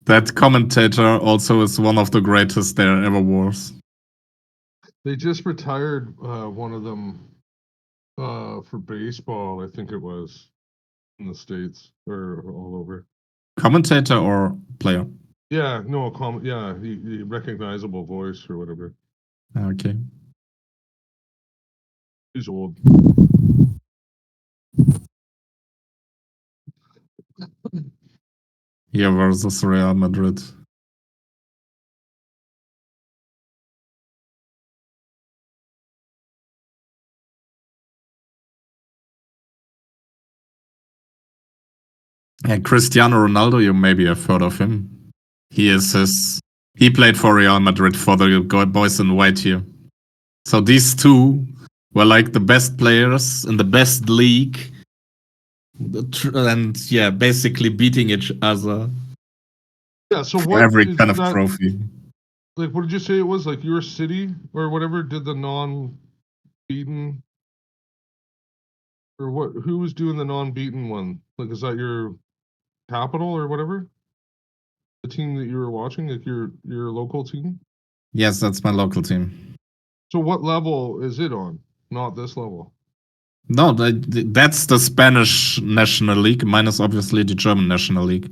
That commentator also is one of the greatest there ever was. They just retired one of them for baseball, I think it was, in the States or all over. Commentator or player? Yeah, no, he recognizable voice or whatever. Okay. He's old. Here versus Real Madrid. And Cristiano Ronaldo, you maybe have heard of him. He played for Real Madrid for the boys in white here. So these two were like the best players in the best league. And yeah, basically beating each other Yeah, so for what every is kind of that, trophy. like, what did you say it was? Like your city or whatever did the non-beaten, or what? Who was doing the non-beaten one? Like, is that your capital or whatever? The team that you were watching, like your local team? Yes, that's my local team. So what level is it on? Not this level. No, that's the Spanish National League, minus obviously the German National League.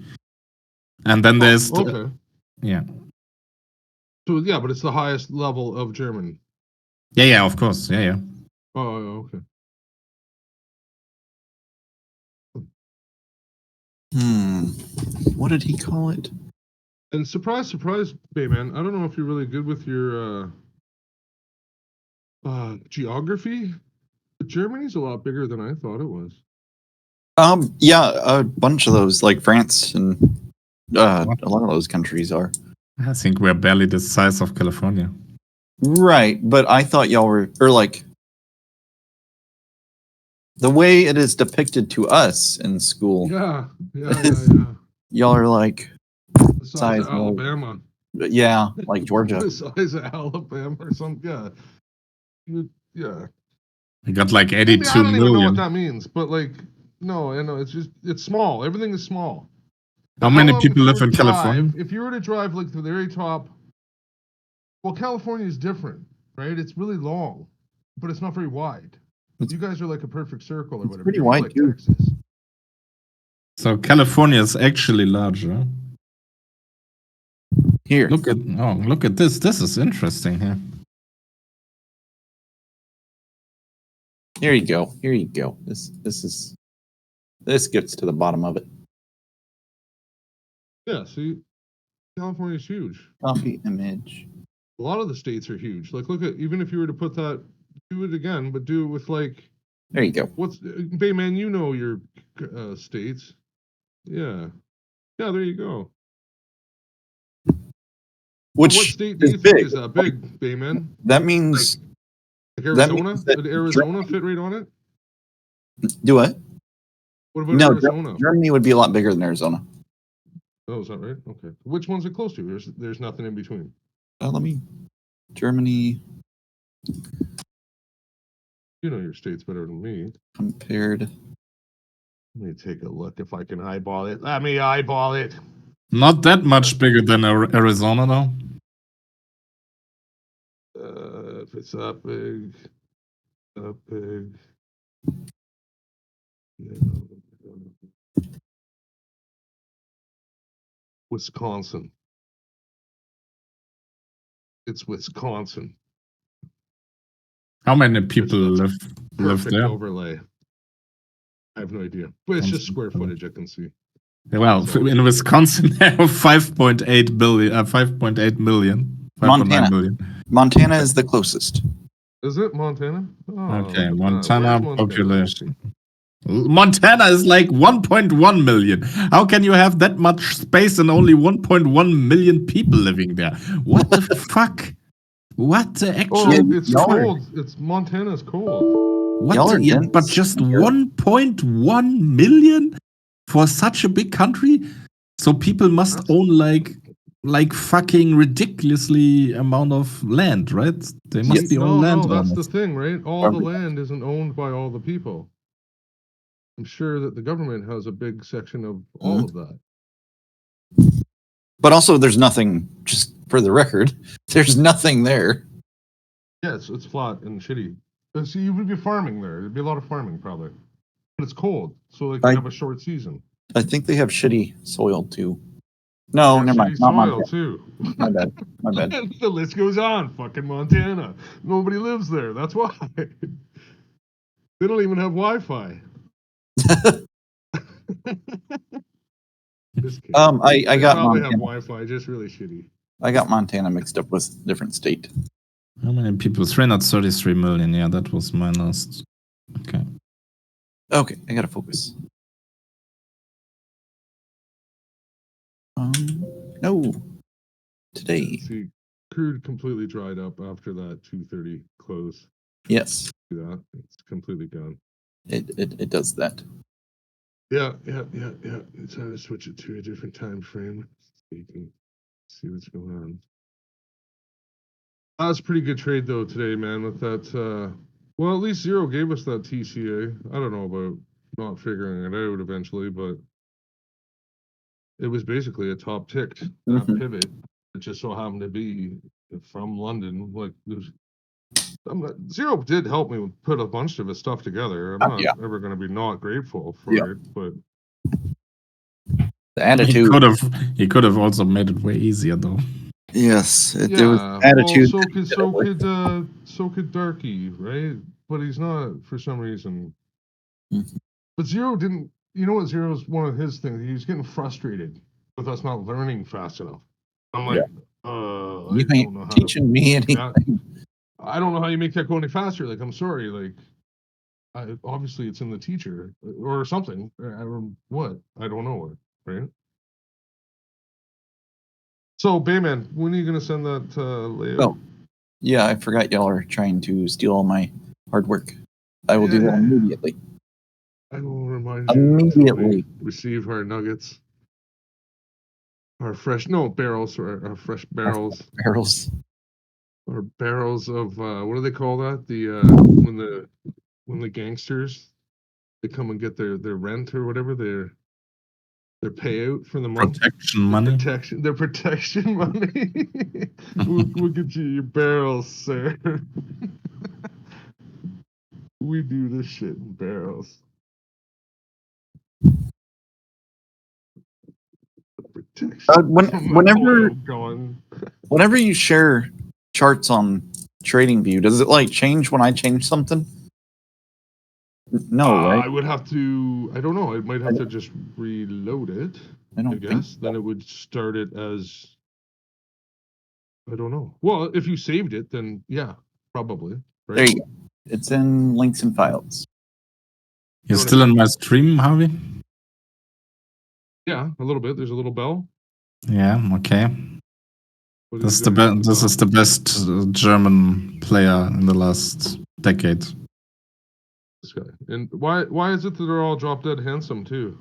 And then there's Okay. yeah. So yeah, but it's the highest level of German. Yeah, of course. Yeah. Oh, okay. What did he call it? And surprise, Bayman, I don't know if you're really good with your geography, but Germany's a lot bigger than I thought it was. Yeah, a bunch of those, like France and a lot of those countries are. I think we're barely the size of California. Right, but I thought y'all were, or like, the way it is depicted to us in school. Yeah. Y'all are like The size size of Alabama. Yeah, like Georgia. The size of Alabama or something. Yeah. Yeah. We got like Maybe 82 I don't even know what million. that means, but like, no, I know it's small. Everything is small. How But many long, people if you live were in to California? If you were to drive like to the very top, well, California is different, right? It's really long, but it's not very wide. You guys are like a perfect circle or whatever. pretty You're wide, like too. Texas. So California is actually larger. Here. Look at this. This is interesting here. Here you go. Here you go. This gets to the bottom of it. Yeah, see, California's huge. Copy image. A lot of the states are huge. Like, look at, even if you were to put that, do it again, but do it with like, There you go. what's, Bayman, you know your states. Yeah. Yeah, there you go. Which What state do is you think big. is that big, Bayman? That means Like Arizona? means that Did Arizona fit right on it? do what? What about No, Arizona? Germany would be a lot bigger than Arizona. Oh, is that right? Okay. Which one's it close to? There's nothing in between. Germany You know your states better than me. compared. Let me take a look if I can eyeball it. Let me eyeball it. Not that much bigger than Arizona, though. If it's that big, yeah. Wisconsin. It's Wisconsin. How many people That's live Perfect there? overlay. I have no idea, but it's just square footage. I can see. Well, in Wisconsin, they have 5.8 billion, 5.8 million, 5.9 million. Montana is the closest. Is it Montana? Oh, Okay, look at that. Montana Where's population. Montana is like 1.1 million. How can you have that much space and only 1.1 million people living there? What the fuck? What the Oh, actual? it's cold. It's Montana's cold. What? But just 1.1 million for such a big country? So people must own like fucking ridiculously amount of land, right? They must be own land. No, that's the thing, right? All the land isn't owned by all the people. I'm sure that the government has a big section of all of that. But also, there's nothing. Just for the record, there's nothing there. Yeah, it's flat and shitty. See, you would be farming there. There'd be a lot of farming probably, but it's cold, so they can have a short season. I think they have shitty soil too. No, never mind. Shitty Not soil Montana. too. My bad. My bad. And the list goes on. Fucking Montana. Nobody lives there. That's why. They don't even have Wi-Fi. Just kidding. I They got probably have Montana. Wi-Fi, just really shitty. I got Montana mixed up with a different state. How many people? 333 million. Yeah, that was my last. Okay. Okay, I gotta focus. No. Today. See, crude completely dried up after that 2:30 close. Yes, See that? It's completely gone. it does that. Yeah. It's time to switch it to a different time frame so you can see what's going on. That was a pretty good trade though today, man. With that, well, at least Zero gave us that TCA. I don't know about not figuring it out eventually, but it was basically a top ticked pivot. It just so happened to be from London. Like Zero did help me put a bunch of his stuff together. I'm not ever going to be not grateful for it, but The attitude. He could have also made it way easier though. Yes, there was attitude. Well, so could Darky, right? But he's not for some reason. But Zero didn't. You know what? Zero's one of his things. He's getting frustrated with us not learning fast enough. I'm like, You ain't teaching me anything. I don't know how you make that go any faster. Like, I'm sorry. Like, obviously it's in the teacher or something. Or what? I don't know what. Right. So, Bayman, when are you going to send that layout? Oh, yeah, I forgot y'all are trying to steal all my hard work. I will do that immediately. I will remind you. Immediately. Receive our nuggets. Our fresh, no, barrels, or our fresh barrels. Barrels. Or barrels of, what do they call that? The, when the gangsters, they come and get their rent or whatever, their payout for the month. Protection money. Their protection money. we'll get you your barrels, sir. We do this shit in barrels. Protection. Whenever you share charts on TradingView, does it like change when I change something? No, right? I would have to. I don't know. I might have to just reload it. I guess so. Then it would start it as. I don't know. Well, if you saved it, then yeah, probably. Right? There you go. It's in links and files. You're still in my stream, Harvey? Yeah, a little bit. There's a little bell. Yeah. Okay. This is the best German player in the last decade. This guy. And why is it that they're all drop dead handsome too?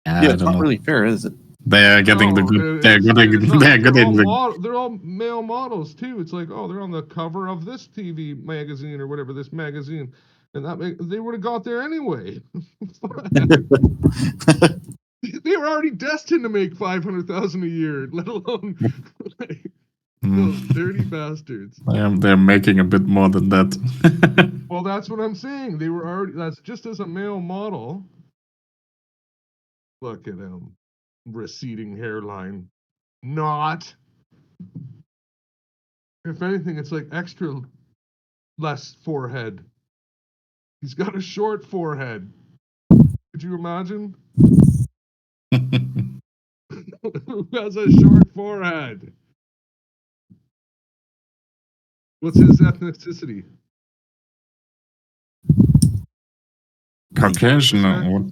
Yeah, it's not really fair, is it? They're getting the good. They're all male models too. It's like, oh, they're on the cover of this TV magazine or whatever, this magazine, and they would have got there anyway. They were already destined to make 500,000 a year, let alone those dirty bastards. They're making a bit more than that. Well, that's what I'm saying. They were already. That's just as a male model. Look at him. Receding hairline. Not. If anything, it's like extra less forehead. He's got a short forehead. Could you imagine? Who has a short forehead? What's his ethnicity? Caucasian. What?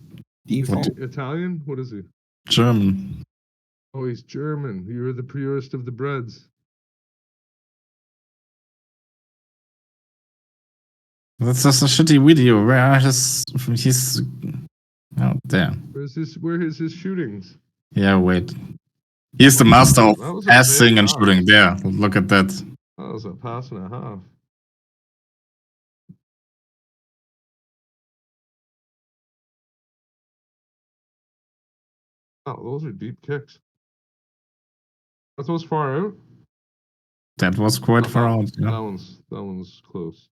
Italian? What is he? German. Oh, he's German. You're the purest of the breads. That's just a shitty video. Where he's out there. Where is his shootings? Yeah, wait. He's the master of passing and shooting. There, look at that. That was a pass and a half. Oh, those are deep kicks. Are those far out? That was quite Oh, far that- out. Yeah. That one's close.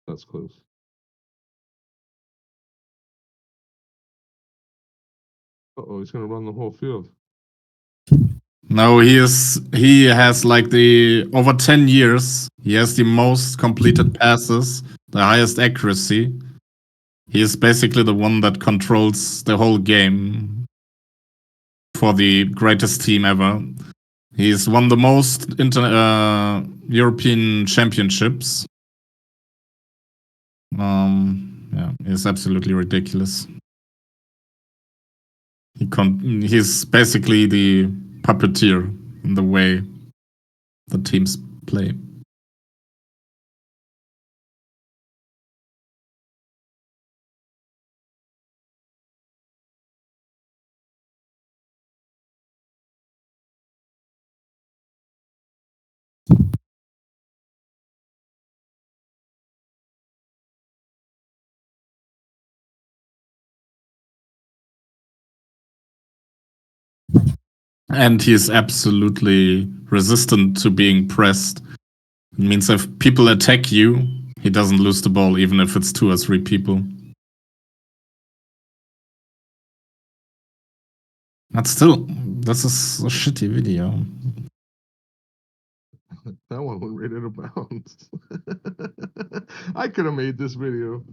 That's close. Uh-oh, he's gonna run the whole field. No, he has like the over 10 years. He has the most completed passes, the highest accuracy. He is basically the one that controls the whole game for the greatest team ever. He's won the most European championships. Yeah, it's absolutely ridiculous. He's basically the puppeteer in the way the teams play. And he is absolutely resistant to being pressed. It means if people attack you, he doesn't lose the ball, even if it's 2 or 3 people. But still, this is a shitty video. That one went right out of bounds. I could have made this video.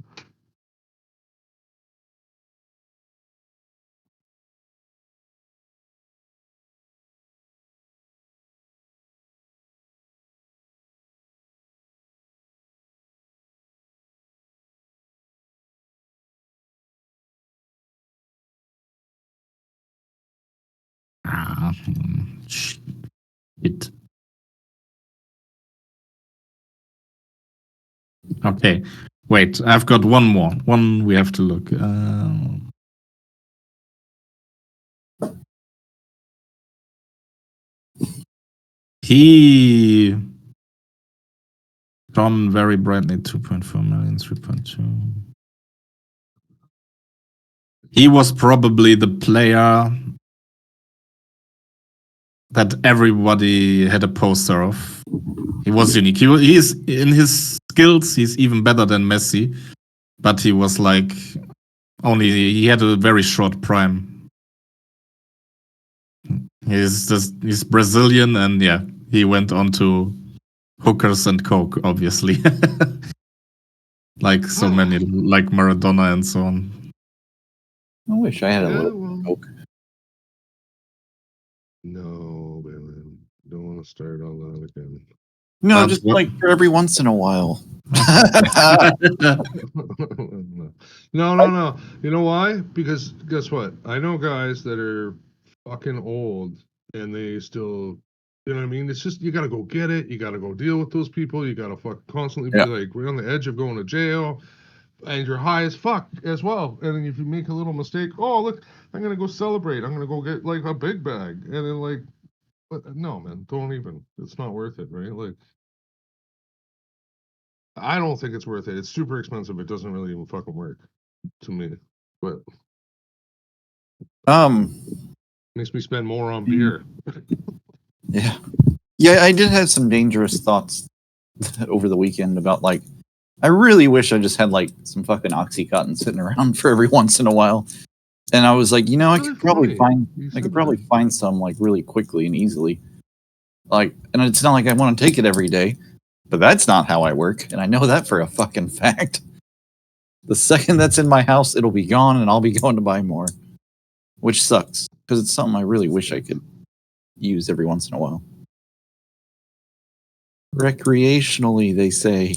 Shit. Okay, wait, I've got one more. One we have to look. He shone very brightly, 2.4 million, 3.2. He was probably the player that everybody had a poster of. He was unique. He is in his skills. He's even better than Messi, but he was like he had a very short prime. He's Brazilian, and yeah, he went on to hookers and coke, obviously, like so many, like Maradona and so on. I wish I had a Yeah, little well. coke. No, Bayman. Don't want to start all that again. No, just like for every once in a while. No. You know why? Because guess what? I know guys that are fucking old and they still, you know what I mean? It's just you gotta go get it. You gotta go deal with those people. You gotta constantly be Yeah. like we're on the edge of going to jail, and you're high as fuck as well. And then if you make a little mistake, oh look, I'm gonna go celebrate. I'm gonna go get like a big bag, and then like, but no, man, don't even. It's not worth it, right? Like. I don't think it's worth it. It's super expensive. It doesn't really even fucking work to me. But makes me spend more on beer. Yeah. Yeah, I did have some dangerous thoughts over the weekend about like I really wish I just had like some fucking Oxycontin sitting around for every once in a while. And I was like, you know, I could probably find some like really quickly and easily. Like, and it's not like I want to take it every day, but that's not how I work, and I know that for a fucking fact. The second that's in my house, it'll be gone, and I'll be going to buy more, which sucks because it's something I really wish I could use every once in a while. Recreationally, they say.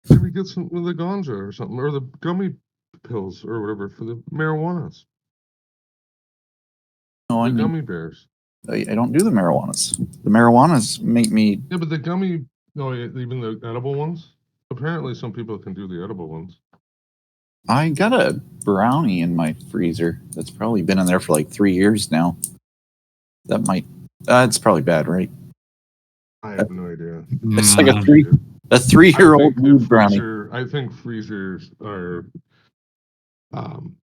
Maybe get some with the ganja or something, or the gummy pills or whatever for the marijuanas. No, the gummy bears. I don't do the marijuanas. The marijuanas make me. Yeah, but the gummy, no, even the edible ones. Apparently, some people can do the edible ones. I got a brownie in my freezer that's probably been in there for like 3 years now. That might. It's probably bad, right? I have no idea. It's like a 3-year-old brownie. I think freezers are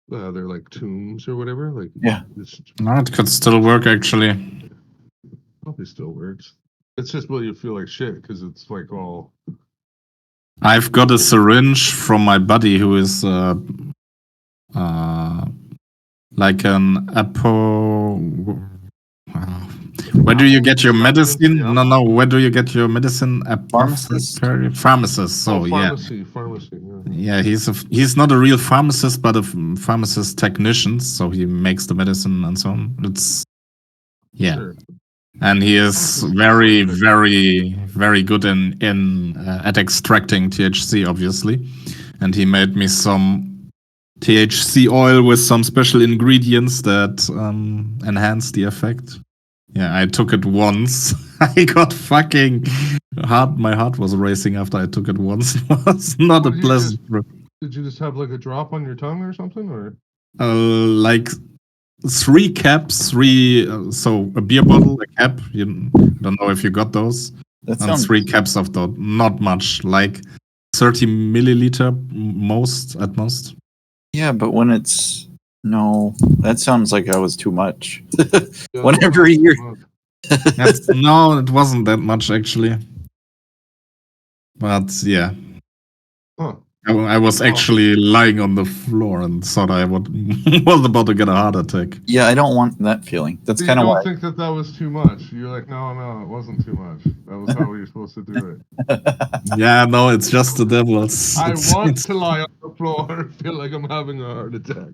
they're like tombs or whatever. Like Yeah. it's No, it could still work actually. probably still works. It's just will you feel like shit because it's like all. I've got a syringe from my buddy who is like an where do you get your medicine? No. Where do you get your medicine? Pharmacist? Pharmacist. So pharmacy. yeah. He's not a real pharmacist, but a pharmacist technician. So he makes the medicine and so on. It's Sure. and he is very, very, very good in at extracting THC, obviously. And he made me some THC oil with some special ingredients that enhance the effect. Yeah, I took it once. I got fucking heart. My heart was racing after I took it once. It was not a pleasant. Did you just have like a drop on your tongue or something, or? Like 3 caps, so a beer bottle, a cap. You don't know if you got those. That And sounds 3 caps of those. Not much, like 30 milliliter at most. Yeah, but when it's no, that sounds like I was too much. Whenever you're No, it wasn't that much actually. But yeah. Huh. I was actually lying on the floor and thought I was about to get a heart attack. Yeah, I don't want that feeling. That's kind of why. why. I think that was too much. You're like, no, it wasn't too much. That was how we were supposed to do it. Yeah, no, it's just the devil. I want to lie on the floor and feel like I'm having a heart attack.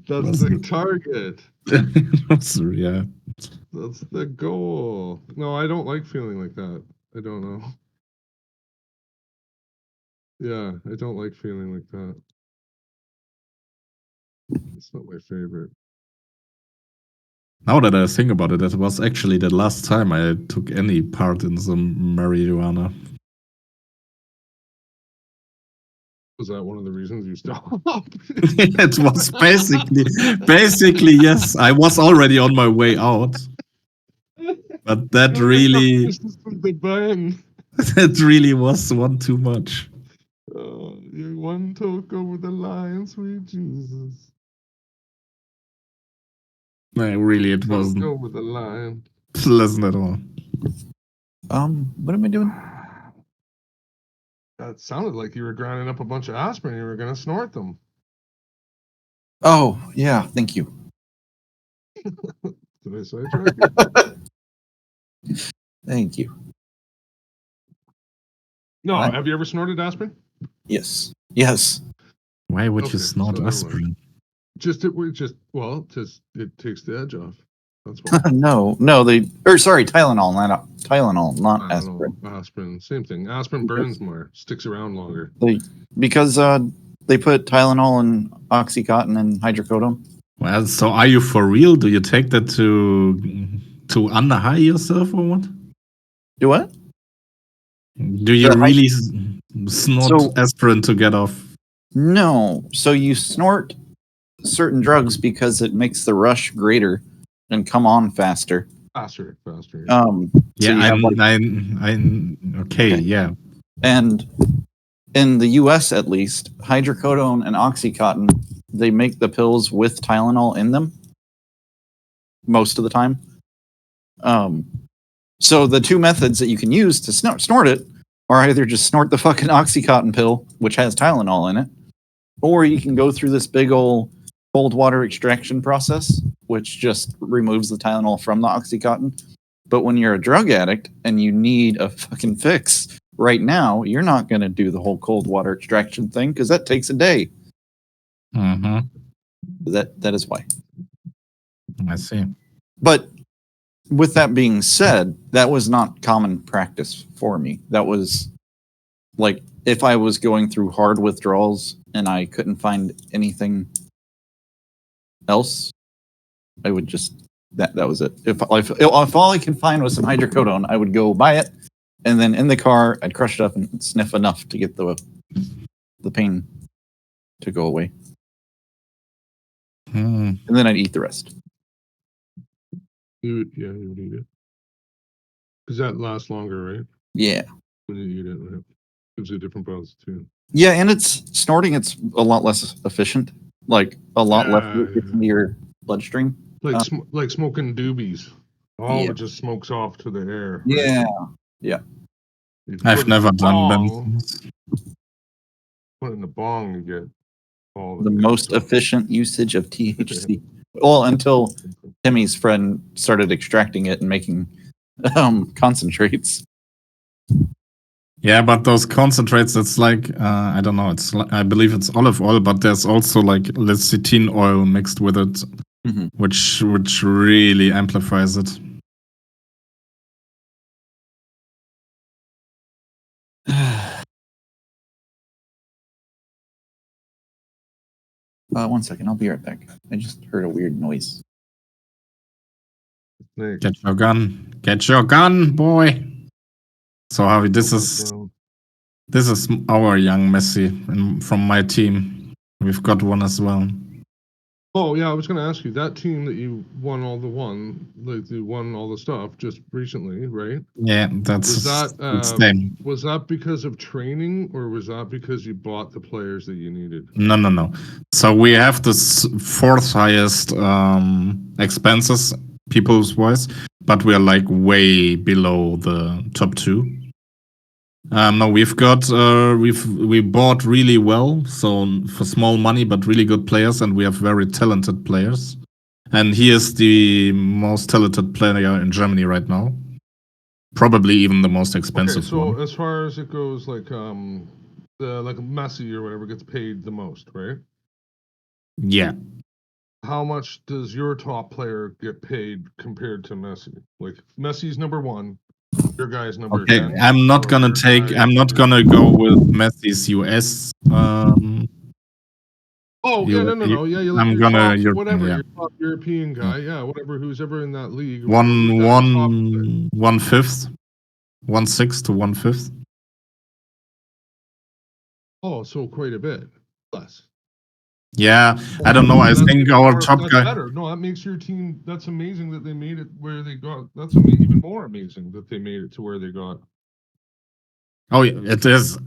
That's the target. Yeah. That's the goal. No, I don't like feeling like that. I don't know. Yeah, I don't like feeling like that. It's not my favorite. Now that I think about it, that was actually the last time I took any part in some marijuana. Was that one of the reasons you stopped? It was basically yes. I was already on my way out, but that really was one too much. You one took over the line, sweet Jesus. No, really, it wasn't over the line. pleasant at all. What am I doing? That sounded like you were grinding up a bunch of aspirin. You were going to snort them. Oh, yeah, thank you. Did I sidetrack you? Thank you. No, have you ever snorted aspirin? Yes. Why would you snort aspirin? It takes the edge off. That's why. no, Tylenol, not aspirin. Aspirin, same thing. Aspirin burns more, sticks around longer. Because they put Tylenol and Oxycontin and hydrocodone. Well, so are you for real? Do you take that to under-high yourself or what? Do what? Do you really snort aspirin to get off? No. So you snort certain drugs because it makes the rush greater and come on faster. Faster. Yeah, okay, yeah. And in the US at least, hydrocodone and Oxycontin, they make the pills with Tylenol in them most of the time. So the 2 methods that you can use to snort it are either just snort the fucking Oxycontin pill, which has Tylenol in it, or you can go through this big old cold water extraction process, which just removes the Tylenol from the Oxycontin. But when you're a drug addict and you need a fucking fix right now, you're not going to do the whole cold water extraction thing because that takes a day. Mm-hmm. That is why. I see. But with that being said, that was not common practice for me. That was like if I was going through hard withdrawals and I couldn't find anything else, I would just that was it. If all I could find was some hydrocodone, I would go buy it, and then in the car I'd crush it up and sniff enough to get the pain to go away, and then I'd eat the rest. You would eat it. Because that lasts longer, right? Yeah. When you eat it, it gives you a different buzz too. Yeah, and it's snorting. It's a lot less efficient like a lot less Yeah, gets into your bloodstream. like smoking doobies. All Yeah. of it just smokes off to the air. Yeah. You I've put it in never the done bong, benzos. Put it in the bong, you get all The good most stuff. efficient usage of THC. Well, until Timmy's friend started extracting it and making concentrates. Yeah, but those concentrates, it's like I don't know. It's like, I believe it's olive oil, but there's also like lecithin oil mixed with it, Mhm. which really amplifies it. 1 second, I'll be right back. I just heard a weird noise. Snake. Get your gun. Get your gun, boy. So Harvey, this is our young Messi from my team. We've got one as well. Oh yeah, I was going to ask you that team that you won all the stuff just recently, right? Yeah, that's insane. Was that because of training or was that because you bought the players that you needed? No. So we have the fourth highest expenses, people's wise, but we're like way below the top two. No, we've got we bought really well, so for small money, but really good players, and we have very talented players. And he is the most talented player in Germany right now. Probably even the most expensive Okay, so one. as far as it goes, like Messi or whatever gets paid the most, right? Yeah. How much does your top player get paid compared to Messi? Like Messi's number one, your guy's number Okay, 10. I'm not gonna go with Messi's US. Oh yeah, no. Yeah, you like I'm your gonna top, European, whatever, yeah. your top European guy, yeah, whatever, who's ever in that league. Or One whatever, yeah, top of it. 1/5, 1/6 to 1/5. Oh, so quite a bit less. Yeah, I don't know. I think our top That's guy. better. No, that makes your team. That's amazing that they made it where they got. That's even more amazing that they made it to where they got. Oh, yeah, it is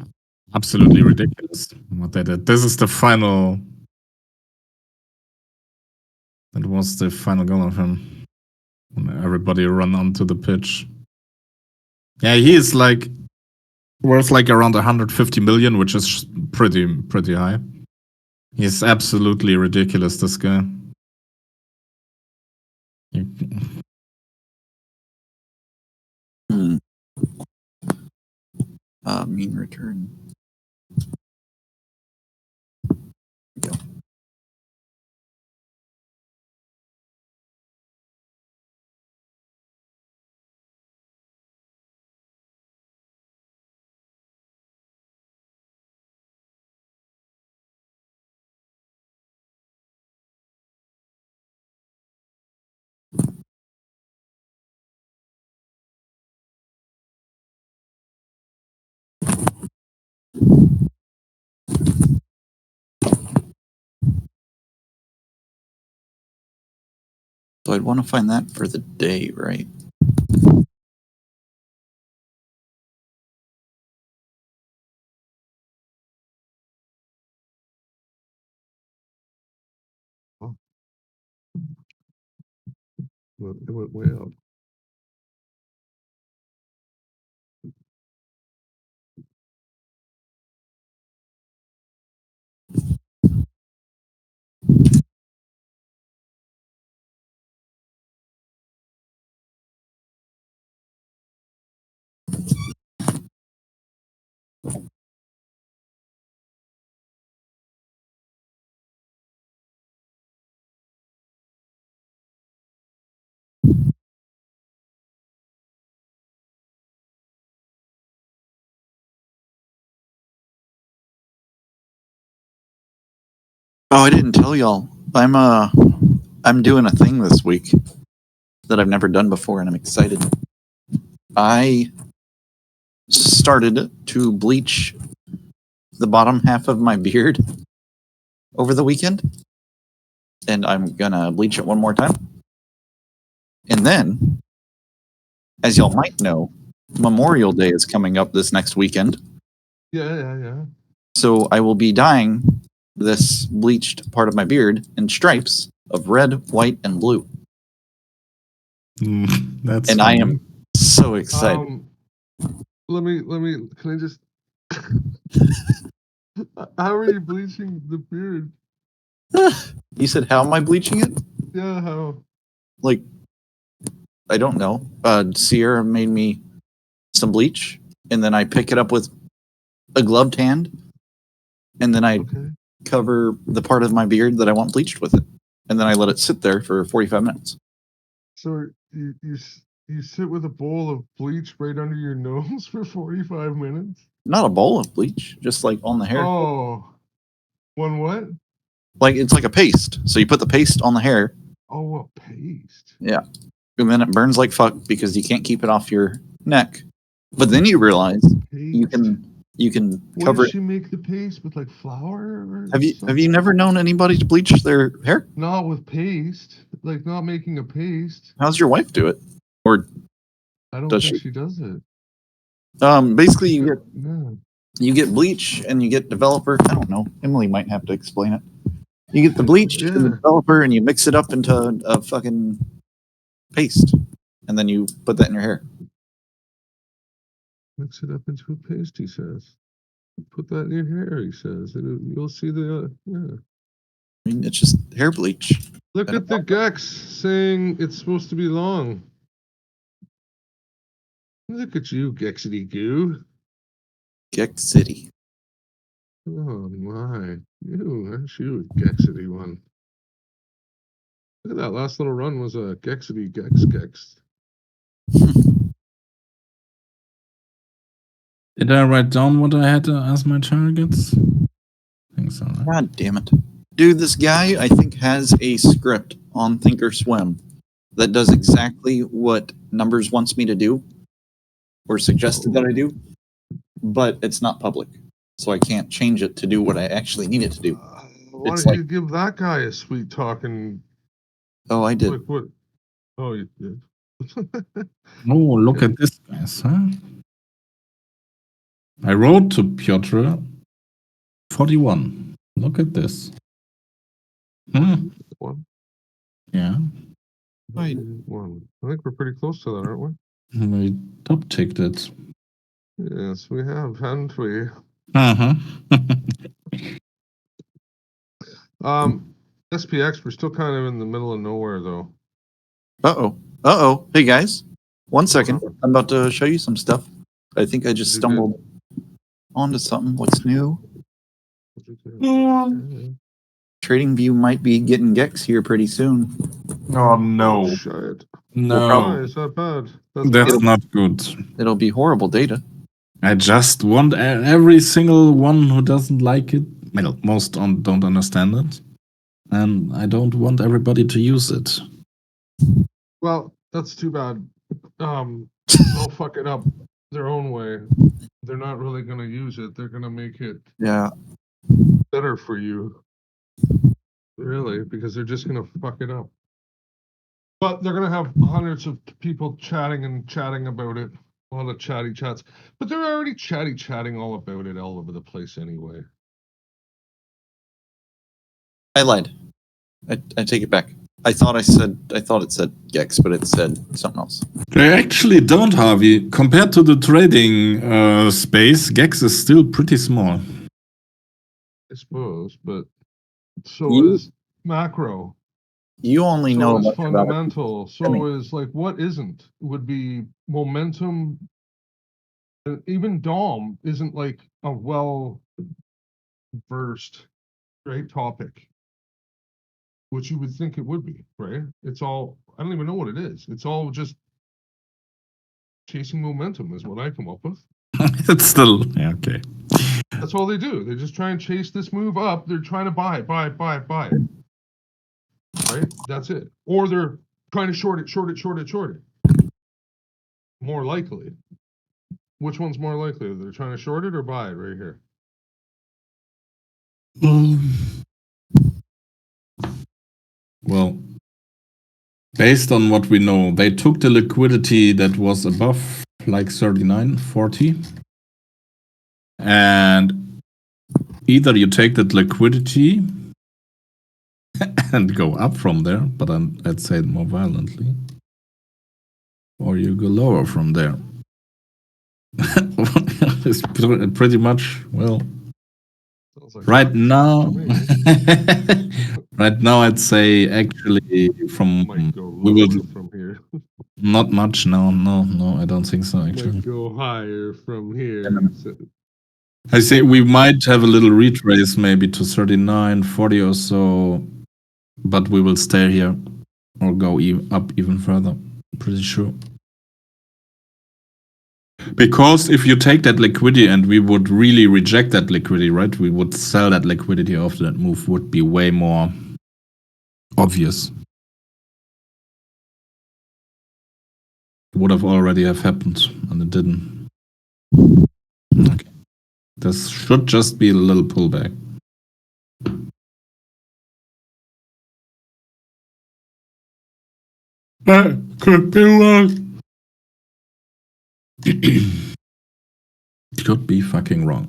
absolutely ridiculous what they did. This is the final. That was the final goal of him. When everybody run onto the pitch. Yeah, he is like worth like around 150 million, which is pretty high. He's absolutely ridiculous, this guy. Mean return. Go. So I'd want to find that for the day, right? It went way up. Oh, I didn't tell y'all. I'm doing a thing this week that I've never done before, and I'm excited. I started to bleach the bottom half of my beard over the weekend, and I'm gonna bleach it one more time. And then, as y'all might know, Memorial Day is coming up this next weekend. Yeah. So I will be dyeing this bleached part of my beard in stripes of red, white, and blue. That's And I am so excited. Let me. Can I just? How are you bleaching the beard? You said, how am I bleaching it? Yeah, how? Like, I don't know. Sierra made me some bleach, and then I pick it up with a gloved hand, and then I cover the part of my beard that I want bleached with it, and then I let it sit there for 45 minutes. So you sit with a bowl of bleach right under your nose for 45 minutes? Not a bowl of bleach, just like on the hair. Oh, one what? Like it's like a paste. So you put the paste on the hair. Oh, a paste. Yeah. And then it burns like fuck because you can't keep it off your neck. But then you realize you can cover What does it. she make the paste with, like flour? Or Have you never known anybody to bleach their hair? Not with paste, like not making a paste. How's your wife do it? Or I don't does think she? she does it. Basically you Yeah. get bleach and you get developer. I don't know. Emily might have to explain it. You get the bleach and the developer and you mix it up into a fucking paste, and then you put that in your hair. Mix it up into a paste, he says. Put that in your hair, he says. And you'll see the, yeah. I mean, it's just hair bleach. Look at the Gex saying it's supposed to be long. Look at you, Gexity Goo. Gex City. Oh my. That's you, Gexity one. Look at that last little run was a Gexity Gex. Did I write down what I had as my targets? I think so. Right? God damn it. Dude, this guy, I think, has a script on Thinkorswim that does exactly what Numbers wants me to do, or suggested that I do, but it's not public. So I can't change it to do what I actually need it to do. Why don't you give that guy a sweet talking? Oh, I did. Like what? Oh, you did. Oh, look at this, guys, huh? I wrote to Piotr 41. Look at this. One. Yeah. One. I think we're pretty close to that, aren't we? We top ticked it. Yes, we have, haven't we? Uh-huh. SPX, we're still kind of in the middle of nowhere, though. Uh-oh. Hey, guys. 1 second. I'm about to show you some stuff. I think I just stumbled onto something. What's new? TradingView might be getting Gex here pretty soon. Oh no. Shit. No. Why is that bad? That's not good. It'll be horrible data. I just want every single one who doesn't like it. Well, most don't understand it. And I don't want everybody to use it. Well, that's too bad. They'll fuck it up their own way. They're not really going to use it. They're going to make it better for you. Really, because they're just going to fuck it up. But they're going to have hundreds of people chatting about it. A lot of chatty chats. But they're already chatting all about it all over the place anyway. I lied. I take it back. I thought it said Gex, but it said something else. They actually don't, Harvey. Compared to the trading space, Gex is still pretty small. I suppose, but so is macro. You only know is much fundamental. So is like what isn't would be momentum. Even Dom isn't like a well versed topic, which you would think it would be, right? It's all I don't even know what it is. It's all just chasing momentum is what I come up with. It's still okay. That's all they do. They just try and chase this move up. They're trying to buy. Right? That's it. Or they're trying to short it. More likely. Which one's more likely? They're trying to short it or buy it right here? Well, based on what we know, they took the liquidity that was above like 39, 40. And either you take that liquidity and go up from there, but I'd say it more violently, or you go lower from there. It's pretty much, well, Sounds like right luck now, to me. right now I'd say actually Might go we will lower from here. not much. No, I don't think so. Actually, Might go higher from here. So, I say we might have a little retrace, maybe to 39, 40 or so, but we will stay here or go up even further. Pretty sure. Because if you take that liquidity and we would really reject that liquidity, right? We would sell that liquidity after that move would be way more obvious. It would have already have happened and it didn't. Okay. This should just be a little pullback. Could be wrong. Could be fucking wrong.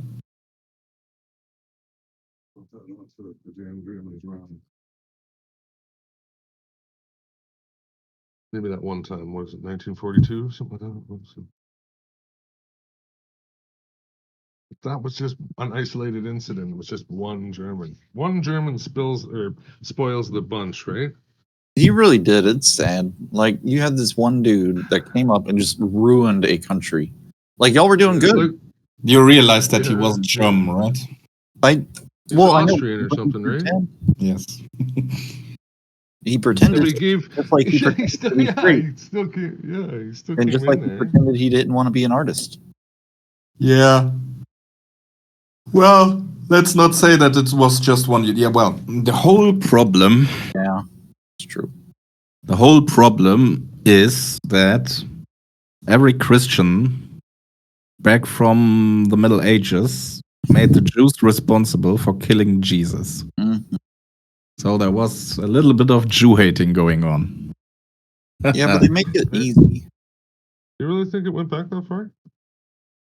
maybe that one time, was it 1942? Something like that. What was it? That was just an isolated incident. It was just one German. One German spills or spoils the bunch, right? He really did. It's sad. Like, you had this one dude that came up and just ruined a country. Like, y'all were doing good. Like, You realize that he Yeah, wasn't yeah. German, right? he's Well, I know. Austrian or something, right? Yes. He Yeah, pretended, but he gave. just like he he pretended still, to be yeah, straight. he still came. Yeah, he still And came just like in he there. pretended he didn't want to be an artist. Yeah. Well, let's not say that it was just one. Yeah, well, the whole problem. Yeah, it's true. The whole problem is that every Christian back from the Middle Ages made the Jews responsible for killing Jesus. Mhm. So there was a little bit of Jew hating going on. Yeah, but they make it easy. You really think it went back that far?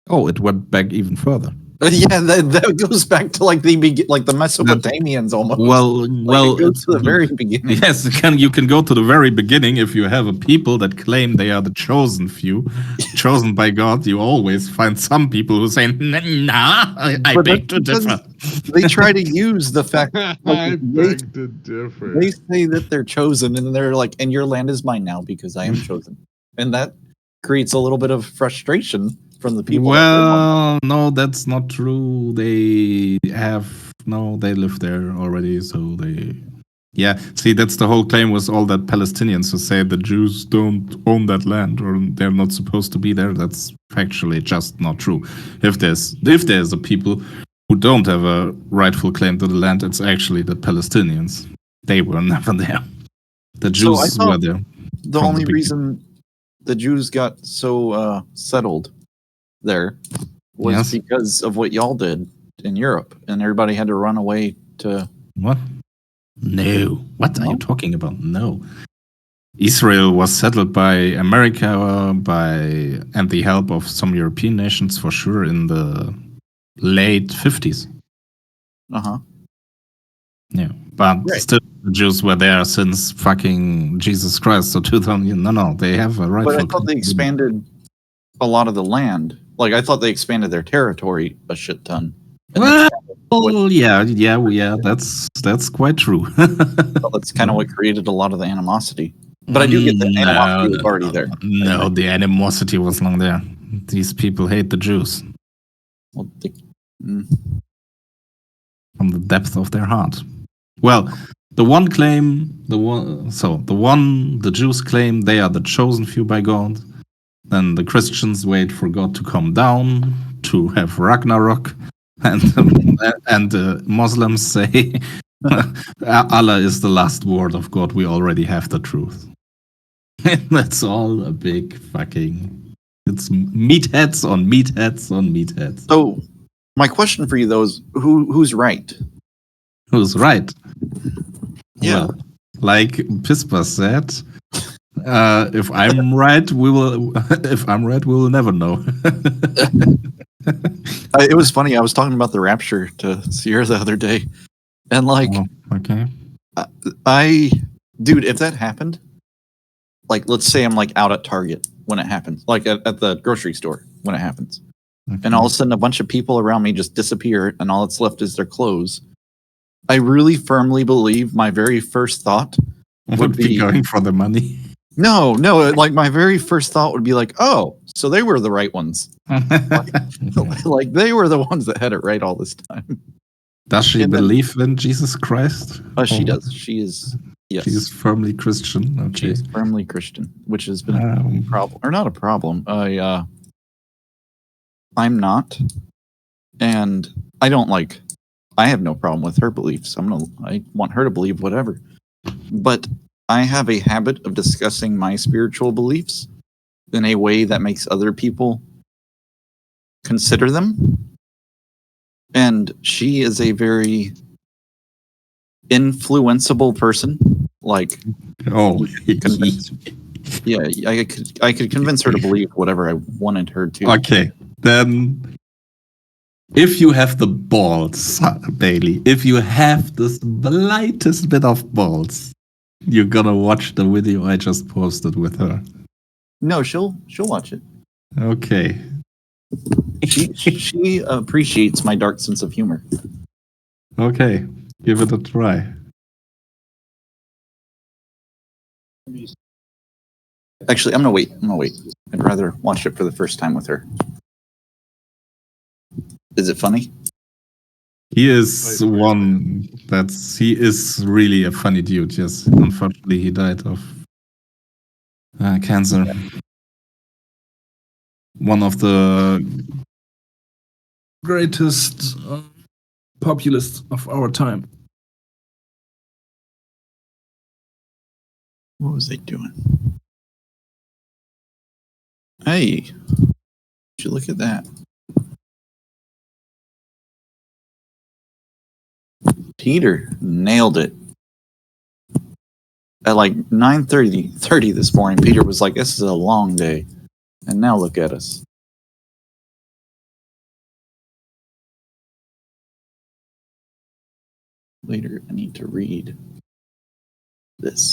Oh, it went back even further. Yeah, that goes back to like the Mesopotamians almost. Well, Like, it goes to the very beginning. Yes, you can go to the very beginning if you have a people that claim they are the chosen few, chosen by God. You always find some people who say, "Nah, I But beg to that's differ." They try to use the fact I they, beg to differ. they say that they're chosen, and they're like, "And your land is mine now because I am chosen," and that creates a little bit of frustration from the people. Well, no, that's not true. They live there already, so they. Yeah, see, that's the whole claim with all that Palestinians who say the Jews don't own that land or they're not supposed to be there. That's factually just not true. If there's a people who don't have a rightful claim to the land, it's actually the Palestinians. They were never there. The So I Jews thought were there. the from only the reason the Jews got so settled there was Yes. because of what y'all did in Europe, and everybody had to run away to. What? No. What are No? you talking about? No. Israel was settled by America and the help of some European nations for sure in the late 50s. Uh-huh. Yeah. But Right. still the Jews were there since fucking Jesus Christ. So 2000 no, they have a rightful But I thought they expanded a lot of the land. Like, I thought they expanded their territory a shit ton. And Well, yeah, that's quite true. that's kind of what created a lot of the animosity. But I do get that animosity was already there. No, the animosity was long there. These people hate the Jews Well, from the depth of their heart. Well, the Jews claim they are the chosen few by God. Then the Christians wait for God to come down to have Ragnarok, and the Muslims say Allah is the last word of God. We already have the truth. That's all a big fucking. It's meatheads on meatheads on meatheads. So, my question for you though is, who's right? Who's right? Yeah. Well, like Pispa said, if I'm right, we will. If I'm right, we will never know. It was funny. I was talking about the rapture to Sierra the other day, and like, Oh, okay. dude, if that happened, like, let's say I'm like out at Target when it happens, like at the grocery store when it happens, and all of a sudden a bunch of people around me just disappear, and all that's left is their clothes. I really firmly believe my very first thought would be going for the money. No, like my very first thought would be like, oh, so they were the right ones. Like they were the ones that had it right all this time. Does she And then- believe in Jesus Christ? She Or- does. She is. Yes, She's firmly Christian. Okay. she's firmly Christian, which has been a problem, or not a problem. I'm not, and I don't like. I have no problem with her beliefs. I want her to believe whatever, but I have a habit of discussing my spiritual beliefs in a way that makes other people consider them. And she is a very influenceable person. Like, Oh, convince, yeah, I could convince her to believe whatever I wanted her to. okay. Then, if you have the balls, Bailey, if you have the slightest bit of balls, you're gonna watch the video I just posted with her. No, she'll watch it. Okay. She appreciates my dark sense of humor. Okay. Give it a try. Actually, I'm gonna wait. I'd rather watch it for the first time with her. Is it funny? He is he is really a funny dude, yes. Unfortunately, he died of cancer. One of the greatest populists of our time. What was they doing? Hey, would you look at that? Peter nailed it. At like 9:30 this morning, Peter was like, "This is a long day," and now look at us. Later, I need to read this.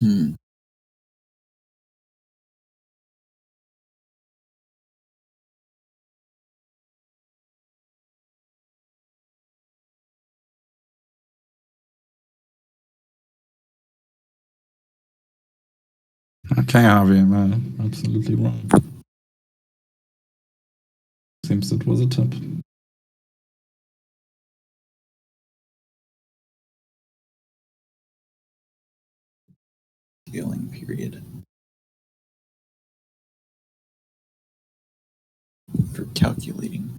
Hmm. Okay, Harvey, man, absolutely wrong. Seems it was a tip. Scaling period for calculating.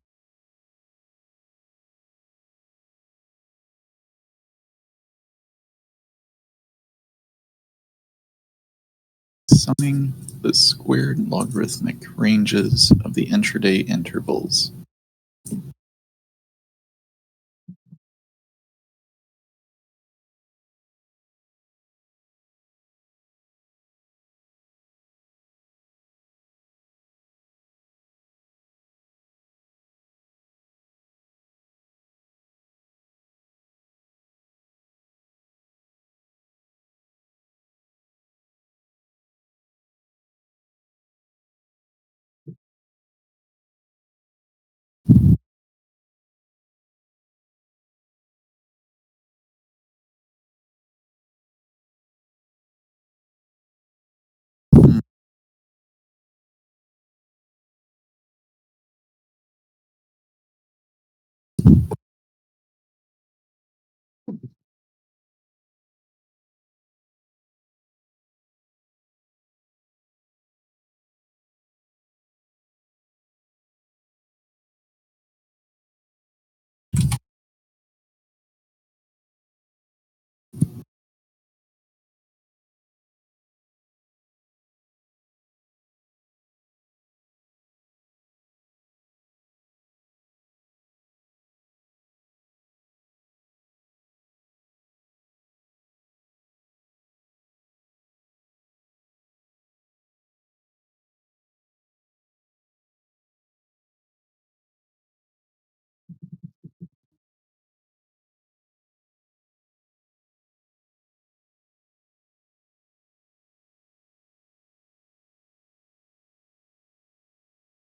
Summing the squared logarithmic ranges of the intraday intervals.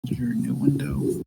Your new window.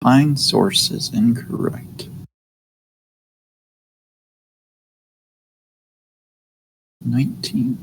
Find source is incorrect. 19.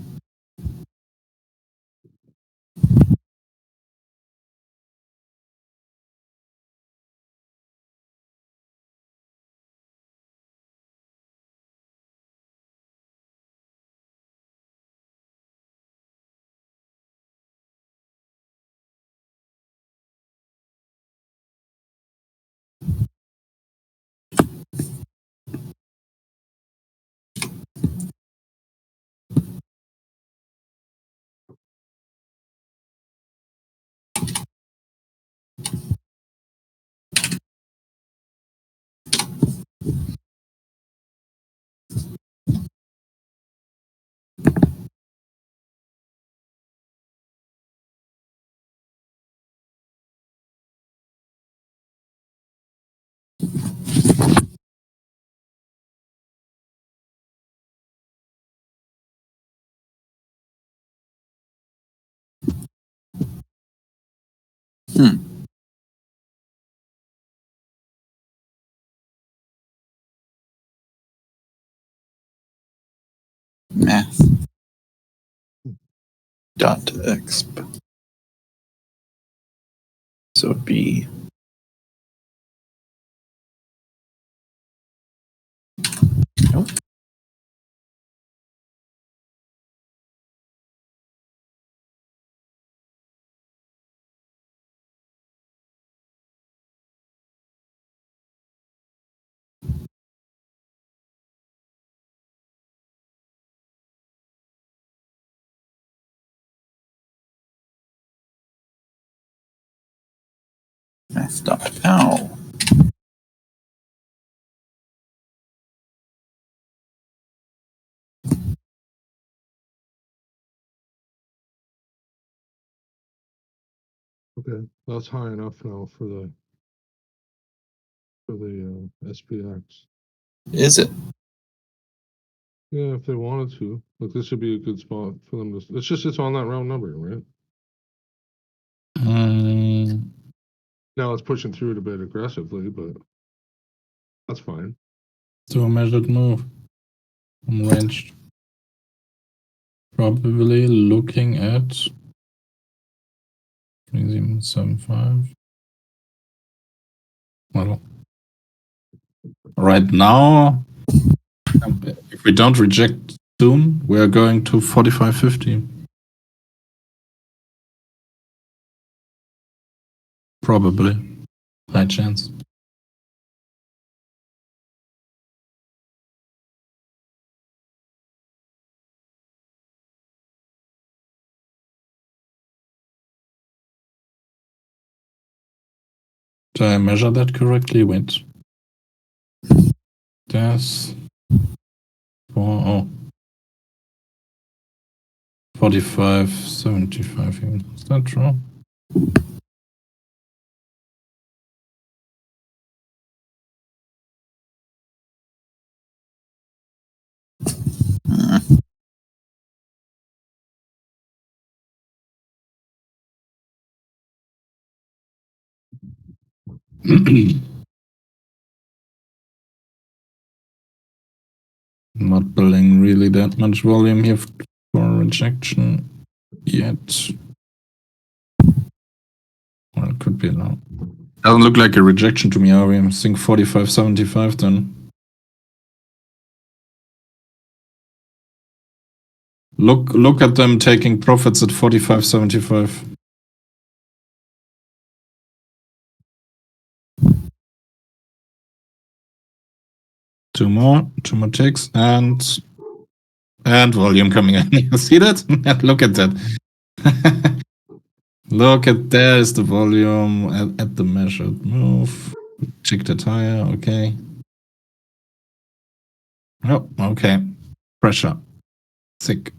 Math. .exp. So it'd be nope. Math.ow. Okay, that's high enough now for the SPX. Is it? Yeah, if they wanted to, but this would be a good spot for them to. It's on that round number, right? Now it's pushing through it a bit aggressively, but that's fine. Do a measured move. I'm ranged. Probably looking at 3.75. Well, right now, if we don't reject soon, we're going to 45.50. Probably. High chance. Did I measure that correctly? Wait. There's 45.75 even. Is that true? Not building really that much volume here for rejection yet. Well, it could be now. Doesn't look like a rejection to me, Ari. I think 45.75 then. Look at them taking profits at 45.75. Two more ticks and volume coming in. You see that? Look at that. Look at there's the volume at the measured move. Ticked it higher, okay. Oh, okay. Pressure. Sick.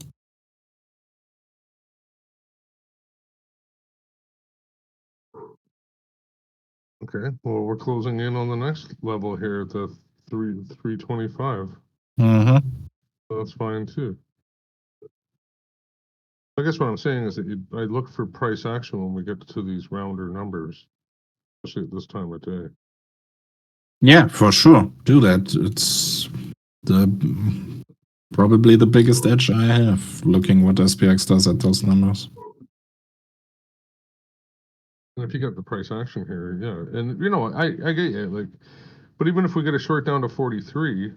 Okay, well, we're closing in on the next level here at the 325. Mm-hmm. So that's fine too. I guess what I'm saying is that I look for price action when we get to these rounder numbers, especially at this time of day. Yeah, for sure. Do that. It's probably the biggest edge I have, looking what SPX does at those numbers. And if you got the price action here, yeah, and you know, I get you, like, but even if we get a short down to 43,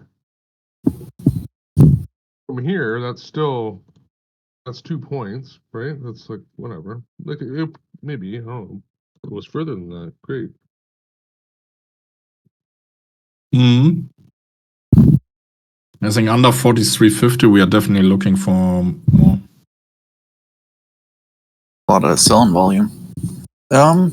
from here, that's 2 points, right? That's like whatever. Like maybe I don't know, it goes further than that. Great. Hmm. I think under 43.50, we are definitely looking for more. A lot of selling volume. I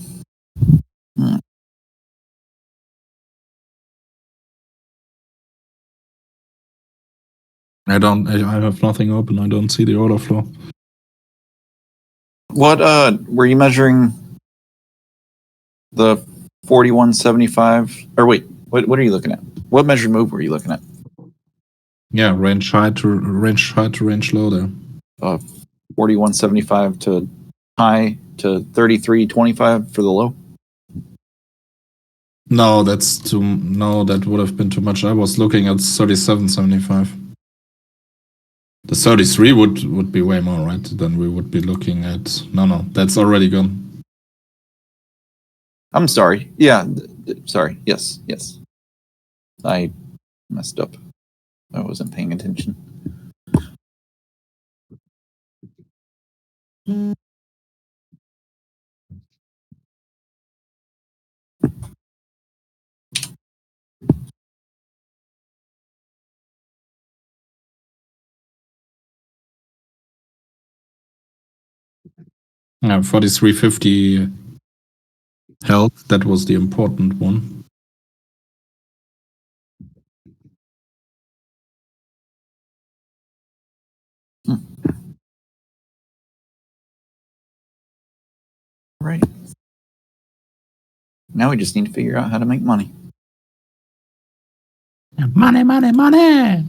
have nothing open. I don't see the order flow. What were you measuring? The 41.75, or wait, What are you looking at? What measured move were you looking at? Yeah, range high to range low there. 41.75 to high to 33.25 for the low. No, that would have been too much. I was looking at 37.75. The 33 would be way more, right? Than we would be looking at. No, that's already gone. I'm sorry. Yeah, sorry. Yes. I messed up. I wasn't paying attention. Yeah, 43.50 held. That was the important one. Right. Now we just need to figure out how to make money. Money.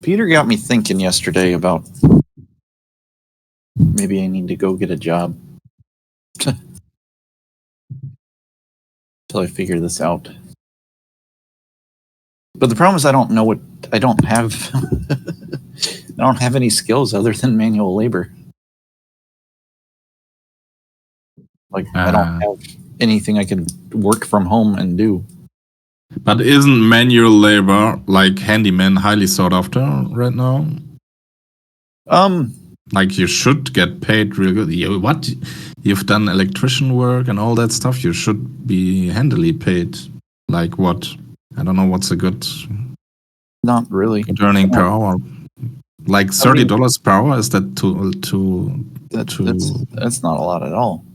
Peter got me thinking yesterday about maybe I need to go get a job till I figure this out. But the problem is I don't have I don't have any skills other than manual labor. Like I don't have anything I can work from home and do. But isn't manual labor like handyman highly sought after right now? Like you should get paid real good. You've done electrician work and all that stuff. You should be handily paid. Like what? I don't know what's a good Not really. earning per hour. Like $30 per hour. Is that that's not a lot at all.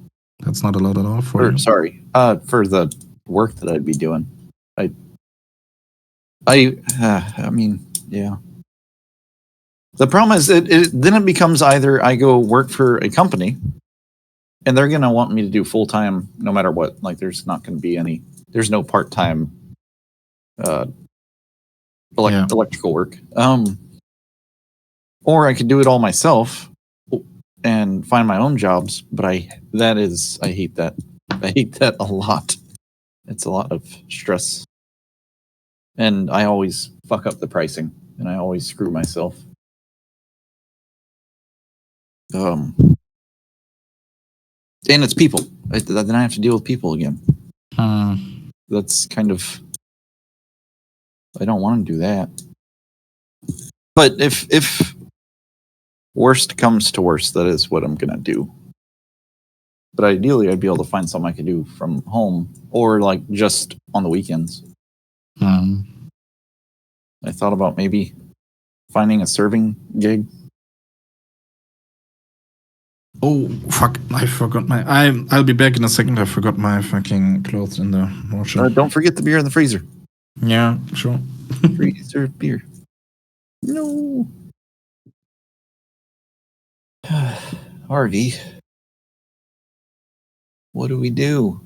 That's not a lot at all for you. Sorry. For the work that I'd be doing. I mean, yeah. The problem is then it becomes either I go work for a company and they're going to want me to do full time no matter what. Like there's not going to be there's no part time electrical work. Or I could do it all myself and find my own jobs. But I hate that. I hate that a lot. It's a lot of stress. And I always fuck up the pricing and I always screw myself. And it's people. Then I have to deal with people again. That's kind of. I don't want to do that. But if worst comes to worst, that is what I'm gonna do. But ideally, I'd be able to find something I could do from home or like just on the weekends. I thought about maybe finding a serving gig. Oh fuck! I forgot my. I'll be back in a second. I forgot my fucking clothes in the washer. Don't forget the beer in the freezer. Yeah, sure. Freezer beer. No. Harvey, what do we do?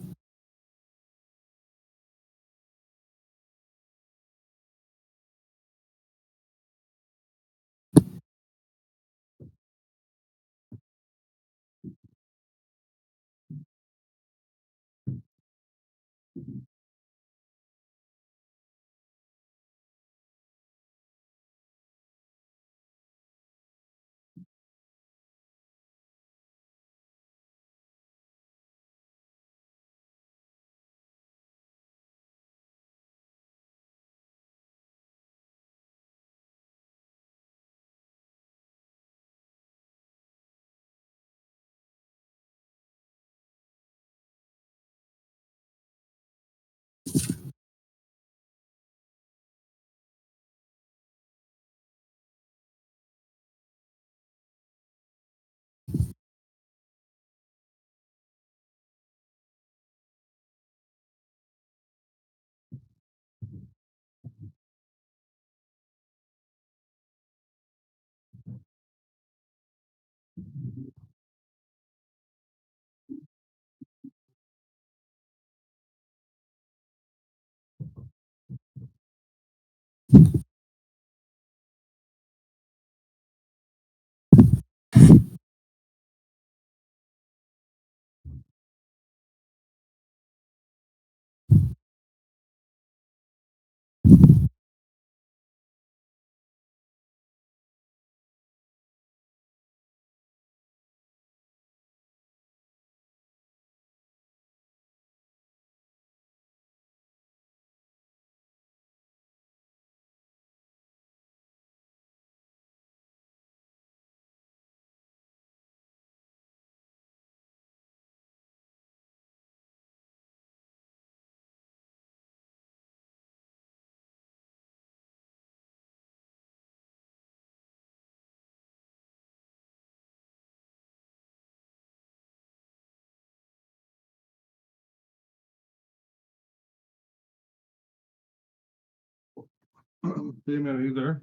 Bayman, are you there?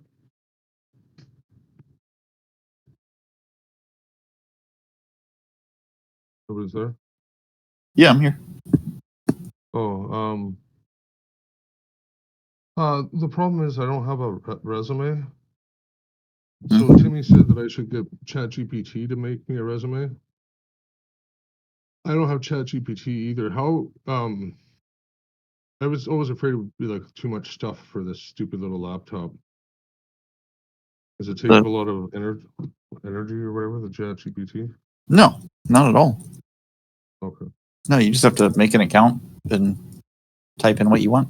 Nobody's there? Yeah, I'm here. Oh, the problem is I don't have a resume. So Mhm. Timmy said that I should get ChatGPT to make me a resume. I don't have ChatGPT either. How, I was always afraid it would be like too much stuff for this stupid little laptop. Does it take The- up a lot of energy or whatever, the ChatGPT? No, not at all. Okay. No, you just have to make an account and type in what you want.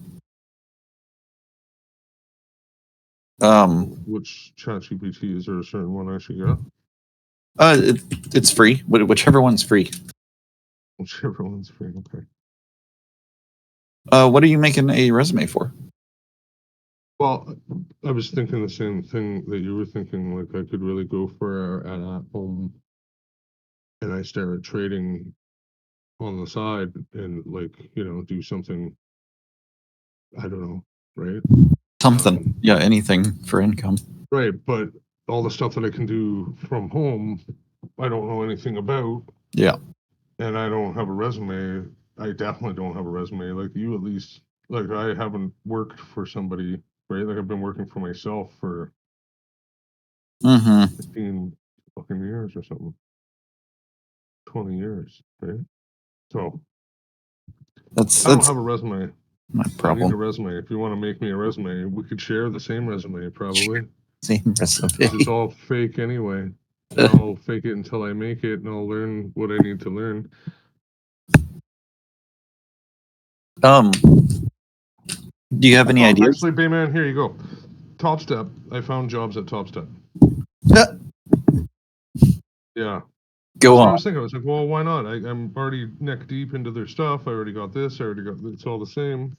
Which ChatGPT, is there a certain one I should get? It's free. Whichever one's free. Whichever one's free, okay. What are you making a resume for? Well, I was thinking the same thing that you were thinking, like I could really go for an at-home, and I started trading on the side and like, do something, I don't know, right? Something. Yeah, anything for income. Right, but all the stuff that I can do from home, I don't know anything about. Yeah. And I don't have a resume. I definitely don't have a resume. Like you, at least, like I haven't worked for somebody, right? Like I've been working for myself for Mm-hmm. 15 fucking years or something. 20 years, right? So That's I don't have a resume. my I need a problem. resume. If you want to make me a resume, we could share the same resume probably. Same 'Cause it's recipe. all fake anyway. And I'll fake it until I make it, and I'll learn what I need to learn. Do you have any ideas? Actually, Bayman, here you go. Top Step. I found jobs at Top Step. Yeah. Go That's what I on. was thinking. I was like, well, why not? I'm already neck deep into their stuff. I already got this. I already got it's all the same.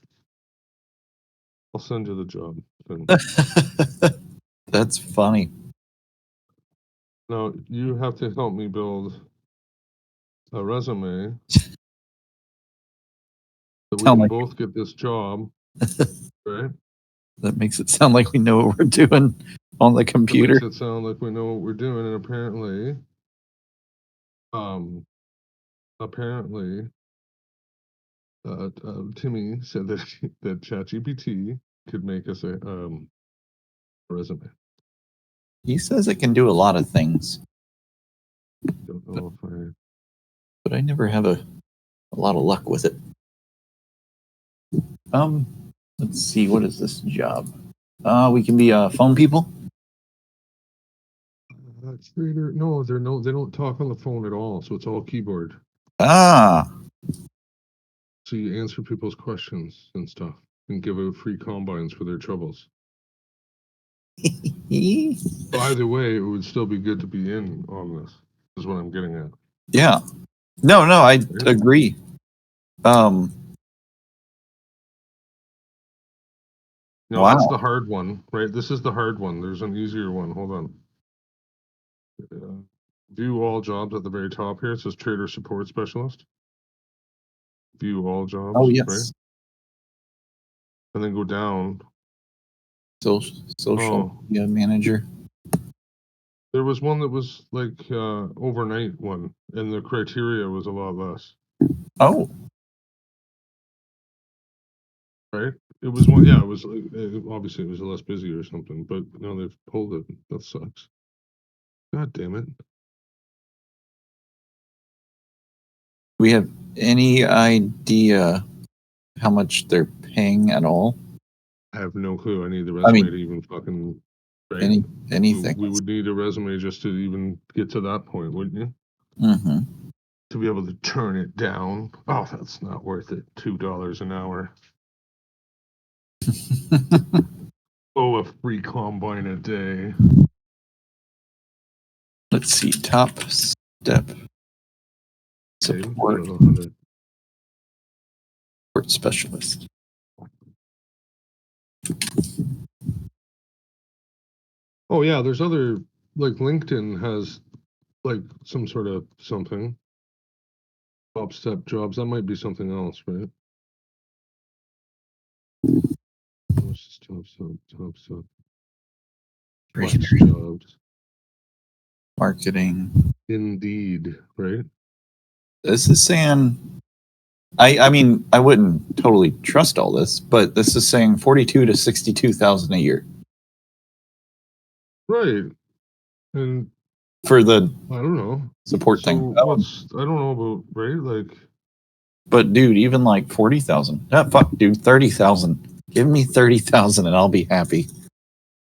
I'll send you the job. That's funny. Now you have to help me build a resume that we Sound can like both get this job, right? that makes it sound like we know what we're doing on the It computer. makes it sound like we know what we're doing, and apparently, Timmy said that that ChatGPT could make us a resume. He says it can do a lot of things, Don't know if I. but I never have a lot of luck with it. Let's see, what is this job? We can be phone people. Trader, no, they don't talk on the phone at all, so it's all keyboard. Ah, So you answer people's questions and stuff, and give out free combines for their troubles. By the way, it would still be good to be in on this, is what I'm getting at. yeah. No, I agree. No, Wow. that's the hard one, right? This is the hard one. There's an easier one. Hold on. View all jobs at the very top here. It says Trader Support Specialist. View all jobs, Oh right? yes. And then go down. Social media manager. There was one that was like overnight one, and the criteria was a lot less, Oh, right? It was one. Yeah, it was obviously it was less busy or something, but now they've pulled it. That sucks. God damn it. We have any idea how much they're paying at all? I have no clue. I need the I resume mean, to even fucking. Right? anything. We would need a resume just to even get to that point, wouldn't you? Mm-hmm. To be able to turn it down. Oh, that's not worth it. $2 an hour. Oh, a free combine a day. Let's see. Top step Okay, I support, don't know how to. support specialist. Oh yeah, there's other like LinkedIn has like some sort of something. Top step jobs. That might be something else, right? What's this top step? Flex jobs. Marketing. Indeed, right? This is saying. I mean, I wouldn't totally trust all this, but this is saying 42 to 62,000 a year Right. And for the I don't know. support So thing. I don't know about right? Like But dude, even like 40,000. Fuck, dude, 30,000. Give me 30,000 and I'll be happy.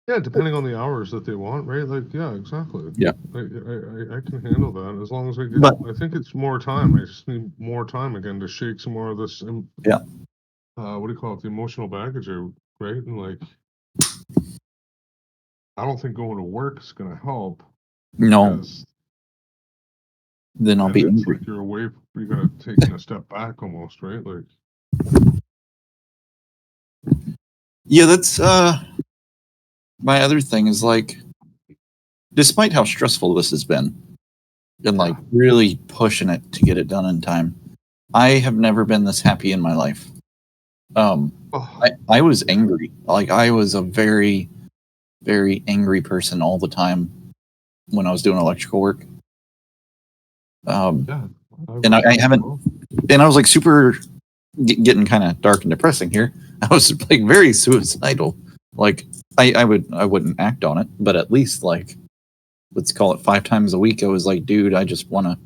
yeah, depending on the hours that they want, right? Like, yeah, exactly. Yeah. I can handle that as long as I get. But- I think it's more time. I just need more time again to shake some more of this. Yeah. What do you call it? The emotional baggage, right? And like, I don't think going to work is gonna help. No, Because then I'll then be it's angry. like you're away. You gotta take a step back almost, right? Like, Yeah, that's my other thing is like, despite how stressful this has been and like really pushing it to get it done in time, I have never been this happy in my life. oh, I was angry. Like I was a very, very angry person all the time when I was doing electrical work. yeah. And I haven't, and I was like super getting kind of dark and depressing here. I was like very suicidal. Like I wouldn't act on it, but at least like, let's call it 5 times a week. I was like, dude, I just want to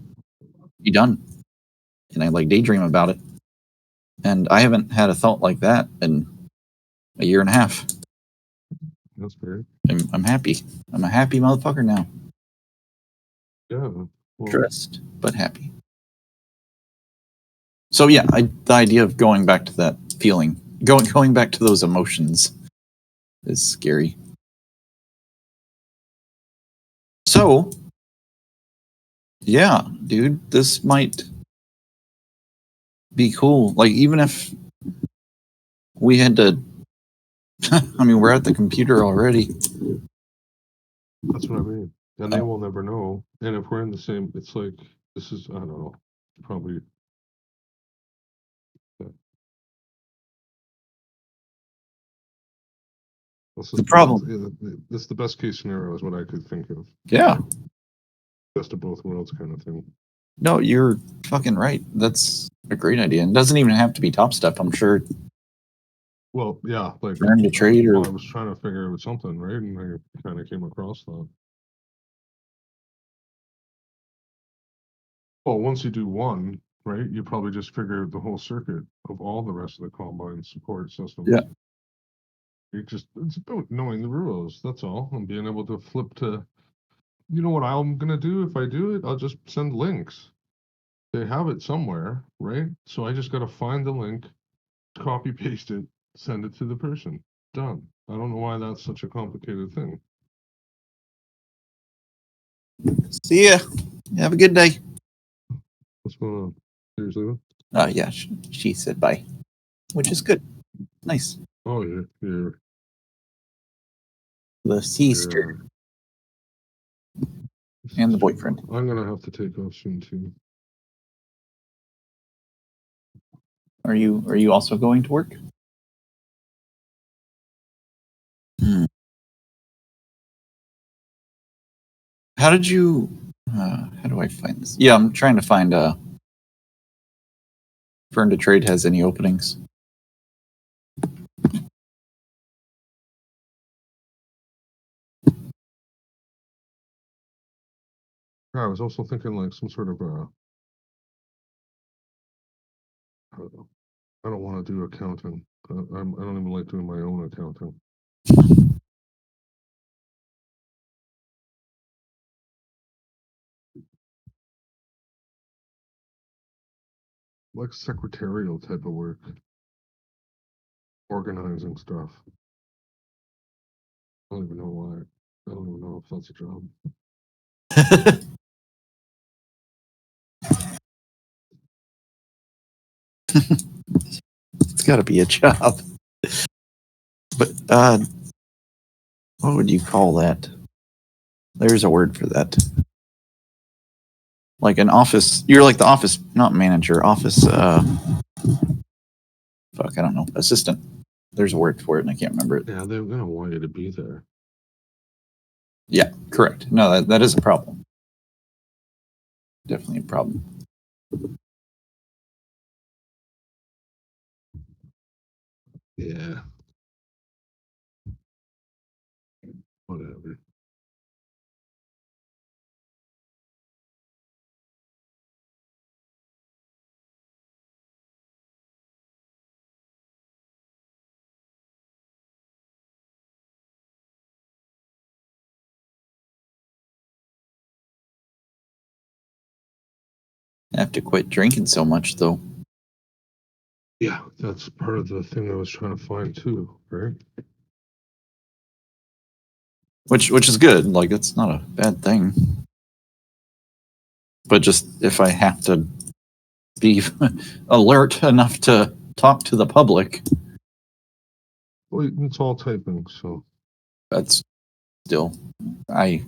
be done. And I like daydream about it. And I haven't had a thought like that in a year and a half. That's great. I'm happy. I'm a happy motherfucker now. Yeah. Well, Stressed, but happy. So yeah, the idea of going back to that feeling, going back to those emotions, is scary. So, yeah, dude, this might be cool. Like even if we had to, I mean, we're at the computer already. that's what I mean. And they will never know. And if we're in the same, it's like this is I don't know, probably. The problem. This is the best case scenario is what I could think of. Yeah. Best of both worlds kind of thing. No, you're fucking right. That's a great idea. It doesn't even have to be top step. I'm sure. Well, yeah, like Learn to trade or I was trying to figure out something, right? And I kind of came across that. Well, once you do one, right, you probably just figure out the whole circuit of all the rest of the combine support systems. Yeah. It's about knowing the rules. That's all. And being able to flip to, you know what I'm gonna do if I do it? I'll just send links. They have it somewhere, right? So I just gotta find the link, copy paste it, send it to the person. Done. I don't know why that's such a complicated thing. See ya. Have a good day. What's going on? Seriously? Yeah, she said bye, which is good. Nice. Oh, you're The sister and the boyfriend. I'm gonna have to take off soon too. Are you also going to work? How did you? How do I find this? Yeah, I'm trying to find. Fern to Trade has any openings? I was also thinking like some sort of I don't know. I don't want to do accounting. I don't even like doing my own accounting. Like secretarial type of work, organizing stuff. I don't even know why. I don't even know if that's a job. It's got to be a job. But what would you call that? There's a word for that. Like an office. You're like the office, not manager, office. Fuck, I don't know. Assistant. There's a word for it, and I can't remember it. Yeah, they're gonna want you to be there. Yeah, correct. No, that is a problem. Definitely a problem. Yeah. Whatever. I have to quit drinking so much, though. Yeah, that's part of the thing I was trying to find too, right? Which is good. Like, it's not a bad thing. But just if I have to be alert enough to talk to the public, Well, it's all typing, so that's still. I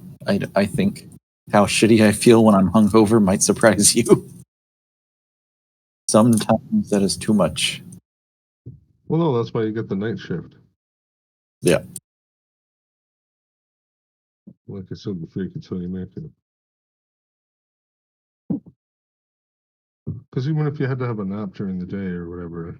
think how shitty I feel when I'm hungover might surprise you. Sometimes that is too much. well, no, that's why you get the night shift. Yeah. Like I said, the fake it till you make it. Because even if you had to have a nap during the day or whatever,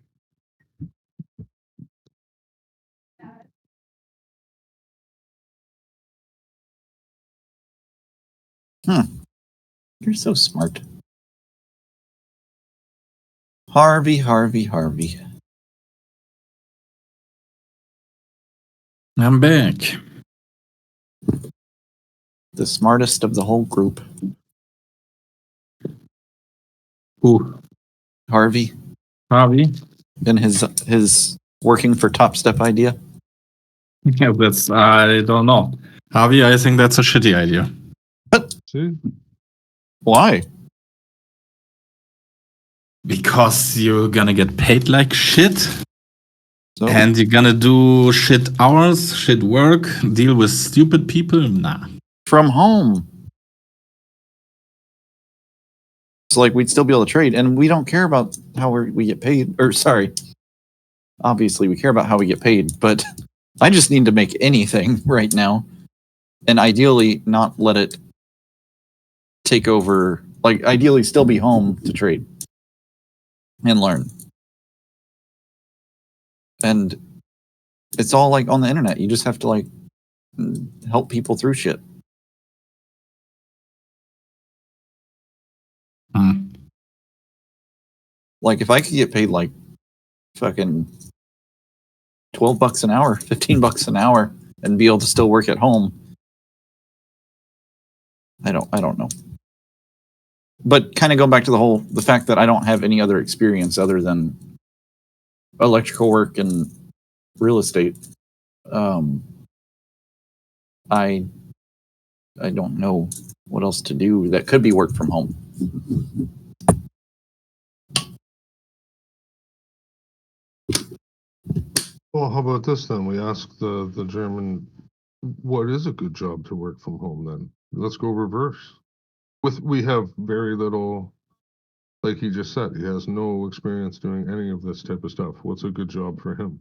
You're so smart. Harvey. I'm back. The smartest of the whole group. Who? Harvey Harvey? and his working for Top Step idea. Yeah, that's, I don't know. Harvey, I think that's a shitty idea. see? Why? Because you're gonna get paid like shit. So, And you're gonna do shit hours, shit work, deal with stupid people? Nah. from home. So like we'd still be able to trade, and we don't care about how we get paid. Or sorry, obviously we care about how we get paid, but I just need to make anything right now, and ideally not let it take over. Like ideally, still be home to trade and learn. And it's all like on the internet. You just have to like help people through shit. Like if I could get paid like fucking $12 an hour, $15 an hour, and be able to still work at home, I don't know. But kind of going back to the fact that I don't have any other experience other than electrical work and real estate. I don't know what else to do that could be work from home. Well, how about this then? We ask the German, what is a good job to work from home then? Let's go reverse. We have very little, like he just said, he has no experience doing any of this type of stuff. What's a good job for him?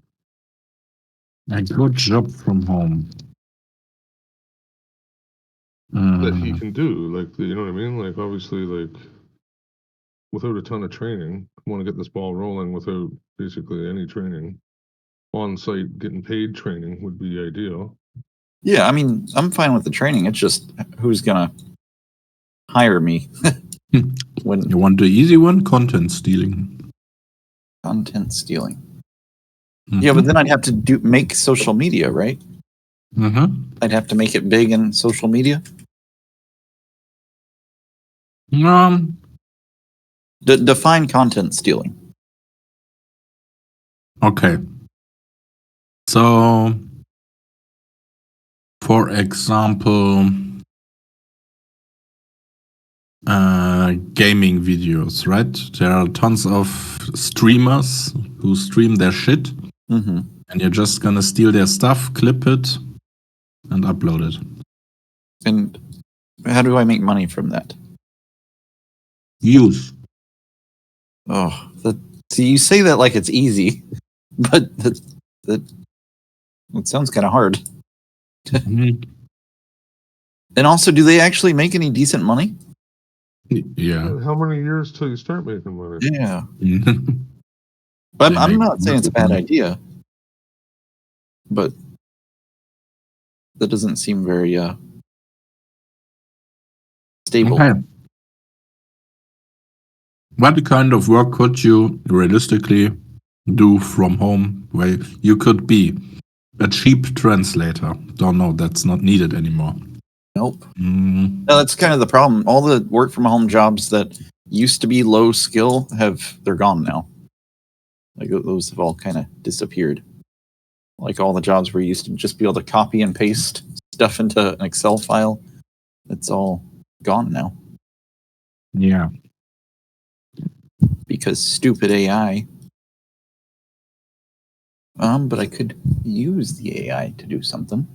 A good job from home. That he can do, like, you know what I mean? Like, obviously, like, without a ton of training, I want to get this ball rolling without basically any training. On site, getting paid training would be ideal. Yeah, I mean, I'm fine with the training. It's just who's gonna hire me. When You want the easy one? Content stealing. content stealing. Yeah, but then I'd have to make social media, right? I'd have to make it big in social media. Define content stealing. Okay. So, for example, gaming videos, right? There are tons of streamers who stream their shit, Mm-hmm. and you're just gonna steal their stuff, clip it, and upload it. And how do I make money from that? Use. Oh, see, you say that like it's easy, but that sounds kind of hard. Mhm. And also, do they actually make any decent money? Yeah. How many years till you start making money? Yeah. But I'm not saying it's a bad idea, but that doesn't seem very stable. Okay. What kind of work could you realistically do from home where you could be a cheap translator? Don't know, that's not needed anymore. Nope. No, that's kind of the problem. All the work from home jobs that used to be low skill they're gone now. Like those have all kind of disappeared. Like all the jobs where you used to just be able to copy and paste stuff into an Excel file. It's all gone now Yeah. because stupid AI. But I could use the AI to do something,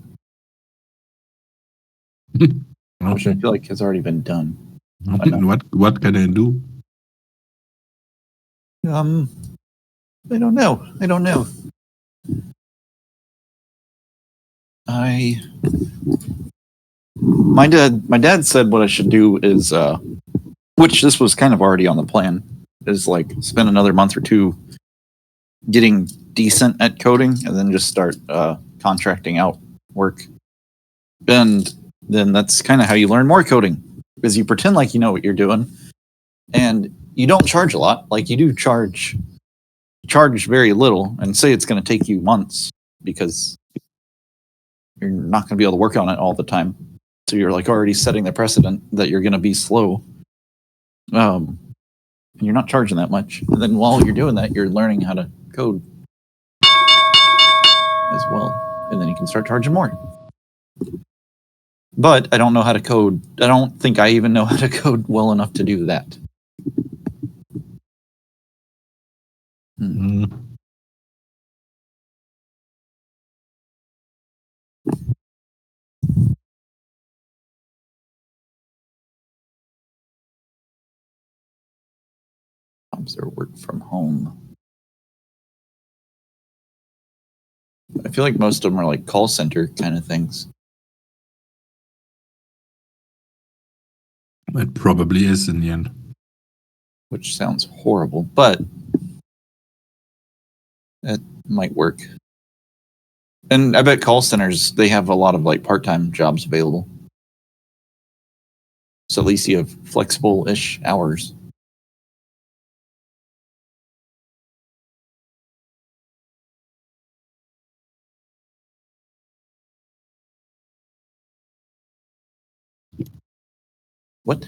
which I feel like has already been done. What can I do? I don't know. My dad said what I should do is which this was kind of already on the plan, is like spend another month or two getting decent at coding and then just start contracting out work. And then that's kind of how you learn more coding, because you pretend like you know what you're doing and you don't charge a lot. Like you do charge very little and say it's going to take you months because you're not going to be able to work on it all the time. So you're like already setting the precedent that you're going to be slow. And you're not charging that much. And then while you're doing that, you're learning how to code as well. And then you can start charging more. But I don't know how to code. I don't think I even know how to code well enough to do that. Jobs or work from home. I feel like most of them are like call center kind of things. It probably is in the end. Which sounds horrible, but it might work. And I bet call centers, they have a lot of like part-time jobs available. So at least you have flexible-ish hours. What?